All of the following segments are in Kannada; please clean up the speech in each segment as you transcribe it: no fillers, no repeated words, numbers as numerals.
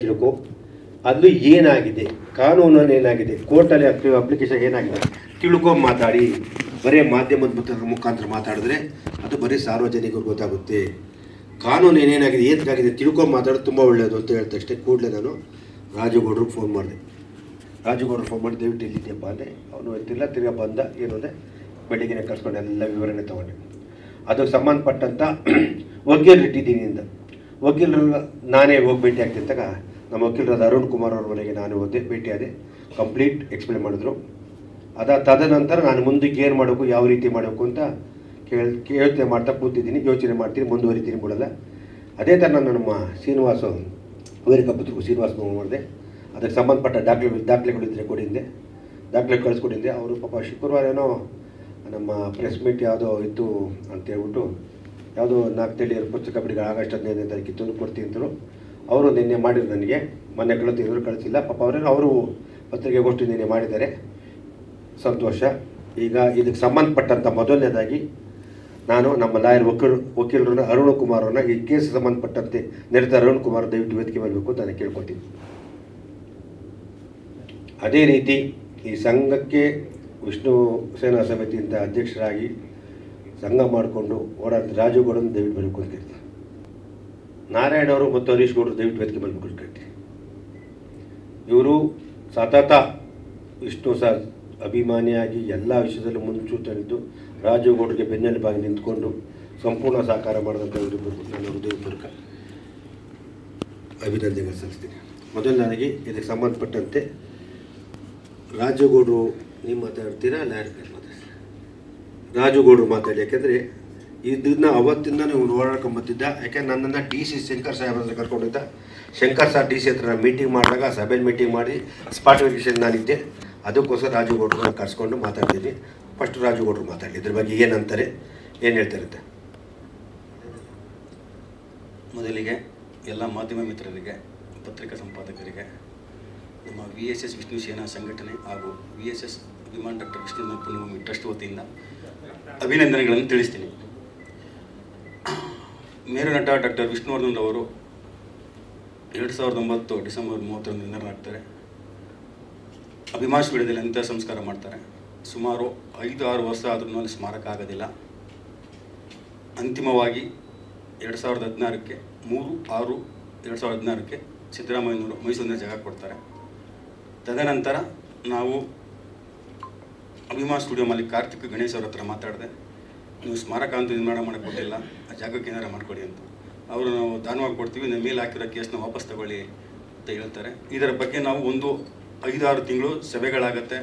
ತಿಳ್ಕೊ ಅದು ಏನಾಗಿದೆ, ಕಾನೂನಲ್ಲಿ ಏನಾಗಿದೆ, ಕೋರ್ಟಲ್ಲಿ ಅಪ್ಲಿಕೇಶನ್ ಏನಾಗಿದೆ ತಿಳ್ಕೊ ಮಾತಾಡಿ. ಬರೀ ಮಾಧ್ಯಮದ ಮುಖಾಂತರ ಮಾತಾಡಿದ್ರೆ ಅದು ಬರೀ ಸಾರ್ವಜನಿಕರಿಗೆ ಗೊತ್ತಾಗುತ್ತೆ. ಕಾನೂನು ಏನೇನಾಗಿದೆ ಏನಾಗಿದೆ ತಿಳ್ಕೊ ಮಾತಾಡೋದು ತುಂಬ ಒಳ್ಳೆಯದು ಅಂತ ಹೇಳ್ತಾ ಅಷ್ಟೇ. ಕೂಡಲೇ ನಾನು ರಾಜುಗೌಡ್ರಿಗೆ ಫೋನ್ ಮಾಡಿದೆ. ರಾಜುಗೌಡ್ರಿಗೆ ಫೋನ್ ಮಾಡಿ ದಯವಿಟ್ಟು ಎಲ್ಲಿದ್ದೀಯಪ್ಪ ಅಂದರೆ ಅವನು ಎತ್ತಿಲ್ಲ. ತಿರ್ಗಾ ಬಂದ ಏನು ಅಂದರೆ ಬೆಳಿಗ್ಗೆ ಕರ್ಸ್ಕೊಂಡು ಎಲ್ಲ ವಿವರಣೆ ತೊಗೊಂಡೆ. ಅದಕ್ಕೆ ಸಂಬಂಧಪಟ್ಟಂಥ ವಕೀಲರು ಇಟ್ಟಿದ್ದೀನಿ ಅಂದ. ವಕೀಲರು ನಾನೇ ಹೋಗಿ ಭೇಟಿ ಆಗ್ತಿದ್ದಾಗ ನಮ್ಮ ವಕೀಲರಾದ ಅರುಣ್ ಕುಮಾರ್ ಅವ್ರ ಮನೆಗೆ ನಾನು ಹೋದೆ, ಭೇಟಿಯಾದೆ. ಕಂಪ್ಲೀಟ್ ಎಕ್ಸ್ಪ್ಲೇನ್ ಮಾಡಿದ್ರು. ತದನಂತರ ನಾನು ಮುಂದಕ್ಕೆ ಏನು ಮಾಡಬೇಕು, ಯಾವ ರೀತಿ ಮಾಡಬೇಕು ಅಂತ ಯೋಚನೆ ಮಾಡ್ತಾ ಕೂತಿದ್ದೀನಿ, ಯೋಚನೆ ಮಾಡ್ತೀನಿ, ಮುಂದುವರಿತೀನಿ ಬಿಡಲ್ಲ. ಅದೇ ಥರ ನಾನು ನಮ್ಮ ಶ್ರೀನಿವಾಸ ವೇರಿಕಪುತ್ರಗೂ ಶ್ರೀನಿವಾಸ ಮಾಡಿದೆ. ಅದಕ್ಕೆ ಸಂಬಂಧಪಟ್ಟ ದಾಖಲೆಗಳಿದ್ದರೆ ಕೊಡಿದ್ದೆ, ದಾಖಲೆ ಕಳಿಸ್ಕೊಟ್ಟಿದ್ದೆ. ಅವರು ಪಾಪ ಶುಕ್ರವಾರನೋ ನಮ್ಮ ಪ್ರೆಸ್ ಮೀಟ್ ಯಾವುದೋ ಇತ್ತು ಅಂತೇಳ್ಬಿಟ್ಟು ಯಾವುದೋ 4 ತಿಳಿಯರು ಪುಸ್ತಕ ಬಿಡುಗಡೆ ಆಗಸ್ಟ್ 15ನೇ ತಾರೀಕು ತಂದು ಕೊಡ್ತೀನಿ ಅಂತರು. ಅವರು ನಿನ್ನೆ ಮಾಡಿದ್ರು, ನನಗೆ ಮೊನ್ನೆ ಕಳಿಸಿದ್ರು, ಕಳಿಸಿಲ್ಲ. ಪಾಪ ಅವರು ಪತ್ರಿಕೆಗೋಷ್ಠಿ ನಿನ್ನೆ ಮಾಡಿದ್ದಾರೆ, ಸಂತೋಷ. ಈಗ ಇದಕ್ಕೆ ಸಂಬಂಧಪಟ್ಟಂಥ ಮೊದಲನೇದಾಗಿ ನಾನು ನಮ್ಮ ಲಾಯರ್ ವಕೀಲರನ್ನ ಅರುಣ್ ಕುಮಾರ್ ಅವ್ರನ್ನ ಈ ಕೇಸ್ ಸಂಬಂಧಪಟ್ಟಂತೆ ನೆರೆದ ಅರುಣ್ ಕುಮಾರ್ ದಯವಿಟ್ಟು ವೇದಿಕೆ ಬರಬೇಕು ಅಂತ ನಾನು ಕೇಳ್ಕೊತೀನಿ. ಅದೇ ರೀತಿ ಈ ಸಂಘಕ್ಕೆ ವಿಷ್ಣು ಸೇನಾ ಸಮಿತಿಯಿಂದ ಅಧ್ಯಕ್ಷರಾಗಿ ಸಂಘ ಮಾಡಿಕೊಂಡು ಓಡಾಡ್ತ ರಾಜುಗೌಡನ ದಯವಿಟ್ಟು ಬರಬೇಕು ಅಂತ ಕೇಳ್ತೀನಿ. ನಾರಾಯಣ ಅವರು ಮತ್ತು ಹರೀಶ್ ಗೌಡರು ದಯವಿಟ್ಟು ವೇದಿಕೆ ಬರಬೇಕು ಅಂತ ಕೇಳ್ತೀನಿ. ಇವರು ಸತತ ವಿಷ್ಣು ಸರ್ ಅಭಿಮಾನಿಯಾಗಿ ಎಲ್ಲ ವಿಷಯದಲ್ಲೂ ಮುಂಚೂಣಿದ್ದು ರಾಜುಗೌಡರಿಗೆ ಬೆನ್ನೆಲುಬಾಗಿ ನಿಂತ್ಕೊಂಡು ಸಂಪೂರ್ಣ ಸಹಕಾರ ಮಾಡಿದಂಥ ಇವರಿಬ್ಬರು ನಾನು ಹೃದಯಪೂರ್ವಕ ಅಭಿನಂದನೆಗಳು ಸಲ್ಲಿಸ್ತೀನಿ. ಮೊದಲನೇದಾಗಿ ಇದಕ್ಕೆ ಸಂಬಂಧಪಟ್ಟಂತೆ ರಾಜುಗೌಡರು ನೀವು ಮಾತಾಡ್ತೀರಾ, ಲಾಯರ್ ಮಾತಾಡ್ತೀರಾ? ರಾಜುಗೌಡರು ಮಾತಾಡಿ. ಯಾಕೆಂದರೆ ಇದನ್ನ ಅವತ್ತಿಂದ ನೀವು ಓಡಾಡ್ಕೊಂಬತ್ತಿದ್ದ. ಯಾಕೆಂದ್ರೆ ನನ್ನನ್ನು DC ಶಂಕರ್ ಸಾಹೇಬ್ರ ಹತ್ರ ಕರ್ಕೊಂಡಿದ್ದ. ಶಂಕರ್ ಸರ್ DC ಹತ್ರ ಮೀಟಿಂಗ್ ಮಾಡಿದಾಗ ಸಭೆಯಲ್ಲಿ ಮೀಟಿಂಗ್ ಮಾಡಿ ಸ್ಪಾಟ್ ವೆರಿಫಿಕೇಷನ್ ನಾನಿದ್ದೆ. ಅದಕ್ಕೋಸ್ಕರ ರಾಜುಗೌಡರನ್ನ ಕರ್ಸ್ಕೊಂಡು ಮಾತಾಡ್ತೀನಿ. ಫಸ್ಟ್ ರಾಜುಗೌಡರು ಮಾತಾಡಲಿ, ಇದ್ರ ಬಗ್ಗೆ ಏನಂತಾರೆ, ಏನು ಹೇಳ್ತಾರಂತೆ. ಮೊದಲಿಗೆ ಎಲ್ಲ ಮಾಧ್ಯಮ ಮಿತ್ರರಿಗೆ, ಪತ್ರಿಕಾ ಸಂಪಾದಕರಿಗೆ, ನಮ್ಮ VSS ವಿಷ್ಣು ಸೇನಾ ಸಂಘಟನೆ ಹಾಗೂ VSS ಅಭಿಮಾನ ಡಾಕ್ಟರ್ ವಿಷ್ಣು ಪುಣ್ಯಭೂಮಿ ಟ್ರಸ್ಟ್ ವತಿಯಿಂದ ಅಭಿನಂದನೆಗಳನ್ನು ತಿಳಿಸ್ತೀನಿ. ಮೇರು ನಟ ಡಾಕ್ಟರ್ ವಿಷ್ಣುವರ್ಧನ್ ಅವರು 2009 ಡಿಸೆಂಬರ್ 30ರಂದು ನಿಧನರಾಗ್ತಾರೆ. ಅಭಿಮಾನ ಸ್ಟುಡಿಯೋದಲ್ಲಿ ಅಂತ್ಯ ಸಂಸ್ಕಾರ ಮಾಡ್ತಾರೆ. ಸುಮಾರು 5-6 ವರ್ಷ ಆದ್ರೂ ಅಲ್ಲಿ ಸ್ಮಾರಕ ಆಗೋದಿಲ್ಲ. ಅಂತಿಮವಾಗಿ 2016ಕ್ಕೆ 3/6/2016ಕ್ಕೆ ಸಿದ್ದರಾಮಯ್ಯನವರು ಮೈಸೂರಿನ ಜಾಗ ಕೊಡ್ತಾರೆ. ತದನಂತರ ನಾವು ಅಭಿಮಾನ ಸ್ಟುಡಿಯೋ ಮಾಲೀಕ ಕಾರ್ತಿಕ್ ಗಣೇಶ್ ಅವ್ರ ಹತ್ರ ಮಾತಾಡಿದೆ. ನೀವು ಸ್ಮಾರಕ ಅಂತ ನಿರ್ಮಾಣ ಮಾಡೋಕ್ಕೆ ಕೊಟ್ಟಿಲ್ಲ, ಆ ಜಾಗಕ್ಕೆ ಏನಾರು ಮಾಡಿಕೊಡಿ ಅಂತ. ಅವರು ನಾವು ದಾನವಾಗಿ ಕೊಡ್ತೀವಿ, ನಮ್ಮ ಮೇಲೆ ಹಾಕಿರೋ ಕೇಸನ್ನ ವಾಪಸ್ ತಗೊಳ್ಳಿ ಅಂತ ಹೇಳ್ತಾರೆ. ಇದರ ಬಗ್ಗೆ ನಾವು ಒಂದು 5-6 ತಿಂಗಳು ಸಭೆಗಳಾಗತ್ತೆ,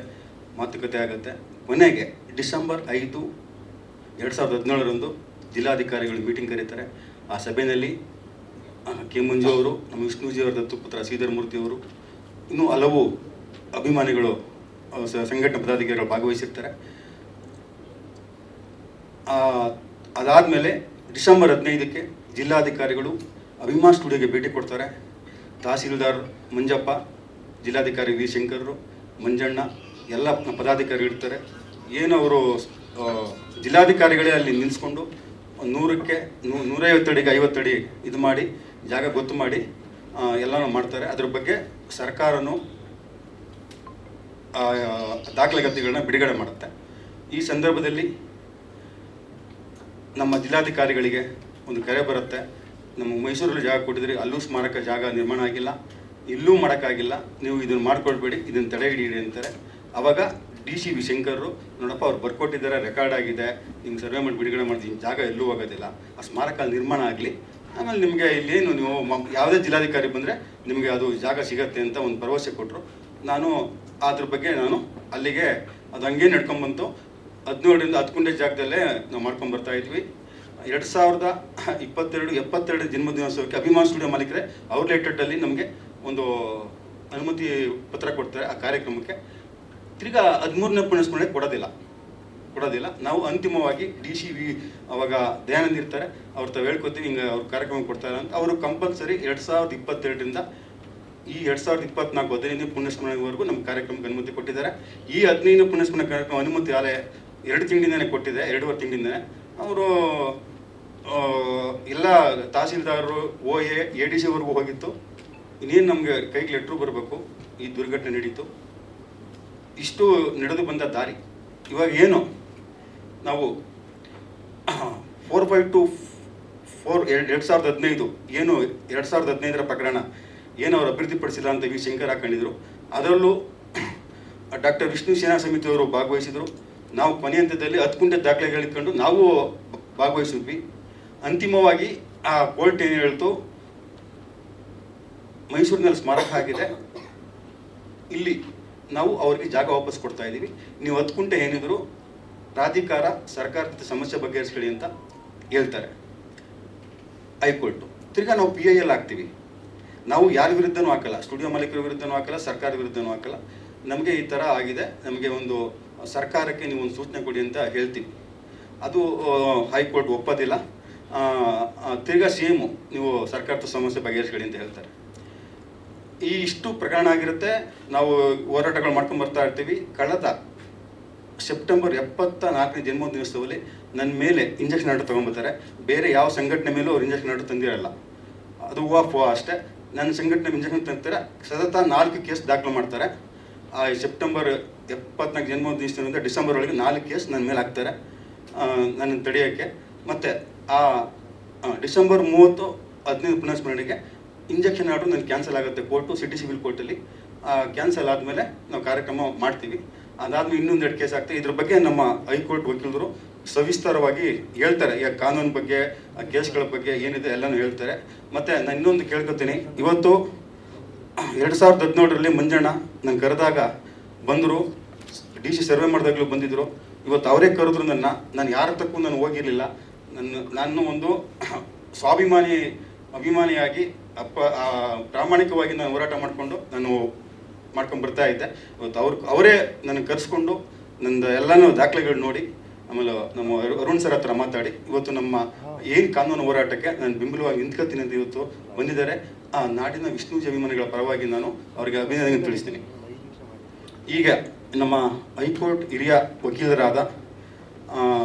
ಮಾತುಕತೆ ಆಗುತ್ತೆ. ಕೊನೆಗೆ ಡಿಸೆಂಬರ್ 5, 2017ರಂದು ಜಿಲ್ಲಾಧಿಕಾರಿಗಳು ಮೀಟಿಂಗ್ ಕರೀತಾರೆ. ಆ ಸಭೆಯಲ್ಲಿ ಕೆ ಮಂಜು ಅವರು, ನಮ್ಮ ವಿಷ್ಣುಜಿ ಅವರ ದತ್ತುಪುತ್ರ ಶ್ರೀಧರ್ ಮೂರ್ತಿ ಅವರು, ಇನ್ನೂ ಹಲವು ಅಭಿಮಾನಿಗಳು, ಸಂಘಟನಾ ಪದಾಧಿಕಾರಿಗಳು ಭಾಗವಹಿಸಿರ್ತಾರೆ. ಅದಾದಮೇಲೆ ಡಿಸೆಂಬರ್ 15ಕ್ಕೆ ಜಿಲ್ಲಾಧಿಕಾರಿಗಳು ಅಭಿಮಾನ ಸ್ಟುಡಿಯೋಗೆ ಭೇಟಿ ಕೊಡ್ತಾರೆ. ತಹಸೀಲ್ದಾರ್ ಮಂಜಪ್ಪ, ಜಿಲ್ಲಾಧಿಕಾರಿ ವಿ ಶಂಕರರು, ಮಂಜಣ್ಣ ಎಲ್ಲ ಪದಾಧಿಕಾರಿಗಳು ಇರ್ತಾರೆ. ಏನು ಅವರು ಜಿಲ್ಲಾಧಿಕಾರಿಗಳೇ ಅಲ್ಲಿ ನಿಲ್ಲಿಸ್ಕೊಂಡು 100ಕ್ಕೆ 150 ಅಡಿಗೆ 50 ಅಡಿ ಇದು ಮಾಡಿ ಜಾಗ ಗೊತ್ತು ಮಾಡಿ ಎಲ್ಲನೂ ಮಾಡ್ತಾರೆ. ಅದ್ರ ಬಗ್ಗೆ ಸರ್ಕಾರನೂ ದಾಖಲಾತಿಗಳನ್ನ ಬಿಡುಗಡೆ ಮಾಡುತ್ತೆ. ಈ ಸಂದರ್ಭದಲ್ಲಿ ನಮ್ಮ ಜಿಲ್ಲಾಧಿಕಾರಿಗಳಿಗೆ ಒಂದು ಕರೆ ಬರುತ್ತೆ. ನಮ್ಮ ಮೈಸೂರಲ್ಲಿ ಜಾಗ ಕೊಟ್ಟಿದ್ರಿ, ಅಲ್ಲೂ ಸ್ಮಾರಕ ಜಾಗ ನಿರ್ಮಾಣ ಆಗಿಲ್ಲ, ಇಲ್ಲೂ ಮಾಡೋಕ್ಕಾಗಿಲ್ಲ, ನೀವು ಇದನ್ನು ಮಾಡ್ಕೊಳ್ಬೇಡಿ, ಇದನ್ನು ತಡೆ ಹಿಡಿಯಿರಿ ಅಂತಾರೆ. ಆವಾಗ DC ವಿ ಶಂಕರರು, ನೋಡಪ್ಪ ಅವ್ರು ಬರ್ಕೊಟ್ಟಿದ್ದಾರೆ, ರೆಕಾರ್ಡ್ ಆಗಿದೆ, ನಿಮ್ಗೆ ಸರ್ವೆ ಮಾಡಿ ಬಿಡುಗಡೆ ಮಾಡ್ತೀನಿ, ಜಾಗ ಎಲ್ಲೂ ಹೋಗೋದಿಲ್ಲ, ಆ ಸ್ಮಾರಕ ನಿರ್ಮಾಣ ಆಗಲಿ, ಆಮೇಲೆ ನಿಮಗೆ ಇಲ್ಲೇನು ನೀವು ಯಾವುದೇ ಜಿಲ್ಲಾಧಿಕಾರಿ ಬಂದರೆ ನಿಮಗೆ ಅದು ಜಾಗ ಸಿಗತ್ತೆ ಅಂತ ಒಂದು ಭರವಸೆ ಕೊಟ್ಟರು. ನಾನು ಅದ್ರ ಬಗ್ಗೆ ನಾನು ಅಲ್ಲಿಗೆ ಅದು ಹಂಗೆ ನಡ್ಕೊಂಬಂತು. 17ರಿಂದ 10 ಗುಂಟೆ ಜಾಗದಲ್ಲೇ ನಾವು ಮಾಡ್ಕೊಂಬರ್ತಾ ಇದ್ವಿ. 2022 72 ಜನ್ಮದಿನೋತ್ಸವಕ್ಕೆ ಅಭಿಮಾನ ಸ್ಟುಡಿಯೋ ಮಾಲೀಕರೇ ಔಟ್ಲೆಟಲ್ಲಿ ನಮಗೆ ಒಂದು ಅನುಮತಿ ಪತ್ರ ಕೊಡ್ತಾರೆ ಆ ಕಾರ್ಯಕ್ರಮಕ್ಕೆ. ತಿರ್ಗಾ 13ನೇ ಪುಣ್ಯಸ್ಮರಣೆ ಕೊಡೋದಿಲ್ಲ. ನಾವು ಅಂತಿಮವಾಗಿ DC ಅವಾಗ ದಯಾನಂದ್ ಇರ್ತಾರೆ, ಅವ್ರ ತಾವು ಹೇಳ್ಕೊತೀವಿ, ಹಿಂಗೆ ಅವ್ರ ಕಾರ್ಯಕ್ರಮ ಕೊಡ್ತಾರೆ ಅಂತ. ಅವರು ಕಂಪಲ್ಸರಿ 2022ರಿಂದ ಈ 2024 15ನೇ ಪುಣ್ಯಸ್ಮರಣೆವರೆಗೂ ನಮ್ಮ ಕಾರ್ಯಕ್ರಮಕ್ಕೆ ಅನುಮತಿ ಕೊಟ್ಟಿದ್ದಾರೆ. ಈ 15ನೇ ಪುಣ್ಯಸ್ಮರಣೆ ಕಾರ್ಯಕ್ರಮ ಅನುಮತಿ ಆಲೆ 2 ತಿಂಗಳಿಂದನೇ ಕೊಟ್ಟಿದೆ, 2.5 ತಿಂಗಳಿಂದನೇ. ಅವರು ಎಲ್ಲ ತಹಸೀಲ್ದಾರರು, OA, ADC ವರೆಗೂ ಹೋಗಿತ್ತು. ಇನ್ನೇನು ನಮಗೆ ಕೈಗೆ ಲೆಟ್ರು ಬರಬೇಕು, ಈ ದುರ್ಘಟನೆ ನಡೀತು, ಇಷ್ಟು ನಡೆದು ಬಂದ ದಾರಿ. ಇವಾಗ ಏನು ನಾವು 452/4/2015 ಏನು 2015 ಪ್ರಕರಣ ಏನು ಅವರು ಅಭಿವೃದ್ಧಿಪಡಿಸಿಲ್ಲ ಅಂತ ವಿ ಶಂಕರ್ ಹಾಕೊಂಡಿದ್ರು. ಅದರಲ್ಲೂ ಡಾಕ್ಟರ್ ವಿಷ್ಣು ಸೇನಾ ಸಮಿತಿಯವರು ಭಾಗವಹಿಸಿದರು. ನಾವು ಕೊನೆ ಹಂತದಲ್ಲಿ 10 ಗುಂಟೆ ದಾಖಲೆಗಳು ಇಟ್ಕೊಂಡು ನಾವು ಭಾಗವಹಿಸಿದ್ವಿ. ಅಂತಿಮವಾಗಿ ಆ ಕೋರ್ಟ್ ಏನು ಹೇಳ್ತು, ಮೈಸೂರಿನಲ್ಲಿ ಸ್ಮಾರಕ ಆಗಿದೆ, ಇಲ್ಲಿ ನಾವು ಅವ್ರಿಗೆ ಜಾಗ ವಾಪಸ್ ಕೊಡ್ತಾ ಇದ್ದೀವಿ, ನೀವು 10 ಗುಂಟೆ ಏನಿದ್ರು ಪ್ರಾಧಿಕಾರ ಸರ್ಕಾರದ ಸಮಸ್ಯೆ ಬಗೆಹರಿಸ್ಕೊಳ್ಳಿ ಅಂತ ಹೇಳ್ತಾರೆ ಹೈಕೋರ್ಟು. ತಿರ್ಗಾ ನಾವು PIL ಹಾಕ್ತೀವಿ. ನಾವು ಯಾರ ವಿರುದ್ಧನೂ ಹಾಕಲ್ಲ, ಸ್ಟುಡಿಯೋ ಮಾಲೀಕರ ವಿರುದ್ಧನೂ ಹಾಕಲ್ಲ, ಸರ್ಕಾರದ ವಿರುದ್ಧನೂ ಹಾಕಲ್ಲ. ನಮಗೆ ಈ ಥರ ಆಗಿದೆ, ನಮಗೆ ಒಂದು ಸರ್ಕಾರಕ್ಕೆ ನೀವು ಒಂದು ಸೂಚನೆ ಕೊಡಿ ಅಂತ ಹೇಳ್ತೀವಿ. ಅದು ಹೈಕೋರ್ಟ್ ಒಪ್ಪೋದಿಲ್ಲ. ತಿರ್ಗಾ ಸೇಮು ನೀವು ಸರ್ಕಾರದ ಸಮಸ್ಯೆ ಬಗೆಹರಿಸ್ಕೊಳ್ಳಿ ಅಂತ ಹೇಳ್ತಾರೆ. ಈ ಇಷ್ಟು ಪ್ರಕರಣ ಆಗಿರುತ್ತೆ. ನಾವು ಹೋರಾಟಗಳು ಮಾಡ್ಕೊಂಡು ಬರ್ತಾ ಇರ್ತೀವಿ. ಕಳೆದ ಸೆಪ್ಟೆಂಬರ್ 74ನೇ ಜನ್ಮದಿನೋತ್ಸವದಲ್ಲಿ ನನ್ನ ಮೇಲೆ ಇಂಜೆಕ್ಷನ್ ಆರ್ಡರ್ ತೊಗೊಂಬರ್ತಾರೆ. ಬೇರೆ ಯಾವ ಸಂಘಟನೆ ಮೇಲೂ ಅವ್ರು ಇಂಜೆಕ್ಷನ್ ಆರ್ಡರ್ ತಂದಿರಲ್ಲ, ಅದು ಹೂವು ಅಷ್ಟೇ. ನನ್ನ ಸಂಘಟನೆ ಇಂಜೆಕ್ಷನ್ ತಂತಾರೆ. ಸತತ 4 ಕೇಸ್ ದಾಖಲು ಮಾಡ್ತಾರೆ. ಸೆಪ್ಟೆಂಬರ್ 74 ಜನ್ಮದಿನದಿಂದ ಡಿಸೆಂಬರ್ ಒಳಗೆ 4 ಕೇಸ್ ನನ್ನ ಮೇಲೆ ಹಾಕ್ತಾರೆ ನನ್ನ ತಡೆಯೋಕ್ಕೆ. ಮತ್ತು ಆ ಡಿಸೆಂಬರ್ 30 15 ಪುನಃಸ್ಮರಣೆಗೆ ಇಂಜೆಕ್ಷನ್ ಆರ್ಡರ್ ನನಗೆ ಕ್ಯಾನ್ಸಲ್ ಆಗುತ್ತೆ ಕೋರ್ಟು, ಸಿಟಿ ಸಿವಿಲ್ ಕೋರ್ಟಲ್ಲಿ. ಕ್ಯಾನ್ಸಲ್ ಆದಮೇಲೆ ನಾವು ಕಾರ್ಯಕ್ರಮ ಮಾಡ್ತೀವಿ. ಅದಾದ್ಮೇಲೆ ಇನ್ನೊಂದು 2 ಕೇಸ್ ಆಗ್ತದೆ. ಇದ್ರ ಬಗ್ಗೆ ನಮ್ಮ ಹೈಕೋರ್ಟ್ ವಕೀಲರು ಸವಿಸ್ತಾರವಾಗಿ ಹೇಳ್ತಾರೆ, ಈಗ ಕಾನೂನು ಬಗ್ಗೆ, ಕೇಸ್ಗಳ ಬಗ್ಗೆ ಏನಿದೆ ಎಲ್ಲನೂ ಹೇಳ್ತಾರೆ. ಮತ್ತು ನಾನು ಇನ್ನೊಂದು ಕೇಳ್ಕೊತೀನಿ, ಇವತ್ತು 2017ರಲ್ಲಿ ಮಂಜಣ್ಣ ನಾನು ಕರೆದಾಗ ಬಂದರು, DC ಸರ್ವೆ ಮಾಡಿದಾಗಲೂ ಬಂದಿದ್ದರು. ಇವತ್ತು ಅವರೇ ಕರೆದ್ರು ನಾನು ಯಾರ ತಕ್ಕೂ ನಾನು ಹೋಗಿರಲಿಲ್ಲ. ನಾನು ಒಂದು ಅಭಿಮಾನಿಯಾಗಿ ಪ್ರಾಮಾಣಿಕವಾಗಿ ನಾನು ಹೋರಾಟ ಮಾಡ್ಕೊಂಡು ಬರ್ತಾ ಇದ್ದೆ. ಇವತ್ತು ಅವರೇ ನನಗೆ ಕರೆಸ್ಕೊಂಡು ನಂದು ಎಲ್ಲನೂ ದಾಖಲೆಗಳು ನೋಡಿ, ಆಮೇಲೆ ನಮ್ಮ ಅರುಣ್ ಸರ್ ಹತ್ರ ಮಾತಾಡಿ ಇವತ್ತು ನಮ್ಮ ಏನು ಕಾನೂನು ಹೋರಾಟಕ್ಕೆ ನಾನು ಬೆಂಬಲವಾಗಿ ನಿಂತ್ಕೊಳ್ತೀನಿ ಅಂತ ಇವತ್ತು ಬಂದಿದ್ದಾರೆ. ಆ ನಾಡಿನ ವಿಷ್ಣುಜಿ ಅಭಿಮಾನಿಗಳ ಪರವಾಗಿ ನಾನು ಅವರಿಗೆ ಅಭಿನಂದನೆ ತಿಳಿಸ್ತೀನಿ. ಈಗ ನಮ್ಮ ಹೈಕೋರ್ಟ್ ಹಿರಿಯ ವಕೀಲರಾದ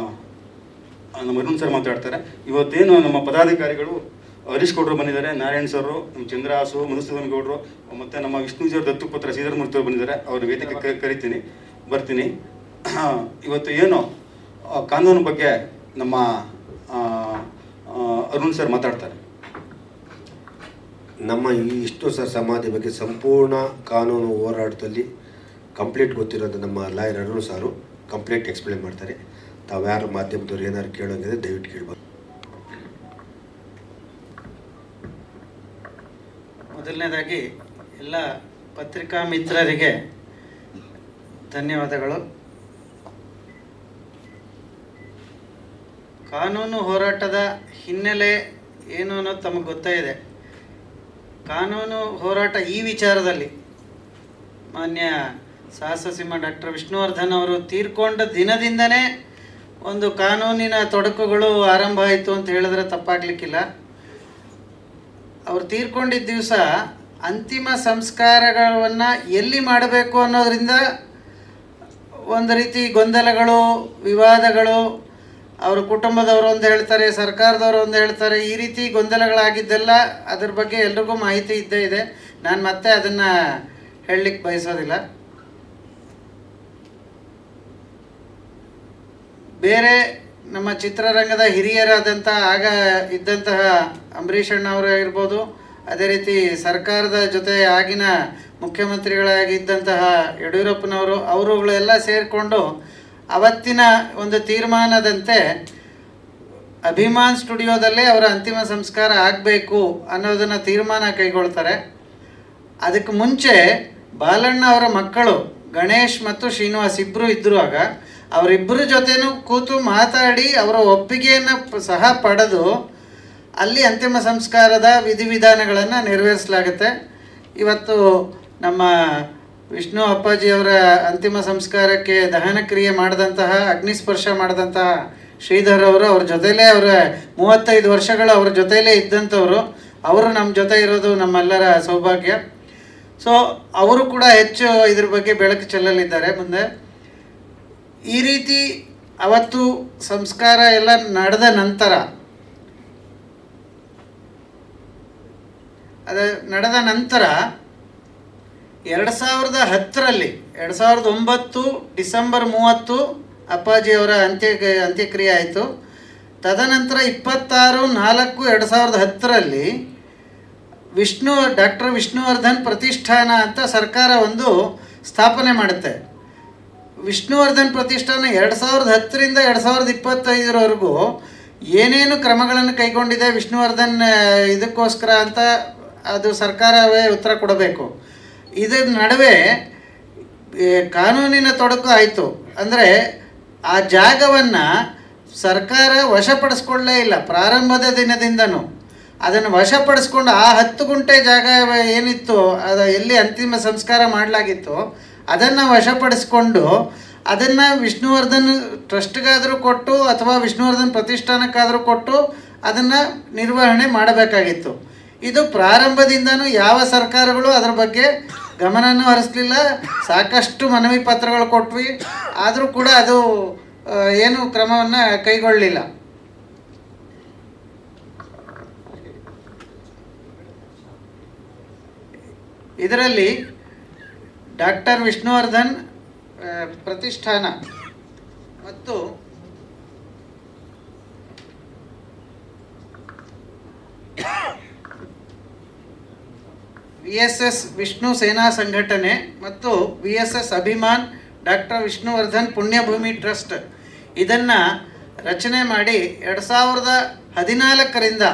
ನಮ್ಮ ಅರುಣ್ ಸರ್ ಮಾತಾಡ್ತಾರೆ. ಇವತ್ತೇನು ನಮ್ಮ ಪದಾಧಿಕಾರಿಗಳು ಹರೀಶ್ ಗೌಡರು ಬಂದಿದ್ದಾರೆ, ನಾರಾಯಣ್ ಸರ್, ನಮ್ಮ ಚಂದ್ರಾಸು, ಮಧುಸೂದನ್ ಗೌಡರು, ಮತ್ತು ನಮ್ಮ ವಿಷ್ಣುಜಿಯವ್ರ ದತ್ತುಪುತ್ರ ಶ್ರೀಧರ್ ಮೂರ್ತಿ ಅವರು ಬಂದಿದ್ದಾರೆ. ಅವ್ರ ವೇದಿಕೆ ಬರ್ತೀನಿ. ಇವತ್ತು ಏನು ಕಾನೂನು ಬಗ್ಗೆ ನಮ್ಮ ಅರುಣ್ ಸರ್ ಮಾತಾಡ್ತಾರೆ. ನಮ್ಮ ಈ ವಿಷ್ಣು ಸರ್ ಸಮಾಧಿ ಬಗ್ಗೆ ಸಂಪೂರ್ಣ ಕಾನೂನು ಹೋರಾಟದಲ್ಲಿ ಕಂಪ್ಲೀಟ್ ಗೊತ್ತಿರೋದು ನಮ್ಮ ಲಾಯರ್ ಅರುಣ್ ಸಾರು ಕಂಪ್ಲೀಟ್ ಎಕ್ಸ್ಪ್ಲೇನ್ ಮಾಡ್ತಾರೆ. ತಾವು ಯಾರು ಮಾಧ್ಯಮದವ್ರು ಏನಾದ್ರು ಕೇಳೋಂಗಿದೆ ದಯವಿಟ್ಟು ಕೇಳ್ಬೋದು. ಮೊದಲನೇದಾಗಿ ಎಲ್ಲ ಪತ್ರಿಕಾ ಮಿತ್ರರಿಗೆ ಧನ್ಯವಾದಗಳು. ಕಾನೂನು ಹೋರಾಟದ ಹಿನ್ನೆಲೆ ಏನು ಅನ್ನೋದು ತಮಗೆ ಗೊತ್ತೇ ಇದೆ. ಕಾನೂನು ಹೋರಾಟ ಈ ವಿಚಾರದಲ್ಲಿ ಮಾನ್ಯ ಸಾಹಸಸಿಂಹ ಡಾಕ್ಟರ್ ವಿಷ್ಣುವರ್ಧನ್ ಅವರು ತೀರ್ಕೊಂಡ ದಿನದಿಂದನೇ ಒಂದು ಕಾನೂನಿನ ತೊಡಕುಗಳು ಆರಂಭ ಆಯಿತು ಅಂತ ಹೇಳಿದ್ರೆ ತಪ್ಪಾಗಲಿಕ್ಕಿಲ್ಲ. ಅವ್ರು ತೀರ್ಕೊಂಡಿದ್ದ ದಿವಸ ಅಂತಿಮ ಸಂಸ್ಕಾರಗಳನ್ನು ಎಲ್ಲಿ ಮಾಡಬೇಕು ಅನ್ನೋದರಿಂದ ಒಂದು ರೀತಿ ಗೊಂದಲಗಳು, ವಿವಾದಗಳು, ಅವ್ರ ಕುಟುಂಬದವರು ಒಂದು ಹೇಳ್ತಾರೆ, ಸರ್ಕಾರದವರು ಒಂದು ಹೇಳ್ತಾರೆ, ಈ ರೀತಿ ಗೊಂದಲಗಳಾಗಿದ್ದೆಲ್ಲ ಅದ್ರ ಬಗ್ಗೆ ಎಲ್ರಿಗೂ ಮಾಹಿತಿ ಇದ್ದೇ ಇದೆ. ನಾನು ಮತ್ತೆ ಅದನ್ನು ಹೇಳಲಿಕ್ಕೆ ಬಯಸೋದಿಲ್ಲ. ಬೇರೆ ನಮ್ಮ ಚಿತ್ರರಂಗದ ಹಿರಿಯರಾದಂಥ ಆಗ ಇದ್ದಂತಹ ಅಂಬರೀಷ್ ಅಣ್ಣವರು ಇರ್ಬೋದು, ಅದೇ ರೀತಿ ಸರ್ಕಾರದ ಜೊತೆ ಆಗಿನ ಮುಖ್ಯಮಂತ್ರಿಗಳಾಗಿದ್ದಂತಹ ಯಡಿಯೂರಪ್ಪನವರು, ಅವರುಗಳೆಲ್ಲ ಸೇರಿಕೊಂಡು ಅವತ್ತಿನ ಒಂದು ತೀರ್ಮಾನದಂತೆ ಅಭಿಮಾನ್ ಸ್ಟುಡಿಯೋದಲ್ಲೇ ಅವರ ಅಂತಿಮ ಸಂಸ್ಕಾರ ಆಗಬೇಕು ಅನ್ನೋದನ್ನು ತೀರ್ಮಾನ ಕೈಗೊಳ್ತಾರೆ. ಅದಕ್ಕೆ ಮುಂಚೆ ಬಾಲಣ್ಣ ಅವರ ಮಕ್ಕಳು ಗಣೇಶ್ ಮತ್ತು ಶ್ರೀನಿವಾಸ್ ಇಬ್ಬರು ಇದ್ದರು. ಆಗ ಅವರಿಬ್ಬರ ಜೊತೆನೂ ಕೂತು ಮಾತಾಡಿ ಅವರ ಒಪ್ಪಿಗೆಯನ್ನು ಸಹ ಪಡೆದು ಅಲ್ಲಿ ಅಂತಿಮ ಸಂಸ್ಕಾರದ ವಿಧಿವಿಧಾನಗಳನ್ನು ನೆರವೇರಿಸಲಾಗುತ್ತೆ. ಇವತ್ತು ನಮ್ಮ ವಿಷ್ಣು ಅಪ್ಪಾಜಿಯವರ ಅಂತಿಮ ಸಂಸ್ಕಾರಕ್ಕೆ ದಹನ ಕ್ರಿಯೆ ಮಾಡಿದಂತಹ, ಅಗ್ನಿಸ್ಪರ್ಶ ಮಾಡಿದಂತಹ ಶ್ರೀಧರ್ ಅವರು, ಅವ್ರ ಜೊತೆಲೇ ಅವರ 35 ವರ್ಷಗಳು ಅವ್ರ ಜೊತೆಲೇ ಇದ್ದಂಥವರು, ಅವರು ನಮ್ಮ ಜೊತೆ ಇರೋದು ನಮ್ಮೆಲ್ಲರ ಸೌಭಾಗ್ಯ. ಸೊ ಅವರು ಕೂಡ ಹೆಚ್ಚು ಇದ್ರ ಬಗ್ಗೆ ಬೆಳಕು ಚೆಲ್ಲಲಿದ್ದಾರೆ ಮುಂದೆ. ಈ ರೀತಿ ಅವತ್ತು ಸಂಸ್ಕಾರ ಎಲ್ಲ ನಡೆದ ನಂತರ ಅದು ನಡೆದ ನಂತರ 2010ರಲ್ಲಿ 2009 ಡಿಸೆಂಬರ್ 30 ಅಪ್ಪಾಜಿಯವರ ಅಂತ್ಯಕ್ರಿಯೆ ಆಯಿತು. ತದನಂತರ 26/4/2010ರಲ್ಲಿ ಡಾಕ್ಟರ್ ವಿಷ್ಣುವರ್ಧನ್ ಪ್ರತಿಷ್ಠಾನ ಅಂತ ಸರ್ಕಾರ ಒಂದು ಸ್ಥಾಪನೆ ಮಾಡುತ್ತೆ. ವಿಷ್ಣುವರ್ಧನ್ ಪ್ರತಿಷ್ಠಾನ 2010ರಿಂದ 2025ರವರೆಗೂ ಏನೇನು ಕ್ರಮಗಳನ್ನು ಕೈಗೊಂಡಿದೆ ವಿಷ್ಣುವರ್ಧನ್ ಇದಕ್ಕೋಸ್ಕರ ಅಂತ ಅದು ಸರ್ಕಾರವೇ ಉತ್ತರ ಕೊಡಬೇಕು. ಇದರ ನಡುವೆ ಕಾನೂನಿನ ತೊಡಕು ಆಯಿತು. ಅಂದರೆ ಆ ಜಾಗವನ್ನು ಸರ್ಕಾರ ವಶಪಡಿಸ್ಕೊಳ್ಳೇ ಇಲ್ಲ. ಪ್ರಾರಂಭದ ದಿನದಿಂದನೂ ಅದನ್ನು ವಶಪಡಿಸ್ಕೊಂಡು ಆ 10 ಗುಂಟೆ ಜಾಗ ಏನಿತ್ತು ಅದು ಎಲ್ಲಿ ಅಂತಿಮ ಸಂಸ್ಕಾರ ಮಾಡಲಾಗಿತ್ತು ಅದನ್ನು ವಶಪಡಿಸ್ಕೊಂಡು ಅದನ್ನು ವಿಷ್ಣುವರ್ಧನ್ ಟ್ರಸ್ಟ್ಗಾದರೂ ಕೊಟ್ಟು ಅಥವಾ ವಿಷ್ಣುವರ್ಧನ್ ಪ್ರತಿಷ್ಠಾನಕ್ಕಾದರೂ ಕೊಟ್ಟು ಅದನ್ನು ನಿರ್ವಹಣೆ ಮಾಡಬೇಕಾಗಿತ್ತು. ಇದು ಪ್ರಾರಂಭದಿಂದನೂ ಯಾವ ಸರ್ಕಾರಗಳು ಅದರ ಬಗ್ಗೆ ಗಮನನೂ ಹರಿಸಲಿಲ್ಲ. ಸಾಕಷ್ಟು ಮನವಿ ಪತ್ರಗಳು ಕೊಟ್ವಿ, ಆದರೂ ಕೂಡ ಅದು ಏನು ಕ್ರಮವನ್ನು ಕೈಗೊಳ್ಳಲಿಲ್ಲ. ಇದರಲ್ಲಿ ಡಾಕ್ಟರ್ ವಿಷ್ಣುವರ್ಧನ್ ಪ್ರತಿಷ್ಠಾನ ಮತ್ತು VSS ವಿಷ್ಣು ಸೇನಾ ಸಂಘಟನೆ ಮತ್ತು VSS Abhiman doctor Vishnuvardhan Punyabhoomi trust ಇದನ್ನು ರಚನೆ ಮಾಡಿ 2014ರಿಂದ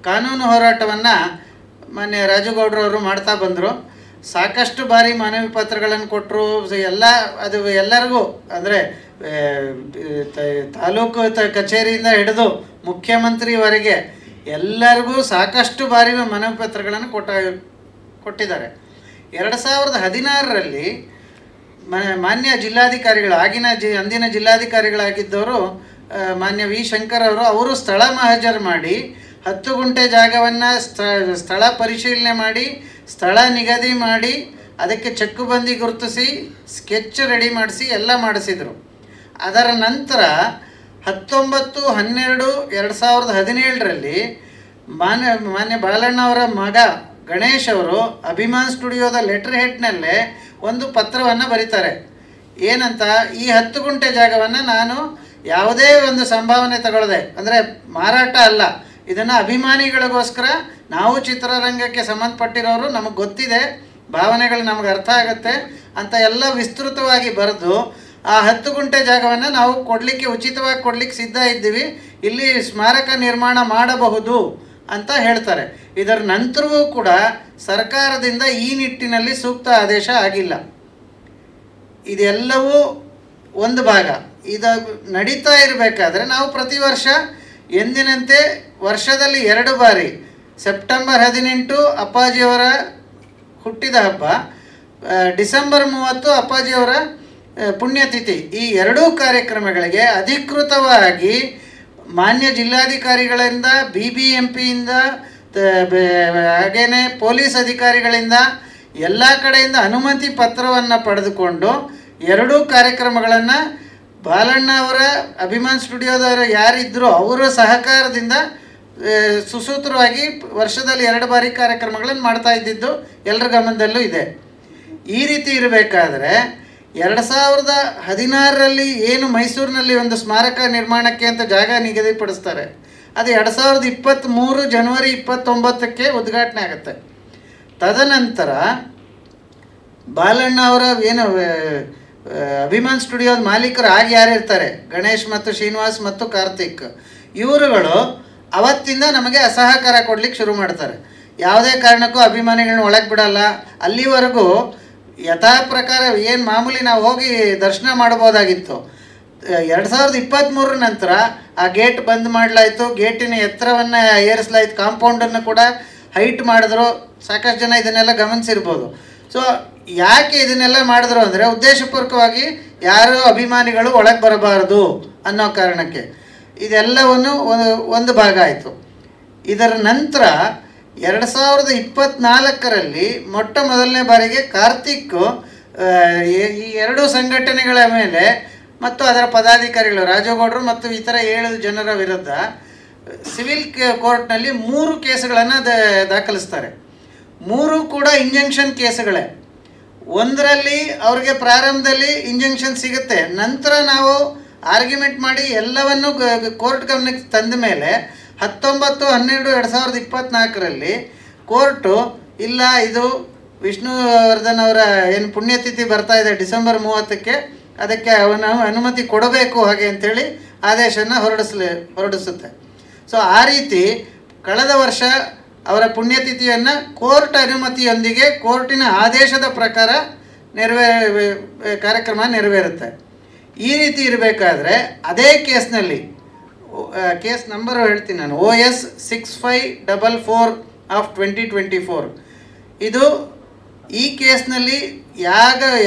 ಕಾನೂನು ಹೋರಾಟವನ್ನು ಮಾನ್ಯ ರಾಜುಗೌಡರವರು ಮಾಡ್ತಾ ಬಂದರು. ಸಾಕಷ್ಟು ಬಾರಿ ಮನವಿ ಪತ್ರಗಳನ್ನು ಕೊಟ್ಟರು. ಅದು ಎಲ್ಲರಿಗೂ ಅಂದರೆ ತಾಲೂಕು ಕಚೇರಿಯಿಂದ ಹಿಡಿದು ಮುಖ್ಯಮಂತ್ರಿವರೆಗೆ ಎಲ್ಲರಿಗೂ ಸಾಕಷ್ಟು ಬಾರಿ ಮನವಿ ಪತ್ರಗಳನ್ನು ಕೊಟ್ಟಿದ್ದಾರೆ. 2016ರಲ್ಲಿ ಮಾನ್ಯ ಜಿಲ್ಲಾಧಿಕಾರಿಗಳು ಅಂದಿನ ಜಿಲ್ಲಾಧಿಕಾರಿಗಳಾಗಿದ್ದವರು ಮಾನ್ಯ ವಿ ಶಂಕರ್ ಅವರು ಸ್ಥಳ ಮಹಜರು ಮಾಡಿ 10 ಗುಂಟೆ ಜಾಗವನ್ನು ಸ್ಥಳ ಪರಿಶೀಲನೆ ಮಾಡಿ ಸ್ಥಳ ನಿಗದಿ ಮಾಡಿ ಅದಕ್ಕೆ ಚೆಕ್ಕುಬಂದಿ ಗುರುತಿಸಿ ಸ್ಕೆಚ್ ರೆಡಿ ಮಾಡಿಸಿ ಎಲ್ಲ ಮಾಡಿಸಿದರು. ಅದರ ನಂತರ 19/12/2017ರಲ್ಲಿ ಮಾನ್ಯ ಬಾಲಣ್ಣ ಅವರ ಮಗ ಗಣೇಶ್ ಅವರು ಅಭಿಮಾನ್ ಸ್ಟುಡಿಯೋದ ಲೆಟರ್ ಹೆಡ್ನಲ್ಲೇ ಒಂದು ಪತ್ರವನ್ನು ಬರೀತಾರೆ. ಏನಂತ, ಈ 10 ಗುಂಟೆ ಜಾಗವನ್ನು ನಾನು ಯಾವುದೇ ಒಂದು ಸಂಭಾವನೆ ತಗೊಳ್ಳದೆ, ಅಂದರೆ ಮಾರಾಟ ಅಲ್ಲ, ಇದನ್ನು ಅಭಿಮಾನಿಗಳಿಗೋಸ್ಕರ ನಾವು ಚಿತ್ರರಂಗಕ್ಕೆ ಸಂಬಂಧಪಟ್ಟಿರೋರು ನಮಗೆ ಗೊತ್ತಿದೆ, ಭಾವನೆಗಳು ನಮಗೆ ಅರ್ಥ ಆಗುತ್ತೆ ಅಂತ ಎಲ್ಲ ವಿಸ್ತೃತವಾಗಿ ಬರೆದು ಆ 10 ಗುಂಟೆ ಜಾಗವನ್ನು ನಾವು ಉಚಿತವಾಗಿ ಕೊಡಲಿಕ್ಕೆ ಸಿದ್ಧ ಇದ್ದೀವಿ, ಇಲ್ಲಿ ಸ್ಮಾರಕ ನಿರ್ಮಾಣ ಮಾಡಬಹುದು ಅಂತ ಹೇಳ್ತಾರೆ. ಇದರ ನಂತರವೂ ಕೂಡ ಸರ್ಕಾರದಿಂದ ಈ ನಿಟ್ಟಿನಲ್ಲಿ ಸೂಕ್ತ ಆದೇಶ ಆಗಿಲ್ಲ. ಇದೆಲ್ಲವೂ ಒಂದು ಭಾಗ. ಇದು ನಡೀತಾ ಇರಬೇಕಾದ್ರೆ ನಾವು ಪ್ರತಿ ವರ್ಷ ಎಂದಿನಂತೆ ವರ್ಷದಲ್ಲಿ 2 ಬಾರಿ ಸೆಪ್ಟೆಂಬರ್ 18 ಅಪ್ಪಾಜಿಯವರ ಹುಟ್ಟಿದ ಹಬ್ಬ, ಡಿಸೆಂಬರ್ 30 ಅಪ್ಪಾಜಿಯವರ ಪುಣ್ಯತಿಥಿ, ಈ 2 ಕಾರ್ಯಕ್ರಮಗಳಿಗೆ ಅಧಿಕೃತವಾಗಿ ಮಾನ್ಯ ಜಿಲ್ಲಾಧಿಕಾರಿಗಳಿಂದ BBMPಯಿಂದ ಹಾಗೇನೆ ಪೊಲೀಸ್ ಅಧಿಕಾರಿಗಳಿಂದ ಎಲ್ಲ ಕಡೆಯಿಂದ ಅನುಮತಿ ಪತ್ರವನ್ನು ಪಡೆದುಕೊಂಡು 2 ಕಾರ್ಯಕ್ರಮಗಳನ್ನು ಬಾಲಣ್ಣ ಅವರ ಅಭಿಮಾನ್ ಸ್ಟುಡಿಯೋದವರು ಯಾರಿದ್ದರೂ ಅವರ ಸಹಕಾರದಿಂದ ಸುಸೂತ್ರವಾಗಿ ವರ್ಷದಲ್ಲಿ 2 ಬಾರಿ ಕಾರ್ಯಕ್ರಮಗಳನ್ನು ಮಾಡ್ತಾ ಇದ್ದಿದ್ದು ಎಲ್ಲರ ಗಮನದಲ್ಲೂ ಇದೆ. ಈ ರೀತಿ ಇರಬೇಕಾದ್ರೆ 2016ರಲ್ಲಿ ಏನು ಮೈಸೂರಿನಲ್ಲಿ ಒಂದು ಸ್ಮಾರಕ ನಿರ್ಮಾಣಕ್ಕೆ ಅಂತ ಜಾಗ ನಿಗದಿಪಡಿಸ್ತಾರೆ, ಅದು 2023 ಜನವರಿ 29ಕ್ಕೆ ಉದ್ಘಾಟನೆ ಆಗುತ್ತೆ. ತದನಂತರ ಬಾಲಣ್ಣ ಅವರ ಏನು ಅಭಿಮಾನ್ ಸ್ಟುಡಿಯೋದ ಮಾಲೀಕರು ಯಾರಿರ್ತಾರೆ, ಗಣೇಶ್ ಮತ್ತು ಶ್ರೀನಿವಾಸ್ ಮತ್ತು ಕಾರ್ತಿಕ್, ಇವರುಗಳು ಅವತ್ತಿಂದ ನಮಗೆ ಅಸಹಕಾರ ಕೊಡ್ಲಿಕ್ಕೆ ಶುರು ಮಾಡ್ತಾರೆ. ಯಾವುದೇ ಕಾರಣಕ್ಕೂ ಅಭಿಮಾನಿಗಳನ್ನ ಒಳಗೆ ಬಿಡಲ್ಲ. ಅಲ್ಲಿವರೆಗೂ ಯಥಾ ಪ್ರಕಾರ ಏನು ಮಾಮೂಲಿ ನಾವು ಹೋಗಿ ದರ್ಶನ ಮಾಡ್ಬೋದಾಗಿತ್ತು. 2023 ನಂತರ ಆ ಗೇಟ್ ಬಂದ್ ಮಾಡಲಾಯಿತು, ಗೇಟಿನ ಎತ್ತರವನ್ನು ಏರಿಸಲಾಯಿತು, ಕಾಂಪೌಂಡನ್ನು ಕೂಡ ಹೈಟ್ ಮಾಡಿದ್ರು. ಸಾಕಷ್ಟು ಜನ ಇದನ್ನೆಲ್ಲ ಗಮನಿಸಿರ್ಬೋದು. ಸೊ ಯಾಕೆ ಇದನ್ನೆಲ್ಲ ಮಾಡಿದ್ರು ಅಂದರೆ ಉದ್ದೇಶಪೂರ್ವಕವಾಗಿ ಯಾರು ಅಭಿಮಾನಿಗಳು ಒಳಗೆ ಬರಬಾರದು ಅನ್ನೋ ಕಾರಣಕ್ಕೆ. ಇದೆಲ್ಲವನ್ನು ಒಂದು ಭಾಗ ಆಯಿತು. ಇದರ ನಂತರ 2024ರಲ್ಲಿ ಮೊಟ್ಟ ಮೊದಲನೇ ಬಾರಿಗೆ ಕಾರ್ತಿಕ್ ಈ 2 ಸಂಘಟನೆಗಳ ಮೇಲೆ ಮತ್ತು ಅದರ ಪದಾಧಿಕಾರಿಗಳು ರಾಜಗೌಡರು ಮತ್ತು ಇತರ 7 ಜನರ ವಿರುದ್ಧ ಸಿವಿಲ್ ಕೋರ್ಟ್ನಲ್ಲಿ 3 ಕೇಸುಗಳನ್ನು ದಾಖಲಿಸ್ತಾರೆ. ಮೂರು ಕೂಡ ಇಂಜಂಕ್ಷನ್ ಕೇಸುಗಳೇ. ಒಂದರಲ್ಲಿ ಅವ್ರಿಗೆ ಪ್ರಾರಂಭದಲ್ಲಿ ಇಂಜಂಕ್ಷನ್ ಸಿಗುತ್ತೆ, ನಂತರ ನಾವು ಆರ್ಗ್ಯುಮೆಂಟ್ ಮಾಡಿ ಎಲ್ಲವನ್ನು ಕೋರ್ಟ್ ಗಮನಕ್ಕೆ ತಂದ ಮೇಲೆ 19/12/2024 ಕೋರ್ಟು ಇಲ್ಲ, ಇದು ವಿಷ್ಣುವರ್ಧನ್ ಅವರ ಏನು ಪುಣ್ಯತಿಥಿ ಬರ್ತಾ ಇದೆ ಡಿಸೆಂಬರ್ 30ಕ್ಕೆ, ಅದಕ್ಕೆ ಅವನ ಅನುಮತಿ ಕೊಡಬೇಕು ಹಾಗೆ ಅಂಥೇಳಿ ಆದೇಶನ ಹೊರಡಿಸುತ್ತೆ. ಸೊ ಆ ರೀತಿ ಕಳೆದ ವರ್ಷ ಅವರ ಪುಣ್ಯತಿಥಿಯನ್ನು ಕೋರ್ಟ್ ಅನುಮತಿಯೊಂದಿಗೆ ಕೋರ್ಟಿನ ಆದೇಶದ ಪ್ರಕಾರ ಕಾರ್ಯಕ್ರಮ ನೆರವೇರುತ್ತೆ. ಈ ರೀತಿ ಇರಬೇಕಾದ್ರೆ ಅದೇ ಕೇಸ್ನಲ್ಲಿ, ಕೇಸ್ ನಂಬರು ಹೇಳ್ತೀನಿ ನಾನು, OS 6544/2024, ಇದು ಈ ಕೇಸ್ನಲ್ಲಿ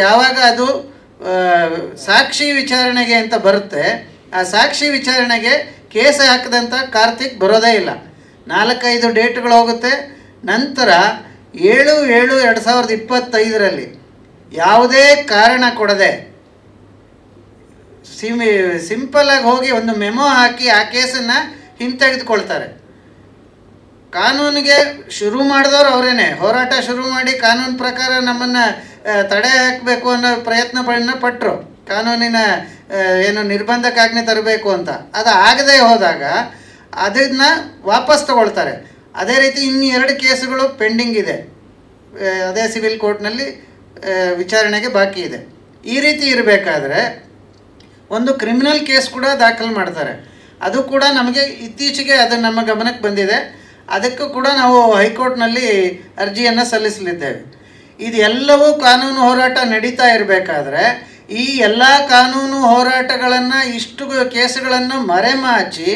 ಯಾವಾಗ ಅದು ಸಾಕ್ಷಿ ವಿಚಾರಣೆಗೆ ಅಂತ ಬರುತ್ತೆ, ಆ ಸಾಕ್ಷಿ ವಿಚಾರಣೆಗೆ ಕೇಸ್ ಹಾಕಿದಂಥ ಕಾರ್ತಿಕ್ ಬರೋದೇ ಇಲ್ಲ. 4-5 ಡೇಟ್ಗಳು ಹೋಗುತ್ತೆ. ನಂತರ 7/7/2025 ಯಾವುದೇ ಕಾರಣ ಕೊಡದೆ ಸಿಂಪಲಾಗಿ ಹೋಗಿ ಒಂದು ಮೆಮೊ ಹಾಕಿ ಆ ಕೇಸನ್ನು ಹಿಂತೆಗೆದುಕೊಳ್ತಾರೆ. ಕಾನೂನಿಗೆ ಶುರು ಮಾಡಿದವರು ಅವರೇನೆ, ಹೋರಾಟ ಶುರು ಮಾಡಿ ಕಾನೂನು ಪ್ರಕಾರ ನಮ್ಮನ್ನು ತಡೆ ಹಾಕಬೇಕು ಅನ್ನೋ ಪ್ರಯತ್ನಗಳನ್ನ ಪಟ್ಟರು, ಕಾನೂನಿನ ಏನು ನಿರ್ಬಂಧಕ್ಕಾಜ್ಞೆ ತರಬೇಕು ಅಂತ. ಅದು ಆಗದೆ ಹೋದಾಗ ಅದನ್ನು ವಾಪಸ್ ತಗೊಳ್ತಾರೆ. ಅದೇ ರೀತಿ ಇನ್ನು 2 ಕೇಸುಗಳು ಪೆಂಡಿಂಗ್ ಇದೆ, ಅದೇ ಸಿವಿಲ್ ಕೋರ್ಟ್ನಲ್ಲಿ ವಿಚಾರಣೆಗೆ ಬಾಕಿ ಇದೆ. ಈ ರೀತಿ ಇರಬೇಕಾದ್ರೆ ಒಂದು ಕ್ರಿಮಿನಲ್ ಕೇಸ್ ಕೂಡ ದಾಖಲು ಮಾಡ್ತಾರೆ. ಅದು ಕೂಡ ನಮಗೆ ಇತ್ತೀಚೆಗೆ ಅದು ನಮ್ಮ ಗಮನಕ್ಕೆ ಬಂದಿದೆ. ಅದಕ್ಕೂ ಕೂಡ ನಾವು ಹೈಕೋರ್ಟ್ನಲ್ಲಿ ಅರ್ಜಿಯನ್ನು ಸಲ್ಲಿಸಲಿದ್ದೇವೆ. ಇದೆಲ್ಲವೂ ಕಾನೂನು ಹೋರಾಟ ನಡೀತಾ ಇರಬೇಕಾದ್ರೆ ಈ ಎಲ್ಲ ಕಾನೂನು ಹೋರಾಟಗಳನ್ನು, ಇಷ್ಟು ಕೇಸುಗಳನ್ನು ಮರೆಮಾಚಿ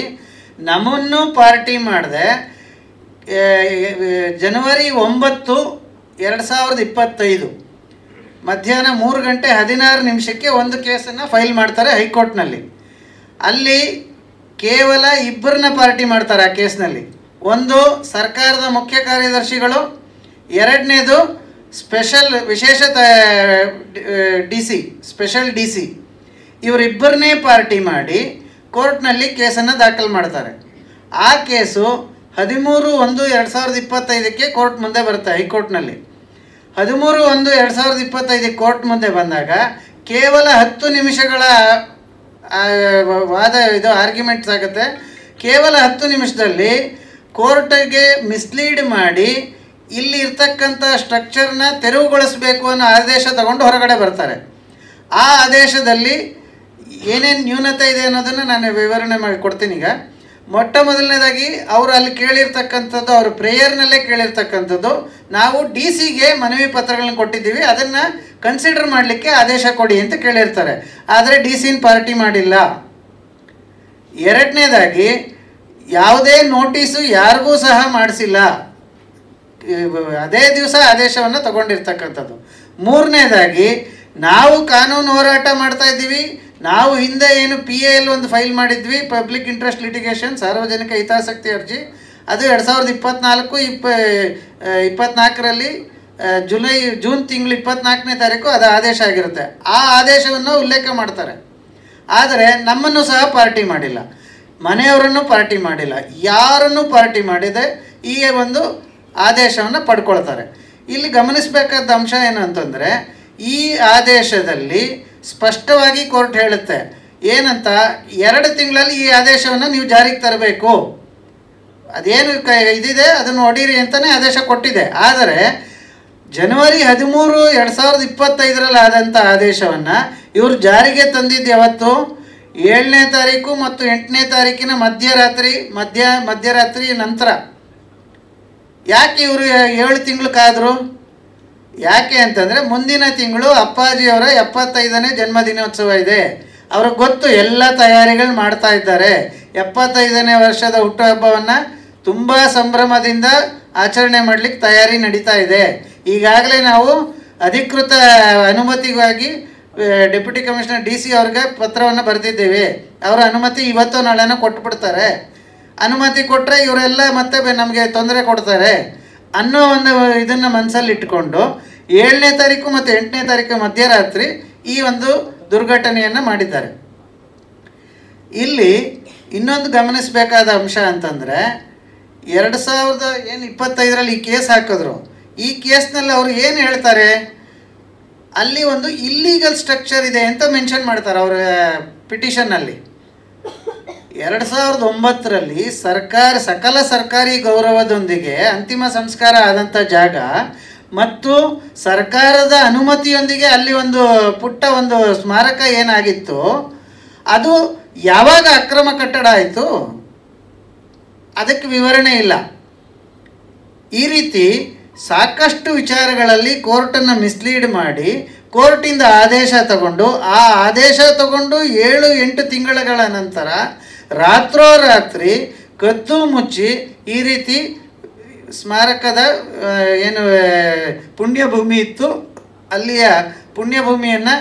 ನಮ್ಮನ್ನು ಪಾರ್ಟಿ ಮಾಡದೆ ಜನವರಿ 9, 2025 ಮಧ್ಯಾಹ್ನ 3:16 ಒಂದು ಕೇಸನ್ನು ಫೈಲ್ ಮಾಡ್ತಾರೆ ಹೈಕೋರ್ಟ್ನಲ್ಲಿ. ಅಲ್ಲಿ ಕೇವಲ 2 ಪಾರ್ಟಿ ಮಾಡ್ತಾರೆ ಆ ಕೇಸ್ನಲ್ಲಿ. ಒಂದು ಸರ್ಕಾರದ ಮುಖ್ಯ ಕಾರ್ಯದರ್ಶಿಗಳು, ಎರಡನೇದು ವಿಶೇಷ ಸ್ಪೆಷಲ್ ಡಿ ಸಿ, ಇವರಿಬ್ಬರನ್ನೇ ಪಾರ್ಟಿ ಮಾಡಿ ಕೋರ್ಟ್ನಲ್ಲಿ ಕೇಸನ್ನು ದಾಖಲು ಮಾಡ್ತಾರೆ. ಆ ಕೇಸು 13/1/2025 ಕೋರ್ಟ್ ಮುಂದೆ ಬರುತ್ತೆ ಹೈಕೋರ್ಟ್ನಲ್ಲಿ. 13/1/2025 ಕೋರ್ಟ್ ಮುಂದೆ ಬಂದಾಗ ಕೇವಲ 10 ನಿಮಿಷಗಳ ಆರ್ಗ್ಯುಮೆಂಟ್ಸ್ ಆಗುತ್ತೆ. ಕೇವಲ 10 ನಿಮಿಷದಲ್ಲಿ ಕೋರ್ಟಿಗೆ ಮಿಸ್ಲೀಡ್ ಮಾಡಿ ಇಲ್ಲಿ ಇರ್ತಕ್ಕಂಥ ಸ್ಟ್ರಕ್ಚರ್ನ ತೆರವುಗೊಳಿಸಬೇಕು ಅನ್ನೋ ಆದೇಶ ತಗೊಂಡು ಹೊರಗಡೆ ಬರ್ತಾರೆ. ಆ ಆದೇಶದಲ್ಲಿ ಏನೇನು ನ್ಯೂನತೆ ಇದೆ ಅನ್ನೋದನ್ನು ನಾನು ವಿವರಣೆ ಮಾಡಿ ಕೊಡ್ತೀನಿ. ಈಗ ಮೊಟ್ಟ ಮೊದಲನೇದಾಗಿ ಅವರು ಅಲ್ಲಿ ಕೇಳಿರ್ತಕ್ಕಂಥದ್ದು, ಅವರು ಪ್ರೇಯರ್ನಲ್ಲೇ ಕೇಳಿರ್ತಕ್ಕಂಥದ್ದು, ನಾವು ಡಿ ಸಿಗೆ ಮನವಿ ಪತ್ರಗಳನ್ನ ಕೊಟ್ಟಿದ್ದೀವಿ, ಅದನ್ನು ಕನ್ಸಿಡರ್ ಮಾಡಲಿಕ್ಕೆ ಆದೇಶ ಕೊಡಿ ಅಂತ ಕೇಳಿರ್ತಾರೆ. ಆದರೆ ಡಿ ಸಿನ ಪಾರ್ಟಿ ಮಾಡಿಲ್ಲ. ಎರಡನೇದಾಗಿ ಯಾವುದೇ ನೋಟಿಸು ಯಾರಿಗೂ ಸಹ ಮಾಡಿಸಿಲ್ಲ, ಅದೇ ದಿವಸ ಆದೇಶವನ್ನು ತಗೊಂಡಿರ್ತಕ್ಕಂಥದ್ದು. ಮೂರನೇದಾಗಿ ನಾವು ಕಾನೂನು ಹೋರಾಟ ಮಾಡ್ತಾ ಇದ್ದೀವಿ, ನಾವು ಹಿಂದೆ ಏನು PAL ಒಂದು ಫೈಲ್ ಮಾಡಿದ್ವಿ, ಪಬ್ಲಿಕ್ ಇಂಟ್ರೆಸ್ಟ್ ಲಿಟಿಗೇಷನ್, ಸಾರ್ವಜನಿಕ ಹಿತಾಸಕ್ತಿ ಅರ್ಜಿ, ಅದು 2024 ಜೂನ್ ತಿಂಗಳು 24ನೇ ತಾರೀಕು ಅದು ಆದೇಶ ಆಗಿರುತ್ತೆ. ಆ ಆದೇಶವನ್ನು ಉಲ್ಲೇಖ ಮಾಡ್ತಾರೆ. ಆದರೆ ನಮ್ಮನ್ನು ಸಹ ಪಾರ್ಟಿ ಮಾಡಿಲ್ಲ, ಮನೆಯವರನ್ನು ಪಾರ್ಟಿ ಮಾಡಿಲ್ಲ, ಯಾರನ್ನು ಪಾರ್ಟಿ ಮಾಡಿದೆ ಈ ಒಂದು ಆದೇಶವನ್ನು ಪಡ್ಕೊಳ್ತಾರೆ. ಇಲ್ಲಿ ಗಮನಿಸಬೇಕಾದ ಅಂಶ ಏನು ಅಂತಂದರೆ, ಈ ಆದೇಶದಲ್ಲಿ ಸ್ಪಷ್ಟವಾಗಿ ಕೋರ್ಟ್ ಹೇಳುತ್ತೆ ಏನಂತ, 2 ತಿಂಗಳಲ್ಲಿ ಈ ಆದೇಶವನ್ನು ನೀವು ಜಾರಿಗೆ ತರಬೇಕು, ಅದೇನು ಇದಿದೆ ಅದನ್ನು ಹೊಡೀರಿ ಅಂತಲೇ ಆದೇಶ ಕೊಟ್ಟಿದೆ. ಆದರೆ ಜನವರಿ 13, 2025 ಆದಂಥ ಆದೇಶವನ್ನು ಇವರು ಜಾರಿಗೆ ತಂದಿದ್ದು ಯಾವತ್ತು? 7ನೇ ತಾರೀಕು ಮತ್ತು 8ನೇ ತಾರೀಕಿನ ಮಧ್ಯರಾತ್ರಿ ನಂತರ. ಯಾಕೆ ಇವರು 7 ತಿಂಗಳು ಕಾದರು? ಯಾಕೆ ಅಂತಂದರೆ ಮುಂದಿನ ತಿಂಗಳು ಅಪ್ಪಾಜಿಯವರ 75ನೇ ಜನ್ಮದಿನೋತ್ಸವ ಇದೆ. ಅವ್ರಿಗೆ ಗೊತ್ತು, ಎಲ್ಲ ತಯಾರಿಗಳು ಮಾಡ್ತಾ ಇದ್ದಾರೆ. 75ನೇ ವರ್ಷದ ಹುಟ್ಟುಹಬ್ಬವನ್ನು ತುಂಬ ಸಂಭ್ರಮದಿಂದ ಆಚರಣೆ ಮಾಡಲಿಕ್ಕೆ ತಯಾರಿ ನಡೀತಾ ಇದೆ. ಈಗಾಗಲೇ ನಾವು ಅಧಿಕೃತ ಅನುಮತಿಗಾಗಿ ಡೆಪ್ಯೂಟಿ ಕಮಿಷನರ್ DC ಅವ್ರಿಗೆ ಪತ್ರವನ್ನು ಬರೆದಿದ್ದೇವೆ. ಅವರ ಅನುಮತಿ ಇವತ್ತು ನಾಳೆನೋ ಕೊಟ್ಬಿಡ್ತಾರೆ. ಅನುಮತಿ ಕೊಟ್ಟರೆ ಇವರೆಲ್ಲ ಮತ್ತೆ ನಮಗೆ ತೊಂದರೆ ಕೊಡ್ತಾರೆ ಅನ್ನೋ ಒಂದು ಇದನ್ನು ಮನಸ್ಸಲ್ಲಿ ಇಟ್ಕೊಂಡು 7ನೇ ತಾರೀಕು ಮತ್ತು 8ನೇ ತಾರೀಕು ಮಧ್ಯರಾತ್ರಿ ಈ ಒಂದು ದುರ್ಘಟನೆಯನ್ನು ಮಾಡಿದ್ದಾರೆ. ಇಲ್ಲಿ ಇನ್ನೊಂದು ಗಮನಿಸಬೇಕಾದ ಅಂಶ ಅಂತಂದರೆ, 2025 ಈ ಕೇಸ್ ಹಾಕಿದ್ರು. ಈ ಕೇಸ್ನಲ್ಲಿ ಅವರು ಏನು ಹೇಳ್ತಾರೆ, ಅಲ್ಲಿ ಒಂದು ಇಲ್ಲೀಗಲ್ ಸ್ಟ್ರಕ್ಚರ್ ಇದೆ ಅಂತ ಮೆನ್ಷನ್ ಮಾಡ್ತಾರೆ ಅವರ ಪಿಟಿಷನ್ನಲ್ಲಿ. 2009ರಲ್ಲಿ ಸಕಲ ಸರ್ಕಾರಿ ಗೌರವದೊಂದಿಗೆ ಅಂತಿಮ ಸಂಸ್ಕಾರ ಆದಂಥ ಜಾಗ ಮತ್ತು ಸರ್ಕಾರದ ಅನುಮತಿಯೊಂದಿಗೆ ಅಲ್ಲಿ ಒಂದು ಪುಟ್ಟ ಒಂದು ಸ್ಮಾರಕ ಏನಾಗಿತ್ತು, ಅದು ಯಾವಾಗ ಅಕ್ರಮ ಕಟ್ಟಡ ಆಯಿತು ಅದಕ್ಕೆ ವಿವರಣೆ ಇಲ್ಲ. ಈ ರೀತಿ ಸಾಕಷ್ಟು ವಿಚಾರಗಳಲ್ಲಿ ಕೋರ್ಟನ್ನು ಮಿಸ್ಲೀಡ್ ಮಾಡಿ ಕೋರ್ಟಿಂದ ಆದೇಶ ತಗೊಂಡು, ಆ ಆದೇಶ ತಗೊಂಡು 7-8 ತಿಂಗಳ ನಂತರ ರಾತ್ರೋರಾತ್ರಿ ಕದ್ದು ಮುಚ್ಚಿ ಈ ರೀತಿ ಸ್ಮಾರಕದ ಏನು ಪುಣ್ಯಭೂಮಿ ಇತ್ತು ಅಲ್ಲಿಯ ಪುಣ್ಯಭೂಮಿಯನ್ನು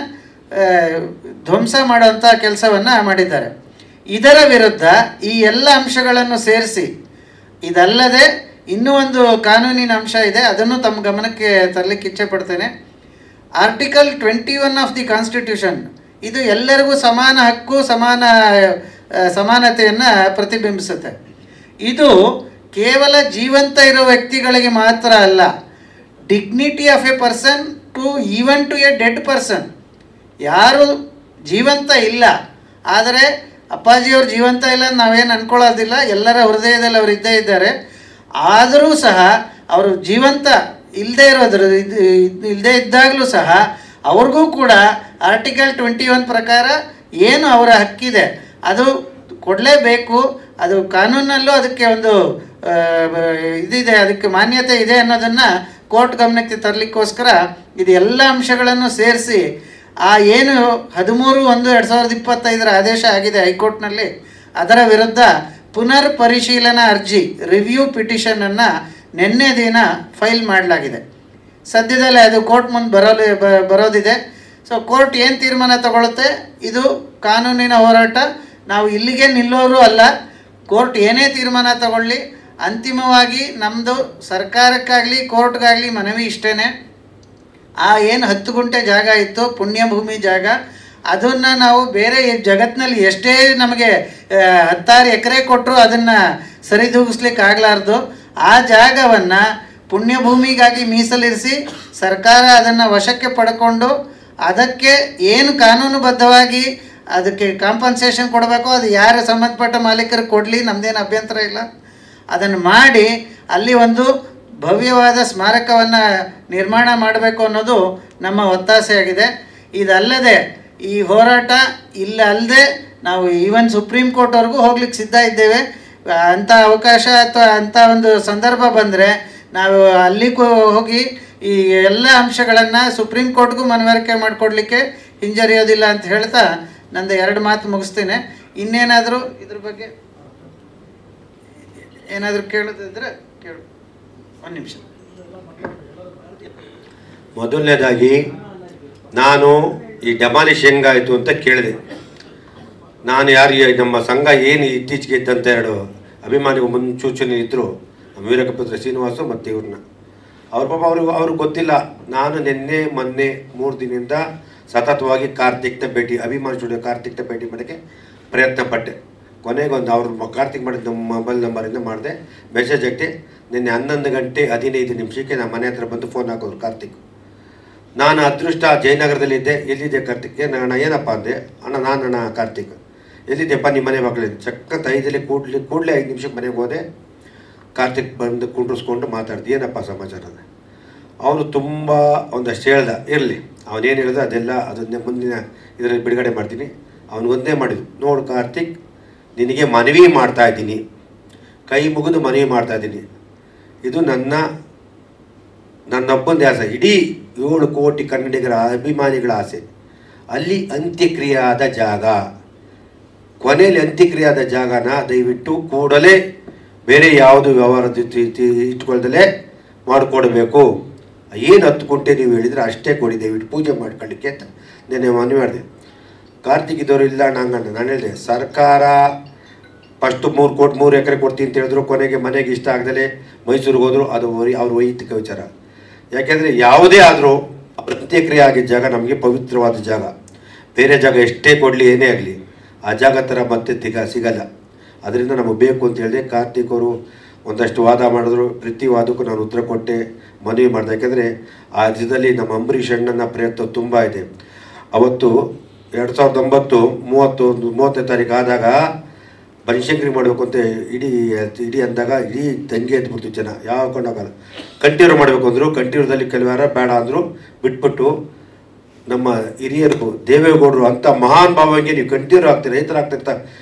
ಧ್ವಂಸ ಮಾಡುವಂಥ ಕೆಲಸವನ್ನು ಮಾಡಿದ್ದಾರೆ. ಇದರ ವಿರುದ್ಧ ಈ ಎಲ್ಲ ಅಂಶಗಳನ್ನು ಸೇರಿಸಿ, ಇದಲ್ಲದೆ ಇನ್ನೂ ಒಂದು ಕಾನೂನಿನ ಅಂಶ ಇದೆ, ಅದನ್ನು ತಮ್ಮ ಗಮನಕ್ಕೆ ತರಲಿಕ್ಕೆ ಇಚ್ಛೆ ಪಡ್ತೇನೆ. ಆರ್ಟಿಕಲ್ 21 ಆಫ್ ದಿ ಕಾನ್ಸ್ಟಿಟ್ಯೂಷನ್ ಇದು ಎಲ್ಲರಿಗೂ ಸಮಾನ ಹಕ್ಕು, ಸಮಾನತೆಯನ್ನು ಪ್ರತಿಬಿಂಬಿಸುತ್ತೆ. ಇದು ಕೇವಲ ಜೀವಂತ ಇರೋ ವ್ಯಕ್ತಿಗಳಿಗೆ ಮಾತ್ರ ಅಲ್ಲ, dignity of a person to even to a dead person. ಯಾರು ಜೀವಂತ ಇಲ್ಲ, ಆದರೆ ಅಪ್ಪಾಜಿಯವರು ಜೀವಂತ ಇಲ್ಲ ಅಂತ ನಾವೇನು ಅಂದ್ಕೊಳ್ಳೋದಿಲ್ಲ, ಎಲ್ಲರ ಹೃದಯದಲ್ಲಿ ಅವರು ಇದ್ದೇ ಇದ್ದಾರೆ. ಆದರೂ ಸಹ ಅವರು ಜೀವಂತ ಇಲ್ಲದೇ ಇದ್ದಾಗಲೂ ಸಹ ಅವ್ರಿಗೂ ಕೂಡ ಆರ್ಟಿಕಲ್ 21 ಪ್ರಕಾರ ಏನು ಅವರ ಹಕ್ಕಿದೆ ಅದು ಕೊಡಲೇಬೇಕು. ಅದು ಕಾನೂನಲ್ಲೂ ಅದಕ್ಕೆ ಒಂದು ಇದಿದೆ, ಅದಕ್ಕೆ ಮಾನ್ಯತೆ ಇದೆ ಅನ್ನೋದನ್ನು ಕೋರ್ಟ್ ಗಮನಕ್ಕೆ ತರಲಿಕ್ಕೋಸ್ಕರ ಇದು ಎಲ್ಲ ಅಂಶಗಳನ್ನು ಸೇರಿಸಿ ಆ ಏನು 13/1/2025 ಆದೇಶ ಆಗಿದೆ ಹೈಕೋರ್ಟ್ನಲ್ಲಿ, ಅದರ ವಿರುದ್ಧ ಪುನರ್ ಪರಿಶೀಲನಾ ಅರ್ಜಿ ರಿವ್ಯೂ ಪಿಟಿಷನನ್ನು ನಿನ್ನೆ ದಿನ ಫೈಲ್ ಮಾಡಲಾಗಿದೆ. ಸದ್ಯದಲ್ಲೇ ಅದು ಕೋರ್ಟ್ ಮುಂದೆ ಬರೋದಿದೆ. ಸೊ ಕೋರ್ಟ್ ಏನು ತೀರ್ಮಾನ ತಗೊಳುತ್ತೆ, ಇದು ಕಾನೂನಿನ ಹೋರಾಟ. ನಾವು ಇಲ್ಲಿಗೆ ನಿಲ್ಲೋರು ಅಲ್ಲ. ಕೋರ್ಟ್ ಏನೇ ತೀರ್ಮಾನ ತಗೊಳ್ಳಿ, ಅಂತಿಮವಾಗಿ ನಮ್ಮದು ಸರ್ಕಾರಕ್ಕಾಗಲಿ ಕೋರ್ಟ್ಗಾಗಲಿ ಮನವಿ ಇಷ್ಟೇ, ಆ ಏನು 10 ಗುಂಟೆ ಜಾಗ ಇತ್ತು ಪುಣ್ಯಭೂಮಿ ಜಾಗ, ಅದನ್ನು ನಾವು ಬೇರೆ ಜಗತ್ತಿನಲ್ಲಿ ಎಷ್ಟೇ ನಮಗೆ 10 ಎಕರೆ ಕೊಟ್ಟರು ಅದನ್ನು ಸರಿದೂಗಿಸ್ಲಿಕ್ಕೆ ಆಗಲಾರ್ದು. ಆ ಜಾಗವನ್ನು ಪುಣ್ಯಭೂಮಿಗಾಗಿ ಮೀಸಲಿರಿಸಿ ಸರ್ಕಾರ ಅದನ್ನು ವಶಕ್ಕೆ ಪಡ್ಕೊಂಡು ಅದಕ್ಕೆ ಏನು ಕಾನೂನುಬದ್ಧವಾಗಿ ಅದಕ್ಕೆ ಕಾಂಪನ್ಸೇಷನ್ ಕೊಡಬೇಕು, ಅದು ಯಾರು ಸಂಬಂಧಪಟ್ಟ ಮಾಲೀಕರಿಗೆ ಕೊಡಲಿ, ನಮ್ಮದೇನು ಅಭ್ಯಂತರ ಇಲ್ಲ. ಅದನ್ನು ಮಾಡಿ ಅಲ್ಲಿ ಒಂದು ಭವ್ಯವಾದ ಸ್ಮಾರಕವನ್ನು ನಿರ್ಮಾಣ ಮಾಡಬೇಕು ಅನ್ನೋದು ನಮ್ಮ ಒತ್ತಾಸೆಯಾಗಿದೆ. ಇದಲ್ಲದೆ ಈ ಹೋರಾಟ ಅಲ್ಲದೆ ನಾವು ಈವನ್ ಸುಪ್ರೀಂ ಕೋರ್ಟ್ವರೆಗೂ ಹೋಗ್ಲಿಕ್ಕೆ ಸಿದ್ಧ ಇದ್ದೇವೆ. ಅಂಥ ಅವಕಾಶ ಅಥವಾ ಅಂಥ ಒಂದು ಸಂದರ್ಭ ಬಂದರೆ ನಾವು ಅಲ್ಲಿಗೂ ಹೋಗಿ ಈ ಎಲ್ಲ ಅಂಶಗಳನ್ನು ಸುಪ್ರೀಂ ಕೋರ್ಟ್ಗೂ ಮನವರಿಕೆ ಮಾಡಿಕೊಡ್ಲಿಕ್ಕೆ ಹಿಂಜರಿಯೋದಿಲ್ಲ ಅಂತ ಹೇಳ್ತಾ ನಂದು 2 ಮಾತು ಮುಗಿಸ್ತೇನೆ. ಇನ್ನೇನಾದರೂ ಇದ್ರ ಬಗ್ಗೆ ಏನಾದರೂ ಕೇಳೋದಿದ್ರೆ ಕೇಳು. 1 ನಿಮಿಷ. ಮೊದಲನೇದಾಗಿ ನಾನು ಈ ಡೆಮಾಲಿಷ್ ಹೆಂಗಾಯಿತು ಅಂತ ಕೇಳಿದೆ. ನಾನು ನಮ್ಮ ಸಂಘ ಏನು ಇತ್ತೀಚೆಗೆ ಇದ್ದಂಥ 2 ಅಭಿಮಾನಿಗಳು ಮುನ್ಸೂಚನೆ ಇದ್ದರು, ವೀರಕಪುತ್ರ ಶ್ರೀನಿವಾಸ ಮತ್ತು ಇವ್ರನ್ನ. ಪಾಪ ಅವ್ರಿಗೆ ಗೊತ್ತಿಲ್ಲ. ನಾನು ಮೊನ್ನೆ 3 ದಿನದಿಂದ ಸತತವಾಗಿ ಕಾರ್ತಿಕ್ನ ಭೇಟಿ, ಅಭಿಮಾನಿ ಸ್ಟುಡಿಯೋ ಕಾರ್ತಿಕ್ನ ಭೇಟಿ ಮಾಡೋಕ್ಕೆ ಪ್ರಯತ್ನ ಪಟ್ಟೆ. ಕೊನೆಗೊಂದು ಅವ್ರ ಕಾರ್ತಿಕ್ ಮಾಡಿದ ಮೊಬೈಲ್ ನಂಬರಿಂದ ಮಾಡಿದೆ, ಮೆಸೇಜ್ ಹಾಕ್ತೆ. ನಿನ್ನೆ 11:15 ನಾನು ಮನೆ ಹತ್ರ ಬಂದು ಫೋನ್ ಹಾಕೋರು ಕಾರ್ತಿಕ್. ನಾನು ಅದೃಷ್ಟ ಜಯನಗರದಲ್ಲಿದ್ದೆ. ಎಲ್ಲಿದ್ದೆ ಕಾರ್ತಿಕ್ಗೆ? ಅಣ್ಣ ಏನಪ್ಪ ಅಂದೆ. ಅಣ್ಣ ಕಾರ್ತಿಕ್ ಎಲ್ಲಿದ್ದೆಪ್ಪ? ನಿಮ್ಮ ಮನೆ ಮಕ್ಕಳಿದ್ದೆ. ಸಖತ್ 5 ಕೂಡಲೇ 5 ನಿಮಿಷಕ್ಕೆ ಮನೆಗೆ ಹೋದೆ. ಕಾರ್ತಿಕ್ ಬಂದು ಕುಂಡ್ರಿಸ್ಕೊಂಡು ಮಾತಾಡ್ದು, ಏನಪ್ಪ ಸಮಾಚಾರ ಅಂದರೆ ಅವನು ತುಂಬ ಒಂದಷ್ಟು ಹೇಳ್ದ. ಇರಲಿ, ಅವನೇನು ಹೇಳ್ದ ಅದೆಲ್ಲ ಅದನ್ನೇ ಮುಂದಿನ ಇದರಲ್ಲಿ ಬಿಡುಗಡೆ ಮಾಡ್ತೀನಿ. ಅವನಿಗೊಂದೇ ಮಾಡಿದ್ದು, ನೋಡು ಕಾರ್ತಿಕ್, ನಿನಗೆ ಮನವಿ ಮಾಡ್ತಾಯಿದ್ದೀನಿ, ಕೈ ಮುಗಿದು ಮನವಿ ಮಾಡ್ತಾಯಿದ್ದೀನಿ. ಇದು ನನ್ನೊಬ್ಬಂದೇ ಆಸೆ, ಇಡೀ 7 ಕೋಟಿ ಕನ್ನಡಿಗರ ಅಭಿಮಾನಿಗಳ ಆಸೆ. ಅಲ್ಲಿ ಅಂತ್ಯಕ್ರಿಯೆ ಆದ ಜಾಗ, ಕೊನೆಯಲ್ಲಿ ಅಂತ್ಯಕ್ರಿಯೆ ಆದ ಜಾಗನ ದಯವಿಟ್ಟು ಕೂಡಲೇ ಬೇರೆ ಯಾವುದು ವ್ಯವಹಾರದ ಇಟ್ಕೊಳ್ದಲೇ ಮಾಡಿಕೊಡ್ಬೇಕು. ಏನು 10 ಗುಂಟೆ ನೀವು ಹೇಳಿದರೆ ಅಷ್ಟೇ ಕೊಡಿ, ದಯವಿಟ್ಟು ಪೂಜೆ ಮಾಡ್ಕೊಳ್ಳಿಕ್ಕೆ ಅಂತ ನೆನ್ನೆ ಮನವಿ ಮಾಡಿದೆ. ಕಾರ್ತಿಕ್ ಇದ್ದವರು ಇಲ್ಲ ನಂಗಣ್ಣ. ನಾನು ಹೇಳಿದೆ ಸರ್ಕಾರ ಫಸ್ಟು 3 ಎಕರೆ ಕೊಡ್ತೀನಿ ಅಂತ ಹೇಳಿದ್ರು. ಕೊನೆಗೆ ಮನೆಗೆ ಇಷ್ಟ ಆಗದಲೇ ಮೈಸೂರಿಗೆ ಹೋದರು. ಅದು ಅವ್ರ ವೈಯಕ್ತಿಕ ವಿಚಾರ. ಯಾಕೆಂದರೆ ಯಾವುದೇ ಆದರೂ ಅಂತ್ಯಕ್ರಿಯೆ ಆಗಿದ್ದ ಜಾಗ ನಮಗೆ ಪವಿತ್ರವಾದ ಜಾಗ. ಬೇರೆ ಜಾಗ ಎಷ್ಟೇ ಕೊಡಲಿ ಏನೇ ಆಗಲಿ ಆ ಜಾಗ ಥರ ಮತ್ತೆ ಸಿಗಲ್ಲ. ಅದರಿಂದ ನಮಗೆ ಬೇಕು ಅಂತ ಹೇಳಿದೆ. ಕಾರ್ತಿಕ್ ಅವರು ಒಂದಷ್ಟು ವಾದ ಮಾಡಿದ್ರು. ಪ್ರತಿ ವಾದಕ್ಕೂ ನಾನು ಉತ್ತರ ಕೊಟ್ಟೆ, ಮನವಿ ಮಾಡಿದೆ. ಯಾಕೆಂದರೆ ಆ ದಿನದಲ್ಲಿ ನಮ್ಮ ಅಂಬರೀಷ್ ಅಣ್ಣನ ಪ್ರಯತ್ನ ತುಂಬ ಇದೆ. ಅವತ್ತು 2009 30ನೇ ತಾರೀಕು ಆದಾಗ ಬನಶಂಕರಿ ಮಾಡಬೇಕು ಅಂತ ಇಡೀ ಅಂದಾಗ ಇಡೀ ದಂಗೆ ಎದ್ಬಿಡ್ತು ಜನ. ಯಾವ ಕೊಂಡಾಗಲ್ಲ, ಕಂಟಿನ್ಯೂ ಮಾಡಬೇಕು ಅಂದರು. ಕಂಟಿನ್ಯೂದಲ್ಲಿ ಕೆಲವಾರ ಬೇಡ ಅಂದರು, ಬಿಟ್ಬಿಟ್ಟು ನಮ್ಮ ಹಿರಿಯರು ದೇವೇಗೌಡರು ಅಂಥ ಮಹಾನ್ ಭಾವಂಗೆ ನೀವು ಕಂಟಿನ್ಯೂ ಆಗ್ತೀರಿ, ರೈತರ ಆಗ್ತಿರ್ತಾ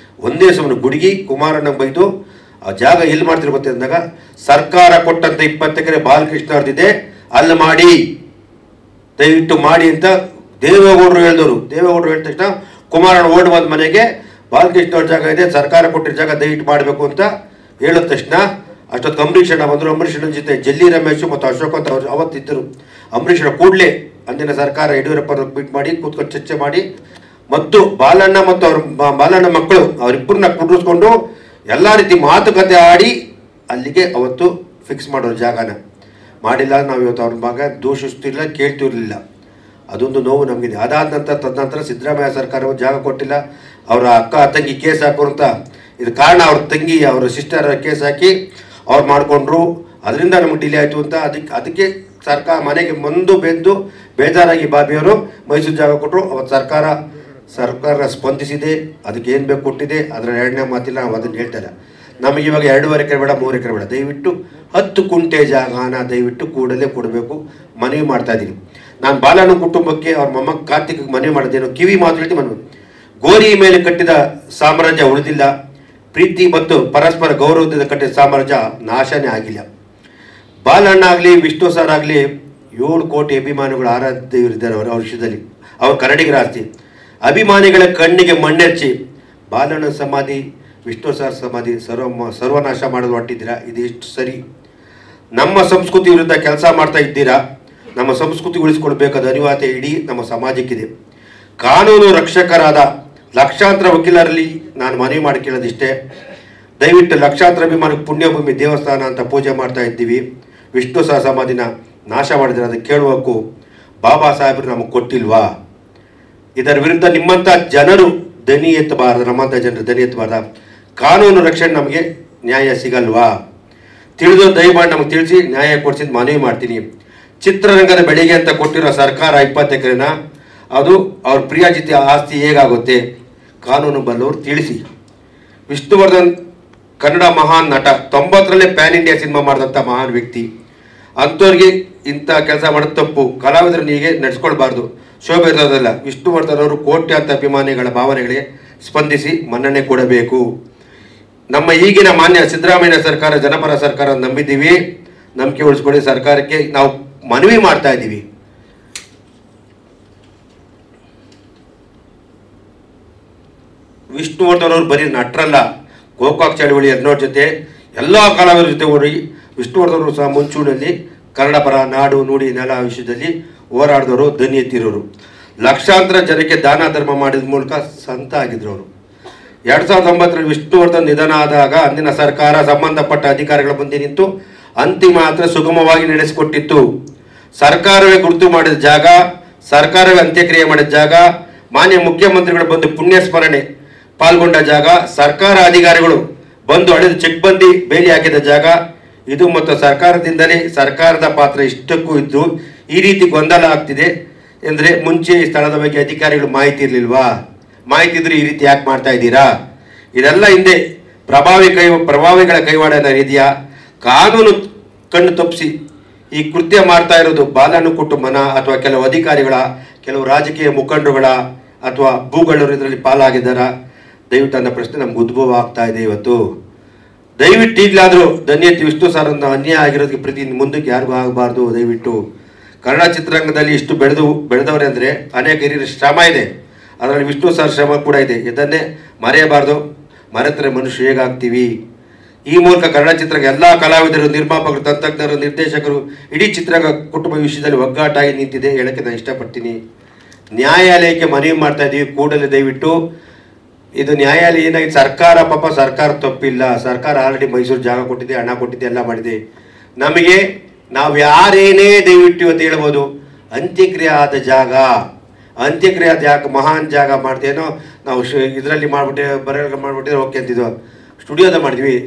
ಒಂದೇ ಸಮಯ ಗುಡುಗಿ ಕುಮಾರಣ್ಣಗೆ ಬೈದು ಆ ಜಾಗ ಎಲ್ಲಿ ಮಾಡ್ತೀರಿ ಗೊತ್ತೆ ಅಂದಾಗ ಸರ್ಕಾರ ಕೊಟ್ಟಂತ 20 ಎಕರೆ ಬಾಲಕೃಷ್ಣ ಅವ್ರದ್ದಿದೆ, ಅಲ್ಲಿ ಮಾಡಿ, ದಯವಿಟ್ಟು ಮಾಡಿ ಅಂತ ದೇವೇಗೌಡರು ಹೇಳಿದವರು. ದೇವೇಗೌಡರು ಹೇಳಿದ ತಕ್ಷಣ ಕುಮಾರಣ್ಣ ಓಡ್ ಬಂದ ಮನೆಗೆ ಬಾಲಕೃಷ್ಣ ಅವ್ರ ಜಾಗ ಇದೆ, ಸರ್ಕಾರ ಕೊಟ್ಟಿರೋ ಜಾಗ ದಯವಿಟ್ಟು ಮಾಡಬೇಕು ಅಂತ ಹೇಳಿದ ತಕ್ಷಣ ಅಷ್ಟೊತ್ತು ಅಂಬರೀಷ್ ಅಣ್ಣ ಬಂದರು. ಅಂಬರೀಷ್ ಅಣ್ಣನ ಜೊತೆ ಜಲ್ಲಿ ರಮೇಶ್ ಮತ್ತು ಅಶೋಕ್ ಅಂತ ಅವ್ರು ಅವತ್ತಿದ್ದರು. ಅಂಬರೀಷ್ ಅಣ್ಣ ಕೂಡಲೇ ಅಂದಿನ ಸರ್ಕಾರ ಯಡಿಯೂರಪ್ಪನ ಮೀಟ್ ಮಾಡಿ ಕೂತ್ಕೊಂಡು ಚರ್ಚೆ ಮಾಡಿ ಮತ್ತು ಬಾಲಣ್ಣ ಮತ್ತು ಅವ್ರ ಬಾಲಣ್ಣ ಮಕ್ಕಳು ಅವರಿಬ್ಬರನ್ನ ಕುಂಡ್ರಿಸ್ಕೊಂಡು ಎಲ್ಲ ರೀತಿ ಮಾತುಕತೆ ಆಡಿ ಅಲ್ಲಿಗೆ ಅವತ್ತು ಫಿಕ್ಸ್ ಮಾಡೋರು ಜಾಗನ ಮಾಡಿಲ್ಲ. ನಾವು ಇವತ್ತು ಅವ್ರ ಭಾಗ ದೂಷಿಸ್ತಿರಲಿಲ್ಲ, ಕೇಳ್ತಿರಲಿಲ್ಲ. ಅದೊಂದು ನೋವು ನಮಗಿದೆ. ಅದಾದ ನಂತರ ತದನಂತರ ಸಿದ್ದರಾಮಯ್ಯ ಸರ್ಕಾರವು ಜಾಗ ಕೊಟ್ಟಿಲ್ಲ, ಅವರ ಅಕ್ಕ ತಂಗಿ ಕೇಸ್ ಹಾಕೋರು ಅಂತ ಇದು ಕಾರಣ. ಅವ್ರ ತಂಗಿ ಅವರ ಸಿಸ್ಟರ್ ಕೇಸ್ ಹಾಕಿ ಅವ್ರು ಮಾಡಿಕೊಂಡ್ರು, ಅದರಿಂದ ನಮಗೆ ಡಿಲೇ ಆಯಿತು ಅಂತ ಅದಕ್ಕೆ ಸರ್ಕಾರ ಮನೆಗೆ ಬೆಂದು ಬೇಜಾರಾಗಿ ಬಾಬಿಯವರು ಮೈಸೂರು ಜಾಗ ಕೊಟ್ಟರು. ಅವತ್ತು ಸರ್ಕಾರ ಸ್ಪಂದಿಸಿದೆ, ಅದಕ್ಕೆ ಏನು ಬೇಕು ಕೊಟ್ಟಿದೆ. ಅದರ ಎರಡನೇ ಮಾತಿಲ್ಲ, ನಾವು ಅದನ್ನು ಹೇಳ್ತಾರೆ. ನಮಗೆ ಇವಾಗ 2.5 ಎಕರೆ ಬೇಡ, 3 ಎಕರೆ ಬೇಡ, ದಯವಿಟ್ಟು 10 ಕುಂಟೆ ಜಾಗನ ದಯವಿಟ್ಟು ಕೂಡಲೇ ಕೊಡಬೇಕು ಮನವಿ ಮಾಡ್ತಾ ಇದ್ದೀನಿ. ನಾನು ಬಾಲಣ್ಣ ಕುಟುಂಬಕ್ಕೆ ಅವ್ರ ಮೊಮ್ಮಗ ಕಾರ್ತಿಕ್ಗೆ ಮನವಿ ಮಾಡೋದೇನು ಕಿವಿ ಮಾತು ಹೇಳ್ತಿ ಮನವಿ. ಗೋರಿ ಮೇಲೆ ಕಟ್ಟಿದ ಸಾಮ್ರಾಜ್ಯ ಉಳಿದಿಲ್ಲ, ಪ್ರೀತಿ ಮತ್ತು ಪರಸ್ಪರ ಗೌರವದಿಂದ ಕಟ್ಟಿದ ಸಾಮ್ರಾಜ್ಯ ನಾಶನೇ ಆಗಿಲ್ಲ. ಬಾಲಣ್ಣ ಆಗಲಿ ವಿಷ್ಣು ಸರ್ ಆಗಲಿ 7 ಕೋಟಿ ಅಭಿಮಾನಿಗಳು ಆರಾಧ್ಯ ಇದ್ದಾರೆ ಅವ್ರ ವಿಷಯದಲ್ಲಿ. ಅವ್ರ ಕನ್ನಡಿಗರ ಆಸ್ತಿ. ಅಭಿಮಾನಿಗಳ ಕಣ್ಣಿಗೆ ಮಣ್ಣೆಚ್ಚಿ ಬಾಲಣ್ಣ ಸಮಾಧಿ, ವಿಷ್ಣು ಸರ್ ಸಮಾಧಿ ಸರ್ವನಾಶ ಮಾಡೋದು ಹೊಟ್ಟಿದ್ದೀರಾ? ಇದು ಎಷ್ಟು ಸರಿ? ನಮ್ಮ ಸಂಸ್ಕೃತಿ ವಿರುದ್ಧ ಕೆಲಸ ಮಾಡ್ತಾ ಇದ್ದೀರಾ? ನಮ್ಮ ಸಂಸ್ಕೃತಿ ಉಳಿಸ್ಕೊಳ್ಬೇಕಾದ ಅನಿವಾರ್ಯತೆ ಇಡೀ ನಮ್ಮ ಸಮಾಜಕ್ಕಿದೆ. ಕಾನೂನು ರಕ್ಷಕರಾದ ಲಕ್ಷಾಂತರ ವಕೀಲರಲ್ಲಿ ನಾನು ಮನವಿ ಮಾಡಿ ಕೇಳೋದಿಷ್ಟೇ, ದಯವಿಟ್ಟು ಲಕ್ಷಾಂತರ ಅಭಿಮಾನಿ ಪುಣ್ಯಭೂಮಿ ದೇವಸ್ಥಾನ ಅಂತ ಪೂಜೆ ಮಾಡ್ತಾ ಇದ್ದೀವಿ, ವಿಷ್ಣು ಸಹ ಸಮಾಧಿನ ನಾಶ ಮಾಡಿದ್ರೆ ಅದಕ್ಕೆ ಕೇಳುವಕ್ಕೂ ಬಾಬಾ ಸಾಹೇಬರು ನಮಗೆ ಕೊಟ್ಟಿಲ್ವಾ? ಇದರ ವಿರುದ್ಧ ನಿಮ್ಮಂಥ ಜನರು ದನಿ ಎತ್ತಬಾರ್ದು, ನಮ್ಮಂಥ ಜನರು ದನಿ ಎತ್ತಬಾರ್ದ? ಕಾನೂನು ರಕ್ಷಣೆ ನಮಗೆ ನ್ಯಾಯ ಸಿಗಲ್ವಾ? ತಿಳಿದು ದಯಮಾಡಿ ನಮಗೆ ತಿಳಿಸಿ ನ್ಯಾಯ ಕೊಡಿಸಿದ ಮನವಿ ಮಾಡ್ತೀನಿ. ಚಿತ್ರರಂಗದ ಬೆಳೆಗೆ ಅಂತ ಕೊಟ್ಟಿರೋ ಸರ್ಕಾರ 20 ಎಕರೆನ ಅದು ಅವ್ರ ಪ್ರಿಯಾಜಿತ ಆಸ್ತಿ ಹೇಗಾಗುತ್ತೆ? ಕಾನೂನು ಬಲ್ಲವರು ತಿಳಿಸಿ. ವಿಷ್ಣುವರ್ಧನ್ ಕನ್ನಡ ಮಹಾನ್ ನಟ, 90ರಲ್ಲೇ ಪ್ಯಾನ್ ಇಂಡಿಯಾ ಸಿನಿಮಾ ಮಾಡಿದಂಥ ಮಹಾನ್ ವ್ಯಕ್ತಿ. ಅಂಥವ್ರಿಗೆ ಇಂಥ ಕೆಲಸ ಮಾಡೋದು ತಪ್ಪು. ಕಲಾವಿದರನ್ನ ಹೀಗೆ ನಡೆಸ್ಕೊಳ್ಬಾರ್ದು, ಶೋಭೆ ಇರೋದಲ್ಲ. ವಿಷ್ಣುವರ್ಧನ್ ಅವರು ಕೋಟ್ಯಾಂತ ಅಭಿಮಾನಿಗಳ ಭಾವನೆಗಳಿಗೆ ಸ್ಪಂದಿಸಿ ಮನ್ನಣೆ ಕೊಡಬೇಕು. ನಮ್ಮ ಈಗಿನ ಮಾನ್ಯ ಸಿದ್ದರಾಮಯ್ಯ ಸರ್ಕಾರ ಜನಪರ ಸರ್ಕಾರ ನಂಬಿದ್ದೀವಿ, ನಂಬಿಕೆ ಉಳಿಸ್ಕೊಳ್ಳಿ. ಸರ್ಕಾರಕ್ಕೆ ನಾವು ಮನವಿ ಮಾಡ್ತಾ ಇದ್ದೀವಿ. ವಿಷ್ಣುವರ್ಧನ್ ಅವರು ಬರೀ ನಟರಲ್ಲ, ಗೋಕಾಕ್ ಚಳವಳಿ ಅನ್ನೋರ ಜೊತೆ ಎಲ್ಲ ಕಲಾವಿದರ ಜೊತೆ ಓಡಿ ವಿಷ್ಣುವರ್ಧನ್ ಅವರು ಸಹ ಮುಂಚೂಣಿಯಲ್ಲಿ ಕನ್ನಡ ಪರ ನಾಡು ನುಡಿ ನೆಲ ವಿಷಯದಲ್ಲಿ ಹೋರಾಡಿದವರು, ದನಿ ಎತ್ತಿರೋರು. ಲಕ್ಷಾಂತರ ಜನಕ್ಕೆ ದಾನ ಧರ್ಮ ಮಾಡಿದ ಮೂಲಕ ಸಂತ ಆಗಿದ್ರು ಅವರು. 2009ರಲ್ಲಿ ವಿಷ್ಣುವರ್ಧನ್ ನಿಧನ ಆದಾಗ ಅಂದಿನ ಸರ್ಕಾರ ಸಂಬಂಧಪಟ್ಟ ಅಧಿಕಾರಿಗಳ ಮುಂದೆ ನಿಂತು ಅಂತಿಮ ಯಾತ್ರೆ ಸುಗಮವಾಗಿ ನಡೆಸಿಕೊಟ್ಟಿತ್ತು. ಸರ್ಕಾರವೇ ಗುರುತು ಮಾಡಿದ ಜಾಗ, ಸರ್ಕಾರವೇ ಅಂತ್ಯಕ್ರಿಯೆ ಮಾಡಿದ ಜಾಗ, ಮಾನ್ಯ ಮುಖ್ಯಮಂತ್ರಿಗಳು ಬಂದು ಪುಣ್ಯ ಸ್ಮರಣೆ ಪಾಲ್ಗೊಂಡ ಜಾಗ, ಸರ್ಕಾರ ಅಧಿಕಾರಿಗಳು ಬಂದು ಅಳೆದು ಚೆಕ್ ಬಂದಿ ಬೇಲಿ ಹಾಕಿದ ಜಾಗ ಇದು. ಮತ್ತು ಸರ್ಕಾರದಿಂದಲೇ ಸರ್ಕಾರದ ಪಾತ್ರ ಇಷ್ಟಕ್ಕೂ ಇದ್ದು ಈ ರೀತಿ ಗೊಂದಲ ಆಗ್ತಿದೆ ಎಂದರೆ ಮುಂಚೆ ಈ ಸ್ಥಳದ ಬಗ್ಗೆ ಅಧಿಕಾರಿಗಳು ಮಾಹಿತಿ ಇರಲಿಲ್ವಾ? ಮಾಹಿತಿ ಇದ್ರೆ ಈ ರೀತಿ ಯಾಕೆ ಮಾಡ್ತಾ ಇದ್ದೀರಾ? ಇದೆಲ್ಲ ಹಿಂದೆ ಪ್ರಭಾವಿಗಳ ಕೈವಾಡ ಇದೆಯಾ? ಕಾನೂನು ಕಣ್ಣು ತಪ್ಪಿಸಿ ಈ ಕೃತ್ಯ ಮಾಡ್ತಾ ಇರೋದು ಬಾಲಣ್ಣ ಕುಟುಂಬನ ಅಥವಾ ಕೆಲವು ಅಧಿಕಾರಿಗಳ, ಕೆಲವು ರಾಜಕೀಯ ಮುಖಂಡರುಗಳ ಅಥವಾ ಭೂಗಳವರು ಇದರಲ್ಲಿ ಪಾಲಾಗಿದ್ದಾರ? ದಯವಿಟ್ಟು ಅನ್ನೋ ಪ್ರಶ್ನೆ ನಮ್ಗೆ ಉದ್ಭವ ಆಗ್ತಾ ಇದೆ ಇವತ್ತು. ದಯವಿಟ್ಟು ಈಗಲಾದರೂ ಧನ್ಯತೆ ವಿಷ್ಣು ಸರ್ ಅನ್ನ ಅನ್ಯಾಯ ಆಗಿರೋದಕ್ಕೆ ಪ್ರತಿ ಮುಂದಕ್ಕೆ ಯಾರಿಗೂ ಆಗಬಾರ್ದು. ದಯವಿಟ್ಟು ಕನ್ನಡ ಚಿತ್ರರಂಗದಲ್ಲಿ ಇಷ್ಟು ಬೆಳೆದವರೇ ಅಂದರೆ ಅನೇಕ ಹಿರಿಯರ ಶ್ರಮ ಇದೆ, ಅದರಲ್ಲಿ ವಿಷ್ಣು ಸರ್ ಶ್ರಮ ಕೂಡ ಇದೆ. ಇದನ್ನೇ ಮರೆಯಬಾರ್ದು. ಮರೆತರೆ ಮನುಷ್ಯ ಹೇಗಾಗ್ತೀವಿ? ಈ ಮೂಲಕ ಕನ್ನಡ ಚಿತ್ರರಂಗ ಎಲ್ಲ ಕಲಾವಿದರು, ನಿರ್ಮಾಪಕರು, ತಂತ್ರಜ್ಞರು, ನಿರ್ದೇಶಕರು, ಇಡೀ ಚಿತ್ರರಂಗ ಕುಟುಂಬ ವಿಷಯದಲ್ಲಿ ಒಗ್ಗಟ್ಟಾಗಿ ನಿಂತಿದೆ ಹೇಳಕ್ಕೆ ನಾನು ಇಷ್ಟಪಡ್ತೀನಿ. ನ್ಯಾಯಾಲಯಕ್ಕೆ ಮನವಿ ಮಾಡ್ತಾ ಇದ್ದೀವಿ, ಕೂಡಲೇ ದಯವಿಟ್ಟು ಇದು ನ್ಯಾಯಾಲಯ ಏನಾಗಿದೆ? ಸರ್ಕಾರ ಪಾಪ ಸರ್ಕಾರ ತಪ್ಪಿಲ್ಲ. ಸರ್ಕಾರ ಆಲ್ರೆಡಿ ಮೈಸೂರು ಜಾಗ ಕೊಟ್ಟಿದೆ, ಹಣ ಕೊಟ್ಟಿದೆ, ಎಲ್ಲ ಮಾಡಿದೆ. ನಮಗೆ ನಾವು ಯಾರೇನೇ ದಯವಿಟ್ಟು ಇವತ್ತು ಹೇಳ್ಬೋದು, ಅಂತ್ಯಕ್ರಿಯೆ ಆದ ಜಾಗ, ಅಂತ್ಯಕ್ರಿಯೆ ಆದ ಜಾಗ ಮಹಾನ್ ಜಾಗ ಮಾಡ್ತೇನೋ ನಾವು ಇದರಲ್ಲಿ ಮಾಡಿಬಿಟ್ಟೆ, ಬರವಣಿಗೆ ಮಾಡಿಬಿಟ್ಟಿದ್ರೆ ಓಕೆ ಅಂತಿದ್ವು. ಸ್ಟುಡಿಯೋದ ಮಾಡಿದ್ವಿ.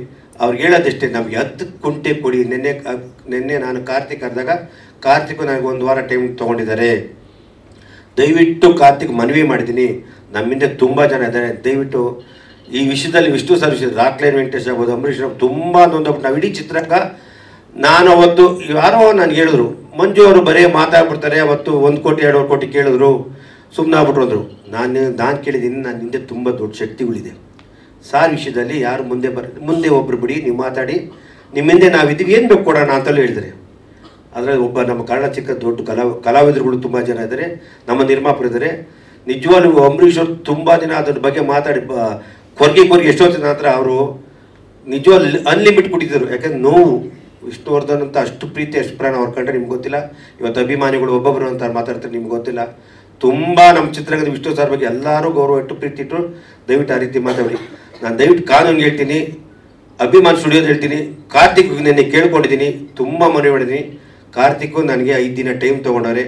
ಅವ್ರಿಗೆ ಹೇಳೋದಷ್ಟೇ, ನಮಗೆ 10 ಕುಂಟೆ ಕೊಡಿ. ನಿನ್ನೆ ನಾನು ಕಾರ್ತಿಕ್ ಕರೆದಾಗ ಕಾರ್ತಿಕ್ ನನಗೆ 1 ವಾರ ಟೈಮ್ ತೊಗೊಂಡಿದ್ದಾರೆ. ದಯವಿಟ್ಟು ಕಾರ್ತಿಕ್ ಮನವಿ ಮಾಡಿದ್ದೀನಿ, ನಮ್ಮಿಂದ ತುಂಬ ಜನ ಇದ್ದಾರೆ, ದಯವಿಟ್ಟು ಈ ವಿಷಯದಲ್ಲಿ ವಿಷ್ಣು ಸರ್ ವಿಷಯ ರಾಕ್ಲೈನ್ ವೆಂಕಟೇಶ್ ಆಗ್ಬೋದು, ಅಂಬರೀಷ್ ತುಂಬ ನೊಂದೋಗ್ಬಿಟ್ಟು ನಾವು ಇಡೀ ಚಿತ್ರರಂಗ. ನಾನು ಅವತ್ತು ಯಾರೋ ನನಗೆ ಹೇಳಿದ್ರು, ಮಂಜು ಅವರು ಬರೀ ಮಾತಾಡ್ಬಿಡ್ತಾರೆ, ಅವತ್ತು 1 ಕೋಟಿ 2 ಕೋಟಿ ಕೇಳಿದ್ರು, ಸುಮ್ಮನೆ ಆಗ್ಬಿಟ್ರು ಅಂದರು. ನಾನು ಕೇಳಿದ್ದೀನಿ, ನನ್ನ ಹಿಂದೆ ತುಂಬ ದೊಡ್ಡ ಶಕ್ತಿಗಳಿದೆ ಸಾರ್ ವಿಷಯದಲ್ಲಿ. ಯಾರು ಮುಂದೆ ಒಬ್ಬರು ಬಿಡಿ, ನೀವು ಮಾತಾಡಿ, ನಿಮ್ಮ ಹಿಂದೆ ನಾವಿದ್ದೀವಿ, ಏನು ಬೇಕು ಕೊಡೋಣ ಅಂತಲೂ ಹೇಳಿದರೆ. ಅದರಲ್ಲಿ ಒಬ್ಬ ನಮ್ಮ ಕನ್ನಡ ಚಿಕ್ಕ ದೊಡ್ಡ ಕಲಾವಿದರುಗಳು ತುಂಬ ಜನ ಇದ್ದಾರೆ, ನಮ್ಮ ನಿರ್ಮಾಪಕರು ಇದ್ದಾರೆ. ನಿಜವಾಗ್ಲೂ ಅಂಬರೀಷ್ ಅವರು ತುಂಬ ದಿನ ಅದ್ರ ಬಗ್ಗೆ ಮಾತಾಡಿ ಕೊರ್ಗಿ ಎಷ್ಟೊತ್ತಿನ ನಂತರ ಅವರು ನಿಜವಾಗ್ಲೂ ಅನ್ಲಿಮಿಟ್ ಕೊಟ್ಟಿದ್ದರು. ಯಾಕಂದ್ರೆ ನೋವು, ವಿಷ್ಣುವರ್ಧನ್ ಅಂತ ಅಷ್ಟು ಪ್ರೀತಿ ಅಷ್ಟು ಪ್ರಾಣ ಅವ್ರು ಕಂಡ್ರೆ ನಿಮ್ಗೆ ಗೊತ್ತಿಲ್ಲ. ಇವತ್ತು ಅಭಿಮಾನಿಗಳು ಒಬ್ಬೊಬ್ಬರು ಅಂತ ಮಾತಾಡ್ತಾರೆ, ನಿಮ್ಗೆ ಗೊತ್ತಿಲ್ಲ. ತುಂಬ ನಮ್ಮ ಚಿತ್ರರಂಗದ ವಿಷ್ಣು ಸರ್ ಬಗ್ಗೆ ಎಲ್ಲರೂ ಗೌರವ ಇಟ್ಟು ಪ್ರೀತಿ ಇಟ್ಟರು. ದಯವಿಟ್ಟು ಆ ರೀತಿ ಮಾತಾಡಿ. ನಾನು ದಯವಿಟ್ಟು ಕಾನೂನಿಗೆ ಹೇಳ್ತೀನಿ, ಅಭಿಮಾನ್ ಸ್ಟುಡಿಯೋದು ಹೇಳ್ತೀನಿ, ಕಾರ್ತಿಕ್ ನೆನ್ನೆ ಕೇಳ್ಕೊಂಡಿದ್ದೀನಿ, ತುಂಬ ಮನವಿ ಮಾಡಿದ್ದೀನಿ. ಕಾರ್ತಿಕ್ಕು ನನಗೆ 5 ದಿನ ಟೈಮ್ ತೊಗೊಂಡವ್ರೆ,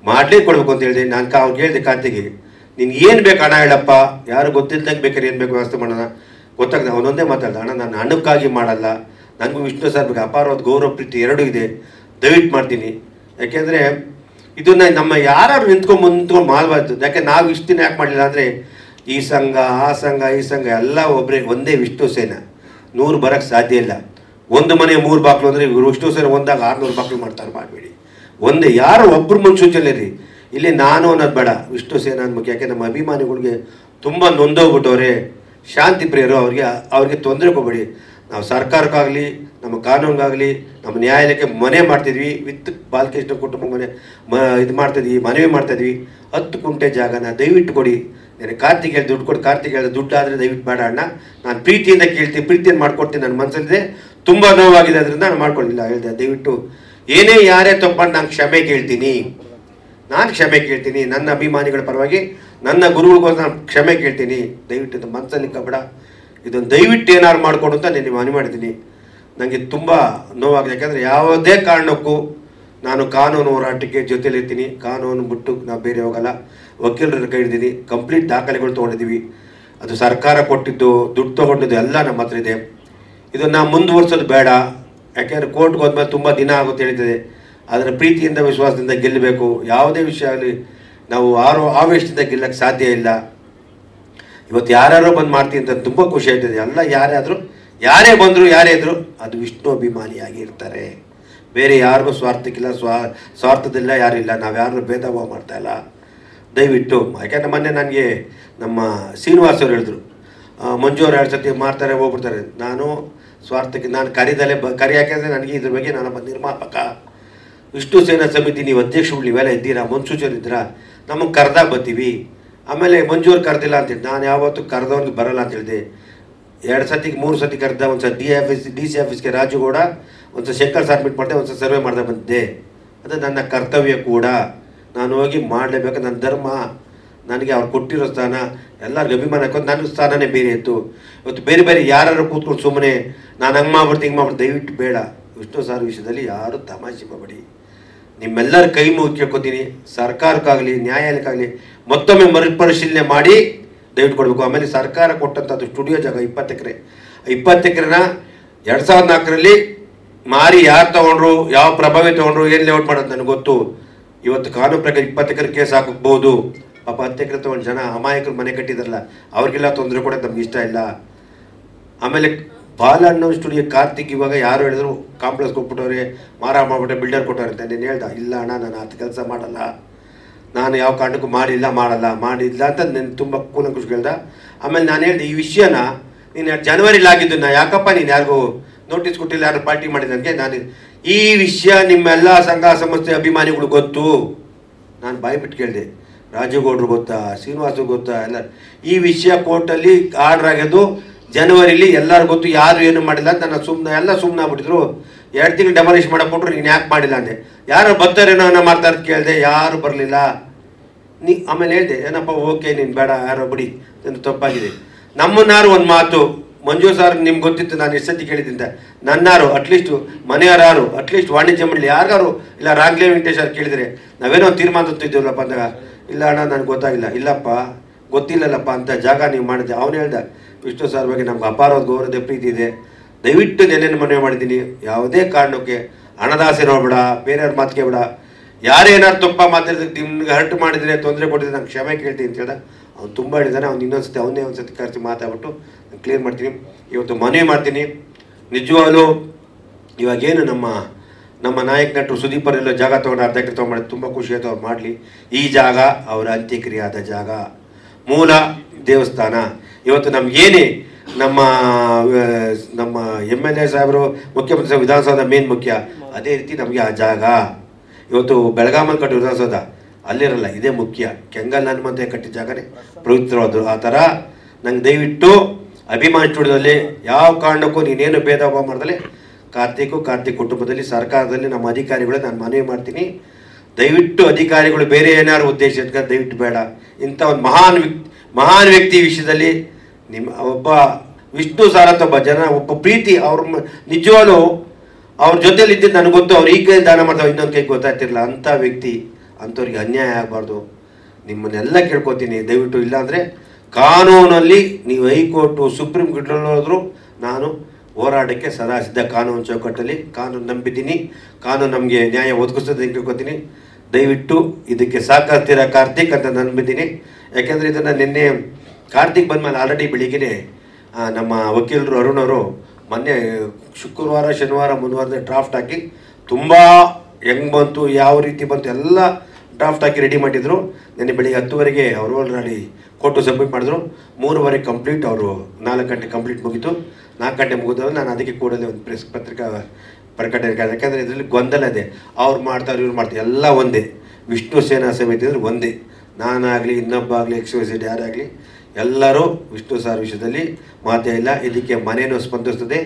ಮಾಡಲೇ ಕೊಡಬೇಕು ಅಂತ ಹೇಳಿದೆ. ನಾನು ಅವ್ರಿಗೆ ಹೇಳಿದೆ, ಕಾರ್ತಿಕ್ಗೆ ನಿನ್ಗೆ ಏನು ಬೇಕು ಹಣ ಹೇಳಪ್ಪ, ಯಾರು ಗೊತ್ತಿಲ್ದಂಗೆ ಬೇಕಾದ್ರೆ ಏನು ಬೇಕು ವ್ಯವಸ್ಥೆ ಮಾಡೋಣ. ಗೊತ್ತಾಗ್ತದೆ ಅವನೊಂದೇ ಮಾತಾಡ್ದ, ಅಣ್ಣ ನಾನು ಹಣಕ್ಕಾಗಿ ಮಾಡಲ್ಲ, ನನಗೂ ವಿಷ್ಣು ಸರ್ ಬಗ್ಗೆ ಅಪಾರವಾದ ಗೌರವ ಪ್ರೀತಿ ಎರಡೂ ಇದೆ, ದಯವಿಟ್ಟು ಮಾಡ್ತೀನಿ. ಯಾಕೆಂದರೆ ಇದನ್ನು ನಮ್ಮ ಯಾರು ನಿಂತ್ಕೊಂಡು ಮಾಡಬಾರ್ದು. ಯಾಕೆ ನಾವು ಇಷ್ಟು ದಿನ ಯಾಕೆ ಮಾಡಲಿಲ್ಲ ಅಂದರೆ, ಈ ಸಂಘ ಆ ಸಂಘ ಎಲ್ಲ ಒಂದೇ ವಿಷ್ಣು ಸೇನೆ 100 ಬರೋಕ್ಕೆ ಸಾಧ್ಯ ಇಲ್ಲ. ಒಂದು ಮನೆ 3 ಬಾಕ್ಲು ಅಂದರೆ ವಿಷ್ಣು ಸೇನೆ ಒಂದಾಗ 600 ಬಾಕ್ಲು ಮಾಡ್ತಾರೆ, ಮಾಡಬೇಡಿ. ಒಂದೇ ಯಾರೋ ಒಬ್ಬರು ಮುನ್ಸೂಚನೆ ರೀ. ಇಲ್ಲಿ ನಾನು ಅನ್ನೋದು ಬೇಡ, ವಿಷ್ಣು ಸೇನಾ ಮುಖ್ಯ. ಯಾಕೆ ನಮ್ಮ ಅಭಿಮಾನಿಗಳಿಗೆ ತುಂಬ ನೊಂದೋಗ್ಬಿಟ್ಟವ್ರೆ, ಶಾಂತಿ ಪ್ರಿಯರು, ಅವ್ರಿಗೆ ತೊಂದರೆ ಕೊಡಬೇಡಿ. ನಾವು ಸರ್ಕಾರಕ್ಕಾಗಲಿ ನಮ್ಮ ಕಾನೂನಿಗಾಗಲಿ ನಮ್ಮ ನ್ಯಾಯಾಲಯಕ್ಕೆ ಮನೆ ಮಾಡ್ತಿದ್ವಿ, ವಿತ್ ಬಾಲಕೃಷ್ಣ ಕುಟುಂಬ ಇದು ಮಾಡ್ತಿದ್ವಿ, ಮನವಿ ಮಾಡ್ತಾಯಿದ್ವಿ. 10 ಕುಂಟೆ ಜಾಗನ ದಯವಿಟ್ಟು ಕೊಡಿ. ನನಗೆ ಕಾರ್ತಿಕ್ ಹೇಳಿ ದುಡ್ಡು ಕೊಡಿ, ಕಾರ್ತಿಕ್ ಹೇಳಿದ ದುಡ್ಡು ಆದರೆ ದಯವಿಟ್ಟು ಬೇಡ ಅಣ್ಣ, ನಾನು ಪ್ರೀತಿಯಿಂದ ಕೇಳ್ತೀನಿ, ಪ್ರೀತಿಯನ್ನು ಮಾಡ್ಕೊಡ್ತೀನಿ. ನನ್ನ ಮನಸ್ಸಲ್ಲಿದೆ, ತುಂಬ ನೋವಾಗಿದೆ, ಅದರಿಂದ ನಾನು ಮಾಡ್ಕೊಳ್ಳಿಲ್ಲ ಹೇಳಿದೆ. ದಯವಿಟ್ಟು ಏನೇ ಯಾರೇ ತಪ್ಪಂಡು ನಾನು ಕ್ಷಮೆ ಕೇಳ್ತೀನಿ, ನನ್ನ ಅಭಿಮಾನಿಗಳ ಪರವಾಗಿ, ನನ್ನ ಗುರುಗಳಿಗೋಸ್ಕರ ನಾನು ಕ್ಷಮೆ ಕೇಳ್ತೀನಿ. ದಯವಿಟ್ಟು ಇದು ಮನಸ್ಸಲ್ಲಿ ಕಬಡ, ಇದನ್ನು ದಯವಿಟ್ಟು ಏನಾರು ಮಾಡಿಕೊಡು ಅಂತ ನಾನು ಮನವಿ ಮಾಡಿದ್ದೀನಿ. ನನಗೆ ತುಂಬ ನೋವಾಗಿದೆ. ಯಾಕಂದರೆ ಯಾವುದೇ ಕಾರಣಕ್ಕೂ ನಾನು ಕಾನೂನು ಹೋರಾಟಕ್ಕೆ ಜೊತೆಲಿರ್ತೀನಿ. ಕಾನೂನು ಬಿಟ್ಟು ನಾವು ಬೇರೆ ಹೋಗಲ್ಲ. ವಕೀಲರ ಕೈ ಹಿಡಿದೀನಿ, ಕಂಪ್ಲೀಟ್ ದಾಖಲೆಗಳು ತೊಗೊಂಡಿದ್ದೀವಿ. ಅದು ಸರ್ಕಾರ ಕೊಟ್ಟಿದ್ದು, ದುಡ್ಡು ತೊಗೊಂಡಿದ್ದು ಎಲ್ಲ ನಮ್ಮ ಹತ್ರ ಇದೆ. ಇದನ್ನು ಮುಂದುವರ್ಸೋದು ಬೇಡ. ಯಾಕೆಂದರೆ ಕೋರ್ಟ್ಗೆ ಹೋದ್ಮೇಲೆ ತುಂಬ ದಿನ ಆಗುತ್ತೆ ಹೇಳ್ತದೆ. ಅದರ ಪ್ರೀತಿಯಿಂದ ವಿಶ್ವಾಸದಿಂದ ಗೆಲ್ಲಬೇಕು. ಯಾವುದೇ ವಿಷಯ ಆಗಲಿ ನಾವು ಆವೇಶದಿಂದ ಗೆಲ್ಲಕ್ಕೆ ಸಾಧ್ಯ ಇಲ್ಲ. ಇವತ್ತು ಯಾರ್ಯಾರೋ ಬಂದು ಮಾಡ್ತೀನಿ ಅಂತ ತುಂಬ ಖುಷಿ ಆಯ್ತದೆ. ಎಲ್ಲ ಯಾರೇ ಬಂದರು ಯಾರೇ ಇದ್ದರು ಅದು ವಿಷ್ಣು ಅಭಿಮಾನಿಯಾಗಿ ಇರ್ತಾರೆ. ಬೇರೆ ಯಾರಿಗೂ ಸ್ವಾರ್ಥಕ್ಕಿಲ್ಲ, ಸ್ವಾರ್ಥದಿಲ್ಲ, ಯಾರಿಲ್ಲ. ನಾವು ಯಾರನ್ನೂ ಭೇದ ಭಾವ ಮಾಡ್ತಾಯಿಲ್ಲ. ದಯವಿಟ್ಟು, ಯಾಕೆಂದರೆ ಮೊನ್ನೆ ನನಗೆ ನಮ್ಮ ಶ್ರೀನಿವಾಸ್ ಅವರು ಹೇಳಿದ್ರು, ಮಂಜು ಅವ್ರು 2 ಸತಿ ಮಾಡ್ತಾರೆ ಹೋಗ್ಬಿಡ್ತಾರೆ. ನಾನು ಸ್ವಾರ್ಥಕ್ಕೆ ನಾನು ಕರಿ ಯಾಕೆಂದರೆ ನನಗೆ ಇದ್ರ ಬಗ್ಗೆ ನಾನೊಬ್ಬ ನಿರ್ಮಾಪಕ. ವಿಷ್ಣು ಸೇನಾ ಸಮಿತಿ ನೀವು ಅಧ್ಯಕ್ಷಗಳು ನೀವೆಲ್ಲ ಇದ್ದೀರಾ, ಮುನ್ಸೂಚನೆ ಇದ್ದೀರಾ, ನಮಗೆ ಕರೆದಾಗ ಬರ್ತೀವಿ. ಆಮೇಲೆ ಮಂಜೂರು ಕರೆದಿಲ್ಲ ಅಂತೇಳಿ ನಾನು ಯಾವತ್ತೂ ಕರೆದವ್ರಿಗೆ ಬರಲ್ಲ ಅಂತ ಹೇಳಿದೆ. 2 ಸತಿಗೆ 3 ಸತಿ ಕರೆದ. ಒಂದು ಸಲ ಡಿ ಸಿ ಆಫೀಸ್ಗೆ ರಾಜುಗೌಡ, ಒಂದು ಸಲ ಶಂಕರ್ ಸಬ್ಮಿಟ್ ಮಾಡಿದೆ, ಒಂದು ಸಲ ಸರ್ವೆ ಮಾಡ್ದೆ ಬಂದಿದ್ದೆ. ಅದು ನನ್ನ ಕರ್ತವ್ಯ ಕೂಡ, ನಾನು ಹೋಗಿ ಮಾಡಲೇಬೇಕು. ನನ್ನ ಧರ್ಮ, ನನಗೆ ಅವ್ರು ಕೊಟ್ಟಿರೋ ಸ್ಥಾನ, ಎಲ್ಲರಿಗೂ ಅಭಿಮಾನ ಹಾಕೋದು. ನನ್ನ ಸ್ಥಾನನೇ ಬೇರೆ ಇತ್ತು. ಇವತ್ತು ಬೇರೆ ಯಾರು ಕೂತ್ಕೊಂಡು ಸುಮ್ಮನೆ ನಾನು ಹಂಗೆ ಮಾಡ್ಬಿಡ್ತೀನಿ ಹಿಂಗೆ ಮಾಡ್ಬಿಡ್ತೀನಿ, ದಯವಿಟ್ಟು ಬೇಡ. ವಿಷ್ಣು ಸಾರ್ ವಿಷಯದಲ್ಲಿ ಯಾರು ತಮಾಷೆ ಮಾಡಬೇಡಿ. ನಿಮ್ಮೆಲ್ಲರ ಕೈ ಮುಗಿ ಕೇಳ್ಕೊತೀನಿ, ಸರ್ಕಾರಕ್ಕಾಗಲಿ ನ್ಯಾಯಾಲಯಕ್ಕಾಗಲಿ ಮತ್ತೊಮ್ಮೆ ಮರುಪರಿಶೀಲನೆ ಮಾಡಿ ದಯವಿಟ್ಟು ಕೊಡಬೇಕು. ಆಮೇಲೆ ಸರ್ಕಾರ ಕೊಟ್ಟಂಥದ್ದು ಸ್ಟುಡಿಯೋ ಜಾಗ 20 ಎಕರೆ, 20 ಎಕರೆನ 2004ರಲ್ಲಿ ಮಾರಿ ಯಾರು ತೊಗೊಂಡ್ರು, ಯಾವ ಪ್ರಭಾವಿ ತೊಗೊಂಡ್ರು, ಏನು ಲೇಔಟ್ ಮಾಡೋದು ನನಗೆ ಗೊತ್ತು. ಇವತ್ತು ಕಾನೂನು ಪ್ರಕಾರ 20 ಎಕರೆ ಕೇಸ್ ಹಾಕಬಹುದು. ಪಾಪ 10 ಎಕರೆ ತೊಗೊಂಡು ಜನ ಅಮಾಯಕರು ಮನೆ ಕಟ್ಟಿದಾರಲ್ಲ, ಅವ್ರಿಗೆಲ್ಲ ತೊಂದರೆ ಕೊಡೋದು ನಮ್ಗೆ ಇಷ್ಟ ಇಲ್ಲ. ಆಮೇಲೆ ಬಾಲಣ್ಣ ಸ್ಟುಡಿಯೋ ಕಾರ್ತಿಕ್ ಇವಾಗ ಯಾರು ಹೇಳಿದ್ರು ಕಾಂಪ್ಲೆಕ್ಸ್ ಕೊಟ್ಬಿಟ್ಟವ್ರೆ, ಮಾರಾಟ ಮಾಡ್ಬಿಟ್ಟೆ, ಬಿಲ್ಡರ್ ಕೊಟ್ಟವ್ರೆ ಅಂತ. ನೀನು ಹೇಳ್ದ, ಇಲ್ಲ ಅಣ್ಣ ನಾನು ಅದು ಕೆಲಸ ಮಾಡಲ್ಲ, ನಾನು ಯಾವ ಕಾರಣಕ್ಕೂ ಮಾಡಿಲ್ಲ ಅಂತ ನಾನು ತುಂಬ ಕೂಲಂಕುಷ ಹೇಳ್ದ. ಆಮೇಲೆ ನಾನು ಹೇಳಿದೆ, ಈ ವಿಷಯನ ನೀನು ಜನವರಿಲಿ ಆಗಿದ್ದು, ಯಾಕಪ್ಪ ನೀನು ಯಾರಿಗೂ ನೋಟಿಸ್ ಕೊಟ್ಟಿಲ್ಲ, ಯಾರು ಪಾರ್ಟಿ ಮಾಡಿದ ನನಗೆ. ನಾನು ಈ ವಿಷಯ ನಿಮ್ಮೆಲ್ಲ ಸಂಘ ಸಂಸ್ಥೆ ಅಭಿಮಾನಿಗಳು ಗೊತ್ತು. ನಾನು ಬಾಯ್ಬಿಟ್ಟು ಕೇಳಿದೆ, ರಾಜುಗೌಡರು ಗೊತ್ತಾ, ಶ್ರೀನಿವಾಸು ಗೊತ್ತಾ, ಎಲ್ಲ ಈ ವಿಷಯ ಕೋರ್ಟಲ್ಲಿ ಆರ್ಡರ್ ಆಗೋದು ಜನವರಿಲಿ, ಎಲ್ಲರೂ ಗೊತ್ತು, ಯಾರು ಏನು ಮಾಡಿಲ್ಲ ಅಂತ. ನಾನು ಸುಮ್ಮನೆ ಆಗ್ಬಿಟ್ಟಿದ್ರು. 2 ತಿಂಗಳು ಡೆಮಾಲಿಷ್ ಮಾಡಕ್ಕೆ ಕೊಟ್ಟರು, ನೀನು ಯಾಕೆ ಮಾಡಿಲ್ಲ ಅಂದೆ. ಯಾರು ಬರ್ತಾರೇನೋ ಅನ್ನೋ ಮಾಡ್ತಾರೆ ಕೇಳಿದೆ, ಯಾರು ಬರಲಿಲ್ಲ. ಆಮೇಲೆ ಹೇಳಿದೆ, ಏನಪ್ಪ ಓಕೆ ನೀನು ಬೇಡ, ಯಾರೋ ಬಿಡಿ, ನನ್ನ ತಪ್ಪಾಗಿದೆ. ನಮ್ಮನ್ನಾರು ಒಂದು ಮಾತು, ಮಂಜು ಸರ್ ನಿಮ್ಗೆ ಗೊತ್ತಿತ್ತು ನಾನು ಎಷ್ಟು ಸತಿ ಕೇಳಿದ್ದಿಂದ, ನನ್ನಾರು ಅಟ್ಲೀಸ್ಟು ಮನೆಯವರಾರು ಅಟ್ಲೀಸ್ಟ್ ವಾಣಿಜ್ಯ ಮಂಡಳಿ ಯಾರಿಗಾರು ಇಲ್ಲ ರಾಗ್ಲೇ ವೆಂಕಟೇಶ್ ಅವ್ರು ಕೇಳಿದರೆ ನಾವೇನೋ ತೀರ್ಮಾನ ತಂತಿದ್ದೀವಲ್ಲಪ್ಪ ಅಂದಾಗ, ಇಲ್ಲ ಅಣ್ಣ ನನಗೆ ಗೊತ್ತಾಗಿಲ್ಲ, ಇಲ್ಲಪ್ಪ ಗೊತ್ತಿಲ್ಲಲ್ಲಪ್ಪ ಅಂತ ಜಾಗ ನೀವು ಮಾಡಿದ್ದೆ. ಅವನು ಹೇಳ್ದ, ವಿಷ್ಣು ಸರ್ ಬಗ್ಗೆ ನಮ್ಗೆ ಅಪಾರವಾದ ಗೌರವದ ಪ್ರೀತಿ ಇದೆ, ದಯವಿಟ್ಟು ನೆನ್ನೆ ಮನವಿ ಮಾಡಿದ್ದೀನಿ, ಯಾವುದೇ ಕಾರಣಕ್ಕೆ ಹಣದಾಸೆ ನೋಡ್ಬೇಡ, ಬೇರೆಯವ್ರ ಮಾತು ಕೇಳಬೇಡ. ಯಾರೇನಾದ್ರು ತಪ್ಪ ಮಾತಾಡಿದ್ರೆ ನಿಮ್ಗೆ ಹರ್ಟ್ ಮಾಡಿದರೆ, ತೊಂದರೆ ಕೊಟ್ಟಿದ್ರೆ ನಾನು ಕ್ಷಮೆ ಕೇಳ್ತೀನಿ ಅಂತ ಹೇಳ್ದ. ಅವ್ನು ತುಂಬ ಹೇಳಿದಾನೆ. ಅವ್ನು ಇನ್ನೊಂದ್ಸತಿ ಅವನ್ನೇ ಒಂದು ಸತಿ ಕರೆಸಿ ಮಾತಾಡ್ಬಿಟ್ಟು ನಾನು ಕ್ಲಿಯರ್ ಮಾಡ್ತೀನಿ. ಇವತ್ತು ಮನವಿ ಮಾಡ್ತೀನಿ, ನಿಜವಾಗ್ಲೂ ಇವಾಗೇನು ನಮ್ಮ ನಾಯಕ ನಟರು ಸುದೀಪರೆಲ್ಲ ಜಾಗ ತೊಗೊಂಡು ಅರ್ಧ ಎಕರೆ ತೊಗೊಂಡು ತುಂಬ ಖುಷಿ ಆಯ್ತು. ಅವ್ರು ಮಾಡಲಿ. ಈ ಜಾಗ ಅವರ ಅಂತ್ಯಕ್ರಿಯೆ ಆದ ಜಾಗ, ಮೂಲ ದೇವಸ್ಥಾನ. ಇವತ್ತು ನಮಗೇನೇ ನಮ್ಮ MLA ಸಾಹೇಬರು, ಮುಖ್ಯಮಂತ್ರಿ ಸಾಹೇಬ್ ವಿಧಾನಸೌಧ ಮೇನ್ ಮುಖ್ಯ, ಅದೇ ರೀತಿ ನಮಗೆ ಆ ಜಾಗ ಇವತ್ತು ಬೆಳಗಾಮಲ್ಲಿ ಕಟ್ಟಿರೋ ವಿಧಾನಸೌಧ ಅಲ್ಲಿರಲ್ಲ, ಇದೇ ಮುಖ್ಯ. ಕೆಂಗಲ್ ಹನುಮಂತ ಕಟ್ಟಿದ ಜಾಗನೇ ಪವಿತ್ರವಾದ್ರು. ಆ ಥರ ನಂಗೆ ದಯವಿಟ್ಟು ಅಭಿಮಾನ್ ಸ್ಟುಡಿಯೋದಲ್ಲಿ ಯಾವ ಕಾರಣಕ್ಕೂ ನೀನೇನು ಭೇದ ಭಾವ ಮಾಡ್ದಲೆ ಕಾರ್ತಿಕ್ ಕುಟುಂಬದಲ್ಲಿ, ಸರ್ಕಾರದಲ್ಲಿ ನಮ್ಮ ಅಧಿಕಾರಿಗಳು ನಾನು ಮನವಿ ಮಾಡ್ತೀನಿ, ದಯವಿಟ್ಟು ಅಧಿಕಾರಿಗಳು ಬೇರೆ ಏನಾದ್ರು ಉದ್ದೇಶ ಇಟ್ಕೊಂಡು ದಯವಿಟ್ಟು ಬೇಡ. ಇಂಥ ಒಂದು ಮಹಾನ್ ವ್ಯಕ್ತಿ ವಿಷಯದಲ್ಲಿ ನಿಮ್ಮ ಒಬ್ಬ ವಿಷ್ಣು ಸಾರ್ ಅಂತ ಒಬ್ಬ ಪ್ರೀತಿ, ಅವ್ರ ನಿಜವಾಗ್ಲೂ ಅವ್ರ ಜೊತೆಲಿ ಇದ್ದಿದ್ದು ನನಗೆ ಗೊತ್ತು. ಅವ್ರು ಈ ಕೈ ದಾನ ಮಾಡ್ತಾವೆ, ಇನ್ನೊಂದು ಕೈ ಗೊತ್ತಾಗ್ತಿರಲಿಲ್ಲ. ಅಂಥ ವ್ಯಕ್ತಿ, ಅಂಥವ್ರಿಗೆ ಅನ್ಯಾಯ ಆಗಬಾರ್ದು. ನಿಮ್ಮನ್ನೆಲ್ಲ ಕೇಳ್ಕೊತೀನಿ, ದಯವಿಟ್ಟು. ಇಲ್ಲಾಂದರೆ ಕಾನೂನಲ್ಲಿ ನೀವು ಹೈಕೋರ್ಟು, ಸುಪ್ರೀಂ ಕೋರ್ಟಲ್ಲಿ ಹೋದ್ರು ನಾನು ಹೋರಾಟಕ್ಕೆ ಸದಾ ಸಿದ್ಧ. ಕಾನೂನು ಚೌಕಟ್ಟಲ್ಲಿ ಕಾನೂನು ನಂಬಿದ್ದೀನಿ, ಕಾನೂನು ನಮಗೆ ನ್ಯಾಯ ಒದಗಿಸ್ತದೆ ಅಂತ ಕೇಳ್ಕೊತೀನಿ. ದಯವಿಟ್ಟು ಇದಕ್ಕೆ ಸಹಕರಿಸ್ತೀರಾ ಕಾರ್ತಿಕ್ ಅಂತ ನಂಬಿದ್ದೀನಿ. ಯಾಕೆಂದರೆ ಇದನ್ನು ನಿನ್ನೆ ಕಾರ್ತಿಕ್ ಬಂದಮೇಲೆ ಆಲ್ರೆಡಿ ಬೆಳಿಗ್ಗೆ ನಮ್ಮ ವಕೀಲರು ಅರುಣ್ ಅವರು ಮೊನ್ನೆ ಶುಕ್ರವಾರ, ಶನಿವಾರ, ಮುಂದುವಾರದ ಡ್ರಾಫ್ಟ್ ಹಾಕಿ ತುಂಬ ಹೆಂಗೆ ಬಂತು, ಯಾವ ರೀತಿ ಬಂತು ಎಲ್ಲ ಡ್ರಾಫ್ಟ್ ಹಾಕಿ ರೆಡಿ ಮಾಡಿದರು. ನಿನ್ನೆ ಬೆಳಿಗ್ಗೆ 10 ಅವರು ಆಲ್ರೆಡಿ ಕೊಟ್ಟು ಸಬ್ಮಿಟ್ ಮಾಡಿದ್ರು. 3:30 ಕಂಪ್ಲೀಟ್, ಅವರು 4 ಗಂಟೆ ಕಂಪ್ಲೀಟ್ ಮುಗೀತು. 4 ಗಂಟೆ ಮುಗಿದವರು ನಾನು ಅದಕ್ಕೆ ಕೂಡಲೇ ಒಂದು ಪತ್ರಿಕಾ ಪ್ರಕಟಣೆ. ಯಾಕೆಂದರೆ ಇದರಲ್ಲಿ ಗೊಂದಲ ಇದೆ, ಅವ್ರು ಮಾಡ್ತಾರೆ ಇವ್ರು ಮಾಡ್ತಾರೆ, ಎಲ್ಲ ಒಂದೇ. ವಿಷ್ಣು ಸೇನಾ ಸಮಿತಿ ಅಂದರೆ ಒಂದೇ. ನಾನಾಗಲಿ ಇನ್ನೊಬ್ಬ ಆಗಲಿ XYZ ಯಾರಾಗಲಿ ಎಲ್ಲರೂ ವಿಷ್ಣು ಸಾರ್ ವಿಷಯದಲ್ಲಿ ಮಾತೇ ಇಲ್ಲ. ಇದಕ್ಕೆ ಮನೇನೂ ಸ್ಪಂದಿಸ್ತದೆ,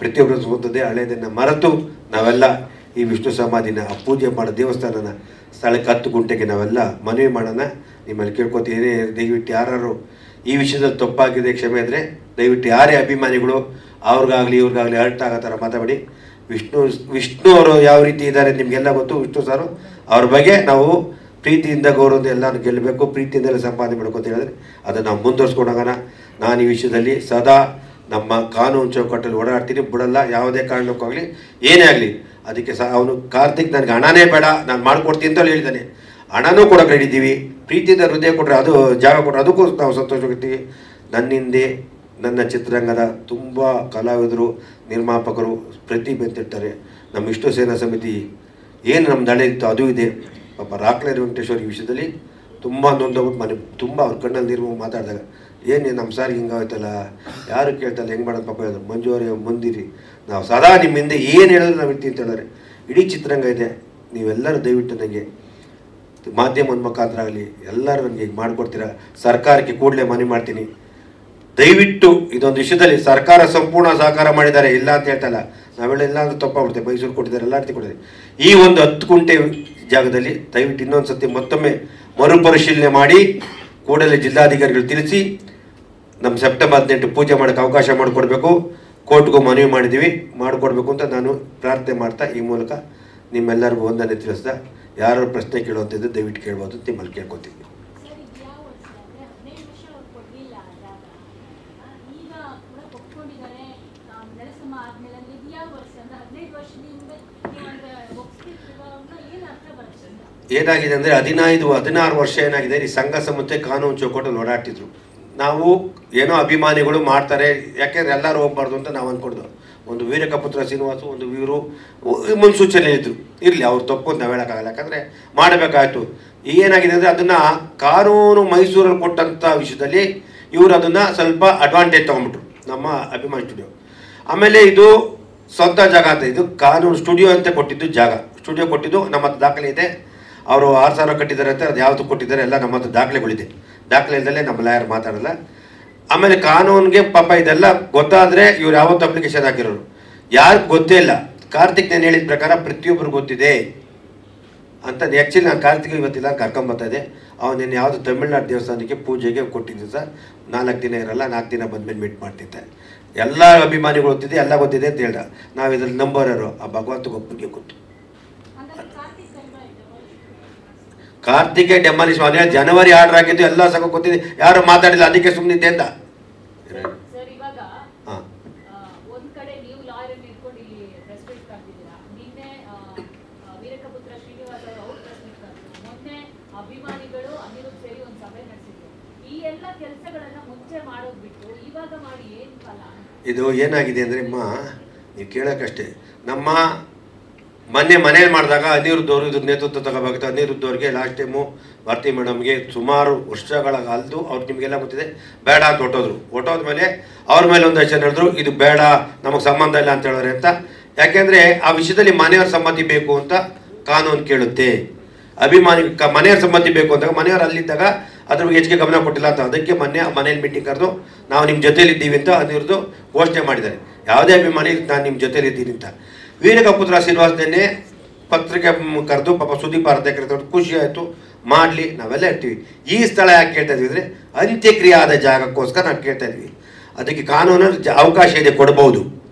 ಪ್ರತಿಯೊಬ್ಬರು ಸ್ಪಂದಿಸ್ತದೆ. ಹಳೆಯದನ್ನು ಮರೆತು ನಾವೆಲ್ಲ ಈ ವಿಷ್ಣು ಸಮಾಧಿನ ಪೂಜೆ ಮಾಡೋ ದೇವಸ್ಥಾನನ ಸ್ಥಳಕ್ಕೆ 10 ಗುಂಟೆಗೆ ನಾವೆಲ್ಲ ಮನವಿ ಮಾಡೋಣ. ನಿಮ್ಮಲ್ಲಿ ಕೇಳ್ಕೊತೀನಿ, ದಯವಿಟ್ಟು ಯಾರು ಈ ವಿಷಯದಲ್ಲಿ ತಪ್ಪಾಗಿದೆ ಕ್ಷಮೆ ಇದ್ದರೆ ದಯವಿಟ್ಟು ಯಾರೇ ಅಭಿಮಾನಿಗಳು ಅವ್ರಿಗಾಗಲಿ ಇವ್ರಿಗಾಗಲಿ ಹರ್ಟ್ ಆಗೋ ಥರ ಮಾತಾಡಿ. ವಿಷ್ಣು ಅವರು ಯಾವ ರೀತಿ ಇದ್ದಾರೆ ನಿಮಗೆಲ್ಲ ಗೊತ್ತು. ವಿಷ್ಣು ಸಾರು ಅವ್ರ ಬಗ್ಗೆ ನಾವು ಪ್ರೀತಿಯಿಂದ ಗೌರವದಿಂದ ಎಲ್ಲರೂ ಗೆಲ್ಲಬೇಕು, ಪ್ರೀತಿಯಿಂದಲೇ ಸಂಪಾದನೆ ಮಾಡಬೇಕು ಅಂತ ಹೇಳಿದ್ರೆ ಅದನ್ನು ನಾವು ಮುಂದುವರ್ಸ್ಕೊಂಡು ಹೋಗೋಣ. ನಾನು ಈ ವಿಷಯದಲ್ಲಿ ಸದಾ ನಮ್ಮ ಕಾನೂನು ಚೌಕಟ್ಟಲ್ಲಿ ಓಡಾಡ್ತೀನಿ, ಬಿಡಲ್ಲ. ಯಾವುದೇ ಕಾರಣಕ್ಕಾಗಲಿ ಏನೇ ಆಗಲಿ ಅದಕ್ಕೆ ಅವನು ಕಾರ್ತಿಕ್ ನನಗೆ ಹಣನೇ ಬೇಡ, ನಾನು ಮಾಡಿಕೊಡ್ತೀನಿ ಅಂತಲೂ ಹೇಳಿದ್ದಾನೆ. ಹಣನೂ ಕೊಡೋಕೆ ರೆಡಿದ್ದೀವಿ, ಪ್ರೀತಿಯಿಂದ ಹೃದಯ ಕೊಟ್ಟರೆ, ಅದು ಜಾಗ ಕೊಟ್ಟರೆ ಅದಕ್ಕೂ ನಾವು ಸಂತೋಷವಾಗಿರ್ತೀವಿ. ನನ್ನಿಂದೆ ನನ್ನ ಚಿತ್ರರಂಗದ ತುಂಬ ಕಲಾವಿದರು, ನಿರ್ಮಾಪಕರು ಪ್ರತಿಭೆ ಅಂತಿರ್ತಾರೆ. ನಮ್ಮ ವಿಷ್ಣು ಸೇನಾ ಸಮಿತಿ ಏನು ನಮ್ಮ ದಳೆ ಇತ್ತು ಅದು ಇದೆ. ಪಾಪ ರಾಕ್ಲೇರ್ ವೆಂಕಟೇಶ್ವರ ಈ ವಿಷಯದಲ್ಲಿ ತುಂಬ ನೊಂದೋಗ್ಬಿಟ್ಟು ಮನೆ ತುಂಬ ಅವ್ರ ಕಣ್ಣಲ್ಲಿ ನೀರು ಮಾತಾಡಿದಾಗ ಏನು ನಮ್ಮ ಸಾರ್ ಹಿಂಗಾಯ್ತಲ್ಲ, ಯಾರು ಕೇಳ್ತಲ್ಲ, ಹೆಂಗೆ ಮಾಡೋದು ಪಾಪ ಹೇಳಿದ್ರು. ಮಂಜು ಅವರೇ ಮುಂದಿರಿ, ನಾವು ಸದಾ ನಿಮ್ಮ ಹಿಂದೆ ಏನು ಹೇಳಿದ್ರೆ ನಾವು ಇರ್ತೀವಿ ಅಂತ ಹೇಳಿದ್ರೆ. ಇಡೀ ಚಿತ್ರರಂಗ ಇದೆ, ನೀವೆಲ್ಲರೂ ದಯವಿಟ್ಟು ನನಗೆ ಮಾಧ್ಯಮದ ಮುಖಾಂತರ ಆಗಲಿ ಎಲ್ಲರೂ ನನಗೆ ಮಾಡಿಕೊಡ್ತೀರಾ. ಸರ್ಕಾರಕ್ಕೆ ಕೂಡಲೇ ಮನವಿ ಮಾಡ್ತೀನಿ, ದಯವಿಟ್ಟು ಇದೊಂದು ವಿಷಯದಲ್ಲಿ ಸರ್ಕಾರ ಸಂಪೂರ್ಣ ಸಹಕಾರ ಮಾಡಿದ್ದಾರೆ, ಇಲ್ಲ ಅಂತ ಹೇಳ್ತಲ್ಲ. ನಾವೆಲ್ಲ ಇಲ್ಲ ಅಂದ್ರೆ ತಪ್ಪಾಗ್ಬಿಡ್ತೇವೆ. ಮೈಸೂರು ಕೊಟ್ಟಿದ್ದಾರೆ, ಎಲ್ಲ ರೀತಿ ಕೊಟ್ಟಿದ್ದಾರೆ. ಈ ಒಂದು 10 ಗುಂಟೆ ಜಾಗದಲ್ಲಿ ದಯವಿಟ್ಟು ಇನ್ನೊಂದು ಸತಿ ಮತ್ತೊಮ್ಮೆ ಮರುಪರಿಶೀಲನೆ ಮಾಡಿ ಕೂಡಲೇ ಜಿಲ್ಲಾಧಿಕಾರಿಗಳು ತಿಳಿಸಿ ನಮ್ಮ ಸೆಪ್ಟೆಂಬರ್ 18 ಪೂಜೆ ಮಾಡೋಕ್ಕೆ ಅವಕಾಶ ಮಾಡಿಕೊಡ್ಬೇಕು. ಕೋರ್ಟ್ಗೂ ಮನವಿ ಮಾಡಿದ್ದೀವಿ, ಮಾಡಿಕೊಡ್ಬೇಕು ಅಂತ ನಾನು ಪ್ರಾರ್ಥನೆ ಮಾಡ್ತಾ ಈ ಮೂಲಕ ನಿಮ್ಮೆಲ್ಲರಿಗೂ ವಂದನೆ ತಿಳಿಸ್ದ. ಯಾರು ಪ್ರಶ್ನೆ ಕೇಳುವಂಥದ್ದು ದಯವಿಟ್ಟು ಕೇಳ್ಬೋದು, ನಿಮ್ಮಲ್ಲಿ ಕೇಳ್ಕೊತೀನಿ. ಏನಾಗಿದೆ ಅಂದರೆ 16 ವರ್ಷ ಏನಾಗಿದೆ, ಈ ಸಂಘ ಸಂಸ್ಥೆ ಕಾನೂನು ಚೌಕಟ್ಟಲ್ಲಿ ಓಡಾಡ್ತಿದ್ರು. ನಾವು ಏನೋ ಅಭಿಮಾನಿಗಳು ಮಾಡ್ತಾರೆ, ಯಾಕೆಂದ್ರೆ ಎಲ್ಲರೂ ಹೋಗ್ಬಾರ್ದು ಅಂತ ನಾವು ಅಂದ್ಕೊಡ್ದು. ಒಂದು ವೀರಕಪುತ್ರ ಶ್ರೀನಿವಾಸು, ಒಂದು ವೀರು ಮುನ್ಸೂಚನೆ ಇದ್ರು, ಇರಲಿ ಅವ್ರು ತಪ್ಪು ಅಂತ ನಾವು ಹೇಳೋಕ್ಕಾಗಲ್ಲ, ಯಾಕಂದರೆ ಮಾಡಬೇಕಾಯ್ತು. ಏನಾಗಿದೆ ಅಂದರೆ ಅದನ್ನು ಕಾನೂನು ಮೈಸೂರಲ್ಲಿ ಕೊಟ್ಟಂಥ ವಿಷಯದಲ್ಲಿ ಇವರು ಅದನ್ನು ಸ್ವಲ್ಪ ಅಡ್ವಾಂಟೇಜ್ ತೊಗೊಂಡ್ಬಿಟ್ರು, ನಮ್ಮ ಅಭಿಮಾನಿ ಸ್ಟುಡಿಯೋ. ಆಮೇಲೆ ಇದು ಸ್ವಂತ ಜಾಗ ಅಂತ, ಇದು ಕಾನೂನು ಸ್ಟುಡಿಯೋ ಅಂತ ಕೊಟ್ಟಿದ್ದು ಜಾಗ. ಸ್ಟುಡಿಯೋ ಕೊಟ್ಟಿದ್ದು ನಮ್ಮ ಹತ್ರ ದಾಖಲೆ ಇದೆ. ಅವರು 6,000 ಕಟ್ಟಿದ್ದಾರೆ ಅಂತ, ಅದು ಯಾವುದು ಕೊಟ್ಟಿದ್ದಾರೆ ಎಲ್ಲ ನಮ್ಮ ಹತ್ರ ದಾಖಲೆಗಳಿದೆ. ದಾಖಲೆ ಇಲ್ಲದಲ್ಲೇ ನಮ್ಮ ಲಾಯರ್ ಮಾತಾಡಲ್ಲ. ಆಮೇಲೆ ಕಾನೂನಿಗೆ ಪಾಪ ಇದೆಲ್ಲ ಗೊತ್ತಾದರೆ ಇವ್ರು ಯಾವತ್ತು ಅಪ್ಲಿಕೇಶನ್ ಹಾಕಿರೋರು ಯಾರಿಗೆ ಗೊತ್ತೇ ಇಲ್ಲ. ಕಾರ್ತಿಕ್ ನಾನು ಹೇಳಿದ ಪ್ರಕಾರ ಪ್ರತಿಯೊಬ್ಬರು ಗೊತ್ತಿದೆ ಅಂತ. ಆ್ಯಕ್ಚುಲಿ ನಾನು ಕಾರ್ತಿಕ್ ಇವತ್ತಿಲ್ಲ ಕರ್ಕೊಂಬರ್ತಾ ಇದೆ. ಅವನೇನು ಯಾವುದು ತಮಿಳ್ನಾಡು ದೇವಸ್ಥಾನಕ್ಕೆ ಪೂಜೆಗೆ ಕೊಟ್ಟಿದ್ದು ಸರ್. 4 ದಿನ ಇರಲ್ಲ, 4 ದಿನ ಬಂದಮೇಲೆ ಮೀಟ್ ಮಾಡ್ತಿದ್ದೆ. ಎಲ್ಲ ಅಭಿಮಾನಿಗಳು ಗೊತ್ತಿದೆ, ಎಲ್ಲ ಗೊತ್ತಿದೆ ಅಂತ ಹೇಳ್ದ. ನಾವು ಇದ್ರಲ್ಲಿ ನಂಬೋರರು ಆ ಭಗವಂತ ಒಬ್ಬರಿಗೆ ಗೊತ್ತು. ಕಾರ್ತಿಕೆ ಡೆಮಾಲಿಶ್ ಮಾಡಿ ಜನವರಿ ಆರ್ಡರ್ ಆಗಿದ್ದು ಎಲ್ಲ ಸಂಘ ಗೊತ್ತಿದೆ, ಯಾರು ಮಾತಾಡಿಲ್ಲ, ಅದಕ್ಕೆ ಸುಮ್ಮನಿದ್ದೆ ಅಂತ. ಅಭಿಮಾನಿಗಳು ಅನಿರುದ್ಧ್ ಸೇರಿ ಒಂದು ಸಭೆ ನಡೆಸಿದ್ರು. ಈ ಎಲ್ಲ ಕೆಲಸಗಳನ್ನ ಮುಂಚೆ ಮಾಡೋದು ಬಿಟ್ಟು ಇವಾಗ ಮಾಡಿ ಏನು ಫಲ? ಇದು ಏನಾಗಿದೆ ಅಂದರೆ ಅಮ್ಮ, ನೀವು ಕೇಳೋಕ್ಕಷ್ಟೇ. ನಮ್ಮ ಮನೇಲಿ ಮಾಡಿದಾಗ ಅನಿರುದ್ಧ್ ಅವರು ಇದ್ರ ನೇತೃತ್ವ ತಗೋಬೇಕಾಗುತ್ತೆ. ಅನಿರುದ್ಧ್ ಅವ್ರಿಗೆ ಲಾಸ್ಟ್ ಟೈಮು ಭಾರತಿ ಮೇಡಮ್ಗೆ ಸುಮಾರು ವರ್ಷಗಳ ಅಲ್ದು ಅವ್ರು ನಿಮಗೆಲ್ಲ ಗೊತ್ತಿದೆ ಬೇಡ ಅಂತ ಹೊಟ್ಟೋದ್ಮೇಲೆ ಅವ್ರ ಮೇಲೆ ಒಂದು ಜನ ಹೇಳಿದ್ರು ಇದು ಬೇಡ, ನಮಗೆ ಸಂಬಂಧ ಇಲ್ಲ ಅಂತ ಹೇಳಿದ್ರೆ ಅಂತ. ಯಾಕೆಂದರೆ ಆ ವಿಷಯದಲ್ಲಿ ಮನೆಯವ್ರ ಸಮ್ಮತಿ ಬೇಕು ಅಂತ ಕಾನೂನು ಕೇಳುತ್ತೆ. ಮನೆಯವ್ರ ಸಮ್ಮತಿ ಬೇಕು ಅಂದಾಗ ಮನೆಯವ್ರು ಅಲ್ಲಿದ್ದಾಗ ಅದ್ರ ಬಗ್ಗೆ ಹೆಚ್ಚಿಗೆ ಗಮನ ಕೊಟ್ಟಿಲ್ಲ ಅಂತ ಅದಕ್ಕೆ ಮನೇಲಿ ಮೀಟಿಂಗ್ ಕರೆದು ನಾವು ನಿಮ್ಮ ಜೊತೆಲಿದ್ದೀವಿ ಅಂತ ಅನಿರುದ್ಧ್ ಘೋಷಣೆ ಮಾಡಿದ್ದಾರೆ. ಯಾವುದೇ ಅಭಿಮಾನಿ ನಾನು ನಿಮ್ಮ ಜೊತೆಲಿದ್ದೀನಿ ಅಂತ. ವೀರಕಪುತ್ರ ಶ್ರೀನಿವಾಸನೇ ಪತ್ರಿಕೆ ಕರೆದು ಪಾಪ ಸುದೀಪ್ ಕರೆದು ಖುಷಿ ಆಯಿತು, ಮಾಡಲಿ, ನಾವೆಲ್ಲ ಇರ್ತೀವಿ. ಈ ಸ್ಥಳ ಯಾಕೆ ಕೇಳ್ತಾ ಇದ್ವಿ ಅಂದರೆ ಅಂತ್ಯಕ್ರಿಯೆ ಆದ ಜಾಗಕ್ಕೋಸ್ಕರ ನಾವು ಕೇಳ್ತಾ ಇದ್ವಿ. ಅದಕ್ಕೆ ಕಾನೂನಲ್ಲಿ ಅವಕಾಶ ಇದೆ, ಕೊಡ್ಬೋದು.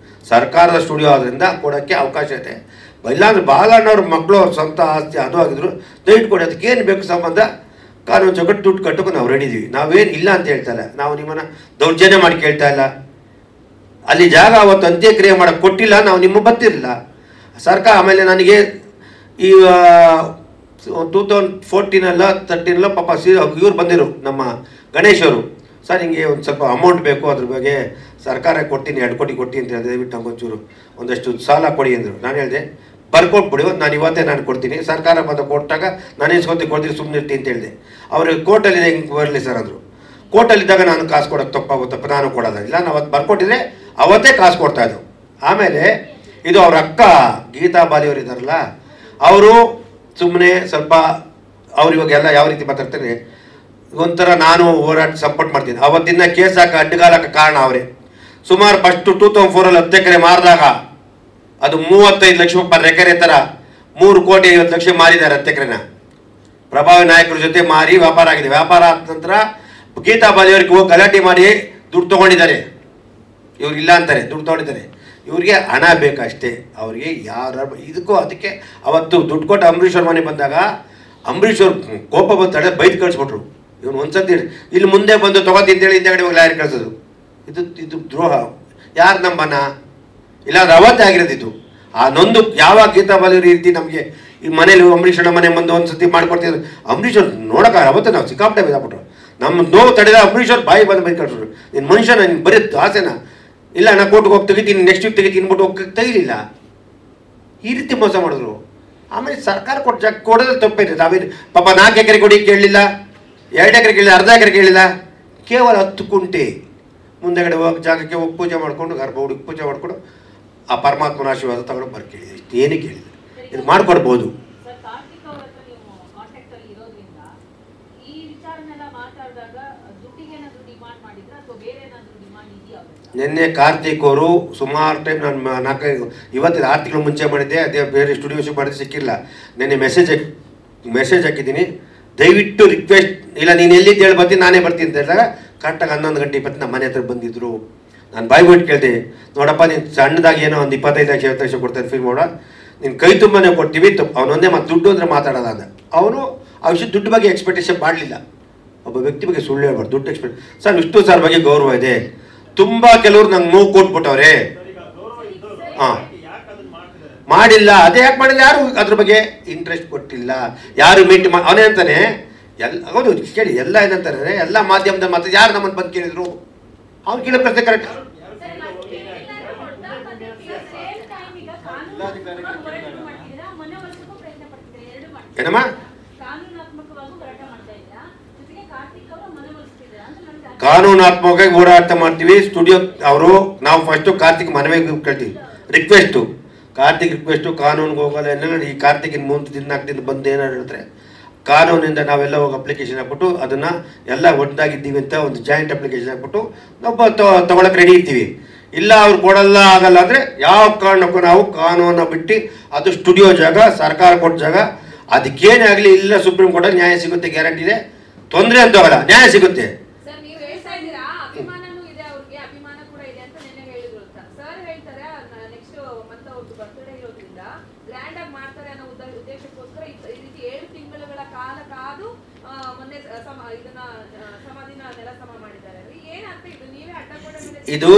ಸರ್ಕಾರದ ಸ್ಟುಡಿಯೋ ಆದ್ದರಿಂದ ಕೊಡೋಕ್ಕೆ ಅವಕಾಶ ಇದೆ. ಇಲ್ಲಾಂದ್ರೆ ಬಾಲಣ್ಣವ್ರ ಮಕ್ಕಳು ಅವ್ರ ಸ್ವಂತ ಆಸ್ತಿ ಅದು ಆಗಿದ್ರು ದಯವಿಟ್ಟು ಕೊಡಿ. ಅದಕ್ಕೆ ಏನು ಬೇಕು ಸಂಬಂಧ ಕಾನೂನು ಚೌಕಟ್ಟು ದುಡ್ಡು ಕಟ್ಟೋಕೆ ನಾವು ರೆಡಿ ಇದೀವಿ. ನಾವೇನು ಇಲ್ಲ ಅಂತ ಹೇಳ್ತಾ ಇಲ್ಲ, ನಾವು ನಿಮ್ಮನ್ನು ದೌರ್ಜನ್ಯ ಮಾಡಿ ಕೇಳ್ತಾ ಇಲ್ಲ. ಅಲ್ಲಿ ಜಾಗ ಅವತ್ತು ಅಂತ್ಯಕ್ರಿಯೆ ಮಾಡೋಕ್ಕೆ ಕೊಟ್ಟಿಲ್ಲ, ನಾವು ನಿಮ್ಮ ಬರ್ತಿರಲಿಲ್ಲ ಸರ್ಕಾರ. ಆಮೇಲೆ ನನಗೆ ಈ 2014 ಪಾಪ ಇವ್ರು ಬಂದಿರು ನಮ್ಮ ಗಣೇಶ್ ಅವರು, ಸರ್ ಹಿಂಗೆ ಒಂದು ಸ್ವಲ್ಪ ಅಮೌಂಟ್ ಬೇಕು, ಅದ್ರ ಬಗ್ಗೆ ಸರ್ಕಾರ ಕೊಡ್ತೀನಿ 2 ಕೋಟಿ ಕೊಡ್ತೀನಿ ಅಂತ ಹೇಳಿದೆ. ದಯವಿಟ್ಟು ನಮಗೊಂಚೂರು ಒಂದಷ್ಟು ಸಾಲ ಕೊಡಿ ಅಂದರು. ನಾನು ಹೇಳಿದೆ ಬರ್ಕೊಟ್ಬಿಡಿ, ನಾನು ಇವತ್ತೇ ನಾನು ಕೊಡ್ತೀನಿ, ಸರ್ಕಾರ ಬಂದು ಕೊಟ್ಟಾಗ ನಾನು ಇಸ್ಕೊತೀನಿ, ಕೊಡ್ತೀನಿ, ಸುಮ್ಮನೆ ಇರ್ತೀನಿ ಅಂತ ಹೇಳಿದೆ. ಅವ್ರಿಗೆ ಕೋರ್ಟಲ್ಲಿದೆ ಹಿಂಗೆ ಬರಲಿ ಸರ್ ಅಂದರು. ಕೋರ್ಟಲ್ಲಿದ್ದಾಗ ನಾನು ಕಾಸು ಕೊಡೋಕ್ಕೆ ತಪ್ಪಾಗುತ್ತಪ್ಪ, ನಾನು ಕೊಡೋಲ್ಲ. ಇಲ್ಲ, ನಾವು ಅವತ್ತು ಬರ್ಕೊಟ್ಟಿದ್ರೆ ಅವತ್ತೇ ಕಾಸು ಕೊಡ್ತಾಯಿದ್ದು. ಆಮೇಲೆ ಇದು ಅವ್ರ ಅಕ್ಕ ಗೀತಾ ಬಾಲಿಯವರು ಇದ್ದಾರಲ್ಲ, ಅವರು ಸುಮ್ಮನೆ ಸ್ವಲ್ಪ ಅವ್ರು ಇವಾಗೆಲ್ಲ ಯಾವ ರೀತಿ ಮಾತಾಡ್ತಾರೆ ಒಂಥರ ನಾನು ಹೋರಾಟ ಸಪೋರ್ಟ್ ಮಾಡ್ತೀನಿ. ಅವತ್ತಿನ ಕೇಸ್ ಹಾಕಿ ಅಡ್ಡಗಾಲಕ್ಕೆ ಕಾರಣ ಅವರೇ. ಸುಮಾರು ಫಸ್ಟು 2004 10 ಎಕರೆ ಮಾರಿದಾಗ ಅದು 35 ಲಕ್ಷ ಪರ್ ಎಕರೆ ಥರ 3,50,00,000 ಮಾರಿದ್ದಾರೆ 10 ಎಕರೆನ. ಪ್ರಭಾವಿ ನಾಯಕರ ಜೊತೆ ಮಾರಿ ವ್ಯಾಪಾರ ಆಗಿದೆ. ವ್ಯಾಪಾರ ಆದ ನಂತರ ಗೀತಾ ಬಾಲಿಯವರಿಗೆ ಹೋಗಿ ಗಲಾಟೆ ಮಾಡಿ ದುಡ್ಡು ತೊಗೊಂಡಿದ್ದಾರೆ. ಇವ್ರು ಇಲ್ಲ ಅಂತಾರೆ, ದುಡ್ಡು ತೊಗೊಂಡಿದ್ದಾರೆ. ಇವ್ರಿಗೆ ಹಣ ಬೇಕಷ್ಟೇ. ಅವ್ರಿಗೆ ಯಾರು ಇದಕ್ಕೂ ಅದಕ್ಕೆ ಅವತ್ತು ದುಡ್ಡು ಕೊಟ್ಟು ಅಂಬರೀಷ್ ಅವ್ರ ಮನೆ ಬಂದಾಗ ಅಂಬರೀಷ್ ಅವ್ರು ಕೋಪ ಬಂತಾಳೆ, ಬೈದು ಕಳಿಸ್ಬಿಟ್ರು. ಇವನು ಒಂದ್ಸತಿ ಇಲ್ಲಿ ಮುಂದೆ ಬಂದು ತೊಗೋತಿಂತೇಳಿ ಹಿಂದೆಗಡೆ ಹೋಗಿ ಲಾರಿ ಕಳಿಸೋದು. ಇದು ದ್ರೋಹ. ಯಾರು ನಂಬನ? ಇಲ್ಲಾಂದ್ರೆ ಅವತ್ತೇ ಆಗಿರೋದಿತ್ತು. ಆ ನೊಂದು ಯಾವಾಗ ಗೀತಾ ಬಾಲಿಯವ್ರು ಈ ರೀತಿ ನಮಗೆ ಈ ಮನೇಲಿ ಅಂಬರೀಷ್ ಅಣ್ಣ ಮನೆ ಬಂದು ಒಂದ್ಸತಿ ಮಾಡ್ಕೊಡ್ತಿದ್ರು. ಅಂಬರೀಷ್ ಅವ್ರು ನೋಡೋಕೆ ಅವತ್ತೇ ನಾವು ಸಿಕ್ಕಾಪಟ್ಟೆ ಬಿದ್ದಾಬಿಟ್ರು. ನಮ್ಮ ನೋವು ತಡೆದ ಅಂಬರೀಷ್ ಅವ್ರು ಬಾಯಿ ಬಂದು ಬೈದು ಕಳಿಸ್ರು. ನಿನ್ನ ಮನುಷ್ಯನ ನಿನ್ ಬರೀ ಆಸೆನಾ? ಇಲ್ಲ, ನಾ ಕೋರ್ಟ್ಗೆ ಹೋಗಿ ತೆಗಿತೀನಿ, ನೆಕ್ಸ್ಟ್ ವೀಕ್ ತೆಗಿತೀನಿ ಅಂದ್ಬಿಟ್ಟು ಹೋಗಿ ತೆಗಿಲಿಲ್ಲ. ಈ ರೀತಿ ಮೋಸ ಮಾಡಿದ್ರು. ಆಮೇಲೆ ಸರ್ಕಾರ ಕೊಟ್ಟು ಜಾಗ ಕೊಡೋದ್ರೆ ತಪ್ಪಿದೆ. ನಾವೇನು ಪಾಪ 4 ಎಕರೆ ಕೊಡಿ ಕೇಳಲಿಲ್ಲ, 2 ಎಕರೆ ಕೇಳಿಲ್ಲ, ಅರ್ಧ ಎಕರೆ ಕೇಳಿಲ್ಲ. ಕೇವಲ 10 ಕುಂಟೆ ಮುಂದೆಗಡೆ ಹೋಗಿ ಜಾಗಕ್ಕೆ ಹೋಗಿ ಪೂಜೆ ಮಾಡಿಕೊಂಡು ಗರ್ಭ ಹುಡುಗಿ ಪೂಜೆ ಮಾಡಿಕೊಂಡು ಆ ಪರಮಾತ್ಮನ ಆಶೀರ್ವಾದ ತಗೊಂಡು ಬರ್ ಕೇಳಿದೆ. ಇಷ್ಟು ಏನೇ ಕೇಳಿದೆ, ಇದು ಮಾಡ್ಕೊಡ್ಬೋದು. ನಿನ್ನೆ ಕಾರ್ತಿಕ್ ಅವರು ಸುಮಾರು ಟೈಮ್ ನಾನು 4 6 ತಿಂಗಳು ಮುಂಚೆ ಮಾಡಿದ್ದೆ, ಅದೇ ಬೇರೆ ಸ್ಟುಡಿಯೋಶಿಪ್ ಮಾಡಿದ್ರೆ ಸಿಕ್ಕಿಲ್ಲ. ನಿನ್ನೆ ಮೆಸೇಜ್ ಹಾಕಿದ್ದೀನಿ, ದಯವಿಟ್ಟು ರಿಕ್ವೆಸ್ಟ್, ಇಲ್ಲ ನೀನು ಎಲ್ಲಿದ್ದು ಹೇಳಿ ಬರ್ತೀನಿ, ನಾನೇ ಬರ್ತೀನಿ ಅಂತ ಹೇಳಿದಾಗ ಕರೆಕ್ಟಾಗಿ 11:20 ನಮ್ಮ ಮನೆ ಹತ್ರ ಬಂದಿದ್ದರು. ನಾನು ಬಾಯ್ಬಿಟ್ಟು ಕೇಳಿದೆ, ನೋಡಪ್ಪ ನೀನು ಸಣ್ಣದಾಗಿ ಏನೋ ಒಂದು 25 ಲಕ್ಷ ಕೊಡ್ತಾರೆ ಫೀಲ್ ಮಾಡೋ, ನೀನು ಕೈ ತುಂಬನೇ ಕೊಡ್ತೀವಿ, ಅವನೊಂದೇ ಮತ್ತು ದುಡ್ಡು ಅಂದರೆ ಮಾತಾಡೋದ ಅಂದ. ಅವನು ಆ ವಿಷಯ ದುಡ್ಡು ಬಗ್ಗೆ ಎಕ್ಸ್ಪೆಕ್ಟೇಷನ್ ಮಾಡಲಿಲ್ಲ. ಒಬ್ಬ ವ್ಯಕ್ತಿ ಬಗ್ಗೆ ಸುಳ್ಳು ಹೇಳ್ಬಾರ್ದು. ದುಡ್ಡು ಎಕ್ಸ್ಪೆಕ್ಟ್ ಸರ್ ವಿಷ್ಣು ಸರ್ ಬಗ್ಗೆ ಗೌರವ ಇದೆ. ತುಂಬ ಕೆಲವರು ನಂಗೆ ನೋವು ಕೊಟ್ಬಿಟ್ಟವ್ರೆ. ಹಾಂ, ಮಾಡಿಲ್ಲ. ಅದೇ ಯಾಕೆ ಮಾಡಿಲ್ಲ? ಯಾರು ಅದ್ರ ಬಗ್ಗೆ ಇಂಟ್ರೆಸ್ಟ್ ಕೊಟ್ಟಿಲ್ಲ, ಯಾರು ಮೀಟ್ ಅವನೇ ಅಂತಾನೆ. ಹೌದು ಕೇಳಿ, ಎಲ್ಲ ಏನಂತಾರೆ, ಎಲ್ಲ ಮಾಧ್ಯಮದಲ್ಲಿ ಮಾತ್ರ ಯಾರು ನಮ್ಮನ್ನು ಬಂದು ಕೇಳಿದ್ರು, ಅವ್ನು ಕೇಳೋ ಪ್ರಶ್ನೆ ಕರೆಕ್ಟ್. ಏನಮ್ಮ ಕಾನೂನಾತ್ಮಕವಾಗಿ ಹೋರಾಟ ಮಾಡ್ತೀವಿ. ಸ್ಟುಡಿಯೋ ಅವರು ನಾವು ಫಸ್ಟು ಕಾರ್ತಿಕ್ ಮನವಿ ಕೇಳ್ತೀವಿ, ರಿಕ್ವೆಸ್ಟು ಕಾನೂನಿಗೆ ಹೋಗಲ್ಲ. ಏನೆಲ್ಲ ಈ ಕಾರ್ತಿಕಿನ 3 ದಿನ 4 ದಿನ ಬಂದು ಏನಾರು ಹೇಳಿದ್ರೆ ಕಾನೂನಿಂದ ನಾವೆಲ್ಲ ಹೋಗಿ ಅಪ್ಲಿಕೇಶನ್ ಹಾಕ್ಬಿಟ್ಟು ಅದನ್ನು ಎಲ್ಲ ಒಟ್ಟಾಗಿದ್ದೀವಿ ಅಂತ ಒಂದು ಜಾಯಿಂಟ್ ಅಪ್ಲಿಕೇಶನ್ ಹಾಕ್ಬಿಟ್ಟು ನಾವು ತೊಗೊಳಕ್ಕೆ ರೆಡಿ ಇರ್ತೀವಿ. ಇಲ್ಲ ಅವ್ರು ಕೊಡಲ್ಲ ಆಗಲ್ಲ ಅಂದರೆ ಯಾವ ಕಾರಣಕ್ಕೂ ನಾವು ಕಾನೂನ ಬಿಟ್ಟು ಅದು ಸ್ಟುಡಿಯೋ ಜಾಗ, ಸರ್ಕಾರ ಕೊಟ್ಟ ಜಾಗ, ಅದಕ್ಕೇನೇ ಆಗಲಿ ಇಲ್ಲ ಸುಪ್ರೀಂ ಕೋರ್ಟಲ್ಲಿ ನ್ಯಾಯ ಸಿಗುತ್ತೆ, ಗ್ಯಾರಂಟಿ ಇದೆ. ತೊಂದರೆ ಅಂತ ಹೋಗಲ್ಲ, ನ್ಯಾಯ ಸಿಗುತ್ತೆ. ಇದು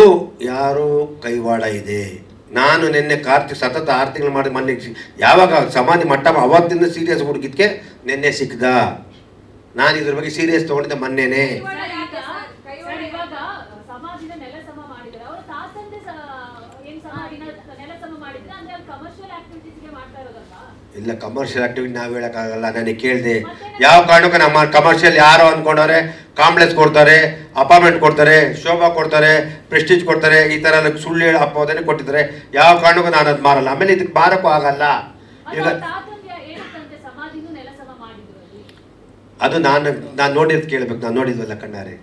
ಯಾರು ಕೈವಾಡ ಇದೆ. ನಾನು ನಿನ್ನೆ ಕಾರ್ತಿಕ್ ಸತತ 6 ತಿಂಗಳು ಮಾಡಿ ಮೊನ್ನೆ ಯಾವಾಗ ಸಮಾಧಿ ಮಟ್ಟ ಅವತ್ತಿಂದ ಸೀರಿಯಸ್ ಹುಡುಗಿದ್ಕೆ ನಿನ್ನೆ ಸಿಕ್ಕದ. ನಾನು ಇದ್ರ ಬಗ್ಗೆ ಸೀರಿಯಸ್ ತೊಗೊಂಡಿದ್ದೆ ಮೊನ್ನೆನೇ. ಇವಾಗ ಸಮಾಧಿನ ನೆಲ ಸಮ ಮಾಡಿದ್ರೆ ಅವರು ತಾಸಂದೆ ಏನ್ ಸಮಾಧಿನ ನೆಲ ಸಮ ಮಾಡಿದ್ರೆ ಅಂದ್ರೆ ಅದು ಕಮರ್ಷಿಯಲ್ ಆಕ್ಟಿವಿಟೀಸ್ಗೆ ಮಾಡ್ತಾ ಇರೋದಲ್ವಾ? ಇಲ್ಲ, ಕಮರ್ಷಿಯಲ್ ಆಕ್ಟಿವಿಟಿ ನಾವು ಹೇಳೋಕ್ಕಾಗಲ್ಲ. ನನಗೆ ಕೇಳಿದೆ ಯಾವ ಕಾರಣಕ್ಕೂ ನಮ್ಮ ಕಮರ್ಷಿಯಲ್ ಯಾರೋ ಅಂದ್ಕೊಂಡವ್ರೆ ಕಾಂಪ್ಲೆಕ್ಸ್ ಕೊಡ್ತಾರೆ, ಅಪಾರ್ಟ್ಮೆಂಟ್ ಕೊಡ್ತಾರೆ, ಶೋಭಾ ಕೊಡ್ತಾರೆ, ಪ್ರೆಸ್ಟೀಜ್ ಕೊಡ್ತಾರೆ, ಈ ಥರ ಎಲ್ಲ ಸುಳ್ಳು ಹೇಳಿ ಅಪವಾದನೆ ಕೊಟ್ಟಿದ್ದಾರೆ. ಯಾವ ಕಾರಣಕ್ಕೂ ನಾನು ಅದು ಮಾರಲ್ಲ. ಆಮೇಲೆ ಇದಕ್ಕೆ ಮಾರಕ್ಕೂ ಆಗಲ್ಲ. ಈಗ ಅದು ನಾನು ನೋಡಿದ್ದು ಕೇಳಬೇಕು. ನಾನು ನೋಡಿದ್ವಲ್ಲ ಕಣ್ಣಾರೆ.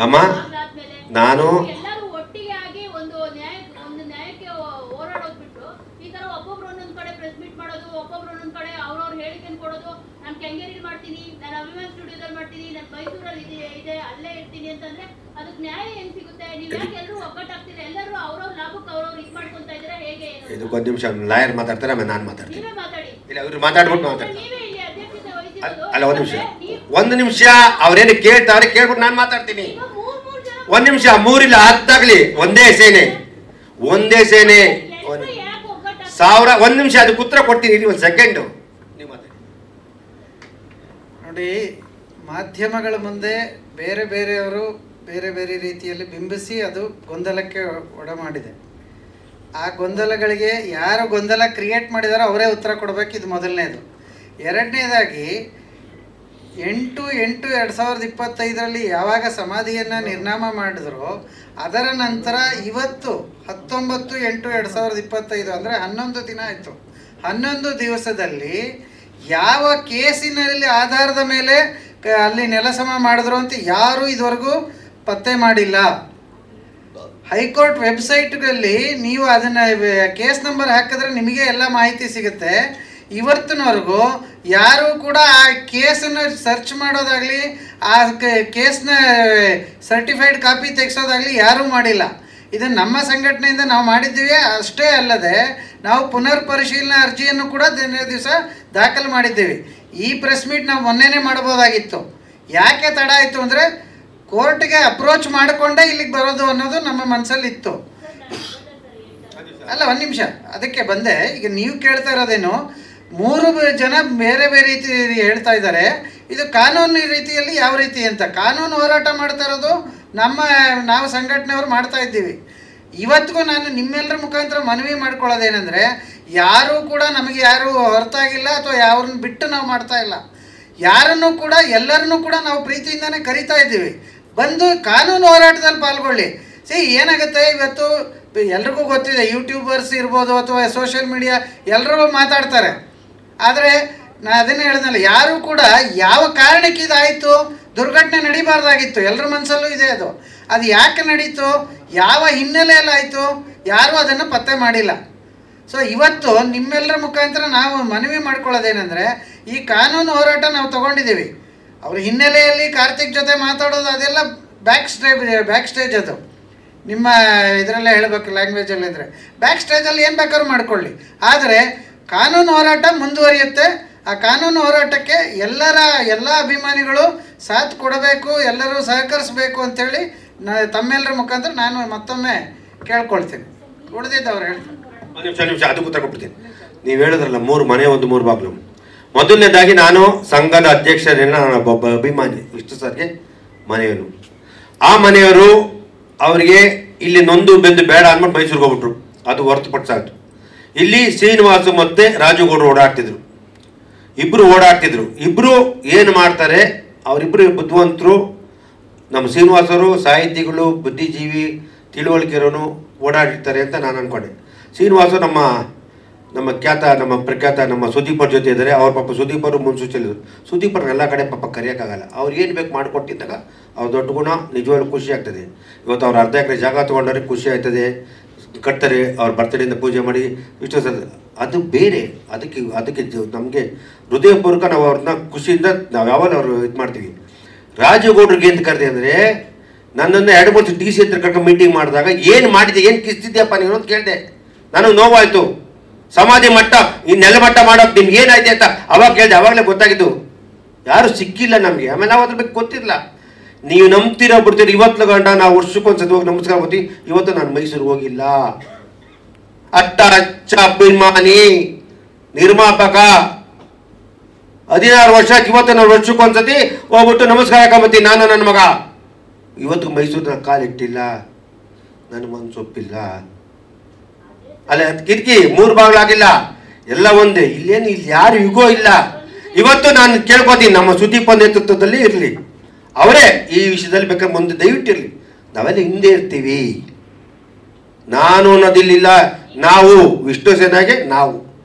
ಅಮ್ಮ ನಾನು ಒಟ್ಟಿಗೆ ಆಗಿ ಒಂದು ನ್ಯಾಯಕ್ಕೆ ಹೋರಾಡೋದು ಬಿಟ್ಟು ಈ ತರ ಒಬ್ಬೊಬ್ರು ಒಂದೊಂದ್ ಕಡೆ ಪ್ರೆಸ್ ಮೀಟ್ ಮಾಡೋದು, ಒಬ್ಬೊಬ್ರು ಒಂದೊಂದ್ ಕಡೆ ಅವ್ರವ್ರ ಹೇಳಿಕೆಯನ್ನು ಕೊಡೋದು. ನಾನು ಕೆಂಗೇರಿಲಿ ಮಾಡ್ತೀನಿ, ನಾನು ಅಭಿಮಾನ್ ಸ್ಟುಡಿಯೋದಲ್ಲಿ ಮಾಡ್ತೀನಿ, ನಾನು ಮೈಸೂರಲ್ಲಿ ಇದೆ ಅಲ್ಲೇ ಇರ್ತೀನಿ ಅಂತಂದ್ರೆ ಅದಕ್ಕೆ ನ್ಯಾಯ ಹೆಂಗ್ ಸಿಗುತ್ತೆ? ನೀವು ಯಾಕೆ ಎಲ್ಲರೂ ಒಗ್ಗಟ್ಟಾಗ್ತೀರ? ಎಲ್ಲರೂ ಅವ್ರವ್ರ ಲಾಭಕ್ಕೆ ಅವ್ರವ್ರು ಇದು ಮಾಡ್ಕೊಂತ ಇದ್ರೆ ಹೇಗೆ? ಇದಕ್ಕೊಂದು ನಿಮಿಷ ಲಾಯರ್ ಮಾತಾಡ್ತಾರೆ, ಆಮೇಲೆ ನಾನು ಮಾತಾಡ್ತೀನಿ. ನೀವೇ ಮಾತಾಡಿ. ಇಲ್ಲ, ಅವ್ರು ಮಾತಾಡ್ಬಿಟ್ಟು ಮಾತಾಡ್ತಾರೆ. ನೀವೇ ಇಲ್ಲಿ ಅಧ್ಯಕ್ಷತೆ ವಹಿಸಿರೋದು. ಅಲ್ಲ, ಒಂದು ನಿಮಿಷ ಅವ್ರೇನು ಕೇಳ್ತಾರೆ ಕೇಳ್ಬಿಟ್ಟು ನಾನು ಮಾತಾಡ್ತೀನಿ. ಒಂದ್ ನಿಮಿಷ, ಮೂರಿಲ್ಲ ಹತ್ತಾಗ್ಲಿ, ಒಂದೇ ಸೇನೆ 1000. ಒಂದ್ ನಿಮಿಷ ಅದಕ್ಕೆ ಉತ್ತರ ಕೊಡ್ತೀನಿ. ಒಂದು ಸೆಕೆಂಡು ನೋಡಿ, ಮಾಧ್ಯಮಗಳ ಮುಂದೆ ಬೇರೆ ಬೇರೆಯವರು ಬೇರೆ ಬೇರೆ ರೀತಿಯಲ್ಲಿ ಬಿಂಬಿಸಿ ಅದು ಗೊಂದಲಕ್ಕೆ ಒಡಮಾಡಿದೆ. ಆ ಗೊಂದಲಗಳಿಗೆ ಯಾರು ಗೊಂದಲ ಕ್ರಿಯೇಟ್ ಮಾಡಿದಾರೋ ಅವರೇ ಉತ್ತರ ಕೊಡಬೇಕು. ಇದು ಮೊದಲನೇದು. ಎರಡನೇದಾಗಿ 8/8/2025 ಯಾವಾಗ ಸಮಾಧಿಯನ್ನು ನಿರ್ನಾಮ ಮಾಡಿದ್ರು ಅದರ ನಂತರ ಇವತ್ತು 19/8/2025 ಅಂದರೆ 11 ದಿನ ಆಯಿತು. 11 ದಿವಸದಲ್ಲಿ ಯಾವ ಕೇಸಿನಲ್ಲಿ ಆಧಾರದ ಮೇಲೆ ಅಲ್ಲಿ ನೆಲಸಮ ಮಾಡಿದ್ರು ಅಂತ ಯಾರೂ ಇದುವರೆಗೂ ಪತ್ತೆ ಮಾಡಿಲ್ಲ. ಹೈಕೋರ್ಟ್ ವೆಬ್ಸೈಟ್ಗಳಲ್ಲಿ ನೀವು ಅದನ್ನು ಕೇಸ್ ನಂಬರ್ ಹಾಕಿದ್ರೆ ನಿಮಗೆ ಎಲ್ಲ ಮಾಹಿತಿ ಸಿಗುತ್ತೆ. ಇವತ್ತಿನವರೆಗೂ ಯಾರೂ ಕೂಡ ಆ ಕೇಸನ್ನು ಸರ್ಚ್ ಮಾಡೋದಾಗಲಿ ಆ ಕೇಸ್ನ ಸರ್ಟಿಫೈಡ್ ಕಾಪಿ ತೆಗೆಸೋದಾಗಲಿ ಯಾರೂ ಮಾಡಿಲ್ಲ. ಇದನ್ನು ನಮ್ಮ ಸಂಘಟನೆಯಿಂದ ನಾವು ಮಾಡಿದ್ದೀವಿ. ಅಷ್ಟೇ ಅಲ್ಲದೆ ನಾವು ಪುನರ್ ಪರಿಶೀಲನಾ ಅರ್ಜಿಯನ್ನು ಕೂಡ ದಿವಸ ದಾಖಲು ಮಾಡಿದ್ದೀವಿ. ಈ ಪ್ರೆಸ್ ಮೀಟ್ ನಾವು ಮೊನ್ನೆನೇ ಮಾಡ್ಬೋದಾಗಿತ್ತು. ಯಾಕೆ ತಡ ಆಯಿತು ಅಂದರೆ ಕೋರ್ಟ್ಗೆ ಅಪ್ರೋಚ್ ಮಾಡಿಕೊಂಡೇ ಇಲ್ಲಿಗೆ ಬರೋದು ಅನ್ನೋದು ನಮ್ಮ ಮನಸ್ಸಲ್ಲಿತ್ತು. ಅಲ್ಲ, ಒಂದು ನಿಮಿಷ, ಅದಕ್ಕೆ ಬಂದೆ. ಈಗ ನೀವು ಕೇಳ್ತಾ ಇರೋದೇನು, 3 ಜನ ಬೇರೆ ಬೇರೆ ರೀತಿ ಹೇಳ್ತಾ ಇದ್ದಾರೆ. ಇದು ಕಾನೂನು ರೀತಿಯಲ್ಲಿ ಯಾವ ರೀತಿ ಅಂತ ಕಾನೂನು ಹೋರಾಟ ಮಾಡ್ತಾ ಇರೋದು ನಾವು ಸಂಘಟನೆಯವರು ಮಾಡ್ತಾ ಇದ್ದೀವಿ. ಇವತ್ತಿಗೂ ನಾನು ನಿಮ್ಮೆಲ್ಲರ ಮುಖಾಂತರ ಮನವಿ ಮಾಡ್ಕೊಳ್ಳೋದೇನೆಂದರೆ, ಯಾರೂ ಕೂಡ ನಮಗೆ ಯಾರೂ ಹೊರತಾಗಿಲ್ಲ ಅಥವಾ ಯಾರನ್ನು ಬಿಟ್ಟು ನಾವು ಮಾಡ್ತಾ ಇಲ್ಲ. ಯಾರನ್ನು ಕೂಡ ಎಲ್ಲರನ್ನೂ ಕೂಡ ನಾವು ಪ್ರೀತಿಯಿಂದನೇ ಕರಿತಾ ಇದ್ದೀವಿ, ಬಂದು ಕಾನೂನು ಹೋರಾಟದಲ್ಲಿ ಪಾಲ್ಗೊಳ್ಳಿ. ಏನಾಗುತ್ತೆ, ಇವತ್ತು ಎಲ್ರಿಗೂ ಗೊತ್ತಿದೆ, ಯೂಟ್ಯೂಬರ್ಸ್ ಇರ್ಬೋದು ಅಥವಾ ಸೋಷಿಯಲ್ ಮೀಡಿಯಾ ಎಲ್ಲರೂ ಮಾತಾಡ್ತಾರೆ. ಆದರೆ ನಾನು ಅದನ್ನೇ ಹೇಳಿದ್ನಲ್ಲ, ಯಾರೂ ಕೂಡ ಯಾವ ಕಾರಣಕ್ಕೆ ಇದಾಯಿತು, ದುರ್ಘಟನೆ ನಡೀಬಾರ್ದಾಗಿತ್ತು, ಎಲ್ಲರ ಮನಸ್ಸಲ್ಲೂ ಇದೆ. ಅದು ಯಾಕೆ ನಡೀತು, ಯಾವ ಹಿನ್ನೆಲೆಯಲ್ಲಿ ಆಯಿತು, ಯಾರೂ ಅದನ್ನು ಪತ್ತೆ ಮಾಡಿಲ್ಲ. ಸೊ ಇವತ್ತು ನಿಮ್ಮೆಲ್ಲರ ಮುಖಾಂತರ ನಾವು ಮನವಿ ಮಾಡ್ಕೊಳ್ಳೋದೇನೆಂದರೆ, ಈ ಕಾನೂನು ಹೋರಾಟ ನಾವು ತೊಗೊಂಡಿದ್ದೀವಿ. ಅವ್ರ ಹಿನ್ನೆಲೆಯಲ್ಲಿ ಕಾರ್ತಿಕ್ ಜೊತೆ ಮಾತಾಡೋದು ಅದೆಲ್ಲ ಬ್ಯಾಕ್ ಸ್ಟೇಜ್ ಅದು ನಿಮ್ಮ ಇದರಲ್ಲೇ ಹೇಳಬೇಕು, ಲ್ಯಾಂಗ್ವೇಜಲ್ಲಿ ಇದ್ದರೆ ಬ್ಯಾಕ್ ಸ್ಟೇಜಲ್ಲಿ ಏನು ಬೇಕಾದ್ರೂ ಮಾಡ್ಕೊಳ್ಳಿ. ಆದರೆ ಕಾನೂನು ಹೋರಾಟ ಮುಂದುವರಿಯುತ್ತೆ. ಆ ಕಾನೂನು ಹೋರಾಟಕ್ಕೆ ಎಲ್ಲ ಅಭಿಮಾನಿಗಳು ಸಾಥ್ ಕೊಡಬೇಕು, ಎಲ್ಲರೂ ಸಹಕರಿಸಬೇಕು ಅಂಥೇಳಿ ತಮ್ಮೆಲ್ಲರ ಮುಖಾಂತರ ನಾನು ಮತ್ತೊಮ್ಮೆ ಕೇಳ್ಕೊಳ್ತೀನಿ. ಉಳಿದಿದ್ದವ್ರು ಹೇಳ್ತೀನಿ. ನಿಮಿಷ ಅದಕ್ಕೆ ಉತ್ತರ ಕೊಡ್ತೀನಿ. ನೀವು ಹೇಳಿದ್ರಲ್ಲ 3 ಮನೆ 3 ಬಾಗಿಲು. ಮೊದಲನೇದಾಗಿ ನಾನು ಸಂಘದ ಅಧ್ಯಕ್ಷರೇನ ನಾನು ಒಬ್ಬ ಅಭಿಮಾನಿ, ಇಷ್ಟು ಸರ್ಗೆ ಮನೆಯವರು. ಆ ಮನೆಯವರು ಅವರಿಗೆ ಇಲ್ಲಿ ನೊಂದು ಬೆಂದು ಬೇಡ ಅಂದ್ಬಿಟ್ಟು ಮೈಸೂರಿಗೆ ಹೋಗ್ಬಿಟ್ರು. ಅದು ಹೊರತುಪಡಿಸಾಯ್ತು. ಇಲ್ಲಿ ಶ್ರೀನಿವಾಸು ಮತ್ತು ರಾಜುಗೌಡರು ಓಡಾಡ್ತಿದ್ರು. ಇಬ್ಬರು ಏನು ಮಾಡ್ತಾರೆ, ಅವರಿಬ್ಬರು ಬುದ್ಧಿವಂತರು. ನಮ್ಮ ಶ್ರೀನಿವಾಸರು ಸಾಹಿತಿಗಳು, ಬುದ್ಧಿಜೀವಿ, ತಿಳುವಳಿಕೆರೋನು ಓಡಾಡಿರ್ತಾರೆ ಅಂತ ನಾನು ಅಂದ್ಕೊಂಡೆ. ಶ್ರೀನಿವಾಸು ನಮ್ಮ ಪ್ರಖ್ಯಾತ ನಮ್ಮ ಸುದೀಪರ್ ಜೊತೆ ಇದ್ದಾರೆ. ಅವ್ರ ಪಾಪ ಸುದೀಪರು ಮುನ್ಸೂಚಲಿದ್ರು. ಸುದೀಪರ್ ಎಲ್ಲ ಕಡೆ ಪಾಪ ಕರೆಯೋಕ್ಕಾಗಲ್ಲ. ಅವ್ರು ಏನು ಬೇಕು ಮಾಡಿಕೊಟ್ಟಿದ್ದಾಗ ಅವ್ರ ದೊಡ್ಡ ಗುಣ ನಿಜವಾಗ್ಲೂ ಖುಷಿ ಆಗ್ತದೆ. ಇವತ್ತು ಅವ್ರು ಅರ್ಧ ಎಕರೆ ಜಾಗ ತೊಗೊಂಡ್ರೆ ಖುಷಿ ಆಯ್ತದೆ, ಕಟ್ತಾರೆ. ಅವ್ರ ಬರ್ತಡೆಯಿಂದ ಪೂಜೆ ಮಾಡಿ ಇಷ್ಟು ಅದು ಬೇರೆ. ಅದಕ್ಕೆ ನಮಗೆ ಹೃದಯಪೂರ್ವಕ ನಾವು ಅವ್ರನ್ನ ಖುಷಿಯಿಂದ ನಾವು ಯಾವಾಗ ಅವರು ಇದು ಮಾಡ್ತೀವಿ. ರಾಜುಗೌಡ್ರಿಗೆ ಏನು ಕರೆದೆ ಅಂದರೆ, ನನ್ನನ್ನು 2-3 DC ಹತ್ರ ಕರ್ಕೊಂಡು ಮೀಟಿಂಗ್ ಮಾಡಿದಾಗ ಏನು ಮಾಡಿದೆ, ಏನು ಕಿಸ್ತಿದ್ಯಪ್ಪ ನೀನು ಅಂತ ಕೇಳಿದೆ. ನನಗೆ ನೋವಾಯಿತು. ಸಮಾಧಿ ಮಟ್ಟ ಈ ನೆಲ ಮಟ್ಟ ಮಾಡೋಕೆ ನಿಮ್ಗೆ ಏನಾಯ್ತು ಅಂತ ಅವಾಗ ಕೇಳಿದೆ. ಅವಾಗಲೇ ಗೊತ್ತಾಗಿದ್ದು ಯಾರು ಸಿಕ್ಕಿಲ್ಲ ನಮಗೆ. ಆಮೇಲೆ ನಾವು ಅದ್ರ ಬಗ್ಗೆ ಗೊತ್ತಿರಲಿಲ್ಲ. ನೀವು ನಂಬ್ತೀರ ಬಿಡ್ತೀರಿ. ಇವತ್ತು ಗಂಟ ನಾವು ವರ್ಷಕ್ಕೊಂದ್ಸತಿ ಹೋಗಿ ನಮಸ್ಕಾರ ಮಾಡ್ತೀವಿ. ಇವತ್ತು ನಾನು ಮೈಸೂರಿಗೆ ಹೋಗಿಲ್ಲ. ಅಟ್ಟ ಅಚ್ಚ ಅಭಿಮಾನಿ ನಿರ್ಮಾಪಕ 16 ವರ್ಷ, ಇವತ್ತು ನಾನು ವರ್ಷಕ್ಕೊಂದ್ಸತಿ ಹೋಗ್ಬಿಟ್ಟು ನಮಸ್ಕಾರ ಹಾಕೊಂಬತ್ತೀನಿ. ನಾನು ನನ್ನ ಮಗ ಇವತ್ತು ಮೈಸೂರಿನ ಕಾಲಿಟ್ಟಿಲ್ಲ, ನನ್ನ ಮನಸ್ಸೊಪ್ಪಿಲ್ಲ. ಅಲ್ಲ ಕಿಟಕಿ 3 ಬಾಗಿಲಾಗಿಲ್ಲ, ಎಲ್ಲ ಒಂದೇ. ಇಲ್ಲೇನು ಇಲ್ಲಿ ಯಾರು ಯುಗೋ ಇಲ್ಲ. ಇವತ್ತು ನಾನು ಕೇಳ್ಕೊತೀನಿ, ನಮ್ಮ ಸುದೀಪ್ ನೇತೃತ್ವದಲ್ಲಿ ಇರಲಿ, ಅವರೇ ಈ ವಿಷಯದಲ್ಲಿ ಬೇಕಾದ್ರೆ ಮುಂದೆ ದಯವಿಟ್ಟಿರಲಿ. ನಾವೆಲ್ಲ ಹಿಂದೆ ಇರ್ತೀವಿ. ನಾನು ಅನ್ನೋದಿಲ್ಲ. ನಾವು ವಿಷ್ಣು ಸೇನಾಗೆ, ನಾವು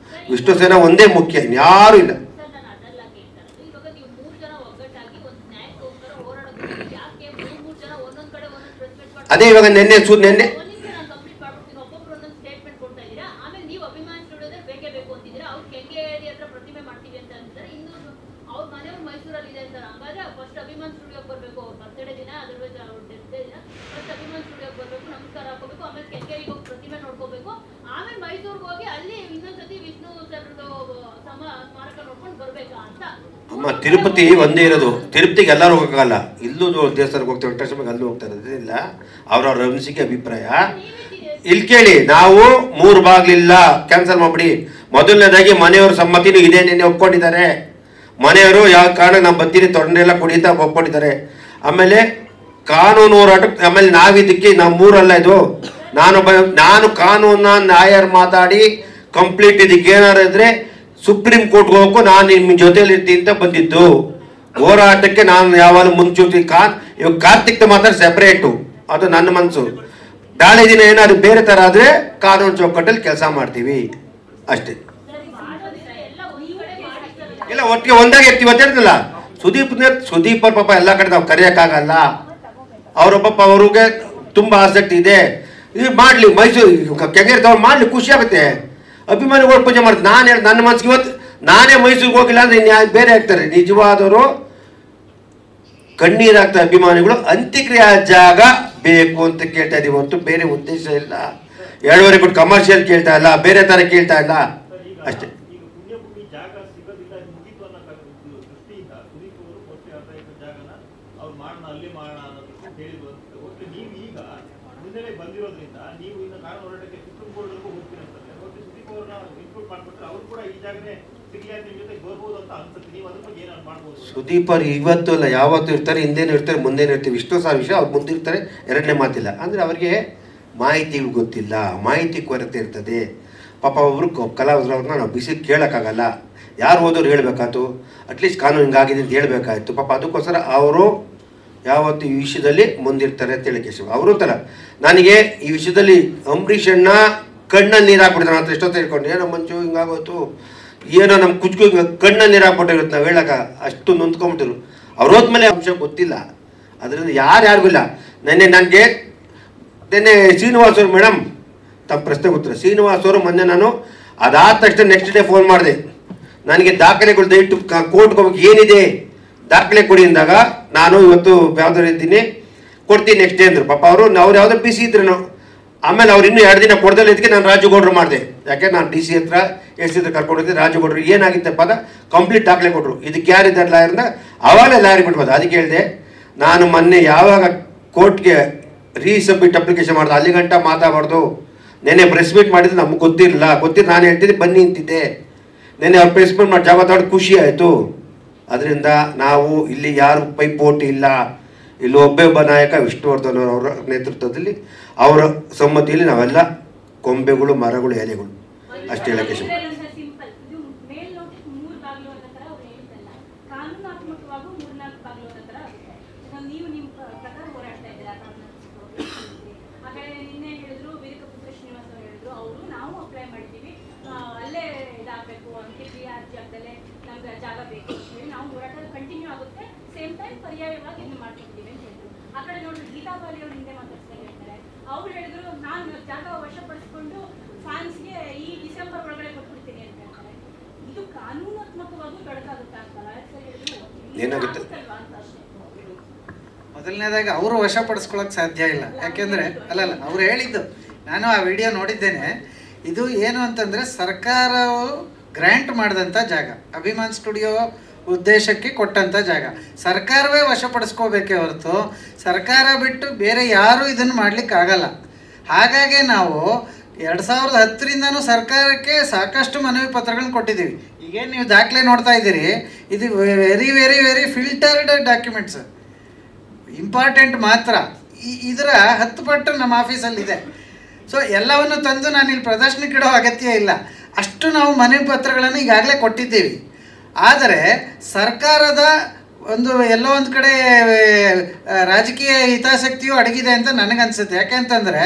ವಿಷ್ಣು ಸೇನಾ ಒಂದೇ ಮುಖ್ಯ, ಯಾರು ಇಲ್ಲ. ಅದೇ ಇವಾಗ ನೆನ್ನೆ ಅಮ್ಮ ತಿರುಪತಿ ಒಂದೇ ಇರೋದು. ತಿರುಪತಿಗೆ ಎಲ್ಲರೂ ಹೋಗಕ್ಕಾಗಲ್ಲ. ಇಲ್ಲೂ ದೇವಸ್ಥಾನಕ್ಕೆ ಹೋಗ್ತಾರೆ, ವೆಂಕಟೇಶ್ವರಕ್ಕೆ ಅಲ್ಲೂ ಹೋಗ್ತಾರೆ. ಅದೇನಿಲ್ಲ, ಅವ್ರವ್ರ ಅನಿಸಿಕೆ ಅಭಿಪ್ರಾಯ. ಇಲ್ಲಿ ಕೇಳಿ, ನಾವು 3 ಬಾಗಿಲಿಲ್ಲ, ಕ್ಯಾನ್ಸಲ್ ಮಾಡ್ಬಿಡಿ. ಮೊದಲನೇದಾಗಿ ಮನೆಯವ್ರ ಸಮ್ಮತಿನೂ ಇದೆ, ನಿನ್ನೆ ಒಪ್ಕೊಂಡಿದ್ದಾರೆ. ಮನೆಯವರು ಯಾವ ಕಾರಣ ನಮ್ಮ ಬತ್ತೀನಿ ತೊಂದರೆಲ್ಲ ಕುಡಿತಾ ಒಪ್ಕೊಂಡಿದ್ದಾರೆ. ಆಮೇಲೆ ಕಾನೂನು ಹೋರಾಟಕ್ಕೆ, ಆಮೇಲೆ ನಾವಿದ್ದಕ್ಕೆ ನಾವು 3 ಅಲ್ಲ ಇದು. ನಾನು ಕಾನೂನ ನ್ಯಾಯರ್ ಮಾತಾಡಿ ಕಂಪ್ಲೀಟ್ ಇದಕ್ಕೆ ಏನಾರು ಇದ್ರೆ ಸುಪ್ರೀಂ ಕೋರ್ಟ್ಗೆ ಹೋಗಕ್ಕೂ ನಾನು ನಿಮ್ಮ ಜೊತೆಲಿ ಇರ್ತೀನಿ ಅಂತ ಬಂದಿದ್ದು. ಹೋರಾಟಕ್ಕೆ ನಾನು ಯಾವಾಗ ಮುಂಚೂತಿ ಇವಾಗ ಕಾರ್ತಿಕ್ ಮಾತ್ರ ಸೆಪರೇಟು, ಅದು ನನ್ನ ಮನಸ್ಸು. ನಾಳೆ ದಿನ ಏನಾದ್ರು ಬೇರೆ ಥರ ಆದರೆ ಕಾನೂನು ಚೌಕಟ್ಟಲ್ಲಿ ಕೆಲಸ ಮಾಡ್ತೀವಿ ಅಷ್ಟೇ. ಇಲ್ಲ, ಒಟ್ಟಿಗೆ ಒಂದಾಗಿ ಇರ್ತೀವಿ ಅಂತ ಹೇಳ್ತಿಲ್ಲ. ಸುದೀಪ್ ಅವ್ರ ಪಾಪ ಎಲ್ಲ ಕಡೆ ನಾವು ಕರೆಯೋಕ್ಕಾಗಲ್ಲ. ಅವರ ಪಾಪ ಅವ್ರಿಗೆ ತುಂಬ ಆಸಕ್ತಿ ಇದೆ. ಇದು ಮಾಡಲಿ, ಮೈಸೂರು ಕೆಂಗೇರಿ ತಗೊಂಡು ಮಾಡಲಿ, ಖುಷಿ ಆಗುತ್ತೆ. ಅಭಿಮಾನಿಗಳು ಪೂಜೆ ಮಾಡ್ತಾರೆ. ನಾನು ಹೇಳಿ ನನ್ನ ಮನಸ್ಸಿಗೆ ಇವತ್ತು ನಾನೇ ಮೈಸೂರಿಗೆ ಹೋಗಿಲ್ಲ ಅಂದರೆ ಬೇರೆ ಆಗ್ತಾರೆ. ನಿಜವಾದವರು ಕಣ್ಣೀರಾಗ್ತಾರೆ ಅಭಿಮಾನಿಗಳು. ಅಂತ್ಯಕ್ರಿಯೆ ಜಾಗ ಬೇಕು ಅಂತ ಕೇಳ್ತಾ ಇದೀವಿ ಹೊರತು ಬೇರೆ ಉದ್ದೇಶ ಇಲ್ಲ. 2.5 ಕೋಟಿ ಕಮರ್ಷಿಯಲ್ ಕೇಳ್ತಾ ಇಲ್ಲ, ಬೇರೆ ಥರ ಕೇಳ್ತಾ ಇಲ್ಲ ಅಷ್ಟೇ. ಸುದೀಪ್ ಅವ್ರು ಇವತ್ತು ಅಲ್ಲ ಯಾವತ್ತೂ ಇರ್ತಾರೆ, ಹಿಂದೇನು ಇರ್ತಾರೆ, ಮುಂದೇನು ಇರ್ತೀವಿ. ಇಷ್ಟೋ ಸಾವಿರ ವಿಷಯ ಅವ್ರು ಮುಂದಿರ್ತಾರೆ, ಎರಡನೇ ಮಾತಿಲ್ಲ. ಅಂದರೆ ಅವ್ರಿಗೆ ಮಾಹಿತಿಗಳು ಗೊತ್ತಿಲ್ಲ, ಮಾಹಿತಿ ಕೊರತೆ ಇರ್ತದೆ. ಪಾಪ ಒಬ್ರು ಕಲಾವಿದ್ರವ್ರನ್ನ ನಾವು ಬಿಸಿ ಕೇಳೋಕ್ಕಾಗಲ್ಲ. ಯಾರು ಹೋದವ್ರು ಹೇಳ್ಬೇಕಾಯ್ತು, ಅಟ್ಲೀಸ್ಟ್ ಕಾನೂನು ಹಿಂಗಾಗಿದೆ ಅಂತ ಹೇಳ್ಬೇಕಾಯ್ತು. ಪಾಪ ಅದಕ್ಕೋಸ್ಕರ ಅವರು ಯಾವತ್ತು ಈ ವಿಷಯದಲ್ಲಿ ಮುಂದಿರ್ತಾರೆ ಅಂತ ಹೇಳಿ ಕೇಶವ ಅವರು ಥರ. ನನಗೆ ಈ ವಿಷಯದಲ್ಲಿ ಅಂಬರೀಷ್ ಅಣ್ಣ ಕಣ್ಣಲ್ಲಿ ನೀರು ಹಾಕ್ಬಿಡ್ತಾರೆ. ನಾನು ಎಷ್ಟೊತ್ತು ಹೇಳ್ಕೊಂಡು ಏನೋ ಮಂಚು ಹಿಂಗಾಗೋಯ್ತು, ಏನೋ ನಮ್ಮ ಕುಚ್ಕು ಕಣ್ಣಲ್ಲಿ ನೀರು ಹಾಕ್ಬಿಟ್ಟಿರುತ್ತೆ. ನಾವು ಹೇಳೋಕೆ ಅಷ್ಟು ನೊಂದ್ಕೊಂಬಿಟ್ಟಿರು. ಅವ್ರು ಹೋದ್ಮೇಲೆ ಅಂಶ ಗೊತ್ತಿಲ್ಲ, ಅದರಿಂದ ಯಾರಿಗೂ ಇಲ್ಲ. ನನಗೆ ಶ್ರೀನಿವಾಸ್ ಅವರು ಮೇಡಮ್ ತಮ್ಮ ಪ್ರಶ್ನೆ ಗೊತ್ತಿಲ್ಲ. ಶ್ರೀನಿವಾಸ್ ಅವರು ಮೊನ್ನೆ ನಾನು ಅದಾದ ತಕ್ಷಣ ನೆಕ್ಸ್ಟ್ ಡೇ ಫೋನ್ ಮಾಡಿದೆ. ನನಗೆ ದಾಖಲೆಗಳು ದಯವಿಟ್ಟು ಕೋರ್ಟ್ಗೆ ಹೋಗ್ಬೇಕು, ಏನಿದೆ ದಾಖಲೆ ಕೊಡಿ ಅಂದಾಗ ನಾನು ಇವತ್ತು ಯಾವ್ದಾರು ಇದ್ದೀನಿ ಕೊಡ್ತೀನಿ ನೆಕ್ಸ್ಟ್ ಡೇ ಅಂದರು. ಪಾಪ ಅವ್ರು ಯಾವುದೋ ಪಿ ಸಿ ಇದ್ರು. ಆಮೇಲೆ ಅವ್ರು ಇನ್ನೂ 2 ದಿನ ಕೊಡ್ದಲ್ಲ ಇದಕ್ಕೆ ನಾನು ರಾಜಗೌಡರು ಮಾಡಿದೆ. ಯಾಕೆ ನಾನು ಡಿ ಸಿ ಹತ್ರ ಎಸ್ ಸಿ ಹತ್ರ ಕರ್ಕೊಂಡಿದ್ದೆ. ರಾಜಗೌಡರು ಏನಾಗಿತ್ತಪ್ಪ ಅದ ಕಂಪ್ಲೀಟ್ ದಾಖಲೆ ಕೊಟ್ಟರು. ಇದಕ್ಕೆ ಯಾರಿದ್ದಾರೆ ಲಾಯರ್ನ ಅವಾಗಲೇ ಲಾಯರ್ ಬಿಡ್ಬೋದು. ಅದಕ್ಕೆ ಹೇಳಿದೆ, ನಾನು ಮೊನ್ನೆ ಯಾವಾಗ ಕೋರ್ಟ್ಗೆ ರೀಸಬ್ಮಿಟ್ ಅಪ್ಲಿಕೇಶನ್ ಮಾಡಿದೆ ಅಲ್ಲಿ ಗಂಟ ಮಾತಾಡಬಾರ್ದು. ನೆನ್ನೆ ಪ್ರೆಸ್ ಮೀಟ್ ಮಾಡಿದ್ರೆ ನಮ್ಗೆ ಗೊತ್ತಿರಲಿಲ್ಲ ನಾನು ಹೇಳ್ತಿದ್ದೆ ಬನ್ನಿ ಅಂತಿದ್ದೆ. ನೆನ್ನೆ ಅವ್ರು ಪ್ರೆಸ್ ಮೀಟ್ ಮಾಡಿ ಜಾಗ ತಗೊಂಡು ಖುಷಿ ಆಯಿತು. ಅದರಿಂದ ನಾವು ಇಲ್ಲಿ ಯಾರು ಪೈಪೋಟಿ ಇಲ್ಲ. ಇಲ್ಲಿ ಒಬ್ಬ ನಾಯಕ ವಿಷ್ಣುವರ್ಧನ್ ಅವರ ನೇತೃತ್ವದಲ್ಲಿ ಅವರ ಸಮ್ಮತಿಯಲ್ಲಿ ನಾವೆಲ್ಲ ಕೊಂಬೆಗಳು, ಮರಗಳು, ಎಲೆಗಳು ಅಷ್ಟೇ ಹೇಳಕ್ಕೆ ಪರ್ಯಾಯವಾಗಿ ಇನ್ನು ಮಾಡ್ಕೊಡ್ತೀವಿ ಅಂತ ಹೇಳಿದ್ರು. ಆ ಕಡೆ ನೋಡಿದ್ರೆ ಗೀತಾಬಾಲಿ ಅವರು ಹಿಂದೆ ಮಾತಾಡ್ತಾ ಹೇಳ್ತಾರೆ. ಅವ್ರು ಹೇಳಿದ್ರು ನಾನು ಜಾಗ ವಶಪಡಿಸಿಕೊಂಡು ಫ್ಯಾನ್ಸ್ಗೆ ಈ ಡಿಸೆಂಬರ್ ಒಳಗಡೆ ಕೊಟ್ಬಿಡ್ತೀನಿ ಅಂತ ಹೇಳ್ತಾರೆ. ಇದು ಕಾನೂನಾತ್ಮಕವಾಗಿ ತೊಡಕಾಗುತ್ತಾ ಅಂತ ಹೇಳಿದ್ರು. ಮೊದಲನೇದಾಗಿ ಅವರು ವಶಪಡಿಸ್ಕೊಳಕ್ ಸಾಧ್ಯ ಇಲ್ಲ. ಯಾಕೆಂದ್ರೆ ಅಲ್ಲ ಅವ್ರು ಹೇಳಿದ್ದು ನಾನು ಆ ವಿಡಿಯೋ ನೋಡಿದ್ದೇನೆ. ಇದು ಏನು ಅಂತಂದ್ರೆ ಸರ್ಕಾರವು ಗ್ರ್ಯಾಂಟ್ ಮಾಡಿದಂಥ ಜಾಗ. ಅಭಿಮಾನ್ ಸ್ಟುಡಿಯೋ ಉದ್ದೇಶಕ್ಕೆ ಕೊಟ್ಟಂಥ ಜಾಗ. ಸರ್ಕಾರವೇ ವಶಪಡಿಸ್ಕೋಬೇಕೇ ಹೊರತು ಸರ್ಕಾರ ಬಿಟ್ಟು ಬೇರೆ ಯಾರೂ ಇದನ್ನು ಮಾಡಲಿಕ್ಕಾಗಲ್ಲ. ಹಾಗಾಗಿ ನಾವು 2010ರಿಂದನೂ ಸರ್ಕಾರಕ್ಕೆ ಸಾಕಷ್ಟು ಮನವಿ ಪತ್ರಗಳನ್ನ ಕೊಟ್ಟಿದ್ದೀವಿ. ಈಗೇನು ನೀವು ದಾಖಲೆ ನೋಡ್ತಾ ಇದ್ದೀರಿ, ಇದು very very very filtered documents, important ಮಾತ್ರ. ಇದರ 10 ಪಟ್ಟು ನಮ್ಮ ಆಫೀಸಲ್ಲಿದೆ. ಸೊ ಎಲ್ಲವನ್ನು ತಂದು ನಾನು ಇಲ್ಲಿ ಪ್ರದರ್ಶನಕ್ಕೆ ಇಡೋ ಅಗತ್ಯ ಇಲ್ಲ. ಅಷ್ಟು ನಾವು ಮನವಿ ಪತ್ರಗಳನ್ನು ಈಗಾಗಲೇ ಕೊಟ್ಟಿದ್ದೀವಿ. ಆದರೆ ಸರ್ಕಾರದ ಎಲ್ಲೋ ಒಂದು ಕಡೆ ರಾಜಕೀಯ ಹಿತಾಸಕ್ತಿಯು ಅಡಗಿದೆ ಅಂತ ನನಗನ್ಸುತ್ತೆ. ಯಾಕೆಂತಂದರೆ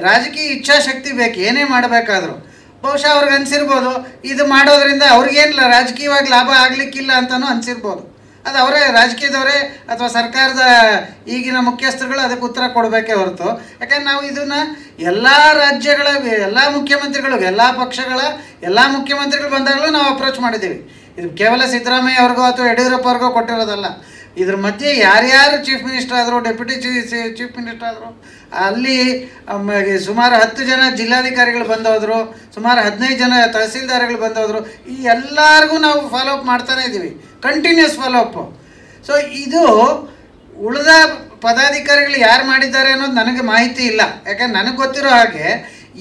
ರಾಜಕೀಯ ಇಚ್ಛಾಶಕ್ತಿ ಬೇಕು ಏನೇ ಮಾಡಬೇಕಾದ್ರೂ. ಬಹುಶಃ ಅವ್ರಿಗೆ ಅನಿಸಿರ್ಬೋದು ಇದು ಮಾಡೋದ್ರಿಂದ ಅವ್ರಿಗೇನಿಲ್ಲ ರಾಜಕೀಯವಾಗಿ ಲಾಭ ಆಗಲಿಕ್ಕಿಲ್ಲ ಅಂತಲೂ ಅನಿಸಿರ್ಬೋದು. ಅದು ಅವರೇ ರಾಜಕೀಯದವರೇ ಅಥವಾ ಸರ್ಕಾರದ ಈಗಿನ ಮುಖ್ಯಸ್ಥರುಗಳು ಅದಕ್ಕೆ ಉತ್ತರ ಕೊಡಬೇಕೇ ಹೊರತು. ಯಾಕಂದ್ರೆ ನಾವು ಇದನ್ನು ಎಲ್ಲ ರಾಜ್ಯಗಳ ಎಲ್ಲ ಮುಖ್ಯಮಂತ್ರಿಗಳು, ಎಲ್ಲ ಪಕ್ಷಗಳ ಎಲ್ಲ ಮುಖ್ಯಮಂತ್ರಿಗಳು ಬಂದಾಗಲೂ ನಾವು ಅಪ್ರೋಚ್ ಮಾಡಿದ್ದೀವಿ. ಇದು ಕೇವಲ ಸಿದ್ದರಾಮಯ್ಯ ಅವ್ರಿಗೋ ಅಥವಾ ಯಡಿಯೂರಪ್ಪ ಅವ್ರಿಗೋ ಕೊಟ್ಟಿರೋದಲ್ಲ. ಇದ್ರ ಮಧ್ಯೆ ಯಾರ್ಯಾರು ಚೀಫ್ ಮಿನಿಸ್ಟರ್ ಆದರು, ಡೆಪ್ಯೂಟಿ ಚೀಫ್ ಮಿನಿಸ್ಟರ್ ಆದರು, ಅಲ್ಲಿ ಸುಮಾರು 10 ಜನ ಜಿಲ್ಲಾಧಿಕಾರಿಗಳು ಬಂದೋದ್ರು, ಸುಮಾರು 15 ಜನ ತಹಸೀಲ್ದಾರ್ಗಳು ಬಂದೋದ್ರು. ಈ ಎಲ್ಲರಿಗೂ ನಾವು ಫಾಲೋಅಪ್ ಮಾಡ್ತಾನೇ ಇದ್ದೀವಿ, ಕಂಟಿನ್ಯೂಸ್ ಫಾಲೋಅಪ್ಪು. ಸೊ ಇದು ಉಳಿದ ಪದಾಧಿಕಾರಿಗಳು ಯಾರು ಮಾಡಿದ್ದಾರೆ ಅನ್ನೋದು ನನಗೆ ಮಾಹಿತಿ ಇಲ್ಲ. ಯಾಕಂದ್ರೆ ನನಗೆ ಗೊತ್ತಿರೋ ಹಾಗೆ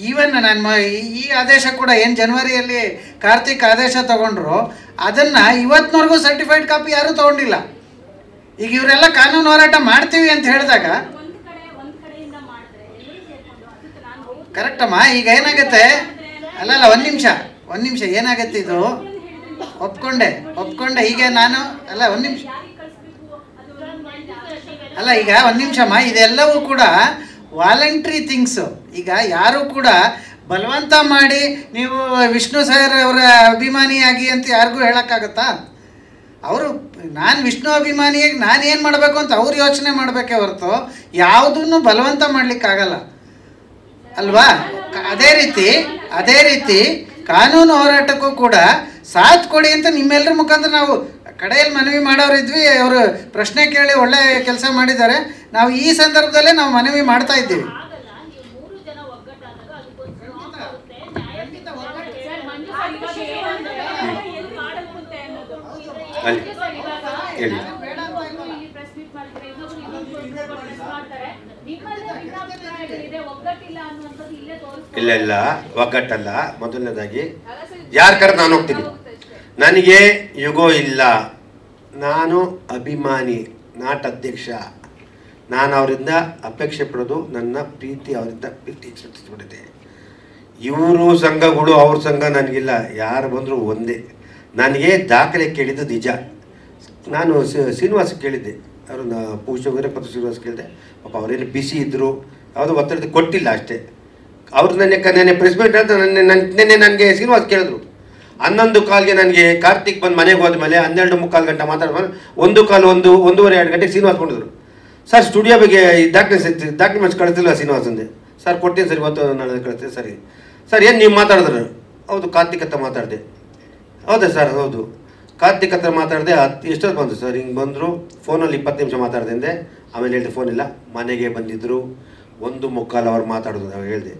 ಈವನ್ ನಾನು ಈ ಆದೇಶ ಕೂಡ ಏನು ಜನವರಿಯಲ್ಲಿ ಕಾರ್ತಿಕ್ ಆದೇಶ ತೊಗೊಂಡ್ರು, ಅದನ್ನು ಇವತ್ತಿನವರೆಗೂ ಸರ್ಟಿಫೈಡ್ ಕಾಪಿ ಯಾರೂ ತೊಗೊಂಡಿಲ್ಲ. ಈಗ ಇವರೆಲ್ಲ ಕಾನೂನು ಹೋರಾಟ ಮಾಡ್ತೀವಿ ಅಂತ ಹೇಳಿದಾಗ ಕರೆಕ್ಟಮ್ಮ. ಈಗ ಏನಾಗುತ್ತೆ, ಅಲ್ಲ ಒಂದು ನಿಮಿಷ ಏನಾಗುತ್ತೆ, ಇದು ಒಪ್ಕೊಂಡೆ ಈಗ ನಾನು ಒಂದು ನಿಮಿಷ ಈಗ ಒಂದು ನಿಮಿಷಮ್ಮ, ಇದೆಲ್ಲವೂ ಕೂಡ ವಾಲಂಟ್ರಿ ಥಿಂಗ್ಸು. ಈಗ ಯಾರು ಕೂಡ ಬಲವಂತ ಮಾಡಿ ನೀವು ವಿಷ್ಣು ಸರ್ ಅವರ ಅಭಿಮಾನಿಯಾಗಿ ಅಂತ ಯಾರಿಗೂ ಹೇಳೋಕ್ಕಾಗತ್ತಾ? ಅವರು ನಾನು ವಿಷ್ಣು ಅಭಿಮಾನಿಯಾಗಿ ನಾನು ಏನು ಮಾಡಬೇಕು ಅಂತ ಅವ್ರು ಯೋಚನೆ ಮಾಡಬೇಕೇ ಹೊರತು ಯಾವುದನ್ನು ಬಲವಂತ ಮಾಡಲಿಕ್ಕಾಗಲ್ಲ ಅಲ್ವಾ? ಅದೇ ರೀತಿ ಕಾನೂನು ಹೋರಾಟಕ್ಕೂ ಕೂಡ ಸಾಥ್ ಕೊಡಿ ಅಂತ ನಿಮ್ಮೆಲ್ಲರ ಮುಖಾಂತರ ನಾವು ಕಡೆಯಲ್ಲಿ ಮನವಿ ಮಾಡೋರಿದ್ವಿ. ಅವರು ಪ್ರಶ್ನೆ ಕೇಳಿ ಒಳ್ಳೆ ಕೆಲಸ ಮಾಡಿದ್ದಾರೆ. ನಾವು ಈ ಸಂದರ್ಭದಲ್ಲೇ ನಾವು ಮನವಿ ಮಾಡ್ತಾ ಇದ್ದೀವಿ. ಇಲ್ಲ ಒಗ್ಗಟ್ಟಲ್ಲ. ಮೊದಲನೇದಾಗಿ ಯಾರ ಕರೆ ನಾನು ಹೋಗ್ತೀನಿ, ನನಗೆ ಯುಗೋ ಇಲ್ಲ, ನಾನು ಅಭಿಮಾನಿ, ನಾಟ್ ಅಧ್ಯಕ್ಷ. ನಾನು ಅವರಿಂದ ಅಪೇಕ್ಷೆ ಪಡೋದು ನನ್ನ ಪ್ರೀತಿ, ಅವರಿಂದ ಪ್ರೀತಿ ಎಕ್ಸ್ಪೆಕ್ಟ್. ಇವರು ಸಂಘಗಳು ಅವ್ರ ಸಂಘ ನನಗಿಲ್ಲ, ಯಾರು ಬಂದರೂ ಒಂದೇ. ನನಗೆ ದಾಖಲೆ ಕೇಳಿದ್ದು ನಿಜ. ನಾನು ಶ್ರೀನಿವಾಸ ಕೇಳಿದ್ದೆ, ಅವ್ರನ್ನ ವೀರಪತ್ರ ಶ್ರೀನಿವಾಸ ಕೇಳಿದೆ. ಪಾಪ ಅವರೇನು ಬಿಸಿ ಇದ್ದರು, ಯಾವುದೋ ಒತ್ತಡ ಕೊಟ್ಟಿಲ್ಲ ಅಷ್ಟೇ. ಅವ್ರು ನೆನ್ನೆ ಪ್ರೆಸ್ ಮೀಟ್ ಅಂತ ನೆನ್ನೆ ನನಗೆ ಶ್ರೀನಿವಾಸ ಕೇಳಿದ್ರು. 11 ಕಾಲ್ಗೆ ನನಗೆ ಕಾರ್ತಿಕ್ ಬಂದು ಮನೆಗೆ ಹೋದ್ಮೇಲೆ 12:45 ಗಂಟೆ ಮಾತಾಡ್ಮೇಲೆ 1:2 ಗಂಟೆಗೆ ಶ್ರೀನಿವಾಸ ಕೊಂಡಿದ್ರು. ಸರ್ ಸ್ಟುಡಿಯೋ ಬಗ್ಗೆ ಡಾಕ್ಯುಮೆಂಟ್ಸ್ ಕಳಿಸಿಲ್ಲ ಶ್ರೀನಿವಾಸ ಅಂದೆ. ಸರ್ ಕೊಡ್ತೀನಿ ಸರ್, ಇವತ್ತು ನಾಳೆ ಕಳಿಸ್ತೀನಿ. ಸರ್ ಏನು ನೀವು ಮಾತಾಡಿದ್ರು? ಹೌದು ಕಾರ್ತಿಕ್ ಹತ್ರ ಮಾತಾಡಿದೆ. ಹೌದಾ ಸರ್? ಹೌದು ಕಾರ್ತಿಕ್ ಹತ್ರ ಮಾತಾಡಿದೆ. ಎಷ್ಟೊತ್ತು ಬಂದು ಸರ್? ಹಿಂಗೆ ಬಂದರು, ಫೋನಲ್ಲಿ 20 ನಿಮಿಷ ಮಾತಾಡಿದೆ ಅಂದೆ. ಆಮೇಲೆ ಹೇಳಿದೆ ಫೋನ್ ಇಲ್ಲ, ಮನೆಗೆ ಬಂದಿದ್ದರು, 1:45 ಅವರ್ ಮಾತಾಡೋದು. ನಾವು ಹೇಳಿದೆ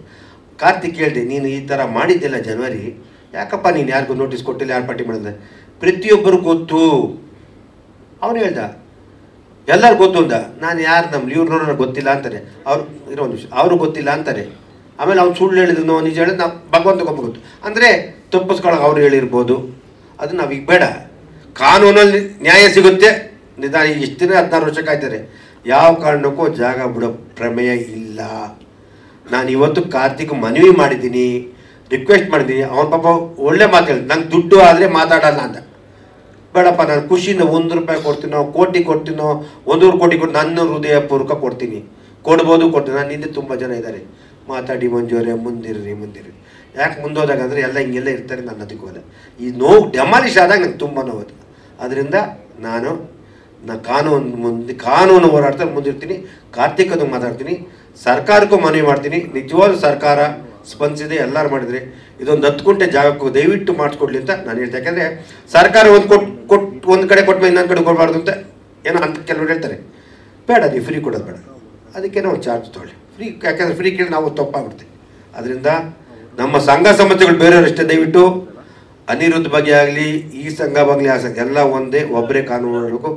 ಕಾರ್ತಿಕ್, ಹೇಳಿದೆ ನೀನು ಈ ಥರ ಮಾಡಿದ್ದೆಲ್ಲ ಜನವರಿ, ಯಾಕಪ್ಪ ನೀನು ಯಾರಿಗೂ ನೋಟಿಸ್ ಕೊಟ್ಟಿಲ್ಲ, ಯಾರು ಪಟ್ಟಿ ಮಾಡಿದೆ? ಪ್ರತಿಯೊಬ್ಬರು ಗೊತ್ತು. ಅವನು ಹೇಳ್ದ ಎಲ್ಲರೂ ಗೊತ್ತು ಅಂದ. ನಾನು ಯಾರು ಇವ್ರು ನೋಡೋಣ ಗೊತ್ತಿಲ್ಲ ಅಂತಾರೆ, ಅವ್ರು ಇರೋ ಒಂದು ವಿಷಯ ಅವರು ಗೊತ್ತಿಲ್ಲ ಅಂತಾರೆ. ಆಮೇಲೆ ಅವ್ನು ಸುಳ್ಳು ಹೇಳಿದ್ರು ನಿಜ ಹೇಳಿದ್ರು, ನಾವು ಭಗವಂತಗೊಬ್ಬ ಗೊತ್ತು ಅಂದರೆ ತಪ್ಪಿಸ್ಕೊಳಕ್ಕೆ ಅವ್ರು ಹೇಳಿರ್ಬೋದು. ಅದು ನಾವೀಗ ಬೇಡ. ಕಾನೂನಲ್ಲಿ ನ್ಯಾಯ ಸಿಗುತ್ತೆ. ನಿಧಾನ ಇಷ್ಟು ದಿನ 16 ವರ್ಷ ಕಾಯ್ತಾರೆ. ಯಾವ ಕಾರಣಕ್ಕೂ ಜಾಗ ಬಿಡೋ ಪ್ರಮೇಯ ಇಲ್ಲ. ನಾನು ಇವತ್ತು ಕಾರ್ತಿಕ್ ಮನವಿ ಮಾಡಿದ್ದೀನಿ, ರಿಕ್ವೆಸ್ಟ್ ಮಾಡಿದ್ದೀನಿ. ಅವನ ಪಾಪ ಒಳ್ಳೆ ಮಾತು ಹೇಳಿದ್, ನಂಗೆ ದುಡ್ಡು ಆದರೆ ಮಾತಾಡಲ್ಲ ಅಂತ. ಬೇಡಪ್ಪ, ನಾನು ಖುಷಿಯಿಂದ 1 ರೂಪಾಯಿ ಕೊಡ್ತೀನೋ, ಕೋಟಿ ಕೊಡ್ತೀನೋ, 1 ಕೋಟಿ ಕೊಟ್ಟು ನನ್ನ ಹೃದಯಪೂರ್ವಕ ಕೊಡ್ತೀನಿ, ಕೊಡ್ಬೋದು ಕೊಡ್ತೀನಿ. ನಾನು ಹಿಂದೆ ತುಂಬ ಜನ ಇದ್ದಾರೆ, ಮಾತಾಡಿ ಮಂಜೂರೇ ಮುಂದಿರ್ರಿ. ಯಾಕೆ ಮುಂದೋದಾಗ ಅಂದರೆ ಎಲ್ಲ ಹಿಂಗೆಲ್ಲ ಇರ್ತಾರೆ, ನನ್ನ ಅದಕ್ಕೆ ಹೋದ. ಈ ನೋವು ಡೆಮಾಲಿಷ್ ಆದಾಗ ನಂಗೆ ತುಂಬ ನೋವು. ಅದರಿಂದ ನಾನು ಕಾನೂನು ಹೋರಾಡ್ತಾ ಮುಂದಿರ್ತೀನಿ. ಕಾರ್ತಿಕ್ ಅದು ಮಾತಾಡ್ತೀನಿ, ಸರ್ಕಾರಕ್ಕೂ ಮನವಿ ಮಾಡ್ತೀನಿ. ನಿಜವಾದ ಸರ್ಕಾರ ಸ್ಪಂದಿಸಿದೆ, ಎಲ್ಲರೂ ಮಾಡಿದರೆ ಇದೊಂದು 10 ಗುಂಟೆ ಜಾಗಕ್ಕೂ ದಯವಿಟ್ಟು ಮಾಡಿಸ್ಕೊಡ್ಲಿ ಅಂತ ನಾನು ಹೇಳ್ತೀನಿ. ಯಾಕೆಂದರೆ ಸರ್ಕಾರ ಒಂದು ಕಡೆ ಕೊಟ್ಟ ಮೇಲೆ ಇನ್ನೊಂದು ಕಡೆ ಕೊಡಬಾರ್ದು ಅಂತ ಏನೋ ಅಂತ ಕೆಲವರು ಹೇಳ್ತಾರೆ. ಬೇಡ, ನೀವು ಫ್ರೀ ಕೊಡೋದು ಬೇಡ, ಅದಕ್ಕೆ ನಾವು ಚಾರ್ಜ್ ತೊಗೊಳ್ಳಿ ಫ್ರೀ. ಯಾಕೆಂದರೆ ಫ್ರೀ ಕೇಳಿ ನಾವು ತಪ್ಪಾಗ್ಬಿಡ್ತೀವಿ. ಅದರಿಂದ ನಮ್ಮ ಸಂಘ ಸಂಸ್ಥೆಗಳು ಬೇರೆಯವರಷ್ಟೇ ದಯವಿಟ್ಟು ಅನಿರುದ್ಧ ಬಗ್ಗೆ ಆಗಲಿ, ಈ ಸಂಘ ಆಗಲಿ, ಆ ಸಂಘ ಎಲ್ಲ ಒಂದೇ, ಒಬ್ಬರೇ ಕಾನೂನು ಮಾಡಬೇಕು.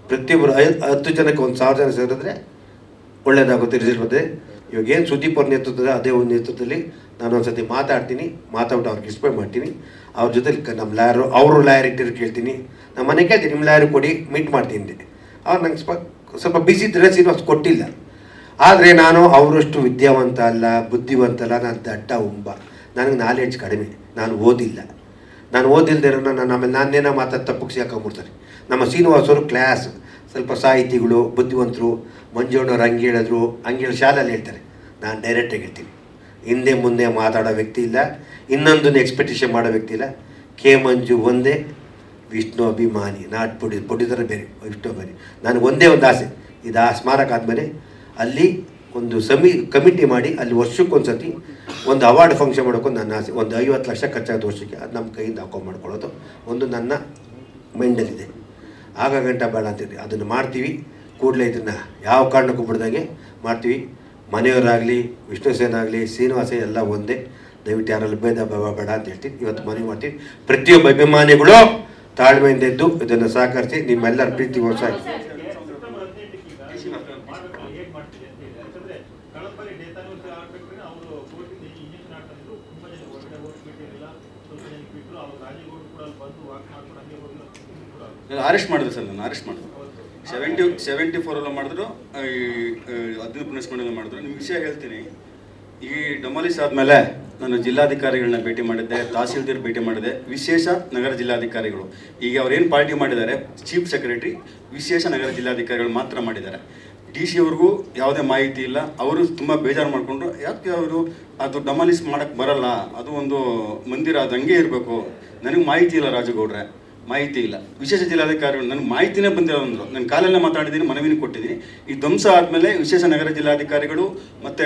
ಪ್ರತಿಯೊಬ್ಬರು 10 ಜನಕ್ಕೆ 1,000 ಜನ ಸೇರಿದ್ರೆ ಒಳ್ಳೇದಾಗುತ್ತೆ, ರಿಸಲ್ಟ್ ಬರುತ್ತೆ. ಇವಾಗ ಏನು ಸುದೀಪ್ ಅವ್ರ ನೇತೃತ್ವದ ಅದೇ ಒಂದು ನೇತೃತ್ವದಲ್ಲಿ ನಾನು ಒಂದ್ಸತಿ ಮಾತಾಡ್ಬಿಟ್ಟು ಅವ್ರಿಗೆ ಡಿಸ್ಪ್ಲೇ ಮಾಡ್ತೀನಿ. ಅವ್ರ ಜೊತೆಲಿ ನಮ್ಮ ಲಾಯರು, ಅವರು ಲಾಯರ್ ಇಟ್ಟಿರೋ ಕೇಳ್ತೀನಿ, ನಮ್ಮ ಮನೆ ಕೇಳ್ತೀನಿ, ನಿಮ್ಮ ಲಾಯರ್ ಕೊಡಿ, ಮೀಟ್ ಮಾಡ್ತೀನಿ. ಅವ್ರು ನಂಗೆ ಸ್ವಲ್ಪ ಬಿಸಿ ಇದ್ದರೆ ಶ್ರೀನಿವಾಸ್ ಕೊಟ್ಟಿಲ್ಲ. ಆದರೆ ನಾನು ಅವರಷ್ಟು ವಿದ್ಯಾವಂತ ಅಲ್ಲ, ಬುದ್ಧಿವಂತ ಅಲ್ಲ, ನಾನು ದಡ್ಡ ಉಂಬ, ನನಗೆ ನಾಲೆಡ್ಜ್ ಕಡಿಮೆ, ನಾನು ಓದಿಲ್ಲ. ನಾನು ಓದಿಲ್ದೇ ಇರೋ ಆಮೇಲೆ ನಾನೇನೋ ಮಾತಾಡಿ ತಪ್ಪಕ್ಕೆ ಸಿಕ್ಕಾಕೊಂಡ್ಬಿಡ್ತಾರೆ. ನಮ್ಮ ಶ್ರೀನಿವಾಸ್ ಅವರು ಕ್ಲಾಸ್, ಸ್ವಲ್ಪ ಸಾಹಿತಿಗಳು, ಬುದ್ಧಿವಂತರು. ಮಂಜುಣ್ಣವ್ರು ಹಂಗೆ ಹೇಳಿದ್ರು, ಹಂಗೆ ಹೇಳಿ ಶಾಲೆಯಲ್ಲಿ ಹೇಳ್ತಾರೆ. ನಾನು ಡೈರೆಕ್ಟಾಗಿ ಹೇಳ್ತೀನಿ, ಹಿಂದೆ ಮುಂದೆ ಮಾತಾಡೋ ವ್ಯಕ್ತಿ ಇಲ್ಲ, ಇನ್ನೊಂದನ್ನು ಎಕ್ಸ್ಪೆಕ್ಟೇಷನ್ ಮಾಡೋ ವ್ಯಕ್ತಿ ಇಲ್ಲ. ಕೆ ಮಂಜು ಒಂದೇ, ವಿಷ್ಣು ಅಭಿಮಾನಿ, ನಾಟ್ ಪ್ರೊಡ್ಯೂಸರ್ ಬೇರೆ, ವಿಷ್ಣು ಅಭಿಮಾನಿ. ನನಗೆ ಒಂದೇ ಒಂದು ಆಸೆ, ಇದು ಆ ಸ್ಮಾರಕ ಆದಮೇಲೆ ಅಲ್ಲಿ ಒಂದು ಕಮಿಟಿ ಮಾಡಿ ಅಲ್ಲಿ ವರ್ಷಕ್ಕೊಂದ್ಸತಿ ಒಂದು ಅವಾರ್ಡ್ ಫಂಕ್ಷನ್ ಮಾಡೋಕ್ಕೊಂದು ನನ್ನ ಆಸೆ. ಒಂದು 50 ಲಕ್ಷ ಖರ್ಚಾಗುತ್ತೆ ವರ್ಷಕ್ಕೆ, ಅದು ನಮ್ಮ ಕೈಯಿಂದ ಹಾಕೊಂಡು ಮಾಡ್ಕೊಳ್ಳೋದು ಒಂದು ನನ್ನ ಮೈಂಡಲ್ಲಿದೆ. ಆಗ ಗಂಟ ಬೇಡ ಅಂತೀವಿ, ಅದನ್ನು ಮಾಡ್ತೀವಿ. ಕೂಡಲೇ ಇದನ್ನು ಯಾವ ಕಾರಣಕ್ಕೂ ಬಿಡ್ದಂಗೆ ಮಾಡ್ತೀವಿ. ಮನೆಯವರಾಗಲಿ, ವಿಷ್ಣು ಸೇನ್ ಆಗಲಿ, ಶ್ರೀನಿವಾಸ ಎಲ್ಲ ಒಂದೇ. ದಯವಿಟ್ಟು ಯಾರಲ್ಲಿ ಭೇದ ಭಾವ ಬೇಡ ಅಂತ ಹೇಳ್ತೀನಿ. ಇವತ್ತು ಮನವಿ ಮಾಡ್ತೀನಿ, ಪ್ರತಿಯೊಬ್ಬ ಅಭಿಮಾನಿಗಳು ತಾಳ್ಮೆಯಿಂದ ಇದ್ದು ಇದನ್ನು ಸಹಕರಿಸಿ ನಿಮ್ಮೆಲ್ಲರ ಪ್ರೀತಿ ಹೊಸ ಅರೆಸ್ಟ್ ಮಾಡಿದ್ರು ಸರ್. ನಾನು ಅರೆಸ್ಟ್ ಮಾಡಿದ್ರು 74 ಮಾಡಿದ್ರು, 15 ಪುನಸ್ಮರಣೆ ಮಾಡಿದ್ರು. ನಿಮ್ಗೆ ವಿಷಯ ಹೇಳ್ತೀನಿ. ಈ ಡೆಮಾಲಿಸ್ ಆದಮೇಲೆ ನಾನು ಜಿಲ್ಲಾಧಿಕಾರಿಗಳನ್ನ ಭೇಟಿ ಮಾಡಿದ್ದೆ, ತಹಸೀಲ್ದಾರ್ ಭೇಟಿ ಮಾಡಿದೆ, ವಿಶೇಷ ನಗರ ಜಿಲ್ಲಾಧಿಕಾರಿಗಳು. ಈಗ ಅವ್ರೇನು ಪಾರ್ಟಿ ಮಾಡಿದ್ದಾರೆ, ಚೀಫ್ ಸೆಕ್ರೆಟರಿ ವಿಶೇಷ ನಗರ ಜಿಲ್ಲಾಧಿಕಾರಿಗಳು ಮಾತ್ರ ಮಾಡಿದ್ದಾರೆ. DC ಅವ್ರಿಗೂ ಯಾವುದೇ ಮಾಹಿತಿ ಇಲ್ಲ. ಅವರು ತುಂಬ ಬೇಜಾರು ಮಾಡಿಕೊಂಡ್ರು. ಯಾಕೆ ಅವರು ಅದು ಡೆಮಾಲಿಸ್ ಮಾಡೋಕ್ಕೆ ಬರಲ್ಲ, ಅದು ಒಂದು ಮಂದಿರ, ಅದು ಹಂಗೆ ಇರಬೇಕು. ನನಗೆ ಮಾಹಿತಿ ಇಲ್ಲ ರಾಜಗೌಡ್ರೆ, ಮಾಹಿತಿ ಇಲ್ಲ. ವಿಶೇಷ ಜಿಲ್ಲಾಧಿಕಾರಿಗಳು ನನಗೆ ಮಾಹಿತಿನೇ ಬಂದಿಲ್ಲ ಅಂದರು. ನಾನು ಕಾಲೆಲ್ಲ ಮಾತಾಡಿದ್ದೀನಿ, ಮನವಿನ ಕೊಟ್ಟಿದ್ದೀನಿ. ಈ ಧ್ವಂಸ ಆದಮೇಲೆ ವಿಶೇಷ ನಗರ ಜಿಲ್ಲಾಧಿಕಾರಿಗಳು ಮತ್ತು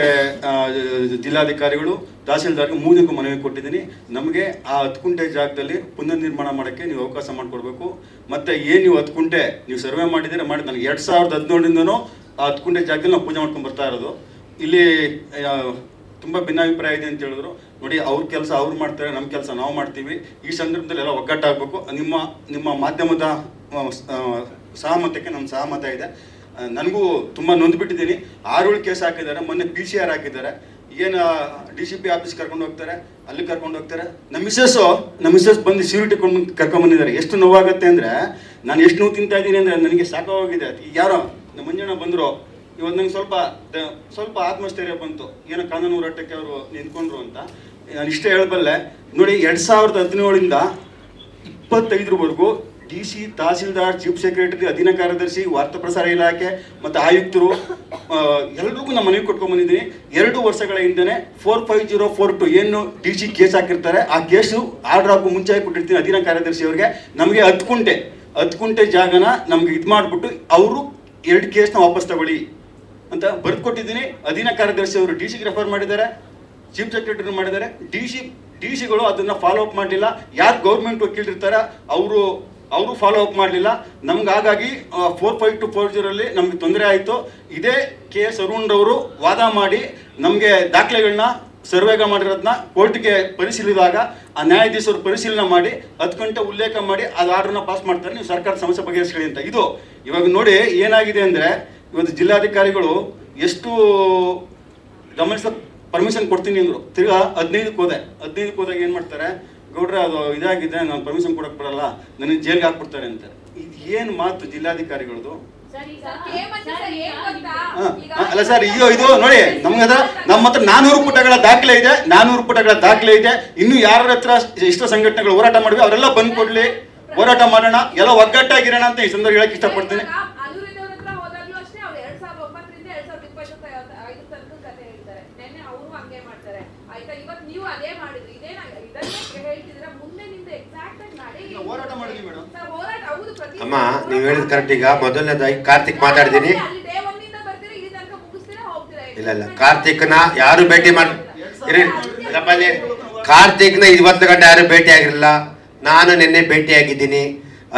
ಜಿಲ್ಲಾಧಿಕಾರಿಗಳು, ತಹಸೀಲ್ದಾರ್ಗೆ 3 ಜನಕ್ಕೂ ಮನವಿ ಕೊಟ್ಟಿದ್ದೀನಿ. ನಮಗೆ ಆ 10 ಗುಂಟೆ ಜಾಗದಲ್ಲಿ ಪುನರ್ ನಿರ್ಮಾಣ ಮಾಡೋಕ್ಕೆ ನೀವು ಅವಕಾಶ ಮಾಡಿಕೊಡ್ಬೇಕು. ಮತ್ತು ಏನು ನೀವು 10 ಗುಂಟೆ ನೀವು ಸರ್ವೆ ಮಾಡಿದ್ದೀರಾ ಮಾಡಿ. ನನಗೆ 2017ರಿಂದನೂ ಆ 10 ಗುಂಟೆ ಜಾಗದಲ್ಲಿ ನಾವು ಪೂಜೆ ಮಾಡ್ಕೊಂಡು ಬರ್ತಾ ಇರೋದು. ಇಲ್ಲಿ ತುಂಬ ಭಿನ್ನಾಭಿಪ್ರಾಯ ಇದೆ ಅಂತ ಹೇಳಿದ್ರು. ನೋಡಿ, ಅವ್ರ ಕೆಲಸ ಅವ್ರು ಮಾಡ್ತಾರೆ, ನಮ್ಮ ಕೆಲಸ ನಾವು ಮಾಡ್ತೀವಿ. ಈ ಸಂದರ್ಭದಲ್ಲಿ ಎಲ್ಲ ಒಗ್ಗಟ್ಟಾಗಬೇಕು. ನಿಮ್ಮ ಮಾಧ್ಯಮದ ಸಹಮತಕ್ಕೆ ನನ್ನ ಸಹಮತ ಇದೆ. ನನಗೂ ತುಂಬ ನೊಂದುಬಿಟ್ಟಿದ್ದೀನಿ. 6 ಕೇಸ್ ಹಾಕಿದ್ದಾರೆ. ಮೊನ್ನೆ PCR ಹಾಕಿದ್ದಾರೆ. ಏನು DCP ಆಫೀಸ್ ಕರ್ಕೊಂಡು ಹೋಗ್ತಾರೆ, ಅಲ್ಲಿ ಕರ್ಕೊಂಡು ಹೋಗ್ತಾರೆ. ನಮ್ಮ ಮಿಸ್ಸಸ್ ಬಂದು ಸೀರಿಟಿ ಕರ್ಕೊಂಡ್ಬಂದಿದ್ದಾರೆ. ಎಷ್ಟು ನೋವಾಗುತ್ತೆ ಅಂದರೆ, ನಾನು ಎಷ್ಟು ನೋವು ತಿಂತಾ ಇದ್ದೀನಿ ಅಂದರೆ ನನಗೆ ಸಾಕಾಗೋಗಿದೆ. ಯಾರೋ ನಮ್ಮ ಮಂಜಣ್ಣ ಬಂದರು, ಇವತ್ತು ನಂಗೆ ಸ್ವಲ್ಪ ಆತ್ಮಸ್ಥೈರ್ಯ ಬಂತು. ಏನೋ ಕಾನೂನು ಹೋರಾಟಕ್ಕೆ ಅವರು ನಿಂತ್ಕೊಂಡ್ರು ಅಂತ ನಾನು ಇಷ್ಟೇ ಹೇಳಬಲ್ಲೆ. ನೋಡಿ, 2017ರಿಂದ 25ರವರೆಗೂ DC, ತಹಸೀಲ್ದಾರ್, ಚೀಫ್ ಸೆಕ್ರೆಟರಿ, ಅಧೀನ ಕಾರ್ಯದರ್ಶಿ, ವಾರ್ತಾ ಪ್ರಸಾರ ಇಲಾಖೆ ಮತ್ತು ಆಯುಕ್ತರು ಎಲ್ರಿಗೂ ನಾನು ಮನವಿ ಕೊಟ್ಕೊಂಡ್ಬಂದಿದ್ದೀನಿ. 2 ವರ್ಷಗಳ ಹಿಂದೆ 45042 ಏನು DC ಕೇಸ್ ಹಾಕಿರ್ತಾರೆ, ಆ ಕೇಸು ಆರ್ಡರ್ ಹಾಕೋ ಮುಂಚೆ ಕೊಟ್ಟಿರ್ತೀನಿ ಅಧೀನ ಕಾರ್ಯದರ್ಶಿ ಅವರಿಗೆ. ನಮಗೆ 10 ಗುಂಟೆ ಜಾಗನ ನಮ್ಗೆ ಇದು ಮಾಡಿಬಿಟ್ಟು ಅವರು 2 ಕೇಸ್ನ ವಾಪಸ್ ತಗೊಳ್ಳಿ ಅಂತ ಬರೆದು ಕೊಟ್ಟಿದ್ದೀನಿ. ಅಧೀನ ಕಾರ್ಯದರ್ಶಿ ಅವರು DCಗೆ ರೆಫರ್ ಮಾಡಿದ್ದಾರೆ, ಚೀಫ್ ಸೆಕ್ರೆಟರಿ ಮಾಡಿದ್ದಾರೆ. ಡಿಸಿಗಳು ಅದನ್ನು ಫಾಲೋ ಅಪ್ ಮಾಡಲಿಲ್ಲ. ಯಾರು ಗೌರ್ಮೆಂಟ್ ವಕೀಲರಿರ್ತಾರೆ ಅವರು ಫಾಲೋ ಅಪ್ ಮಾಡಲಿಲ್ಲ. ನಮ್ಗೆ ಹಾಗಾಗಿ 45240 ನಮಗೆ ತೊಂದರೆ ಆಯಿತು. ಇದೇ KS ಅರುಣ್ರವರು ವಾದ ಮಾಡಿ ನಮಗೆ ದಾಖಲೆಗಳನ್ನ ಸರ್ವೆಗ ಮಾಡಿರೋದನ್ನ ಕೋರ್ಟ್ಗೆ ಪರಿಶೀಲಿಸಿದಾಗ ಆ ನ್ಯಾಯಾಧೀಶರು ಪರಿಶೀಲನೆ ಮಾಡಿ 10 ಗಂಟೆ ಉಲ್ಲೇಖ ಮಾಡಿ ಅದು ಆರ್ಡರ್ನ ಪಾಸ್ ಮಾಡ್ತಾರೆ, ನೀವು ಸರ್ಕಾರ ಸಮಸ್ಯೆ ಬಗೆಹರಿಸ್ಕೊಳ್ಳಿ ಅಂತ. ಇದು ಇವಾಗ ನೋಡಿ ಏನಾಗಿದೆ ಅಂದರೆ, ಇವತ್ತು ಜಿಲ್ಲಾಧಿಕಾರಿಗಳು ಎಷ್ಟು ಗಮನಿಸ ಪರ್ಮಿಷನ್ ಕೊಡ್ತೀನಿ ಅಂದರು. ತಿರ್ಗಾ 15ಕ್ಕೆ ಹೋದಾಗ ಏನು ಮಾಡ್ತಾರೆ, ಗೌಡ್ರೆ ಅದು ಇದಾಗಿದೆ, ನಾನು ಪರ್ಮಿಷನ್ ಕೊಡಕ್ಕೆ ಬರಲ್ಲ, ನನಗೆ ಜೈಲ್ಗೆ ಹಾಕ್ಬಿಡ್ತಾರೆ ಅಂತಾರೆ. ಇದು ಏನು ಮಾತು ಜಿಲ್ಲಾಧಿಕಾರಿಗಳದು? ಅಲ್ಲ ಸರ್, ಇದು ನೋಡಿ, ನಮ್ಮ ಹತ್ರ 400 ಪುಟಗಳ ದಾಖಲೆ ಇದೆ. 400 ಪುಟಗಳ ದಾಖಲೆ ಇದೆ. ಇನ್ನು ಯಾರ ಹತ್ರ ಇಷ್ಟ ಸಂಘಟನೆಗಳು ಹೋರಾಟ ಮಾಡಿವೆ ಅವರೆಲ್ಲ ಬಂದು ಕೊಡ್ಲಿ, ಹೋರಾಟ ಮಾಡೋಣ, ಎಲ್ಲ ಒಗ್ಗಟ್ಟಾಗಿರೋಣ ಅಂತ ಈ ಸಂದರ್ಭ ಹೇಳಕ್ ಇಷ್ಟಪಡ್ತೀನಿ. ಅಮ್ಮ, ನೀವು ಹೇಳಿದ ಕರೆಕ್ಟ್. ಈಗ ಮೊದಲನೇದಾಗಿ ಕಾರ್ತಿಕ್ ಮಾತಾಡಿದ್ದೀನಿ. ಇಲ್ಲ, ಕಾರ್ತಿಕ್ನ ಯಾರು ಭೇಟಿ ಮಾಡಿ ಕಾರ್ತಿಕ್ನ 20 ಗಂಟೆ ಯಾರು ಭೇಟಿ ಆಗಿರಲಿಲ್ಲ. ನಾನು ನಿನ್ನೆ ಭೇಟಿ ಆಗಿದ್ದೀನಿ.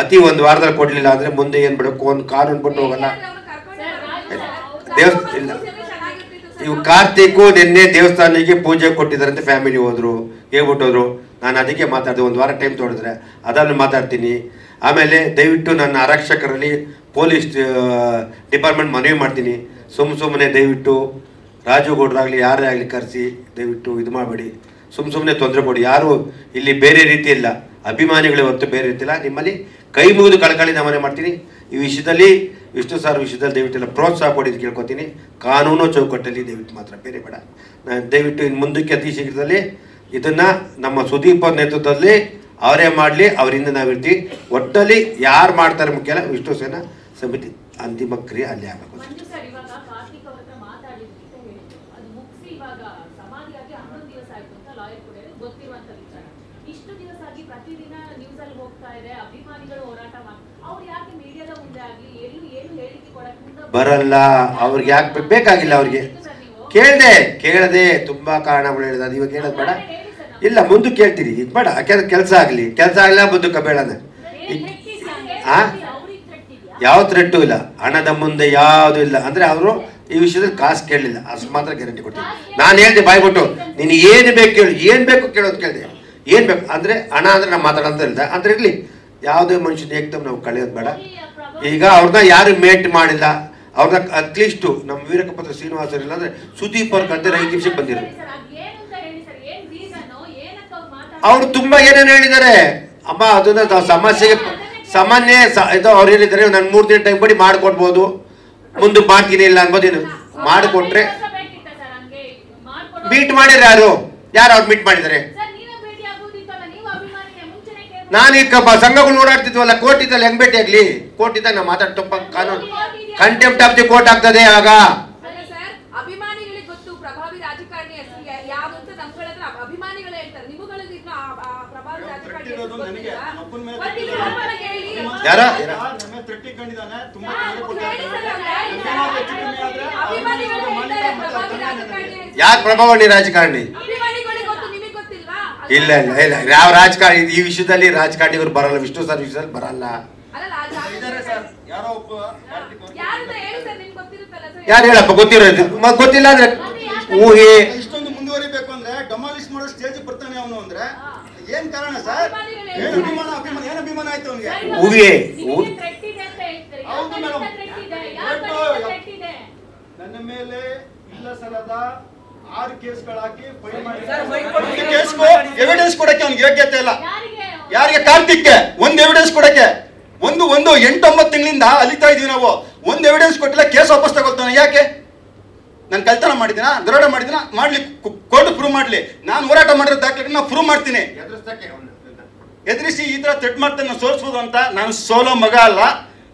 ಅತಿ 1 ವಾರದಲ್ಲಿ ಕೊಡ್ಲಿಲ್ಲ ಅಂದ್ರೆ ಮುಂದೆ ಏನ್ ಬಿಡಬೇಕು, ಒಂದು ಕಾನೂನು ಬಿಟ್ಟು ಹೋಗಲ್ಲ. ಇಲ್ಲ, ಇವು ಕಾರ್ತಿಕ್ ನಿನ್ನೆ ದೇವಸ್ಥಾನಕ್ಕೆ ಪೂಜೆ ಕೊಟ್ಟಿದ್ದಾರಂತೆ, ಫ್ಯಾಮಿಲಿ ಹೋದ್ರು, ಹೇಳ್ಬಿಟ್ಟೋದ್ರು. ನಾನು ಅದಕ್ಕೆ ಮಾತಾಡಿದೆ, ಒಂದು ವಾರ ಟೈಮ್ ತೊಗೊಂಡ್ರೆ ಅದನ್ನು ಮಾತಾಡ್ತೀನಿ. ಆಮೇಲೆ ದಯವಿಟ್ಟು ನನ್ನ ಆರಕ್ಷಕರಲ್ಲಿ ಪೊಲೀಸ್ ಡಿಪಾರ್ಟ್ಮೆಂಟ್ ಮನವಿ ಮಾಡ್ತೀನಿ, ಸುಮ್ಮನೆ ದಯವಿಟ್ಟು ರಾಜುಗೌಡರಾಗಲಿ ಯಾರೇ ಆಗಲಿ ಕರೆಸಿ ದಯವಿಟ್ಟು ಇದು ಮಾಡಬೇಡಿ, ಸುಮ್ಮನೆ ತೊಂದರೆ ಕೊಡಿ. ಯಾರು ಇಲ್ಲಿ ಬೇರೆ ರೀತಿ ಇಲ್ಲ, ಅಭಿಮಾನಿಗಳೇ ಹೊರತು ಬೇರೆ ರೀತಿ ಇಲ್ಲ. ನಿಮ್ಮಲ್ಲಿ ಕೈ ಮುಗಿದು ಕಳಕಳಿ ನಮನೆ ಮಾಡ್ತೀನಿ. ಈ ವಿಷಯದಲ್ಲಿ ವಿಷ್ಣು ಸರ್ ವಿಷಯದಲ್ಲಿ ದಯವಿಟ್ಟು ಎಲ್ಲ ಪ್ರೋತ್ಸಾಹ ಕೊಡಿದ್ದು ಕೇಳ್ಕೊತೀನಿ. ಕಾನೂನು ಚೌಕಟ್ಟಲ್ಲಿ ದಯವಿಟ್ಟು ಮಾತ್ರ, ಬೇರೆ ಬೇಡ. ನಾನು ದಯವಿಟ್ಟು ಇನ್ನು ಮುಂದಕ್ಕೆ ಅತಿ ಶೀಘ್ರದಲ್ಲಿ ಇದನ್ನು ನಮ್ಮ ಸುದೀಪ್ ಅವ್ರ ನೇತೃತ್ವದಲ್ಲಿ ಅವರೇ ಮಾಡಲಿ, ಅವರಿಂದ ನಾವಿರ್ತೀವಿ. ಒಟ್ಟಲ್ಲಿ ಯಾರು ಮಾಡ್ತಾರೆ ಮುಖ್ಯ ಅಲ್ಲ, ವಿಷ್ಣು ಸೇನಾ ಸಮಿತಿ ಅಂತಿಮ ಕ್ರಿಯೆ ಅಲ್ಲಿ ಆಗಬೇಕು. ಬರಲ್ಲ, ಅವ್ರಿಗೆ ಯಾಕೆ ಬೇಕಾಗಿಲ್ಲ, ಅವ್ರಿಗೆ ಕೇಳದೆ ತುಂಬಾ ಕಾರಣಗಳು ಹೇಳಿದ. ಅದು ಇವಾಗ ಹೇಳೋದು ಬೇಡ, ಇಲ್ಲ ಮುಂದಕ್ಕೆ ಕೇಳ್ತೀರಿ, ಇದು ಬೇಡ. ಯಾಕೆಂದ್ರೆ ಕೆಲಸ ಆಗಲಿಲ್ಲ ಮುಂದಕ್ಕೆ ಬೇಡನ. ಯಾವ ಥ್ರೆಟ್ಟು ಇಲ್ಲ, ಹಣದ ಮುಂದೆ ಯಾವುದೂ ಇಲ್ಲ. ಅಂದ್ರೆ ಅವರು ಈ ವಿಷಯದಲ್ಲಿ ಕಾಸು ಕೇಳಲಿಲ್ಲ, ಅಷ್ಟು ಮಾತ್ರ ಗ್ಯಾರಂಟಿ ಕೊಡ್ತೀನಿ. ನಾನು ಹೇಳಿದೆ ಬಾಯ್ಬಿಟ್ಟು, ನೀನು ಏನು ಬೇಕು ಕೇಳು, ಏನು ಬೇಕು ಕೇಳೋದು ಕೇಳಿದೆ. ಏನು ಬೇಕು ಅಂದರೆ ಹಣ ಅಂದರೆ ನಾವು ಮಾತಾಡೋಂತ ಹೇಳ್ದೆ ಅಂದ್ರೆ ಇರಲಿ, ಯಾವುದೇ ಮನುಷ್ಯನ ಏಕ್ದಮ್ ನಾವು ಕಳೆಯೋದು ಬೇಡ. ಈಗ ಅವ್ರನ್ನ ಯಾರು ಮೇಟ್ ಮಾಡಿಲ್ಲ, ಅವ್ರನ್ನ ಅಟ್ಲೀಸ್ಟು ನಮ್ಮ ವೀರಕಪತ್ರ ಶ್ರೀನಿವಾಸರು ಇಲ್ಲ ಅಂದರೆ ಸುದೀಪ್ ಅವ್ರ ಕರ್ತವ್ಯ 5 ನಿಮಿಷಕ್ಕೆ ಬಂದಿರು. ಅವರು ತುಂಬ ಏನೇನು ಹೇಳಿದ್ದಾರೆ ಅಮ್ಮ, ಅದನ್ನ ಸಮಸ್ಯೆಗೆ ಸಾಮಾನ್ಯ ಇದು ಅವ್ರು ಹೇಳಿದ್ದಾರೆ. ನಾನು 3 ದಿನ ಟೈಮ್ ಕೊಡಿ ಮಾಡಿಕೊಡ್ಬೋದು, ಮುಂದಕ್ಕೆ ಮಾಡ್ತೀನಿ ಇಲ್ಲ ಅನ್ಬೋದೇನು. ಮಾಡಿಕೊಟ್ರೆ ಮೀಟ್ ಮಾಡಿದ್ರೆ ಯಾರು ಅವ್ರು ಮೀಟ್ ಮಾಡಿದ್ದಾರೆ? ನಾನೀಗ ಸಂಘಗಳು ಓಡಾಡ್ತಿದ್ವಲ್ಲ, ಕೋರ್ಟ್ ಇದ್ದಲ್ಲಿ ಹೆಂಗ್ ಭೇಟಿ ಆಗ್ಲಿ? ಕೋರ್ಟ್ ಇದ್ದಾಗ ನಾವು ಮಾತಾಡ್ತಪ್ಪ, ಕಾನೂನು ಕಂಟೆಂಪ್ಟ್ ಆಫ್ ದಿ ಕೋರ್ಟ್ ಆಗ್ತದೆ. ಆಗ ಅಭಿಮಾನಿಗಳಿಗೆ ಗೊತ್ತು ಪ್ರಭಾವಿ ರಾಜಕಾರಣಿ ಯಾವುದು ಅಂತ ನಮ್ಗಳ ಹತ್ರ ಅಭಿಮಾನಿಗಳೇ ಹೇಳ್ತಾರೆ. ನಿಮ್ಮಗಳಿಗೆ ಪ್ರಭಾವಿ ರಾಜಕಾರಣಿ ಯಾರು ಪ್ರಭಾವಳಿ ರಾಜಕಾರಣಿ? ಇಲ್ಲ ಇಲ್ಲ ಇಲ್ಲ, ಯಾವ ರಾಜಕಾರಣಿ ಈ ವಿಷಯದಲ್ಲಿ ರಾಜಕಾರಣಿಗಳು ಬರಲ್ಲ, ವಿಷ್ಣು ಸರ್ ವಿಷಯದಲ್ಲಿ ಬರಲ್ಲ. ಯಾರು ಹೇಳಪ್ಪ? ಗೊತ್ತಿರೋದು ಗೊತ್ತಿಲ್ಲ ಅಂದ್ರೆ ಊಹೆ. ಇಷ್ಟೊಂದು ಮುಂದುವರಿಬೇಕು ಅಂದ್ರೆ ಡೆಮಾಲಿಷ್ ಮಾಡೋ ಸ್ಟೇಜ್ ಬರ್ತಾನೆ ಅವನು ಅಂದ್ರೆ ಏನ್ ಕಾರಣ ಸರ್? ಏನ್ ಅಭಿಮಾನ ಆಯ್ತು ಅವನಿಗೆ? ಊಹೆ. ಹೌದು ಮೇಡಮ್, ನನ್ನ ಮೇಲೆ ಇಲ್ಲ ಸಲ್ಲದ 6 ಕೇಸ್ಗಳಾಕಿ ಫೈಲ್ ಮಾಡಿ ಎವಿಡೆನ್ಸ್ ಕೊಡಕ್ಕೆ ಅವ್ನಿಗೆ ಯೋಗ್ಯತೆ ಇಲ್ಲ. ಯಾರಿಗೆ? ಕಾರ್ತಿಕ್ಗೆ ಒಂದು ಎವಿಡೆನ್ಸ್ ಕೊಡಕ್ಕೆ. ಒಂದು 8-9 ತಿಂಗಳಿಂದ ಅಲಿತಾ ಇದೀವಿ ನಾವು. ಒಂದು ಎವಿಡೆನ್ಸ್ ಕೊಟ್ಟಿಲ್ಲ, ಕೇಸ್ ವಾಪಸ್ ತಗೊಳ್ತಾನೆ. ಯಾಕೆ? ನಾನು ಕಳ್ತನ ಮಾಡಿದಿನ, ದರೋಡೆ ಮಾಡಿದಿನ, ಮಾಡ್ಲಿ, ಕೋರ್ಟ್ ಪ್ರೂವ್ ಮಾಡ್ಲಿ. ನಾನು ಹೋರಾಟ ಮಾಡಿರೋ ದಾಖಲೆ ನಾನು ಪ್ರೂವ್ ಮಾಡ್ತೀನಿ. ಎದುರಿಸಿ ಈ ತರ ಥ್ರೆಟ್ ಮಾಡ್ತಾನೆ, ನಾನು ಸೋಲ್ಸ್ಬೋದು ಅಂತ. ನಾನು ಸೋಲೋ ಮಗ ಅಲ್ಲ,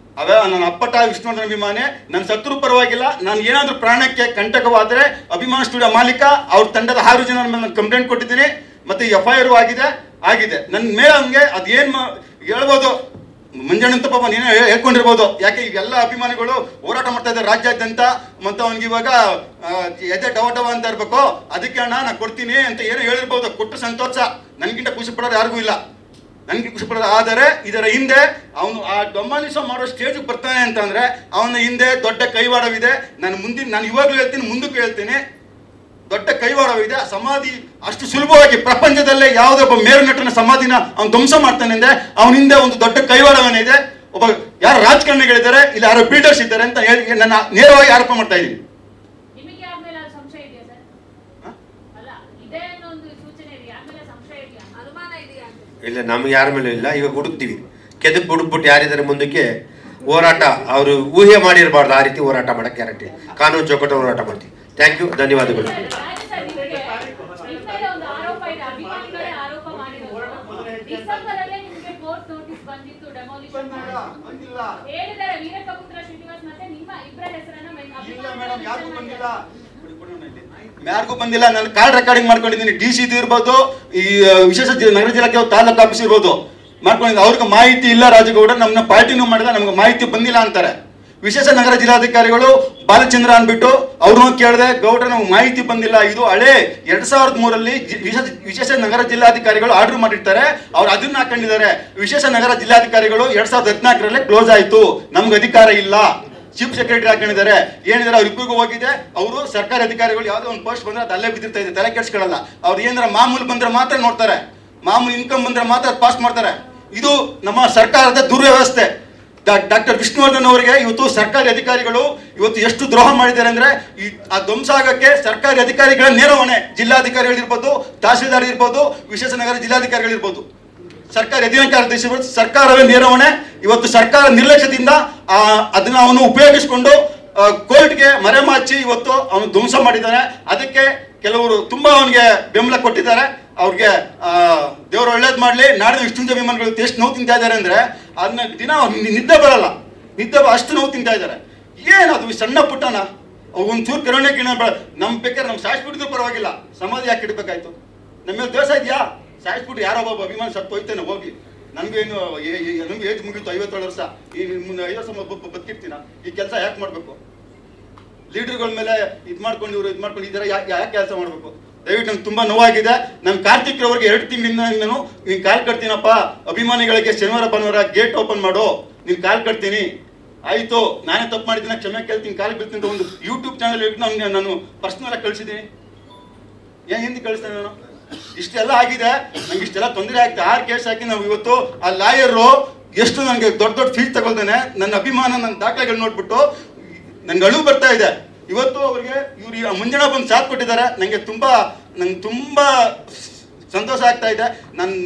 ನನ್ನ ಅಪ್ಪಟ ವಿಷ್ಣುವರ್ಧನ್ ಅಭಿಮಾನಿ. ನನ್ನ ಶತ್ರು ಪರವಾಗಿಲ್ಲ. ನಾನು ಏನಾದ್ರೂ ಪ್ರಾಣಕ್ಕೆ ಕಂಟಕವಾದರೆ ಅಭಿಮಾನ ಸ್ಟುಡಿಯೋ ಮಾಲೀಕ ಅವ್ರ ತಂಡದ 6 ಜನ ಮೇಲೆ ನಾನು ಕಂಪ್ಲೇಂಟ್ ಕೊಟ್ಟಿದ್ದೀನಿ. ಮತ್ತೆ FIR ಆಗಿದೆ ನನ್ನ ಮೇಲೆ. ಅವ್ನಿಗೆ ಅದೇನು ಹೇಳ್ಬೋದು, ಮಂಜಣ್ಣಂತ ಪಾಪ ನೀನೇ ಹೇಳ್ಕೊಂಡಿರ್ಬೋದು. ಯಾಕೆ ಇವೆಲ್ಲ ಅಭಿಮಾನಿಗಳು ಹೋರಾಟ ಮಾಡ್ತಾ ಇದ್ದಾರೆ ರಾಜ್ಯಾದ್ಯಂತ. ಮತ್ತೆ ಅವ್ನಿಗೆ ಇವಾಗ ಎದೆ ಡವ ಅಂತ ಇರ್ಬೇಕು. ಅದಕ್ಕೆ ಅಣ್ಣ ನಾನು ಕೊಡ್ತೀನಿ ಅಂತ ಏನೋ ಹೇಳಿರ್ಬೋದು. ಕೊಟ್ಟು ಸಂತೋಷ, ನನಗಿಂತ ಖುಷಿ ಪಡೋರು ಯಾರಿಗೂ ಇಲ್ಲ, ನನಗೆ ಖುಷಿ ಪಡೋದು. ಆದರೆ ಇದರ ಹಿಂದೆ ಅವನು ಆ ಡೆಮಾಲಿಷ್ ಮಾಡೋ ಸ್ಟೇಜ್ಗೆ ಬರ್ತಾನೆ ಅಂತಂದ್ರೆ ಅವನ ಹಿಂದೆ ದೊಡ್ಡ ಕೈವಾಡವಿದೆ. ನಾನು ಇವಾಗಲೂ ಹೇಳ್ತೀನಿ, ಮುಂದಕ್ಕೂ ಹೇಳ್ತೀನಿ, ದೊಡ್ಡ ಕೈವಾಡವಿದೆ. ಸಮಾಧಿ ಅಷ್ಟು ಸುಲಭವಾಗಿ ಪ್ರಪಂಚದಲ್ಲೇ ಯಾವುದೇ ಒಬ್ಬ ಮೇರು ನಟನ ಸಮಾಧಿನ ಅವ್ನು ಧ್ವಂಸ ಮಾಡ್ತಾನೆ ಅಂದ್ರೆ ಅವನ ಹಿಂದೆ ಒಂದು ದೊಡ್ಡ ಕೈವಾಡವನ್ನಿದೆ. ಒಬ್ಬ ಯಾರು ರಾಜಕಾರಣಿಗಳಿದ್ದಾರೆ, ಇಲ್ಲಿ ಯಾರೋ ಬಿಲ್ಡರ್ಸ್ ಇದ್ದಾರೆ ಅಂತ ಹೇಳಿ ನನ್ನ ನೇರವಾಗಿ ಆರೋಪ ಮಾಡ್ತಾ ಇದ್ದೀನಿ. ಇಲ್ಲ, ನಮ್ಗೆ ಯಾರ ಮೇಲೆ ಇಲ್ಲ. ಇವಾಗ ಹುಡುಕ್ತೀವಿ, ಕೆದಕ್ ಹುಡುಕ್ಬಿಟ್ಟು ಯಾರಿದ್ದಾರೆ ಮುಂದಕ್ಕೆ ಹೋರಾಟ ಅವರು ಊಹೆ ಮಾಡಿರಬಾರ್ದು. ಆ ರೀತಿ ಹೋರಾಟ ಮಾಡಕ್ಕೆ ಗ್ಯಾರಂಟಿ, ಕಾನೂನು ಚೌಕಟ್ಟು ಹೋರಾಟ ಮಾಡ್ತೀವಿ. ಥ್ಯಾಂಕ್ ಯು, ಧನ್ಯವಾದಗಳು. ಯಾರಿಗೂ ಬಂದಿಲ್ಲ. ನಾನು ಕಾಲ್ ರೆಕಾರ್ಡಿಂಗ್ ಮಾಡ್ಕೊಂಡಿದ್ದೀನಿ. DC ಇರ್ಬೋದು, ಈ ವಿಶೇಷ ನಗರ ಜಿಲ್ಲೆ ತಾಲೂಕು ಆಫೀಸ್ ಇರ್ಬೋದು, ಮಾಡ್ಕೊಂಡಿದ್ದೀನಿ. ಅವ್ರಿಗೆ ಮಾಹಿತಿ ಇಲ್ಲ. ರಾಜಗೌಡ ನಮ್ಮನ್ನ ಪಾರ್ಟಿನೂ ಮಾಡಿಲ್ಲ, ನಮ್ಗೆ ಮಾಹಿತಿ ಬಂದಿಲ್ಲ ಅಂತಾರೆ. ವಿಶೇಷ ನಗರ ಜಿಲ್ಲಾಧಿಕಾರಿಗಳು ಬಾಲಚಂದ್ರ ಅಂದ್ಬಿಟ್ಟು ಅವ್ರನ್ನೂ ಕೇಳಿದೆ, ಗೌಡ್ರ ನಮ್ಗೆ ಮಾಹಿತಿ ಬಂದಿಲ್ಲ. ಇದು ಹಳೆ 2003ರಲ್ಲಿ ವಿಶೇಷ ನಗರ ಜಿಲ್ಲಾಧಿಕಾರಿಗಳು ಆರ್ಡರ್ ಮಾಡಿರ್ತಾರೆ, ಅವ್ರು ಅದನ್ನ ಹಾಕೊಂಡಿದ್ದಾರೆ. ವಿಶೇಷ ನಗರ ಜಿಲ್ಲಾಧಿಕಾರಿಗಳು 2014ರಲ್ಲಿ ಕ್ಲೋಸ್ ಆಯ್ತು, ನಮ್ಗೆ ಅಧಿಕಾರ ಇಲ್ಲ. ಚೀಫ್ ಸೆಕ್ರೆಟರಿ ಹಾಕೊಂಡಿದ್ದಾರೆ. ಏನಿದ್ದಾರೆ ಅವ್ರಿಬ್ಬರಿಗೂ ಹೋಗಿದೆ. ಅವರು ಸರ್ಕಾರಿ ಅಧಿಕಾರಿಗಳು ಯಾವುದೋ ಒಂದು ಪೋಸ್ಟ್ ಬಂದ್ರೆ ಅದು ಅಲ್ಲೇ ಬಿದ್ದಿರ್ತಾ ಇದೆ, ತಲೆ ಕೆಡ್ಸ್ಕೊಳ್ಳಲ್ಲ. ಅವ್ರು ಏನಾರ ಮಾಮೂಲು ಬಂದ್ರೆ ಮಾತ್ರ ನೋಡ್ತಾರೆ. ಮಾಮೂಲಿ ಇನ್ಕಮ್ ಬಂದ್ರೆ ಮಾತ್ರ ಪಾಸ್ ಮಾಡ್ತಾರೆ. ಇದು ನಮ್ಮ ಸರ್ಕಾರದ ದುರ್ವ್ಯವಸ್ಥೆ. ಡಾಕ್ಟರ್ ವಿಷ್ಣುವರ್ಧನ್ ಅವರಿಗೆ ಇವತ್ತು ಸರ್ಕಾರಿ ಅಧಿಕಾರಿಗಳು ಇವತ್ತು ಎಷ್ಟು ದ್ರೋಹ ಮಾಡಿದ್ದಾರೆ ಅಂದ್ರೆ ಆ ಧ್ವಂಸ ಆಗಕ್ಕೆ ಸರ್ಕಾರಿ ಅಧಿಕಾರಿಗಳ ನೇರ ಹೊಣೆ. ಜಿಲ್ಲಾಧಿಕಾರಿಗಳಿರ್ಬೋದು, ತಹಸೀಲ್ದಾರ್ ಇರ್ಬೋದು, ವಿಶೇಷ ನಗರ ಜಿಲ್ಲಾಧಿಕಾರಿಗಳಿರ್ಬೋದು, ಸರ್ಕಾರಿ ಅಧಿಕಾರಿ ಸರ್ಕಾರವೇ ನೇರ ಹೊಣೆ. ಇವತ್ತು ಸರ್ಕಾರ ನಿರ್ಲಕ್ಷ್ಯದಿಂದ ಅದನ್ನ ಅವನು ಉಪಯೋಗಿಸಿಕೊಂಡು ಕೋರ್ಟ್ಗೆ ಮರೆಮಾಚಿ ಇವತ್ತು ಅವನು ಧ್ವಂಸ ಮಾಡಿದ್ದಾನೆ. ಅದಕ್ಕೆ ಕೆಲವರು ತುಂಬಾ ಅವನಿಗೆ ಬೆಂಬಲ ಕೊಟ್ಟಿದ್ದಾರೆ. ಅವ್ರಿಗೆ ದೇವರು ಒಳ್ಳೇದು ಮಾಡಲಿ. ನಾಡಿನ ಇಷ್ಟೊಂದು ಅಭಿಮಾನಿಗಳು ಎಷ್ಟು ನೋವು ತಿಂತಾ ಇದ್ದಾರೆ ಅಂದ್ರೆ ಅದನ್ನ ದಿನ ನಿದ್ದೆ ಬರಲ್ಲ, ಅಷ್ಟು ನೋವು ತಿಂತಾ ಇದ್ದಾರೆ. ಏನದು ಸಣ್ಣ ಪುಟ್ಟನ ಒಂಚೂರು ಕರುಣೆ ನಮ್ ಬೇಕಾದ್ರೆ ನಮ್ ಸಾಯಿಸ್ಬಿಟ್ಟಿದ್ರು ಪರವಾಗಿಲ್ಲ, ಸಮಾಧಿ ಯಾಕೆ ಇಡ್ಬೇಕಾಯ್ತು? ನಮ್ಮ ಮೇಲೆ ದ್ವೇಷ ಇದೆಯಾ? ಸಾಯಿಸ್ಬಿಟ್ಟು ಯಾರೋ ಒಬ್ಬ ಅಭಿಮಾನ ಸತ್ತು ಹೋಯ್ತೇನೆ ಹೋಗಿ, ನನ್ಗೇನು ನಮ್ಗೆ ಏಜ್ ಮುಗೀತು 57 ವರ್ಷ, ಈ ಮುಂದೆ 5 ವರ್ಷ ಬದುಕಿರ್ತೀನ, ಈ ಕೆಲಸ ಯಾಕೆ ಮಾಡ್ಬೇಕು? ಲೀಡರ್ಗಳ ಮೇಲೆ ಇದು ಮಾಡ್ಕೊಂಡು ಈ ಥರ ಯಾಕೆ ಕೆಲಸ ಮಾಡ್ಬೇಕು? ದಯವಿಟ್ಟು ನಂಗೆ ತುಂಬಾ ನೋವಾಗಿದೆ. ನಮ್ಮ ಕಾರ್ತಿಕ್ ಅವ್ರಿಗೆ 2 ತಿಂಗಳಿಂದ ನಾನು ನೀನು ಕಾಲ್ ಕಟ್ತೀನಪ್ಪ, ಅಭಿಮಾನಿಗಳಿಗೆ ಶನಿವಾರ ಭಾನುವಾರ ಗೇಟ್ ಓಪನ್ ಮಾಡು, ನೀನು ಕಾಲ್ ಕಟ್ತೀನಿ, ಆಯ್ತು ನಾನೇ ತಪ್ಪು ಮಾಡಿದ್ದೀನಿ ಕ್ಷಮೆ ಕೇಳ್ತೀನಿ, ಕಾಲ್ ಬೀಳ್ತೀನಿ ಅಂತ ಒಂದು ಯೂಟ್ಯೂಬ್ ಚಾನಲ್ ನಾನು ಪರ್ಸನಲ್ ಆಗಿ ಕಳಿಸಿದ್ದೀನಿ. ಹಿಂದೆ ಕಳಿಸ್ತೇನೆ ನಾನು. ಇಷ್ಟೆಲ್ಲ ಆಗಿದೆ, ನಂಗೆ ಇಷ್ಟೆಲ್ಲ ತೊಂದರೆ ಆಗ್ತದೆ. 6 ಕೇಸ್ ಹಾಕಿ ನಾವು ಇವತ್ತು ಆ ಲಾಯರು ಎಷ್ಟು ನನಗೆ ದೊಡ್ಡ ಫೀಸ್ ತಗೊಳ್ತಾನೆ, ನನ್ನ ಅಭಿಮಾನ, ನನ್ನ ದಾಖಲೆಗಳು ನೋಡ್ಬಿಟ್ಟು ನಂಗೆ ಅಳು ಬರ್ತಾ ಇದೆ. ಇವತ್ತು ಅವ್ರಿಗೆ ಇವ್ರು ಮುಂಜಾನೆ ಬಂದು ಸಾಥ್ ಕೊಟ್ಟಿದ್ದಾರೆ. ನಂಗೆ ತುಂಬಾ ಸಂತೋಷ ಆಗ್ತಾ ಇದೆ. ನಂಗೆ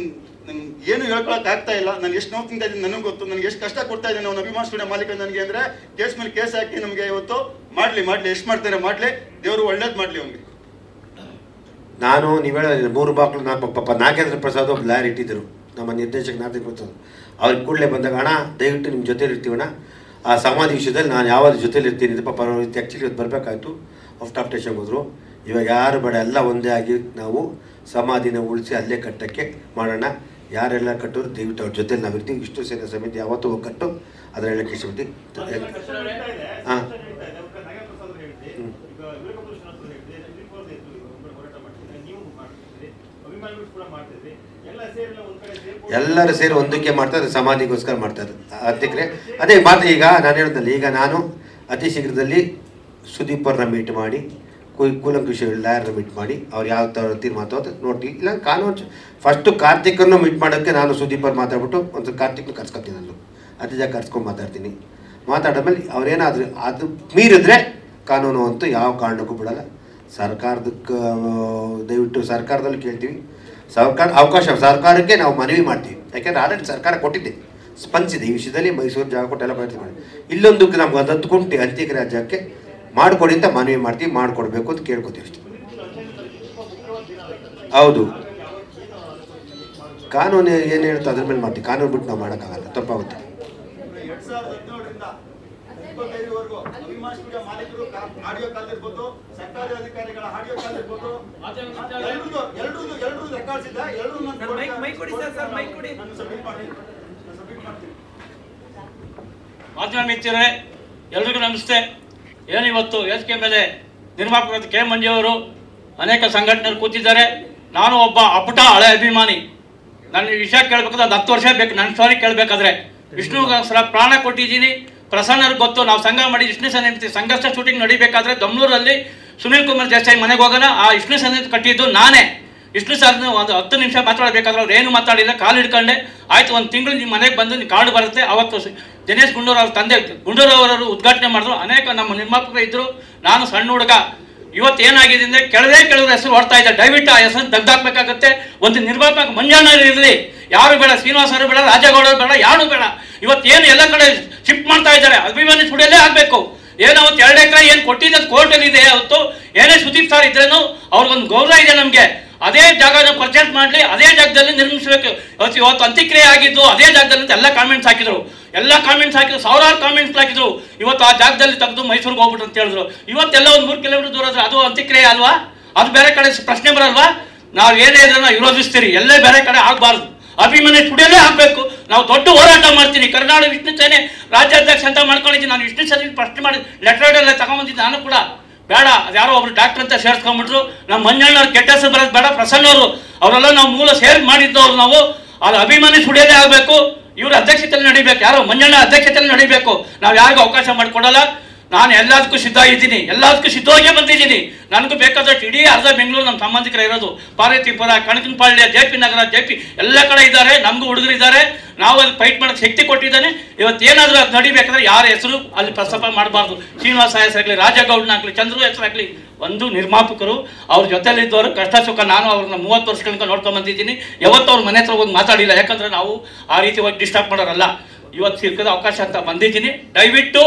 ಏನು ಹೇಳ್ಕೊಳಕ್ ಆಗ್ತಾ ಇಲ್ಲ. ನಾನು ಎಷ್ಟು ನೋವು ತಿಂತಾ ಇದ್ದೀನಿ ನನಗೆ ಗೊತ್ತು, ನನಗೆ ಎಷ್ಟು ಕಷ್ಟ ಕೊಡ್ತಾ ಇದ್ದೇನೆ ಅವ್ನು ಅಭಿಮಾನ ಸ್ಟುಡಿಯೋ ಮಾಲೀಕ ನನಗೆ ಅಂದ್ರೆ ಕೇಸ್ ಮೇಲೆ ಕೇಸ್ ಹಾಕಿ ನಮಗೆ ಇವತ್ತು ಮಾಡ್ಲಿ ಎಷ್ಟು ಮಾಡ್ತಾರೆ ಮಾಡಲಿ, ದೇವರು ಒಳ್ಳೇದು ಮಾಡಲಿ ಅವ್ನಿಗೆ. ನಾನು ನೀವು ಹೇಳ 3 ಬಾಕ್ಲು ಪಾಪ ನಾಗೇಂದ್ರ ಪ್ರಸಾದ್ ಒಬ್ಬ ಲಾಯರ್ ಇಟ್ಟಿದ್ದರು, ನಮ್ಮ ನಿರ್ದೇಶಕ ನಾಗೇಂದ್ರ ಪ್ರಸಾದ್. ಅವ್ರಿಗೆ ಕೂಡಲೇ ಬಂದಾಗ ಅಣ್ಣ ದಯವಿಟ್ಟು ನಿಮ್ಮ ಜೊತೆಲಿ ಇರ್ತೀವಣ್ಣ, ಆ ಸಮಾಧಿ ವಿಷಯದಲ್ಲಿ ನಾನು ಯಾವಾಗ ಜೊತೆಲಿ ಇರ್ತೀನಿ ಅಂತ ಪಾಪ ಆ್ಯಕ್ಚುಲಿ ಇವತ್ತು ಬರಬೇಕಾಯ್ತು, ಔಟ್ ಆಫ್ ಸ್ಟೇಷನ್ ಹೋದರು. ಇವಾಗ ಯಾರು ಬೇಡ, ಎಲ್ಲ ಒಂದೇ ಆಗಿ ನಾವು ಸಮಾಧಿನ ಉಳಿಸಿ ಅಲ್ಲೇ ಕಟ್ಟಕ್ಕೆ ಮಾಡೋಣ. ಯಾರೆಲ್ಲ ಕಟ್ಟೋರು ದಯವಿಟ್ಟು ಅವ್ರ ಜೊತೆಲಿ ನಾವು ಇರ್ತೀವಿ. ವಿಷ್ಣು ಸೇನಾ ಸಮಿತಿ ಯಾವತ್ತೂ ಹೋಗಿ ಕಟ್ಟು ಅದರೆಲ್ಲ ಕಿಸ್ಬಿಟ್ಟು ಹಾಂ ಎಲ್ಲರೂ ಸೇರಿ ಒಂದಕ್ಕೆ ಮಾಡ್ತಾರೆ, ಸಮಾಧಿಗೋಸ್ಕರ ಮಾಡ್ತಾರೆ ಅಧ್ಯಕ್ಷರೇ. ಅದೇ ಮಾತು ಈಗ ನಾನು ಹೇಳಿದ್ನಲ್ಲ, ಈಗ ನಾನು ಅತಿ ಶೀಘ್ರದಲ್ಲಿ ಸುದೀಪ್ ಅವ್ರನ್ನ ಮೀಟ್ ಮಾಡಿ ಕೂಲಂಕುಷ ಲಾಯರ್ನ ಮೀಟ್ ಮಾಡಿ ಅವ್ರು ಯಾವ ಥರ ತೀರ್ಮಾನ ನೋಡಿ. ಇಲ್ಲ ಕಾನೂನು ಫಸ್ಟು ಕಾರ್ತಿಕನ್ನು ಮೀಟ್ ಮಾಡೋಕ್ಕೆ ನಾನು ಸುದೀಪ್ ಅವ್ರು ಮಾತಾಡ್ಬಿಟ್ಟು ಒಂದು ಕಾರ್ತಿಕ್ನ ಕರ್ಸ್ಕೊತೀನಿ, ನಾನು ಅತಿಜ ಕರ್ಸ್ಕೊಂಡು ಮಾತಾಡ್ತೀನಿ. ಮಾತಾಡಿದ್ಮೇಲೆ ಅವ್ರೇನಾದರೂ ಅದು ಮೀರಿದ್ರೆ ಕಾನೂನು ಅಂತೂ ಯಾವ ಕಾರಣಕ್ಕೂ ಬಿಡಲ್ಲ. ಸರ್ಕಾರದಕ್ಕೆ ದಯವಿಟ್ಟು ಸರ್ಕಾರದಲ್ಲಿ ಕೇಳ್ತೀವಿ, ಸರ್ಕಾರಕ್ಕೆ ನಾವು ಮನವಿ ಮಾಡ್ತೀವಿ. ಯಾಕೆಂದರೆ ಆಲ್ರೆಡಿ ಸರ್ಕಾರ ಕೊಟ್ಟಿದೆ, ಸ್ಪಂದಿಸಿದೆ ಈ ವಿಷಯದಲ್ಲಿ. ಮೈಸೂರು ಜಾಗ ಕೊಟ್ಟೆಲ್ಲ ಪ್ರಯತ್ನ ಮಾಡಿ ಇಲ್ಲೊಂದು ನಮ್ಗೆ ಒಂದು 10 ಗುಂಟೆ ಅಂತ್ಯಕ್ಕೆ ರಾಜ್ಯಕ್ಕೆ ಮಾಡಿಕೊಡಿ ಅಂತ ಮನವಿ ಮಾಡ್ತೀವಿ, ಮಾಡಿಕೊಡ್ಬೇಕು ಅಂತ ಕೇಳ್ಕೊತೀವಿ ಅಷ್ಟೇ. ಹೌದು, ಕಾನೂನು ಏನು ಹೇಳ್ತಾ ಅದ್ರ ಮೇಲೆ ಮಾಡ್ತೀವಿ, ಕಾನೂನು ಬಿಟ್ಟು ನಾವು ಮಾಡೋಕ್ಕಾಗಲ್ಲ, ತಪ್ಪಾಗುತ್ತೆ. 2017ವರೆಗೂ ಅಭಿಮಾನ ಸ್ಟುಡಿಯೋ ಮಾಲೀಕರು ಆಡಿಯೋ ಕಾಲ್ ಇರ್ಬೋದು, ಸರ್ಕಾರಿ ಅಧಿಕಾರಿಗಳ ಆಡಿಯೋ ಕಾಲ್ ಇರ್ಬೋದು, ಎಲ್ಲರೂ ರೆಕಾರ್ಡ್ಸ್ ಇದೆ. ಎಲ್ಲರೂ ಮಾಧ್ಯಮ ಮಿತ್ರರೇ, ಎಲ್ರಿಗೂ ನಮಸ್ತೆ. ಏನಿವತ್ತು ವೇದಿಕೆ ಮೇಲೆ ನಿರ್ಮಾಪಕರಾದ ಕೆ ಮಂಜುವರು ಅನೇಕ ಸಂಘಟನೆಗಳು ಕೂತಿದ್ದಾರೆ. ನಾನು ಒಬ್ಬ ಅಪ್ಪಟ ಹಳೆ ಅಭಿಮಾನಿ. ನನ್ನ ವಿಷಯ ಕೇಳಬೇಕಾದ್ರೆ ಅದು 10 ವರ್ಷ ಬೇಕು. ನನ್ನ ಸ್ಟೋರಿ ಕೇಳಬೇಕಾದ್ರೆ ವಿಷ್ಣುಗೋಸ್ಕರ ಪ್ರಾಣ ಕೊಟ್ಟಿದ್ದೀನಿ. ಪ್ರಸನ್ನರಿಗೆ ಗೊತ್ತು, ನಾವು ಸಂಘ ಮಾಡಿ ವಿಷ್ಣು ಸನ್ನಿಧಿ ಸಂಘರ್ಷ ಶೂಟಿಂಗ್ ನಡಿಬೇಕಾದ್ರೆ ದಮ್ನೂರಲ್ಲಿ ಸುನೀಲ್ ಕುಮಾರ್ ದೇಸಾಯಿ ಮನೆಗೆ ಹೋಗೋಣ. ಆ ವಿಷ್ಣು ಸನ್ನಿಧಿ ಕಟ್ಟಿದ್ದು ನಾನೇ. ವಿಷ್ಣು ಸರ್ನ ಒಂದು 10 ನಿಮಿಷ ಮಾತಾಡಬೇಕಾದ್ರೆ ಅವ್ರು ಏನು ಮಾತಾಡಿಲ್ಲ, ಕಾಲು ಹಿಡ್ಕೊಂಡೆ. ಆಯ್ತು, 1 ತಿಂಗಳು ನಿಮ್ಮ ಮನೆಗೆ ಬಂದು ನೀವು ಕಾರ್ಡು ಬರುತ್ತೆ. ಅವತ್ತು ದಿನೇಶ್ ಗುಂಡೂರು ಅವ್ರ ತಂದೆ ಗುಂಡೂರವರು ಉದ್ಘಾಟನೆ ಮಾಡಿದ್ರು. ಅನೇಕ ನಮ್ಮ ನಿರ್ಮಾಪಕರು ಇದ್ದರು. ನಾನು ಸಣ್ಣ ಹುಡುಗ. ಇವತ್ತು ಏನಾಗಿದೆ ಅಂದರೆ ಕೆಲವ್ರ ಹೆಸರು ಹೊಡ್ತಾ ಇದ್ದಾರೆ. ದಯವಿಟ್ಟು ಆ ಹೆಸರು ತೆಗ್ದಾಕ್ಬೇಕಾಗತ್ತೆ. ಒಂದು ನಿರ್ಮಾಪಕ ಮಂಜಣ್ಣ ಇರಲಿ, ಯಾರು ಬೇಡ, ಶ್ರೀನಿವಾಸರು ಬೇಡ, ರಾಜಗೌಡರು ಬೇಡ, ಯಾರು ಬೇಡ. ಇವತ್ತೇನು ಎಲ್ಲ ಕಡೆ ಶಿಫ್ಟ್ ಮಾಡ್ತಾ ಇದ್ದಾರೆ, ಅಭಿಮಾನಿ ಸ್ಟುಡಿಯೋಲ್ಲೇ ಆಗಬೇಕು. ಏನೋ ಅವತ್ತು 2 ಎಕರೆ ಏನು ಕೊಟ್ಟಿದ್ದು ಕೋರ್ಟಲ್ಲಿ ಇದೆ. ಅವತ್ತು ಏನೇ ಸುದೀಪ್ ಸರ್ ಇದ್ರೇನು ಅವ್ರಿಗೊಂದು ಗೌರವ ಇದೆ ನಮಗೆ. ಅದೇ ಜಾಗನ ಪರ್ಚೇಸ್ ಮಾಡಲಿ, ಅದೇ ಜಾಗದಲ್ಲಿ ನಿರ್ಮಿಸಬೇಕು. ಇವತ್ತು ಅಂತ್ಯಕ್ರಿಯೆ ಆಗಿದ್ದು ಅದೇ ಜಾಗದಲ್ಲಿ ಅಂತ ಎಲ್ಲ ಕಾಮೆಂಟ್ಸ್ ಹಾಕಿದ್ರು. ಸಾವಿರಾರು ಕಾಮೆಂಟ್ಸ್ ಹಾಕಿದ್ರು. ಇವತ್ತು ಆ ಜಾಗದಲ್ಲಿ ತೆಗೆದು ಮೈಸೂರಿಗೆ ಹೋಗ್ಬಿಟ್ರು ಅಂತ ಹೇಳಿದ್ರು. ಇವತ್ತೆಲ್ಲ ಒಂದು 3 ಕಿಲೋಮೀಟರ್ ದೂರ ಆದ್ರೆ ಅದು ಅಂತ್ಯಕ್ರಿಯೆ ಅಲ್ವಾ? ಅದು ಬೇರೆ ಕಡೆ ಪ್ರಶ್ನೆ ಬರಲ್ವಾ? ನಾವು ಏನೇ ಇದ್ರೆ ನಾವು ವಿರೋಧಿಸ್ತೀರಿ. ಎಲ್ಲೇ ಬೇರೆ ಕಡೆ ಆಗಬಾರ್ದು, ಅಭಿಮಾನಿ ಸ್ಟುಡಿಯೋಲ್ಲೇ ಆಗಬೇಕು. ನಾವು ದೊಡ್ಡ ಹೋರಾಟ ಮಾಡ್ತೀನಿ. ಕರ್ನಾಟಕ ವಿಷ್ಣು ಸೇನೆ ರಾಜ್ಯಾಧ್ಯಕ್ಷ ಅಂತ ಮಾಡ್ಕೊಂಡಿದ್ದೀನಿ. ನಾನು ವಿಷ್ಣು ಸೇನೆ ಪ್ರಶ್ನೆ ಮಾಡಿ ಲೆಟರ್ ಎಲ್ಲ ತಗೊಂಬಂದಿದ್ದೆ. ನಾನು ಕೂಡ ಬೇಡ, ಅದು ಯಾರೋ ಒಬ್ರು ಡಾಕ್ಟರ್ ಅಂತ ಸೇರಿಸ್ಕೊಂಡ್ಬಿಟ್ರು. ನಮ್ಮ ಮಂಜಣ್ಣವ್ರು ಕೆಟ್ಟ ಹೆಸರು ಬರೋದು ಬೇಡ. ಪ್ರಸನ್ನವರು ಅವರೆಲ್ಲ ನಾವು ಮೂಲ ಸೇರಿ ಮಾಡಿದ್ದವ್ರು. ನಾವು ಅದು ಅಭಿಮಾನಿ ಸ್ಟುಡಿಯೋದೇ ಆಗಬೇಕು. ಇವ್ರ ಅಧ್ಯಕ್ಷತೆಯಲ್ಲಿ ನಡಿಬೇಕು. ಯಾರೋ ಮಂಜಣ್ಣ ಅಧ್ಯಕ್ಷತೆಯಲ್ಲಿ ನಡಿಬೇಕು. ನಾವು ಯಾರಿಗೂ ಅವಕಾಶ ಮಾಡಿಕೊಡಲ್ಲ. ನಾನು ಎಲ್ಲದಕ್ಕೂ ಸಿದ್ಧ ಇದ್ದೀನಿ, ಎಲ್ಲದಕ್ಕೂ ಸಿದ್ಧವಾಗೇ ಬಂದಿದ್ದೀನಿ. ನನಗೂ ಬೇಕಾದಷ್ಟು ಇಡೀ ಅರ್ಧ ಬೆಂಗಳೂರು ನಮ್ಮ ಸಂಬಂಧಿಕರು ಇರೋದು, ಪಾರ್ವತಿಪುರ, ಕಣಕನಪಾಳ್ಯ, JP ನಗರ, JP ಎಲ್ಲ ಕಡೆ ಇದ್ದಾರೆ. ನಮಗೂ ಹುಡುಗರಿದ್ದಾರೆ, ನಾವು ಅಲ್ಲಿ ಫೈಟ್ ಮಾಡೋಕ್ಕೆ ಶಕ್ತಿ ಕೊಟ್ಟಿದ್ದಾನೆ. ಇವತ್ತು ಏನಾದರೂ ಅದು ನಡಿಬೇಕಾದ್ರೆ ಯಾರ ಹೆಸರು ಅಲ್ಲಿ ಪ್ರಸ್ತಾಪ ಮಾಡಬಾರ್ದು. ಶ್ರೀನಿವಾಸ ಹೆಸರಾಗಲಿ, ರಾಜಗೌಡನಾಗಲಿ, ಚಂದ್ರು ಹೆಸರಾಗಲಿ, ಒಂದು ನಿರ್ಮಾಪಕರು ಅವ್ರ ಜೊತೆಲಿದ್ದವರು ಕಷ್ಟ ಸುಖ ನಾನು ಅವ್ರನ್ನ 30 ವರ್ಷಗಳಿಂದ ನೋಡ್ಕೊಂಡು ಬಂದಿದ್ದೀನಿ. ಯಾವತ್ತೂ ಅವ್ರ ಮನೆ ಹತ್ರ ಹೋಗಿ ಮಾತಾಡಿಲ್ಲ, ಯಾಕಂದರೆ ನಾವು ಆ ರೀತಿ ಹೋಗಿ ಡಿಸ್ಟರ್ಬ್ ಮಾಡೋರಲ್ಲ. ಇವತ್ತು ಸಿಕ್ಕದ ಅವಕಾಶ ಅಂತ ಬಂದಿದ್ದೀನಿ. ದಯವಿಟ್ಟು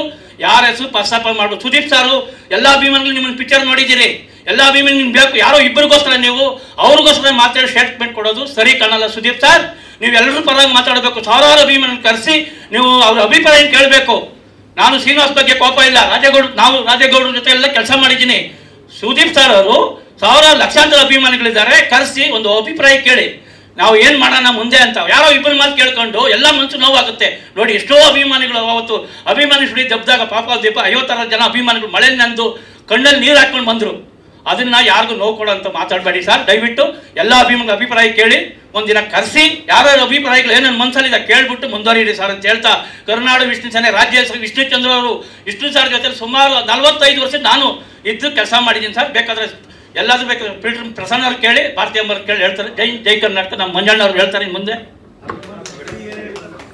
ಯಾರ ಹೆಸರು ಪ್ರಸ್ತಾಪ ಮಾಡ್ಬೋದು. ಸುದೀಪ್ ಸಾರು ಎಲ್ಲ ಅಭಿಮಾನಿಗಳು ನಿಮ್ಮನ್ನು ಪಿಕ್ಚರ್ ನೋಡಿದ್ದೀರಿ, ಎಲ್ಲ ಅಭಿಮಾನಿ ನಿಮ್ಗೆ ಬೇಕು. ಯಾರೋ ಇಬ್ಬರಿಗೋಸ್ಕರ ನೀವು ಅವ್ರಿಗೋಸ್ಕರ ಮಾತಾಡಿ ಸ್ಟೇಟ್ಮೆಂಟ್ ಕೊಡೋದು ಸರಿ ಕಾಣಲ್ಲ. ಸುದೀಪ್ ಸರ್, ನೀವು ಎಲ್ಲರೂ ಪರವಾಗಿ ಮಾತಾಡಬೇಕು. ಸಾವಿರಾರು ಅಭಿಮಾನಿ ಕರೆಸಿ ನೀವು ಅವ್ರ ಅಭಿಪ್ರಾಯ ಕೇಳಬೇಕು. ನಾನು ಶ್ರೀನಿವಾಸ್ ಬಗ್ಗೆ ಕೋಪ ಇಲ್ಲ, ರಾಜೇಗೌಡರ ಜೊತೆ ಎಲ್ಲ ಕೆಲಸ ಮಾಡಿದ್ದೀನಿ. ಸುದೀಪ್ ಸರ್ ಅವರು ಸಾವಿರಾರು ಲಕ್ಷಾಂತರ ಅಭಿಮಾನಿಗಳಿದ್ದಾರೆ, ಕರೆಸಿ ಒಂದು ಅಭಿಪ್ರಾಯ ಕೇಳಿ, ನಾವು ಏನು ಮಾಡೋಣ ಮುಂದೆ ಅಂತ. ಯಾರೋ ಇಬ್ಬರು ಮಾತು ಕೇಳ್ಕೊಂಡು ಎಲ್ಲ ಮನಸ್ಸು ನೋವಾಗುತ್ತೆ. ನೋಡಿ, ಎಷ್ಟೋ ಅಭಿಮಾನಿಗಳು ಅವತ್ತು ಅಭಿಮಾನಿ ಸುಡಿ ದಬ್ದಾಗ ಪಾಪ ದೀಪ 50 ಜನ ಅಭಿಮಾನಿಗಳು ಮಳೆಯಲ್ಲಿ ನಂದು ಕಣ್ಣಲ್ಲಿ ನೀರು ಹಾಕ್ಕೊಂಡು ಬಂದರು. ಅದನ್ನು ಯಾರಿಗೂ ನೋವು ಕೊಡೋ ಅಂತ ಮಾತಾಡಬೇಡಿ ಸರ್. ದಯವಿಟ್ಟು ಎಲ್ಲ ಅಭಿಮಾನಿಗಳ ಅಭಿಪ್ರಾಯ ಕೇಳಿ ಒಂದಿನ ಕರೆಸಿ ಯಾರ್ಯಾರ ಅಭಿಪ್ರಾಯಗಳು ಏನೇನು ಮನಸ್ಸಲ್ಲಿದೆ ಕೇಳ್ಬಿಟ್ಟು ಮುಂದುವರಿಯಿರಿ ಸರ್ ಅಂತ ಹೇಳ್ತಾ, ಕರುನಾಡು ವಿಷ್ಣು ಸೇನೆ ರಾಜ್ಯ ಹೆಸರು ವಿಷ್ಣು ಚಂದ್ರ ಅವರು, ವಿಷ್ಣು ಸರ್ ಜೊತೆ ಸುಮಾರು 45 ವರ್ಷ ನಾನು ಇದ್ದು ಕೆಲಸ ಮಾಡಿದ್ದೀನಿ ಸರ್. ಬೇಕಾದರೆ ಎಲ್ಲಾದ್ರೂ ಬೇಕಾದ್ರೆ ಪೀಟರ್ ಪ್ರಸನ್ನ ಅವ್ರು ಕೇಳಿ, ಭಾರತೀಯ ಅಮ್ಮವ್ರು ಕೇಳಿ ಹೇಳ್ತಾರೆ. ಜೈ ಕರ್ನಾಟಕ ನಮ್ಮ ಮಂಜಣ್ಣ ಅವ್ರು ಹೇಳ್ತಾರೆ ಮುಂದೆ.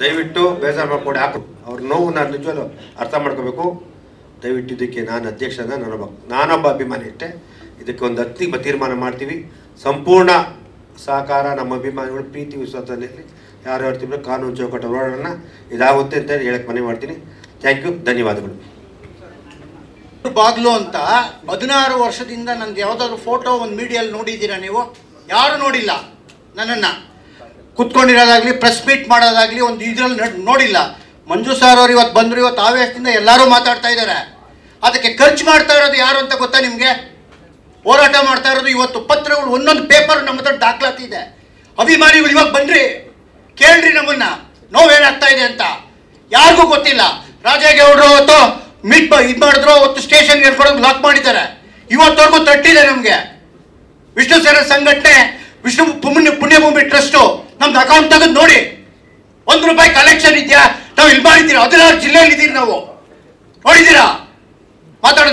ದಯವಿಟ್ಟು ಬೇಜಾರು ಮಾಡ್ಕೊಂಡು ಹಾಕು, ಅವ್ರ ನೋವು ನಾನು ನಿಜವಲ್ಲೂ ಅರ್ಥ ಮಾಡ್ಕೋಬೇಕು. ದಯವಿಟ್ಟು ಇದಕ್ಕೆ ನಾನು ಅಧ್ಯಕ್ಷನ, ನಾನೊಬ್ಬ ಅಭಿಮಾನಿ ಅಷ್ಟೇ. ಇದಕ್ಕೆ ಒಂದು ಅಂತಿಮ ತೀರ್ಮಾನ ಮಾಡ್ತೀವಿ. ಸಂಪೂರ್ಣ ಸಹಕಾರ ನಮ್ಮ ಅಭಿಮಾನಿಗಳು ಪ್ರೀತಿ ವಿಶ್ವಾಸದಲ್ಲಿ ಯಾರು ಹೇಳ್ತಿದ್ರು ಕಾನೂನು ಚೌಕಟ್ಟ ಹೋರಾಡೋಣ, ಇದಾಗುತ್ತೆ ಅಂತ ಹೇಳಕ್ಕೆ ಮನವಿ ಮಾಡ್ತೀನಿ. ಥ್ಯಾಂಕ್ ಯು, ಧನ್ಯವಾದಗಳು. ಬಾಗ್ಲು ಅಂತ 16 ವರ್ಷದಿಂದ ನಂದು ಯಾವುದಾದ್ರು ಫೋಟೋ ಒಂದು ಮೀಡಿಯಲ್ಲಿ ನೋಡಿದ್ದೀರಾ ನೀವು? ಯಾರು ನೋಡಿಲ್ಲ. ನನ್ನನ್ನು ಕುತ್ಕೊಂಡಿರೋದಾಗಲಿ ಪ್ರೆಸ್ ಮೀಟ್ ಮಾಡೋದಾಗಲಿ ಒಂದು ಇದರಲ್ಲಿ ನೋಡಿಲ್ಲ. ಮಂಜು ಸಾರ್ ಅವರು ಇವತ್ತು ಬಂದರು, ಇವತ್ತು ಆವೇಶದಿಂದ ಎಲ್ಲರೂ ಮಾತಾಡ್ತಾ ಇದ್ದಾರೆ. ಅದಕ್ಕೆ ಖರ್ಚು ಮಾಡ್ತಾ ಇರೋದು ಯಾರು ಅಂತ ಗೊತ್ತಾ ನಿಮಗೆ? ಹೋರಾಟ ಮಾಡ್ತಾ ಇರೋದು ಇವತ್ತು ಪತ್ರಗಳು, ಒಂದೊಂದು ಪೇಪರ್ ನಮ್ಮ ಹತ್ರ ದಾಖಲಾತಿ ಇದೆ. ಅಭಿಮಾನಿಗಳು ಇವಾಗ ಬನ್ನಿರಿ, ಕೇಳ್ರಿ ನಮ್ಮನ್ನು ನೋವೇನಾಗ್ತಾ ಇದೆ ಅಂತ. ಯಾರಿಗೂ ಗೊತ್ತಿಲ್ಲ. ರಾಜೇಗೌಡರು ಅವತ್ತು ಇದು ಮಾಡಿದ್ರು, ಅವತ್ತು ಸ್ಟೇಷನ್ಗೆ ಹೇಳ್ಕೊಡೋದು ಲಾಕ್ ಮಾಡಿದ್ದಾರೆ. ಇವತ್ತವರೆಗೂ ತಟ್ಟಿದೆ ನಮಗೆ. ವಿಷ್ಣು ಸೇನಾ ಸಂಘಟನೆ, ವಿಷ್ಣು ಪುಣ್ಯಭೂಮಿ ಟ್ರಸ್ಟು ನಮ್ದು ಅಕೌಂಟ್ ತೆಗೆದು ನೋಡಿ, ₹1 ಕಲೆಕ್ಷನ್ ಇದೆಯಾ? ನಾವು ಇಲ್ಲಿ ಮಾಡಿದ್ದೀರಾ? 16 ಜಿಲ್ಲೆಯಲ್ಲಿ ಇದ್ದೀರಿ ನಾವು, ನೋಡಿದ್ದೀರಾ?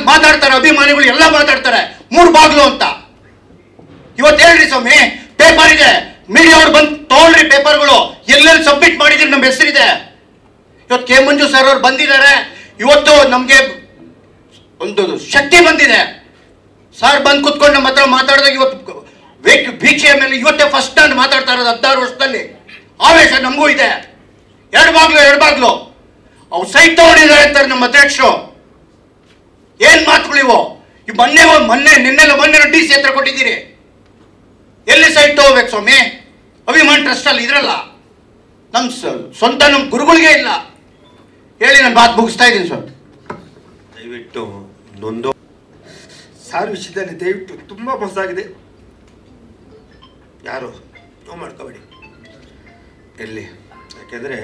ಮಾತಾಡ್ತಾರೆ ಅಭಿಮಾನಿಗಳು, ಎಲ್ಲ ಮಾತಾಡ್ತಾರೆ 3 ಬಾಗ್ಲು ಅಂತ. ಇವತ್ತು ಹೇಳ್ರಿ ಸ್ವಾಮಿ, ಪೇಪರ್ ಇದೆ, ಮೀಡಿಯಾ ಅವ್ರು ಬಂದು ತಗೊಳ್ರಿ ಪೇಪರ್ಗಳು, ಎಲ್ಲೆಲ್ಲಿ ಸಬ್ಮಿಟ್ ಮಾಡಿದ್ದೀರಿ, ನಮ್ಮ ಹೆಸರಿದೆ. ಇವತ್ತು ಕೆ ಮಂಜು ಸರ್ ಅವ್ರು ಬಂದಿದ್ದಾರೆ. ಇವತ್ತು ನಮಗೆ ಒಂದು ಶಕ್ತಿ ಬಂದಿದೆ. ಸರ್ ಬಂದು ಕುತ್ಕೊಂಡು ನಮ್ಮ ಹತ್ರ ಮಾತಾಡಿದಾಗ ಇವತ್ತು ಭೀಕ್ಷೆಯ ಮೇಲೆ ಇವತ್ತೇ ಫಸ್ಟ್ ನಾನು ಮಾತಾಡ್ತಾ ಇರೋದು 16 ವರ್ಷದಲ್ಲಿ. ಆವೇಶ ನಮಗೂ ಇದೆ. 2 ಬಾಗ್ಲು ಅವ್ರು ಸೈಟ್ ತಗೊಂಡಿದ್ದಾರೆ ಅಂತಾರೆ ನಮ್ಮ ಅಧ್ಯಕ್ಷರು. ಏನ್ ಮಾತುಗಳಿವು? ಈ ಮೊನ್ನೆ DC ಹತ್ರ ಕೊಟ್ಟಿದ್ದೀರಿ. ಎಲ್ಲಿ ಸೈಟ್ ತಗೋಬೇಕು ಸ್ವಾಮಿ? ಅಭಿಮಾನ್ ಟ್ರಸ್ಟ್ ಅಲ್ಲಿ ಇದ್ರಲ್ಲ, ನಮ್ಮ ಸ್ವಂತ ನಮ್ಮ ಗುರುಗಳಿಗೆ ಇಲ್ಲ. ಹೇಳಿ, ನಾನು ಮಾತು ಮುಗಿಸ್ತಾ ಇದ್ದೀನಿ ಸರ್. ದಯವಿಟ್ಟು ನೊಂದು ಸಾರ್ ವಿಷಯದಲ್ಲಿ ದಯವಿಟ್ಟು ತುಂಬ ಮೋಸ ಆಗಿದೆ. ಯಾರು ನೋವು ಮಾಡ್ಕೋಬೇಡಿ ಇರಲಿ. ಯಾಕೆಂದರೆ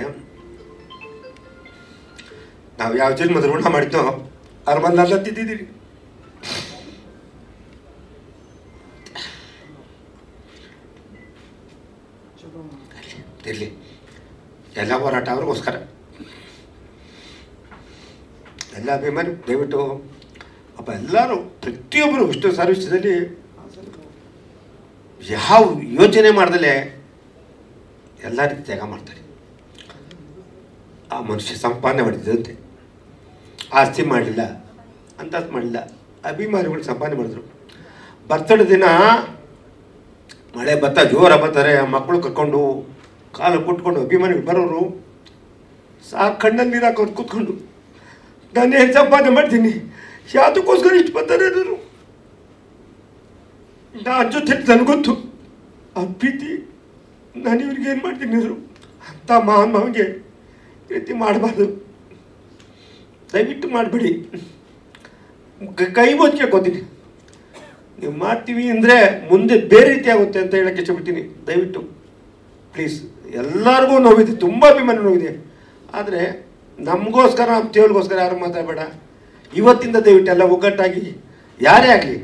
ನಾವು ಯಾವ ಜನ್ಮದ ಋಣ ಮಾಡಿದ್ದೋ ಅವ್ರ ಬಂದು ತಿದ್ದಿದ್ದೀರಿ. ಇರಲಿ, ಎಲ್ಲ ಹೋರಾಟ ಅವ್ರಿಗೋಸ್ಕರ. ಎಲ್ಲ ಅಭಿಮಾನಿ ದಯವಿಟ್ಟು ಅಪ್ಪ ಎಲ್ಲರೂ ಪ್ರತಿಯೊಬ್ಬರು ವಿಷ್ಣು ಸರ್ವಿಸದಲ್ಲಿ ಯಾವ ಯೋಚನೆ ಮಾಡ್ದಲೇ ಎಲ್ಲ ರೀತಿ ತ್ಯಾಗ ಮಾಡ್ತಾರೆ. ಆ ಮನುಷ್ಯ ಸಂಪಾದನೆ ಮಾಡಿದ್ದಂತೆ, ಆಸ್ತಿ ಮಾಡಲಿಲ್ಲ, ಅಂತಸ್ತು ಮಾಡಲಿಲ್ಲ, ಅಭಿಮಾನಿಗಳು ಸಂಪಾದನೆ ಮಾಡಿದ್ರು. ಬರ್ತಡೇ ದಿನ ಮಳೆ ಜೋರ ಬರ್ತಾರೆ, ಮಕ್ಕಳು ಕರ್ಕೊಂಡು ಕಾಲು ಕುಟ್ಕೊಂಡು ಅಭಿಮಾನಿಗಳು ಬರೋರು ಕಣ್ಣಲ್ಲಿ ನೀರು ಹಾಕೋದು ಕೂತ್ಕೊಂಡು, ನಾನು ಏನು ಸಂಪಾದನೆ ಮಾಡ್ತೀನಿ, ಯಾವುದಕ್ಕೋಸ್ಕರ ಇಷ್ಟು ಬರ್ತಾರೆ ಅನ್ನೋರು. ನಾನು ಜೊತೆ ನನಗೊತ್ತು ಆ ಪ್ರೀತಿ, ನಾನು ಇವ್ರಿಗೆ ಏನು ಮಾಡ್ತೀನಿ ಅವರು ಅಂತ ಮಹಾನ್ ಮಾವಿಗೆ ಪ್ರೀತಿ ಮಾಡಬಾರ್ದು. ದಯವಿಟ್ಟು ಮಾಡಬೇಡಿ. ಕೈ ಮುಚ್ಚಿ ಕೇಳ್ಕೊತೀನಿ, ನೀವು ಮಾಡ್ತೀವಿ ಅಂದರೆ ಮುಂದೆ ಬೇರೆ ರೀತಿ ಆಗುತ್ತೆ ಅಂತ ಹೇಳಕ್ಕೆ ಇಷ್ಟಪಡ್ತೀನಿ. ದಯವಿಟ್ಟು ಪ್ಲೀಸ್, ಎಲ್ಲರಿಗೂ ನೋವಿದೆ, ತುಂಬ ಅಭಿಮಾನ ನೋವಿದೆ. ಆದರೆ ನಮಗೋಸ್ಕರ, ನಮ್ಮ ದೇವ್ರಿಗೋಸ್ಕರ ಯಾರು ಮಾತಾಡಬೇಡ. ಇವತ್ತಿಂದ ದಯವಿಟ್ಟು ಎಲ್ಲ ಒಗ್ಗಟ್ಟಾಗಿ ಯಾರೇ ಆಗಲಿ,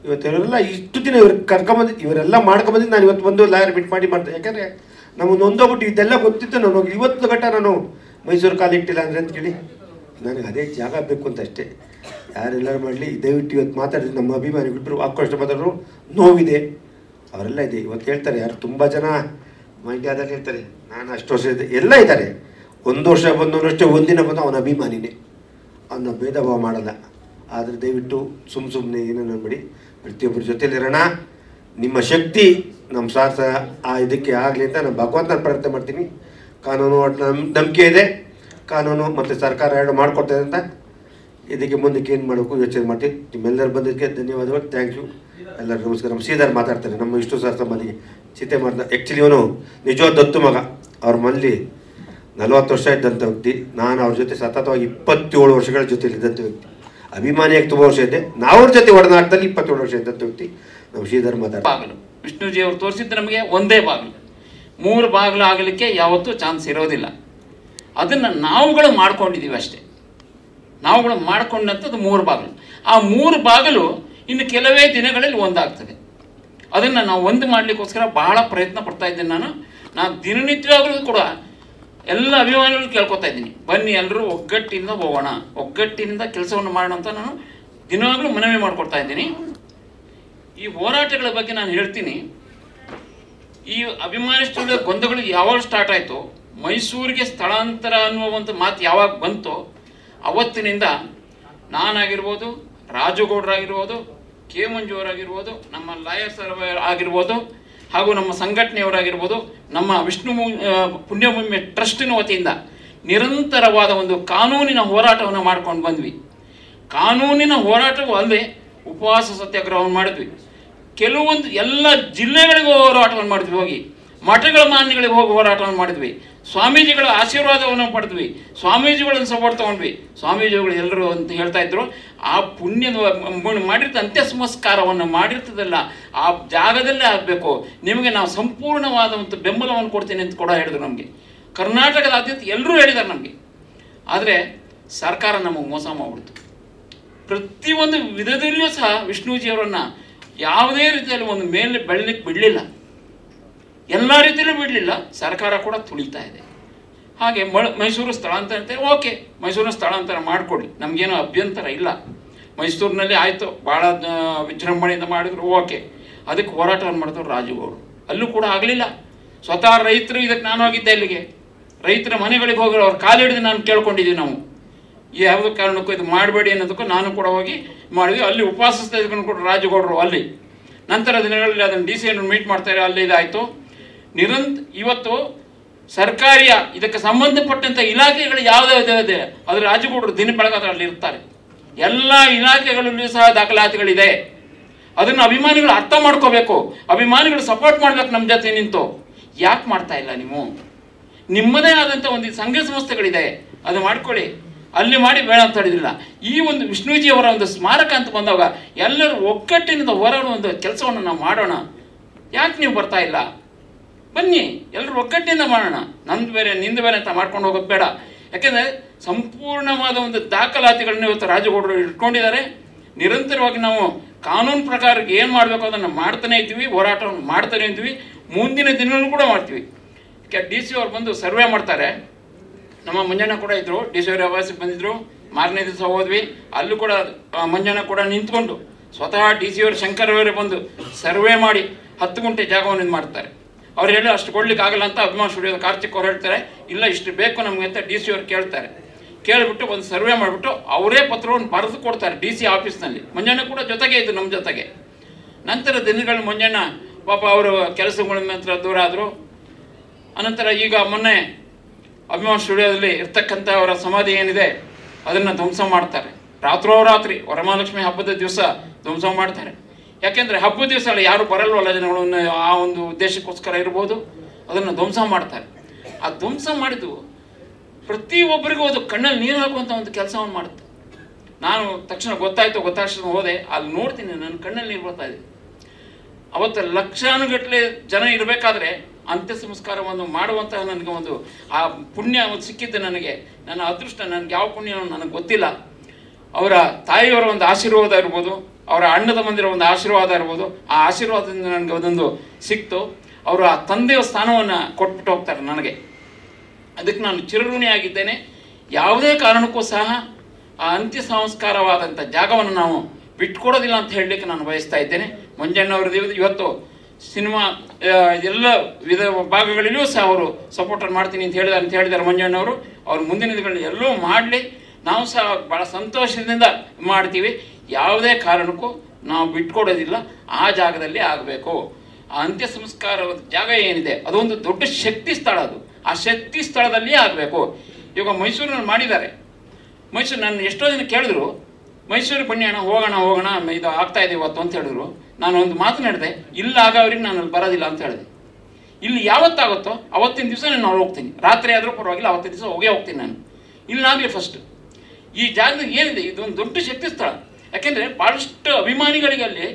ಇವತ್ತೆಲ್ಲ ಇಷ್ಟು ದಿನ ಇವ್ರು ಕರ್ಕೊಂಬಂದಿದ್ದು, ಇವರೆಲ್ಲ ಮಾಡ್ಕೊಂಬಂದಿದ್ದು ನಾನು ಇವತ್ತು ಬಂದು ಲಾಯರ್ ಬಿಟ್ಟು ಮಾಡ್ದೆ. ಯಾಕಂದರೆ ನಮಗೆ ನೊಂದೋಗ್ಬಿಟ್ಟು ಇದೆಲ್ಲ ಗೊತ್ತಿತ್ತು. ನಾನು ಇವತ್ತು ಗಟ್ಟ ನಾನು ಮೈಸೂರು ಕಾಲಿಟ್ಟಿಲ್ಲ ಅಂದರೆ ಅಂತ ಕೇಳಿ ನನಗೆ ಅದೇ ಜಾಗ ಬೇಕು ಅಂತ ಅಷ್ಟೇ. ಯಾರೆಲ್ಲರೂ ಮಾಡಲಿ, ದಯವಿಟ್ಟು ಇವತ್ತು ಮಾತಾಡಿದ್ರೆ ನಮ್ಮ ಅಭಿಮಾನಿಗಳಿಬ್ಬರು ಆಕ್ರೋಶ ಮಾತಾಡೋರು ನೋವಿದೆ, ಅವರೆಲ್ಲ ಇದೆ. ಇವತ್ತು ಹೇಳ್ತಾರೆ ಯಾರು ತುಂಬ ಜನ ಮಂಡ್ಯದಲ್ಲಿ ಹೇಳ್ತಾರೆ ನಾನು ಅಷ್ಟು ವರ್ಷ ಇದೆ, ಎಲ್ಲ ಇದ್ದಾರೆ. 1 ವರ್ಷ ಬಂದವನಷ್ಟೇ, ಒಂದಿನ ಬಂದು ಅವನ ಅಭಿಮಾನಿನೇ, ಅವನ ಭೇದ ಭಾವ ಮಾಡಲ್ಲ. ಆದರೆ ದಯವಿಟ್ಟು ಸುಮ್ಮನೆ ಏನೋ ನಂಬಿಡಿ, ಪ್ರತಿಯೊಬ್ಬರ ಜೊತೆಲಿರೋಣ. ನಿಮ್ಮ ಶಕ್ತಿ ನಮ್ಮ ಸಾಹಸ ಆ ಇದಕ್ಕೆ ಆಗಲಿ ಅಂತ ನಾನು ಭಗವಂತನ ಪ್ರಾರ್ಥನೆ ಮಾಡ್ತೀನಿ. ಕಾನೂನು ನಂಬಿಕೆ ಇದೆ, ಕಾನೂನು ಮತ್ತು ಸರ್ಕಾರ ಎರಡು ಮಾಡಿಕೊಡ್ತದೆ ಅಂತ. ಇದಕ್ಕೆ ಮುಂದಕ್ಕೆ ಏನು ಮಾಡಬೇಕು ಯೋಚನೆ ಮಾಡ್ತೀವಿ. ನಿಮ್ಮೆಲ್ಲರೂ ಬಂದಿದ್ದಕ್ಕೆ ಧನ್ಯವಾದಗಳು. Thank you. ಎಲ್ಲರಿಗೂ ನಮಸ್ಕಾರ. ನಮ್ಮ ಶ್ರೀಧರ್ ಮಾತಾಡ್ತಾರೆ, ನಮ್ಮ ವಿಷ್ಣು ಸರ್ ಸಂಬಂಧಿಗೆ ಚಿತೆ ಮಾಡ್ತಾರೆ. ಆ್ಯಕ್ಚುಲಿ ಅವನು ನಿಜವಾದ ದತ್ತು ಮಗ. ಅವ್ರ ಮನೇಲಿ 40 ವರ್ಷ ಇದ್ದಂಥ ವ್ಯಕ್ತಿ. ನಾನು ಅವ್ರ ಜೊತೆ ಸತತವಾಗಿ 27 ವರ್ಷಗಳ ಜೊತೆಲಿ ಇದ್ದಂಥ ವ್ಯಕ್ತಿ. ಅಭಿಮಾನಿಯಾಗಿ ತುಂಬ ವರ್ಷ ಇದ್ದೆ. ನಾವು ಅವ್ರ ಜೊತೆ ಒಡನಾಟದಲ್ಲಿ 27 ವರ್ಷ ಇದ್ದಂಥ ವ್ಯಕ್ತಿ ನಮ್ಮ ಶ್ರೀಧರ್ ಮಾತಾಡ್ತಾರೆ. ಬಾಗಿಲು ವಿಷ್ಣುಜಿ ಅವರು ತೋರಿಸಿದ್ದು ನಮಗೆ ಒಂದೇ ಬಾಗಿಲು, 3 ಬಾಗಿಲು ಆಗಲಿಕ್ಕೆ ಯಾವತ್ತೂ ಚಾನ್ಸ್ ಇರೋದಿಲ್ಲ. ಅದನ್ನು ನಾವುಗಳು ಮಾಡ್ಕೊಂಡಿದ್ದೀವಿ ಅಷ್ಟೇ. ನಾವುಗಳು ಮಾಡ್ಕೊಂಡಂಥದ್ದು 3 ಬಾಗಿಲು. ಆ 3 ಬಾಗಿಲು ಇನ್ನು ಕೆಲವೇ ದಿನಗಳಲ್ಲಿ ಒಂದಾಗ್ತದೆ. ಅದನ್ನು ನಾವು ಒಂದು ಮಾಡಲಿಕ್ಕೋಸ್ಕರ ಬಹಳ ಪ್ರಯತ್ನ ಪಡ್ತಾ ಇದ್ದೇನೆ. ನಾನು ದಿನನಿತ್ಯವಾಗಲೂ ಕೂಡ ಎಲ್ಲ ಅಭಿಮಾನಿಗಳು ಕೇಳ್ಕೊತಾ ಇದ್ದೀನಿ, ಬನ್ನಿ ಎಲ್ಲರೂ ಒಗ್ಗಟ್ಟಿನಿಂದ ಹೋಗೋಣ, ಒಗ್ಗಟ್ಟಿನಿಂದ ಕೆಲಸವನ್ನು ಮಾಡೋಣ ಅಂತ ನಾನು ದಿನವಾಗಲೂ ಮನವಿ ಮಾಡಿಕೊಡ್ತಾ ಇದ್ದೀನಿ. ಈ ಹೋರಾಟಗಳ ಬಗ್ಗೆ ನಾನು ಹೇಳ್ತೀನಿ. ಈ ಅಭಿಮಾನಿ ಸ್ಟುಡಿಯೋ ಗೊಂದಗಳು ಯಾವಾಗ ಸ್ಟಾರ್ಟ್ ಆಯಿತು, ಮೈಸೂರಿಗೆ ಸ್ಥಳಾಂತರ ಅನ್ನುವಂಥ ಮಾತು ಯಾವಾಗ ಬಂತೋ ಅವತ್ತಿನಿಂದ ನಾನಾಗಿರ್ಬೋದು, ರಾಜುಗೌಡರಾಗಿರ್ಬೋದು, ಕೆ ಮಂಜು ಅವರಾಗಿರ್ಬೋದು, ನಮ್ಮ ಲಾಯರ್ ಸರ್ ಆಗಿರ್ಬೋದು, ಹಾಗೂ ನಮ್ಮ ಸಂಘಟನೆಯವರಾಗಿರ್ಬೋದು, ನಮ್ಮ ವಿಷ್ಣು ಪುಣ್ಯಭೂಮಿ ಟ್ರಸ್ಟಿನ ವತಿಯಿಂದ ನಿರಂತರವಾದ ಒಂದು ಕಾನೂನಿನ ಹೋರಾಟವನ್ನು ಮಾಡ್ಕೊಂಡು ಬಂದ್ವಿ. ಕಾನೂನಿನ ಹೋರಾಟವೂ ಅಲ್ಲದೆ ಉಪವಾಸ ಸತ್ಯಾಗ್ರಹವನ್ನು ಮಾಡಿದ್ವಿ. ಕೆಲವೊಂದು ಎಲ್ಲ ಜಿಲ್ಲೆಗಳಿಗೂ ಹೋರಾಟವನ್ನು ಮಾಡಿದ್ವಿ, ಹೋಗಿ ಮಠಗಳ ಮಾನ್ಯಗಳಿಗೆ ಹೋಗಿ ಹೋರಾಟವನ್ನು ಮಾಡಿದ್ವಿ. ಸ್ವಾಮೀಜಿಗಳ ಆಶೀರ್ವಾದವನ್ನು ಪಡೆದ್ವಿ, ಸ್ವಾಮೀಜಿಗಳನ್ನು ಸಪೋರ್ಟ್ ತೊಗೊಂಡ್ವಿ. ಸ್ವಾಮೀಜಿಗಳು ಎಲ್ಲರೂ ಅಂತ ಹೇಳ್ತಾ ಇದ್ರು, ಆ ಪುಣ್ಯದ ಮಾಡಿರ್ತ ಅಂತ್ಯ ಸಂಸ್ಕಾರವನ್ನು ಮಾಡಿರ್ತದಲ್ಲ ಆ ಜಾಗದಲ್ಲೇ ಆಗಬೇಕು, ನಿಮಗೆ ನಾವು ಸಂಪೂರ್ಣವಾದ ಒಂದು ಬೆಂಬಲವನ್ನು ಕೊಡ್ತೀನಿ ಅಂತ ಕೂಡ ಹೇಳಿದ್ರು ನಮಗೆ. ಕರ್ನಾಟಕದಾದ್ಯಂತ ಎಲ್ಲರೂ ಹೇಳಿದ್ದಾರೆ ನಮಗೆ. ಆದರೆ ಸರ್ಕಾರ ನಮಗೆ ಮೋಸ ಮಾಡಿಬಿಡ್ತು. ಪ್ರತಿಯೊಂದು ವಿಧದಲ್ಲಿಯೂ ಸಹ ವಿಷ್ಣುಜಿಯವರನ್ನು ಯಾವುದೇ ರೀತಿಯಲ್ಲಿ ಒಂದು ಮೇಲೆ ಬೆಳಲಿಕ್ಕೆ ಬಿಡಲಿಲ್ಲ, ಎಲ್ಲ ರೀತಿಯಲ್ಲೂ ಬಿಡಲಿಲ್ಲ. ಸರ್ಕಾರ ಕೂಡ ತುಳಿತಾ ಇದೆ. ಹಾಗೆ ಮೈಸೂರು ಸ್ಥಳಾಂತರ ಅಂತ, ಓಕೆ, ಮೈಸೂರಿನ ಸ್ಥಳಾಂತರ ಮಾಡಿಕೊಡಿ, ನಮಗೇನೋ ಅಭ್ಯಂತರ ಇಲ್ಲ. ಮೈಸೂರಿನಲ್ಲಿ ಆಯಿತು, ಭಾಳ ವಿಜೃಂಭಣೆಯಿಂದ ಮಾಡಿದ್ರು, ಓಕೆ. ಅದಕ್ಕೆ ಹೋರಾಟವನ್ನು ಮಾಡಿದ್ರು ರಾಜುಗೌಡರು. ಅಲ್ಲೂ ಕೂಡ ಆಗಲಿಲ್ಲ. ಸ್ವತಃ ರೈತರು, ಇದಕ್ಕೆ ನಾನು ಹೋಗಿದ್ದೆ ಅಲ್ಲಿಗೆ, ರೈತರ ಮನೆಗಳಿಗೆ ಹೋಗಿ ಅವ್ರ ಕಾಲಿಡಿದು ನಾನು ಕೇಳ್ಕೊಂಡಿದ್ದೀವಿ. ನಾವು ಯಾವುದೋ ಕಾರಣಕ್ಕೂ ಇದು ಮಾಡಬೇಡಿ ಅನ್ನೋದಕ್ಕೂ ನಾನು ಕೂಡ ಹೋಗಿ ಮಾಡಿದ್ವಿ. ಅಲ್ಲಿ ಉಪವಾಸ ತೆಗೆದುಕೊಂಡು ಕೂಡ ರಾಜುಗೌಡರು ಅಲ್ಲಿ. ನಂತರ ದಿನಗಳಲ್ಲಿ ಅದನ್ನು DC ಯನ್ನು ಮೀಟ್ ಮಾಡ್ತಾರೆ, ಅಲ್ಲಿ ಇದಾಯಿತು. ಇವತ್ತು ಸರ್ಕಾರಿಯ ಇದಕ್ಕೆ ಸಂಬಂಧಪಟ್ಟಂಥ ಇಲಾಖೆಗಳು ಯಾವುದೇ ಅದು ರಾಜುಗೌಡರು ದಿನ ಬೆಳಗಾದ್ರೆ ಅಲ್ಲಿ ಇರ್ತಾರೆ. ಎಲ್ಲ ಇಲಾಖೆಗಳಲ್ಲೂ ಸಹ ದಾಖಲಾತಿಗಳಿದೆ. ಅದನ್ನು ಅಭಿಮಾನಿಗಳು ಅರ್ಥ ಮಾಡ್ಕೋಬೇಕು, ಅಭಿಮಾನಿಗಳು ಸಪೋರ್ಟ್ ಮಾಡ್ಬೇಕು ನಮ್ಮ ಜೊತೆ ನಿಂತು. ಯಾಕೆ ಮಾಡ್ತಾ ಇಲ್ಲ ನೀವು? ನಿಮ್ಮದೇ ಆದಂಥ ಒಂದು ಸಂಘ ಸಂಸ್ಥೆಗಳಿದೆ, ಅದು ಮಾಡ್ಕೊಳ್ಳಿ. ಅಲ್ಲಿ ಮಾಡಿ ಬೇಡ ಅಂತ ಹೇಳಿದಿಲ್ಲ. ಈ ಒಂದು ವಿಷ್ಣುಜಿಯವರ ಒಂದು ಸ್ಮಾರಕ ಅಂತ ಬಂದಾಗ ಎಲ್ಲರೂ ಒಗ್ಗಟ್ಟಿನಿಂದ ಹೊರಡುವ ಒಂದು ಕೆಲಸವನ್ನು ನಾವು ಮಾಡೋಣ. ಯಾಕೆ ನೀವು ಬರ್ತಾ ಇಲ್ಲ? ಬನ್ನಿ, ಎಲ್ಲರೂ ಒಗ್ಗಟ್ಟಿನಿಂದ ಮಾಡೋಣ. ನಂದು ಬೇರೆ ನಿಂದು ಬೇರೆ ಅಂತ ಮಾಡ್ಕೊಂಡು ಹೋಗೋದು ಬೇಡ. ಯಾಕೆಂದರೆ ಸಂಪೂರ್ಣವಾದ ಒಂದು ದಾಖಲಾತಿಗಳನ್ನ ಇವತ್ತು ರಾಜುಗೌಡರು ಇಟ್ಕೊಂಡಿದ್ದಾರೆ. ನಿರಂತರವಾಗಿ ನಾವು ಕಾನೂನು ಪ್ರಕಾರ ಏನು ಮಾಡಬೇಕು ಅದನ್ನು ಮಾಡ್ತಾನೆ ಇದ್ದೀವಿ, ಹೋರಾಟವನ್ನು ಮಾಡ್ತಾನೆ ಇದ್ದೀವಿ, ಮುಂದಿನ ದಿನವೂ ಕೂಡ ಮಾಡ್ತೀವಿ. DC ಅವ್ರು ಬಂದು ಸರ್ವೆ ಮಾಡ್ತಾರೆ. ನಮ್ಮ ಮಂಜಣ್ಣ ಕೂಡ ಇದ್ದರು, DC ಅವ್ರ ಆವಾಸಕ್ಕೆ ಬಂದಿದ್ದರು. ಮಾರನೇ ದಿವಸ ಹೋದ್ವಿ, ಅಲ್ಲೂ ಕೂಡ ಮಂಜಣ್ಣ ಕೂಡ ನಿಂತ್ಕೊಂಡು ಸ್ವತಃ DC ಅವರು ಶಂಕರ್ ಅವರೇ ಬಂದು ಸರ್ವೆ ಮಾಡಿ 10 ಗುಂಟೆ ಜಾಗವನ್ನು ಇದು ಮಾಡ್ತಾರೆ. ಅವ್ರು ಹೇಳಿ ಅಷ್ಟು ಕೊಡ್ಲಿಕ್ಕೆ ಆಗಲ್ಲ ಅಂತ ಅಭಿಮಾನ ಸ್ಟುಡಿಯೋದ ಕಾರ್ತಿಕ್ ಅವ್ರು ಹೇಳ್ತಾರೆ, ಇಲ್ಲ ಇಷ್ಟು ಬೇಕು ನಮಗೆ ಅಂತ DC ಅವ್ರು ಕೇಳ್ತಾರೆ. ಕೇಳಿಬಿಟ್ಟು ಒಂದು ಸರ್ವೆ ಮಾಡಿಬಿಟ್ಟು ಅವರೇ ಪತ್ರವನ್ನು ಬರೆದು ಕೊಡ್ತಾರೆ DC ಆಫೀಸ್ನಲ್ಲಿ. ಮಂಜಣ್ಣ ಕೂಡ ಜೊತೆಗೆ ಇದ್ದು ನಮ್ಮ ಜೊತೆಗೆ. ನಂತರ ದಿನಗಳು ಮಂಜಣ್ಣ ಪಾಪ ಅವರು ಕೆಲಸಗಳ ನಂತರ ದೂರ ಆದರು. ಅನಂತರ ಈಗ ಮೊನ್ನೆ ಅಭಿಮಾನ ಸ್ಟುಡಿಯೋದಲ್ಲಿ ಇರ್ತಕ್ಕಂಥ ಅವರ ಸಮಾಧಿ ಏನಿದೆ ಅದನ್ನು ಧ್ವಂಸ ಮಾಡ್ತಾರೆ. ರಾತ್ರೋರಾತ್ರಿ ವರಮಹಾಲಕ್ಷ್ಮಿ ಹಬ್ಬದ ದಿವಸ ಧ್ವಂಸ ಮಾಡ್ತಾರೆ. ಯಾಕೆಂದರೆ ಹಬ್ಬದ ದಿವಸ ಯಾರು ಬರಲ್ವಲ್ಲ ಜನಗಳನ್ನು, ಆ ಒಂದು ಉದ್ದೇಶಕ್ಕೋಸ್ಕರ ಇರ್ಬೋದು, ಅದನ್ನು ಧ್ವಂಸ ಮಾಡ್ತಾರೆ. ಆ ಧ್ವಂಸ ಮಾಡಿದ್ದು ಪ್ರತಿಯೊಬ್ಬರಿಗೂ ಅದು ಕಣ್ಣಲ್ಲಿ ನೀರು ಹಾಕುವಂಥ ಒಂದು ಕೆಲಸವನ್ನು ಮಾಡುತ್ತೆ. ನಾನು ತಕ್ಷಣ ಗೊತ್ತಾಗ್ತದೆ ಹೋದೆ, ಅಲ್ಲಿ ನೋಡ್ತೀನಿ, ನನ್ನ ಕಣ್ಣಲ್ಲಿ ನೀರು ಬರ್ತಾ ಇದೆ. ಅವತ್ತು ಲಕ್ಷಾನುಗಟ್ಟಲೆ ಜನ ಇರಬೇಕಾದ್ರೆ ಅಂತ್ಯ ಸಂಸ್ಕಾರವನ್ನು ಮಾಡುವಂತಹ ನನಗೆ ಒಂದು ಆ ಪುಣ್ಯ ಒಂದು ಸಿಕ್ಕಿದ್ದು ನನಗೆ. ನನ್ನ ಅದೃಷ್ಟ, ನನಗೆ ಯಾವ ಪುಣ್ಯ ನನಗೆ ಗೊತ್ತಿಲ್ಲ. ಅವರ ತಾಯಿಯವರ ಒಂದು ಆಶೀರ್ವಾದ ಇರ್ಬೋದು, ಅವರ ಅಣ್ಣದ ಮಂದಿರ ಒಂದು ಆಶೀರ್ವಾದ ಇರ್ಬೋದು, ಆ ಆಶೀರ್ವಾದದಿಂದ ನನಗೆ ಅದೊಂದು ಸಿಕ್ತು. ಅವರು ಆ ತಂದೆಯ ಸ್ಥಾನವನ್ನು ಕೊಟ್ಬಿಟ್ಟು ಹೋಗ್ತಾರೆ ನನಗೆ. ಅದಕ್ಕೆ ನಾನು ಚಿರಋಣಿಯಾಗಿದ್ದೇನೆ. ಯಾವುದೇ ಕಾರಣಕ್ಕೂ ಸಹ ಆ ಅಂತ್ಯ ಸಂಸ್ಕಾರವಾದಂಥ ಜಾಗವನ್ನು ನಾವು ಬಿಟ್ಕೊಡೋದಿಲ್ಲ ಅಂತ ಹೇಳಲಿಕ್ಕೆ ನಾನು ಬಯಸ್ತಾ ಇದ್ದೇನೆ. ಮಂಜಣ್ಣವರು ಇವತ್ತು ಸಿನಿಮಾ ಎಲ್ಲ ವಿಧ ಭಾಗಗಳಲ್ಲೂ ಸಹ ಅವರು ಸಪೋರ್ಟರ್ ಮಾಡ್ತೀನಿ ಅಂತ ಹೇಳಿದ್ದಾರೆ ಮಂಜಣ್ಣವರು. ಅವ್ರು ಮುಂದಿನ ದಿನಗಳಲ್ಲಿ ಎಲ್ಲೂ ಮಾಡಲಿ, ನಾವು ಸಹ ಭಾಳ ಸಂತೋಷದಿಂದ ಮಾಡ್ತೀವಿ. ಯಾವುದೇ ಕಾರಣಕ್ಕೂ ನಾವು ಬಿಟ್ಕೊಡೋದಿಲ್ಲ, ಆ ಜಾಗದಲ್ಲಿ ಆಗಬೇಕು. ಆ ಅಂತ್ಯ ಸಂಸ್ಕಾರದ ಜಾಗ ಏನಿದೆ ಅದೊಂದು ದೊಡ್ಡ ಶಕ್ತಿ ಸ್ಥಳ, ಅದು ಆ ಶಕ್ತಿ ಸ್ಥಳದಲ್ಲಿಯೇ ಆಗಬೇಕು. ಇವಾಗ ಮೈಸೂರಿನಲ್ಲಿ ಮಾಡಿದ್ದಾರೆ. ಮೈಸೂರು ನಾನು ಎಷ್ಟೋ ಜನ ಕೇಳಿದ್ರು, ಮೈಸೂರಿಗೆ ಬನ್ನಿ ಅಣ್ಣ, ಹೋಗೋಣ ಇದು ಆಗ್ತಾ ಇದೆ ಇವತ್ತು ಅಂತ ಹೇಳಿದ್ರು. ನಾನು ಒಂದು ಮಾತನಾಡಿದೆ, ಇಲ್ಲ ಆಗೋವ್ರಿಗೆ ನಾನು ಅಲ್ಲಿ ಬರೋದಿಲ್ಲ ಅಂತ ಹೇಳಿದೆ. ಇಲ್ಲಿ ಯಾವತ್ತಾಗುತ್ತೋ ಅವತ್ತಿನ ದಿವಸ ನಾನು ಹೋಗ್ತೀನಿ, ರಾತ್ರಿ ಆದರೂ ಪರವಾಗಿಲ್ಲ, ಅವತ್ತಿನ ದಿವಸ ಹೋಗ್ತೀನಿ ನಾನು. ಇಲ್ಲಾಗಲಿ ಫಸ್ಟ್ ಈ ಜಾಗದಾಗ ಏನಿದೆ ಇದೊಂದು ದೊಡ್ಡ ಶಕ್ತಿ ಸ್ಥಳ. ಯಾಕೆಂದರೆ ಭಾಳಷ್ಟು ಅಭಿಮಾನಿಗಳಿಗೆ ಅಲ್ಲಿ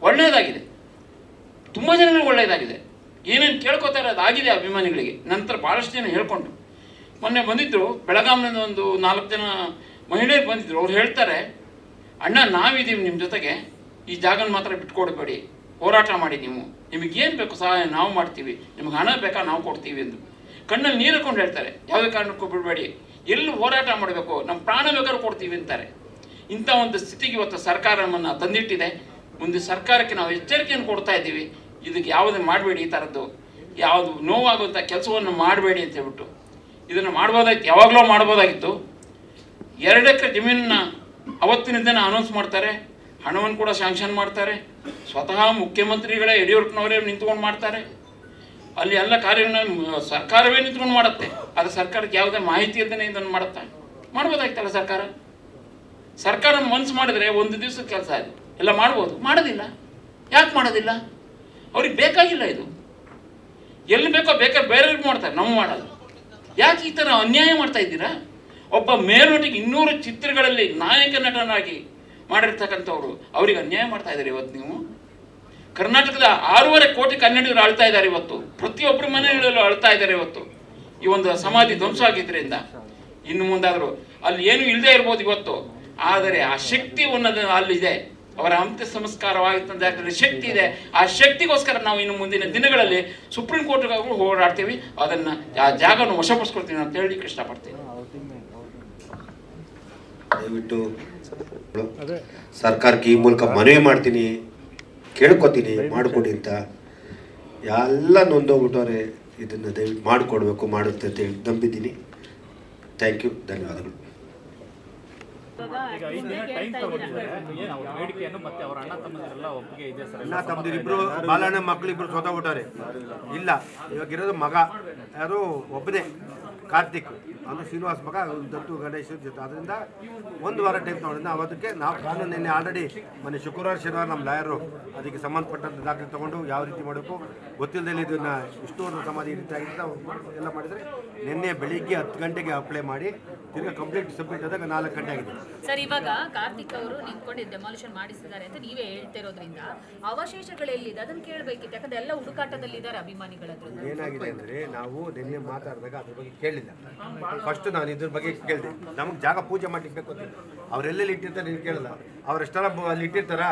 ಒಳ್ಳೆಯದಾಗಿದೆ, ತುಂಬ ಜನಗಳಿಗೆ ಒಳ್ಳೆಯದಾಗಿದೆ. ಏನೇನು ಕೇಳ್ಕೊತಾರೆ ಅದಾಗಿದೆ ಅಭಿಮಾನಿಗಳಿಗೆ. ನಂತರ ಭಾಳಷ್ಟು ಜನ ಹೇಳ್ಕೊಂಡ್ರು. ಮೊನ್ನೆ ಬಂದಿದ್ದರು ಬೆಳಗಾಂನಿಂದ ಒಂದು 4 ಜನ ಮಹಿಳೆಯರು ಬಂದಿದ್ದರು. ಅವ್ರು ಹೇಳ್ತಾರೆ, ಅಣ್ಣ ನಾವಿದ್ದೀವಿ ನಿಮ್ಮ ಜೊತೆಗೆ, ಈ ಜಾಗನ ಮಾತ್ರ ಬಿಟ್ಕೊಡ್ಬೇಡಿ, ಹೋರಾಟ ಮಾಡಿ, ನಿಮಗೇನು ಬೇಕು ಸಹಾಯ ನಾವು ಮಾಡ್ತೀವಿ, ನಿಮ್ಗೆ ಹಣ ಬೇಕಾ ನಾವು ಕೊಡ್ತೀವಿ ಎಂದು ಕಣ್ಣಲ್ಲಿ ನೀರು ಹಾಕೊಂಡು ಹೇಳ್ತಾರೆ. ಯಾವುದೇ ಕಾರಣಕ್ಕೂ ಬಿಡಬೇಡಿ, ಎಲ್ಲಿ ಹೋರಾಟ ಮಾಡಬೇಕು, ನಮ್ಮ ಪ್ರಾಣ ಬೇಕಾದ್ರೂ ಕೊಡ್ತೀವಿ ಅಂತಾರೆ. ಇಂಥ ಒಂದು ಸ್ಥಿತಿಗೆ ಇವತ್ತು ಸರ್ಕಾರ ನಮ್ಮನ್ನು ತಂದಿಟ್ಟಿದೆ. ಮುಂದೆ ಸರ್ಕಾರಕ್ಕೆ ನಾವು ಎಚ್ಚರಿಕೆಯನ್ನು ಕೊಡ್ತಾ ಇದ್ದೀವಿ, ಇದಕ್ಕೆ ಯಾವುದೇ ಮಾಡಬೇಡಿ, ಈ ಥರದ್ದು ಯಾವುದು ನೋವಾಗುವಂಥ ಕೆಲಸವನ್ನು ಮಾಡಬೇಡಿ ಅಂತ ಹೇಳ್ಬಿಟ್ಟು. ಇದನ್ನು ಮಾಡ್ಬೋದಾಗಿತ್ತು, ಯಾವಾಗಲೂ ಮಾಡ್ಬೋದಾಗಿತ್ತು. 2 ಎಕರೆ ಜಮೀನನ್ನ ಅವತ್ತಿನ ದಿನ ಅನೌನ್ಸ್ ಮಾಡ್ತಾರೆ, ಹಣವನ್ನು ಕೂಡ ಶಾಂಕ್ಷನ್ ಮಾಡ್ತಾರೆ. ಸ್ವತಃ ಮುಖ್ಯಮಂತ್ರಿಗಳೇ ಯಡಿಯೂರಪ್ಪನವರೇ ನಿಂತ್ಕೊಂಡು ಮಾಡ್ತಾರೆ. ಅಲ್ಲಿ ಎಲ್ಲ ಕಾರ್ಯವನ್ನು ಸರ್ಕಾರವೇ ನಿಂತ್ಕೊಂಡು ಮಾಡುತ್ತೆ. ಅದು ಸರ್ಕಾರಕ್ಕೆ ಯಾವುದೇ ಮಾಹಿತಿ ಇಲ್ಲದೇ ಇದನ್ನು ಮಾಡುತ್ತಾ? ಮಾಡ್ಬೋದಾಗಿತ್ತಲ್ಲ ಸರ್ಕಾರ ಮನಸ್ಸು ಮಾಡಿದ್ರೆ ಒಂದು ದಿವಸದ ಕೆಲಸ ಅದು ಎಲ್ಲ ಮಾಡ್ಬೋದು. ಮಾಡೋದಿಲ್ಲ. ಯಾಕೆ ಮಾಡೋದಿಲ್ಲ? ಅವ್ರಿಗೆ ಬೇಕಾಗಿಲ್ಲ ಇದು. ಎಲ್ಲಿ ಬೇಕೋ ಬೇಕಾದ್ರೆ ಬೇರೆಯವ್ರಿಗೆ ಮಾಡ್ತಾರೆ, ನಾವು ಮಾಡಲ್ಲ. ಯಾಕೆ ಈ ಥರ ಅನ್ಯಾಯ ಮಾಡ್ತಾ ಇದ್ದೀರಾ? ಒಬ್ಬ ಮೇಲ್ನಟಿಗೆ 200 ಚಿತ್ರಗಳಲ್ಲಿ ನಾಯಕ ನಟನಾಗಿ ಮಾಡಿರ್ತಕ್ಕಂಥವ್ರು ಅವ್ರಿಗೆ ಅನ್ಯಾಯ ಮಾಡ್ತಾ ಇದ್ದಾರೆ. ಇವತ್ತು ನೀವು ಕರ್ನಾಟಕದ 6.5 ಕೋಟಿ ಕನ್ನಡಿಗರು ಆಳ್ತಾ ಇದ್ದಾರೆ. ಇವತ್ತು ಪ್ರತಿಯೊಬ್ಬರ ಮನೆಗಳಲ್ಲೂ ಆಳ್ತಾ ಇದ್ದಾರೆ. ಇವತ್ತು ಈ ಒಂದು ಸಮಾಧಿ ಧ್ವಂಸ ಆಗಿದ್ದರಿಂದ ಇನ್ನು ಮುಂದಾದರೂ ಅಲ್ಲಿ ಏನೂ ಇಲ್ಲದೆ ಇರ್ಬೋದು ಇವತ್ತು, ಆದರೆ ಆ ಶಕ್ತಿ ಅನ್ನೋದು ಅಲ್ಲಿದೆ. ಅವರ ಅಂತ್ಯ ಸಂಸ್ಕಾರವಾಗಿದ್ದ ಜಾಗದಲ್ಲಿ ಶಕ್ತಿ ಇದೆ. ಆ ಶಕ್ತಿಗೋಸ್ಕರ ನಾವು ಇನ್ನು ಮುಂದಿನ ದಿನಗಳಲ್ಲಿ ಸುಪ್ರೀಂ ಕೋರ್ಟ್ಗಾಗೂ ಹೋರಾಡ್ತೀವಿ, ಅದನ್ನು ಆ ಜಾಗವನ್ನು ವಶಪಡಿಸ್ಕೊಳ್ತೀವಿ ಅಂತ ಹೇಳಲಿಕ್ಕೆ ಇಷ್ಟಪಡ್ತೀನಿ. ದಯವಿಟ್ಟು ಸರ್ಕಾರಕ್ಕೆ ಈ ಮೂಲಕ ಮನವಿ ಮಾಡ್ತೀನಿ, ಕೇಳ್ಕೊತೀನಿ, ಮಾಡಿಕೊಡಿ ಅಂತ. ಎಲ್ಲ ನೊಂದೋಗ್ಬಿಟ್ಟವ್ರೆ, ಇದನ್ನು ದಯವಿಟ್ಟು ಮಾಡಿಕೊಡ್ಬೇಕು, ಮಾಡುತ್ತೆ ಅಂತ ಹೇಳಿ ನಂಬಿದ್ದೀನಿ. ಥ್ಯಾಂಕ್ ಯು, ಧನ್ಯವಾದಗಳು. ಅಣ್ಣ ತಮ್ಮದಿರಿಬ್ರು ಬಾಲಣ್ಣ ಮಕ್ಕಳಿಬ್ರು ಸೋತೋಗ್ಬಿಟ್ಟಾರೆ. ಇಲ್ಲ, ಇವಾಗಿರೋದು ಮಗ ಯಾರು ಒಬ್ಬನೇ, ಕಾರ್ತಿಕ್, ಅದು ಶ್ರೀನಿವಾಸ್ ಮಗ, ದತ್ತು ಗಣೇಶ್ ಜೊತೆ. ಅದರಿಂದ 1 ವಾರ ಟೈಮ್ ತೊಗೊಂಡಿದ್ದ. ಅವತ್ತಕ್ಕೆ ನಾವು ಕಾನೂನು ನಿನ್ನೆ ಆಲ್ರೆಡಿ ಮೊನ್ನೆ ಶುಕ್ರವಾರ ಶನಿವಾರ ನಮ್ಮ ಲಾಯರು ಅದಕ್ಕೆ ಸಂಬಂಧಪಟ್ಟಂಥ ದಾಖಲೆ ತೊಗೊಂಡು ಯಾವ ರೀತಿ ಮಾಡಬೇಕು ಗೊತ್ತಿಲ್ಲದೆ ಇದನ್ನು ಇಷ್ಟೊಂದು ಸಮಾಧಿ ಈ ರೀತಿ ಆಗಿದ್ದ ಎಲ್ಲ ಮಾಡಿದರೆ ನಿನ್ನೆ ಬೆಳಿಗ್ಗೆ 10 ಗಂಟೆಗೆ ಅಪ್ಲೈ ಮಾಡಿ ತಿರ್ಗಿ ಕಂಪ್ಲೀಟ್ ಸಬ್ಮಿಟ್ ಆದಾಗ 4 ಗಂಟೆ ಆಗಿದೆ. ಸರ್, ಇವಾಗ ಕಾರ್ತಿಕ್ ಅವರು ನಿಂತ್ಕೊಂಡು ಡೆಮಾಲಿಷನ್ ಮಾಡಿಸಿದ್ದಾರೆ ಅಂತ ನೀವೇ ಹೇಳ್ತಿರೋದ್ರಿಂದ ಅವಶೇಷಗಳೆಲ್ಲಿದೆ ಅದನ್ನು ಕೇಳಬೇಕಿತ್ತು. ಯಾಕಂದ್ರೆ ಎಲ್ಲ ಹುಡುಕಾಟದಲ್ಲಿದ್ದಾರೆ ಅಭಿಮಾನಿಗಳದ್ದು. ಏನಾಗಿದೆ ಅಂದರೆ ನಾವು ನಿನ್ನೆ ಮಾತಾಡಿದಾಗ ಅದ್ರ ಬಗ್ಗೆ ಕೇಳಿಲ್ಲ. ಫಸ್ಟ್ ನಾನು ಇದ್ರ ಬಗ್ಗೆ ಕೇಳಿದೆ. ನಮಗೆ ಜಾಗ ಪೂಜೆ ಮಾಡ್ಲಿಕ್ಕೆ ಬೇಕು ಅಂತ ಅವರೆಲ್ಲೆಲ್ಲಿ ಇಟ್ಟಿರ್ತಾರೆ ನೀನು ಕೇಳಲ್ಲ. ಅವರೆಷ್ಟೆಲ್ಲ ಅಲ್ಲಿ ಇಟ್ಟಿರ್ತಾರ,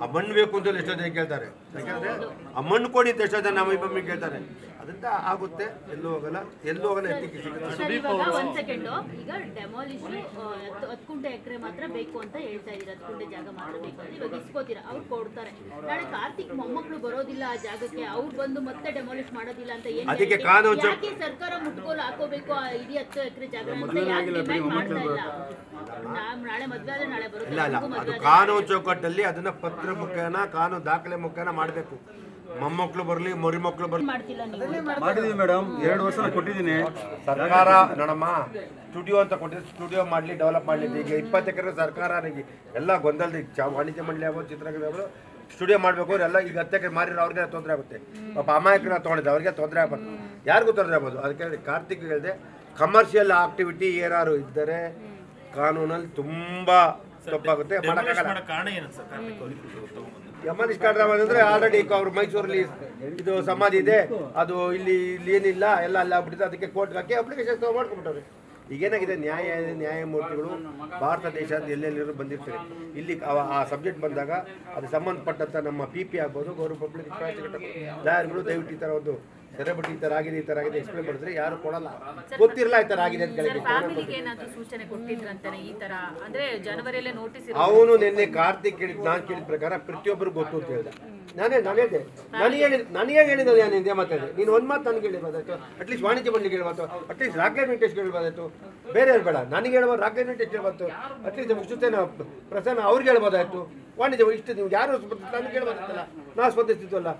ಆ ಮಣ್ಣು ಬೇಕು ಅಂತ ಎಷ್ಟೋ ಜನ ಕೇಳ್ತಾರೆ. ಯಾಕೆಂದರೆ ಆ ಮಣ್ಣು ಕೊಡಿ ಅಂತ ಎಷ್ಟೋ ಜನ ನಮ್ಮ ಇಬ್ಬರು ಕೇಳ್ತಾರೆ. ಅದರಿಂದ ಆಗುತ್ತೆ, ಎಲ್ಲೂ ಹೋಗಲ್ಲ ಎತ್ತಿಕ್ಕೆ ಸಿಗುತ್ತೆ. ಒಂದ್ ಸೆಕೆಂಡ್, ಈಗ ಡೆಮಾಲಿಷ್ 10 ಎಕರೆ ಮಾತ್ರ ಬೇಕು ಅಂತ ಹೇಳ್ತಾ ಇದೀರ, 10 ಗುಂಟೆ ಜಾಗ ಮಾತ್ರ ಬೇಕು ಅಂತ ಇವಾಗ ಇಸ್ಕೋತೀರಾ, ಅವ್ರು ಕೊಡ್ತಾರೆ. ನಾಳೆ ಕಾರ್ತಿಕ್ ಮೊಮ್ಮಕ್ಕಳು ಬರೋದಿಲ್ಲ ಆ ಜಾಗಕ್ಕೆ, ಅವ್ರು ಬಂದು ಮತ್ತೆ ಡೆಮಾಲಿಷ್ ಮಾಡೋದಿಲ್ಲ ಅಂತ ಅದಕ್ಕೆ ಕಾನೂನು ಯಾಕೆ ಸರ್ಕಾರ ಮುಟ್ಕೋಲು ಹಾಕೋಬೇಕು ಆ ಇಡೀ 10 ಎಕರೆ ಜಾಗ ಅಂತ ಯಾಕೆ ಡಿಮ್ಯಾಂಡ್ ಮಾಡ್ತಾ ಇಲ್ಲ? ನಾಳೆ ಮದ್ವೆ ಆದ್ರೆ ನಾಳೆ ಬರುತ್ತೆ. ಇಲ್ಲ, ಅದು ಕಾನೂನು ಚೌಕಟ್ಟಲ್ಲಿ ಅದನ್ನ ಪತ್ರ ಮುಖೇನ ಕಾನೂನು ದಾಖಲೆ ಮುಖೇನ ಮಾಡಬೇಕು. ಮೊಮ್ಮಕ್ಕಳು ಬರಲಿ ಮರಿಮಕ್ಕಳು ಬರಲಿ ಮಾಡಿದೀವಿ ಮೇಡಮ್. 2 ವರ್ಷ ಕೊಟ್ಟಿದ್ದೀನಿ. ಸರ್ಕಾರ ನೋಡಮ್ಮ, ಸ್ಟುಡಿಯೋ ಅಂತ ಕೊಟ್ಟಿದ್ದು, ಸ್ಟುಡಿಯೋ ಮಾಡಲಿ, ಡೆವಲಪ್ ಮಾಡಲಿ. ಈಗ 20 ಎಕರೆ ಸರ್ಕಾರ ಎಲ್ಲ ಗೊಂದಲದ ವಾಣಿಜ್ಯ ಮಂಡಳಿ ಆಗ್ಬೋದು, ಚಿತ್ರರಂಗ ಆಗ್ಬೋದು, ಸ್ಟುಡಿಯೋ ಮಾಡಬೇಕು. ಅವರೆಲ್ಲ ಈಗ 10 ಎಕರೆ ಮಾರಿರೋ ಅವ್ರಿಗೆ ತೊಂದರೆ ಆಗುತ್ತೆ. ಪಾಪ ಅಮಾಯಕರನ್ನ ತೊಗೊಂಡಿದ್ದೆ, ಅವ್ರಿಗೆ ತೊಂದರೆ ಆಗ್ಬಾರ್ದು, ಯಾರಿಗೂ ತೊಂದರೆ ಆಗ್ಬೋದು. ಅದಕ್ಕೆ ಕಾರ್ತಿಕ್ ಹೇಳಿದೆ, ಕಮರ್ಷಿಯಲ್ ಆಕ್ಟಿವಿಟಿ ಏನಾದ್ರು ಇದ್ದರೆ ಕಾನೂನಲ್ಲಿ ತುಂಬ ತಪ್ಪಾಗುತ್ತೆ, ಮಾಡೋಕ್ಕಾಗಲ್ಲ. ಯಮನೀಶ್ ಕಾಡ್ರಾವ್ ಅಂದ್ರೆ ಆಲ್ರೆಡಿ ಅವ್ರು ಮೈಸೂರಲ್ಲಿ ಇದು ಸಮಾಧಿ ಇದೆ, ಅದು ಇಲ್ಲಿ ಏನಿಲ್ಲ, ಎಲ್ಲ ಅಲ್ಲಿ ಆಗ್ಬಿಟ್ಟಿದೆ. ಅದಕ್ಕೆ ಕೋರ್ಟ್ಗೆ ಹಾಕಿ ಅಪ್ಲಿಕೇಶನ್ ಮಾಡ್ಕೊಂಡ್ಬಿಟ್ಟವ್ರೆ. ಈಗೇನಾಗಿದೆ, ನ್ಯಾಯಮೂರ್ತಿಗಳು ಭಾರತ ದೇಶದ ಎಲ್ಲೆಲ್ಲಿರೋ ಬಂದಿರ್ತಾರೆ. ಇಲ್ಲಿ ಆ ಸಬ್ಜೆಕ್ಟ್ ಬಂದಾಗ ಅದು ಸಂಬಂಧಪಟ್ಟಂಥ ನಮ್ಮ PP ಆಗ್ಬೋದು, ಗೌರವ ಪಬ್ಲಿಕ್ ಪ್ರಾಸಿಕ್ಯೂಟರ್ ಲಾಯರ್ಗಳು ದಯವಿಟ್ಟು ಈ ಥರ ಒಂದು ಸೆಲೆಬ್ರಿಟಿ ಈ ಥರ ಆಗಿದೆ ಈ ಥರ ಆಗಿದೆ ಎಕ್ಸ್ಪ್ಲೇನ್ ಮಾಡಿದ್ರೆ ಯಾರು ಕೊಡಲ್ಲ, ಗೊತ್ತಿರಲ್ಲ ಈ ಥರ ಆಗಿದೆ ಅಂತ ಕೇಳಿದ್ರೆ. ಫ್ಯಾಮಿಲಿಗೆ ಏನಾದರೂ ಸೂಚನೆ ಕೊಟ್ಟಿದ್ರಂತಾನೆ ಈ ಥರ ಅಂದರೆ ಜನವರಿಯಲ್ಲೇ ನೋಟಿಸ್ ಅವನು ನಿನ್ನೆ ಕಾರ್ತಿಕ್ ಕೇಳಿದ್ ನಾನು ಕೇಳಿದ ಪ್ರಕಾರ ಪ್ರತಿಯೊಬ್ಬರು ಗೊತ್ತು ಅಂತ ಹೇಳಿದೆ. ನಾನು ಹೇಳಿದೆ ನನಗೆ ಹೇಳಿದ ನಾನು ಹಿಂದೆ ಮಾತಾಡಿದೆ. ನೀನು ಒಂದು ಮಾತು ನನಗೆ ಹೇಳಿರ್ಬೋದಾಯ್ತು, ಅಟ್ಲೀಸ್ಟ್ ವಾಣಿಜ್ಯ ಮಂಡಳಿಗೆ ಹೇಳ್ಬಾರ್ದು, ಅಟ್ಲೀಸ್ಟ್ ರಾಕ್ಲೈಟ್ ವೆಂಕಟೇಶ್ಗೆ ಹೇಳ್ಬೋದಾಯ್ತು, ಬೇರೆ ಬೇಡ ನನಗೆ ಹೇಳ್ಬೋದು, ರಾಕ್ಲೈಟ್ ವೆಂಕಟೇಶ್ ಹೇಳ್ಬಾರ್ದು, ಅಟ್ಲೀಸ್ಟ್ ಮುಗಿಸುತ್ತೇನೆ ಪ್ರಸನ್ನ ಅವ್ರಿಗೆ ಹೇಳ್ಬೋದಾಯ್ತು. ವಾಣಿಜ್ಯ ಇಷ್ಟು ನೀವು ಯಾರು ನನಗೆ ಹೇಳ್ಬೋದಾಯ್ತಲ್ಲ, ನಾವು ಸ್ಪಂದಿಸ್ತಿದ್ವಲ್ಲ.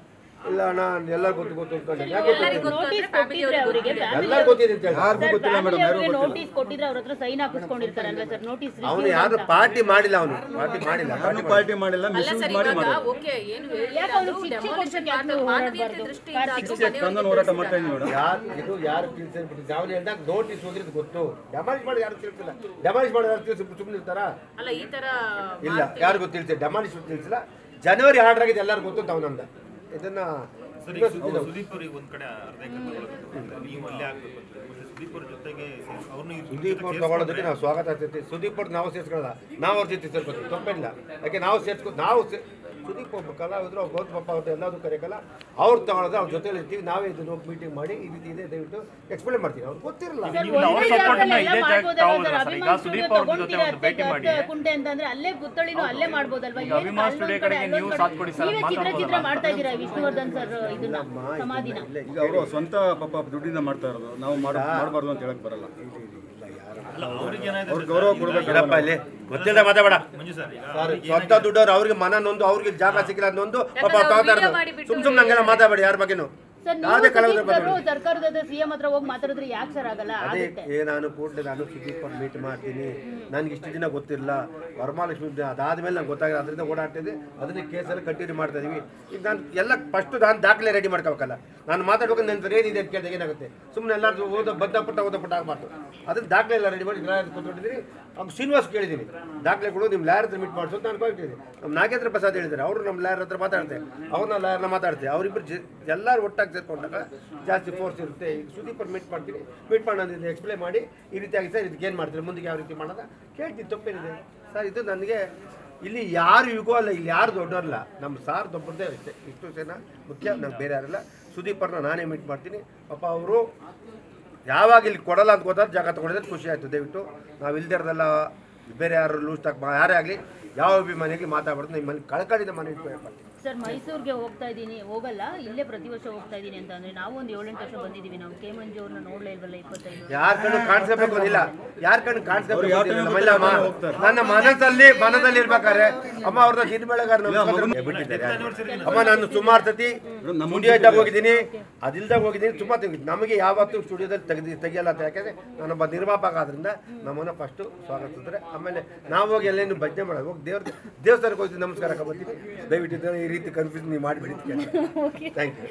ಇಲ್ಲ ನಾನು ಎಲ್ಲ ಗೊತ್ತು ಅನ್ಕೊಂಡೆ. ಎಲ್ಲರೂ ಗೊತ್ತಿದೆ ಅಂತ ಯಾರಿಗೂ ಗೊತ್ತಿಲ್ಲ ಮೇಡಮ್. ನೋಟಿಸ್ ಕೊಟ್ಟಿದ್ರೆ ಅವ್ರ ಹತ್ರ ಸೈನ್ ಹಾಕಿಸ್ಕೊಂಡಿರ್ತಾರಲ್ವಾ ಸರ್? ನೋಟಿಸ್ ಅವನು ಯಾರು ಪಾರ್ಟಿ ಮಾಡಿಲ್ಲ, ಅವನು ಪಾರ್ಟಿ ಮಾಡಿಲ್ಲ ಮಿಸ್ಯೂಸ್ ಮಾಡಿ ಓಕೆ ಏನು ಹೋರಾಟ ಮಾಡ್ತಾ ಇದ್ದೀನಿ ಮೇಡಮ್. ಇದು ಯಾರು ತಿಳಿಸಿಬಿಟ್ಟು ನಾವು ಹೇಳ್ದಾಗ ನೋಟಿಸ್ ಹೋಗಿರೋದು ಗೊತ್ತು. ಡೆಮಾಲಿಷ್ ಮಾಡಿ ಯಾರು ತಿಳಿಸಿಲ್ಲ, ಡೆಮಾಲಿಷ್ ಮಾಡಿ ಯಾರು ತಿಳಿಸಿ ಸುಮ್ಮನೆ ಇರ್ತಾರ? ಅಲ್ಲ ಈ ತರ ಇಲ್ಲ, ಯಾರಿಗೂ ತಿಳಿಸಿ ಡೆಮಾಲಿಷ್ ತಿಳಿಸಿಲ್ಲ. ಜನವರಿ ಆರ್ಡರ್ ಆಗಿದೆ ಎಲ್ಲರೂ ಗೊತ್ತು ಅಂತ ಅವನಂದ. ಇದನ್ನ ಸುದೀಪ್ ಅವ್ರಿಗೆ ಒಂದ್ ಕಡೆ ಅರ್ಧ ನೀವು ಅಲ್ಲೇ ಆಗ್ಬೇಕು ಅಂತ ಸುದೀಪ್ ಅವ್ರ ಜೊತೆಗೆ ಸುದೀಪ್ ಅವ್ರು ತಗೊಳ್ಳೋದಕ್ಕೆ ನಾವು ಸ್ವಾಗತ ಆಗ್ತೈತಿ. ಸುದೀಪ್ ಅವ್ರು ನಾವು ಸೇರ್ಸ್ಕೊಳ್ಳಲ್ಲ, ನಾವು ಅವ್ರ ಜೊತೆ ಸೇರ್ಕೊತೀವಿ, ತಪ್ಪಿಲ್ಲ. ಯಾಕೆ ನಾವು ಸುದೀಪ್ ಒಬ್ಬ ಕಲಾವಿದ್ರು ಅವ್ರು ಗೌತಮ್ ಪಪ್ಪ ಅವ್ರದ್ದು ಎಲ್ಲದೂ ಕರೆಯಲ್ಲ. ಅವ್ರು ತಗೊಳ್ಳೋದು ಅವ್ರ ಜೊತೆಲಿ ಇರ್ತೀವಿ, ನಾವೇ ಇದನ್ನು ಮೀಟಿಂಗ್ ಮಾಡಿ ಈ ರೀತಿ ಇದೆ ದಯವಿಟ್ಟು ಎಕ್ಸ್ಪ್ಲೇನ್ ಮಾಡ್ತೀವಿ. ಅವ್ರು ಗೊತ್ತಿರಲ್ಲ. ಕುಂಟೆ ಅಂತಂದ್ರೆ ಅಲ್ಲೇ ಗುತ್ತಳಿನೂ ಅಲ್ಲೇ ಮಾಡ್ಬೋದಲ್ವಾ? ಚಿತ್ರ ಮಾಡ್ತಾ ಇದ್ದೀರಾ ವಿಷ್ಣುವರ್ಧನ್ ಸರ್ ಇದನ್ನ ಸಮಾಧಿನ? ಈಗ ಅವರು ಸ್ವಂತ ಪಾಪ ದುಡ್ಡಿಂದ ಮಾಡ್ತಾ ಇರೋದು, ನಾವು ಮಾಡಬಾರ್ದು ಅಂತ ಹೇಳಕ್ ಬರಲ್ಲ. ಗೌರವ ಕೊಡ್ಬೇಕಪ್ಪ. ಇಲ್ಲಿ ಗೊತ್ತಿಲ್ಲ ಮಾತಾಡ. ಸ್ವಂತ ದುಡ್ಡವ್ರು ಅವ್ರಿಗೆ ಮನ ನೊಂದು ಅವ್ರಿಗೆ ಜಾಗ ಸಿಕ್ಕಿಲ್ಲ ಅನ್ನೊಂದು ಪಾಪ ತಗೋತಾ ಇರೋದು. ಸುಮ್ ಹಂಗೆಲ್ಲ ಮಾತಾಡಬೇಡಿ ಯಾರ ಬಗ್ಗೆನು. ಸರ್ಕಾರದ ಸಿಎಂ ಹತ್ರ ಹೋಗಿ ಮಾತಾಡಿದ್ರೆ ಯಾಕೆ ಸರ್ ಆಗಲ್ಲ? ಅದೇ ನಾನು ಕೂಡಲೇ ನಾನು ಸುದೀಪ್ ಅವ್ರು ಮೀಟ್ ಮಾಡ್ತೀನಿ. ನನ್ಗೆ ಇಷ್ಟು ದಿನ ಗೊತ್ತಿರಲಿಲ್ಲ, ವರಮಹಾಲಕ್ಷ್ಮಿ ಅದಾದ್ಮೇಲೆ ನಂಗೆ ಗೊತ್ತಾಗಿದೆ, ಅದರಿಂದ ಓಡಾಡ್ತಿದ್ದೆ. ಅದನ್ನೇ ಕೇಸಲ್ಲಿ ಕಂಟಿನ್ಯೂ ಮಾಡ್ತಾ ಇದೀವಿ. ಈಗ ನಾನು ಎಲ್ಲ ಫಸ್ಟ್ ನಾನು ದಾಖಲೆ ರೆಡಿ ಮಾಡ್ಕೋಬೇಕಲ್ಲ. ನಾನು ಮಾತಾಡ್ಬೇಕು ನನ್ನ ಏನಿದೆ ಅಂತ ಕೇಳಿದಾಗ ಏನಾಗುತ್ತೆ, ಸುಮ್ಮನೆ ಎಲ್ಲರೂ ಓದಪಟ್ಟ ಆಗಬಾರ್ದು. ಅದನ್ನ ದಾಖಲೆ ಎಲ್ಲ ರೆಡಿ ಮಾಡಿ ಕೂತ್ಕೊಂಡಿದ್ದೀನಿ. ಅವ್ನು ಶ್ರೀನಿವಾಸ್ ಕೇಳಿದ್ದೀನಿ, ದಾಖಲೆಗಳು ನಿಮ್ಮ ಲಾಯರ್ ಹತ್ರ ಮೀಟ್ ಮಾಡಿಸೋದು ನಾನು ಕೊಟ್ಟಿದ್ದೀನಿ. ನಮ್ಮ ನಾಗೇಂದ್ರ ಪ್ರಸಾದ್ ಹೇಳಿದ್ದಾರೆ, ಅವರು ನಮ್ಮ ಲಾಯರ್ ಹತ್ರ ಮಾತಾಡ್ತಾರೆ, ಅವ್ರನ್ನ ಲಾಯರ್ನ ಮಾತಾಡ್ತೀವಿ. ಅವರಿಬ್ಬರು ಎಲ್ಲರೂ ಒಟ್ಟಾಗಿ ಸೇರ್ಕೊಂಡಾಗ ಜಾಸ್ತಿ ಫೋರ್ಸ್ ಇರುತ್ತೆ. ಈಗ ಸುದೀಪ್ ಅವ್ರು ಮೀಟ್ ಮಾಡ್ತೀನಿ, ಮೀಟ್ ಮಾಡೋದ್ರಿಂದ ಎಕ್ಸ್ಪ್ಲೇನ್ ಮಾಡಿ ಈ ರೀತಿ ಆಗಿ ಸರ್ ಇದಕ್ಕೆ ಏನು ಮಾಡ್ತೀರಿ, ಮುಂದೆ ಯಾವ ರೀತಿ ಮಾಡೋದ ಕೇಳ್ತೀನಿ, ತಪ್ಪೇನಿದೆ ಸರ್. ಇದು ನನಗೆ ಇಲ್ಲಿ ಯಾರು ಯುಗೋ ಅಲ್ಲ, ಇಲ್ಲಿ ಯಾರು ದೊಡ್ಡವರಲ್ಲ, ನಮ್ಮ ಸಾರ್ ದೊಡ್ಡದೇ ಅಷ್ಟೇ. ಇಷ್ಟು ಜನ ಮುಖ್ಯ, ನಂಗೆ ಬೇರೆ ಯಾರಿಲ್ಲ. ಸುದೀಪ್ ಅವ್ರನ್ನ ನಾನೇ ಮೀಟ್ ಮಾಡ್ತೀನಿ. ಪಾಪ ಅವರು ಯಾವಾಗ ಇಲ್ಲಿ ಕೊಡಲ್ಲ ಅಂತ ಗೊತ್ತಾದ ಜಾಗ ತೊಗೊಂಡಿದ್ರೆ ಖುಷಿ ಆಯಿತು. ದಯವಿಟ್ಟು ನಾವು ಇಲ್ದಿರೋದೆಲ್ಲ ಬೇರೆ ಯಾರು ಲೂಸ್ ಟಾಕ್ ಯಾರೇ ಆಗಲಿ ಯಾವ ಅಭಿಮಾನಿಗೆ ಮಾತಾಡ್ಬಾರ್ದು. ನಿಮ್ಮ ಮನೆ ಕಳ್ಕೊಂಡಿದ್ದ ಮನೆ ಇಟ್ಕೊಳ್ಬಾರ್ದು. ಸರ್ ಮೈಸೂರಿಗೆ ಹೋಗ್ತಾ ಇದ್ದೀನಿ, ಹೋಗಲ್ಲ, ಇಲ್ಲೇ ಪ್ರತಿ ವರ್ಷ ಹೋಗ್ತಾ ಇದ್ದೀನಿ ಅಂತ ಅಂದ್ರೆ ನಾವು ಒಂದು 7-8 ವರ್ಷ ಬಂದಿದ್ದೀವಿ. ನಾವು ಕೆ ಮಂಜು ಅವ್ರನ್ನ ನೋಡ್ಲೇ ಇಲ್ವಲ್ಲ 25. ಯಾರ ಕಣ್ಣು ಕಾಣಿಸ್ಬೇಕು ಇಲ್ಲ, ಯಾರ ಕಣ್ಣು ಕಾಣಿಸ್ಬೇಕು. ನನ್ನ ಮನದಲ್ಲಿ ಇರ್ಬೇಕಾರೆ ಅಮ್ಮ ಅವ್ರನ್ನ ದಿನ ಬೆಳಗಾರ ಬಿಟ್ಟಿದ್ದಾರೆ. ಅಮ್ಮ ನಾನು ಸುಮಾರು ಸತಿ ಸ್ಟುಡಿಯೋ ಇದ್ದಾಗ ಹೋಗಿದ್ದೀನಿ, ಅದಿಲ್ದಾಗ ಹೋಗಿದ್ದೀನಿ. ಸುಮಾರು ನಮಗೆ ಯಾವತ್ತೂ ಸ್ಟುಡಿಯೋದಲ್ಲಿ ತೆಗಿಯಲ್ಲ ಅಂತ. ಯಾಕಂದ್ರೆ ನಾನೊಬ್ಬ ನಿರ್ಮಾಪಕ ಆದ್ರಿಂದ ನಮ್ಮನ್ನ ಫಸ್ಟ್ ಸ್ವಾಗತಿಸಿದ್ರೆ ಆಮೇಲೆ ನಾವು ಹೋಗಿ ಎಲ್ಲೇನು ಭಜನೆ ಮಾಡೋದು, ಹೋಗಿ ದೇವಸ್ಥಾನಕ್ಕೆ ಹೋಗ್ತೀವಿ, ನಮಸ್ಕಾರ ಬರ್ತೀವಿ. ದಯವಿಟ್ಟು ಈ ರೀತಿ ಕನ್ಫ್ಯೂಸ್ ನೀವು ಮಾಡಿಬಿಡಿ. Thank you.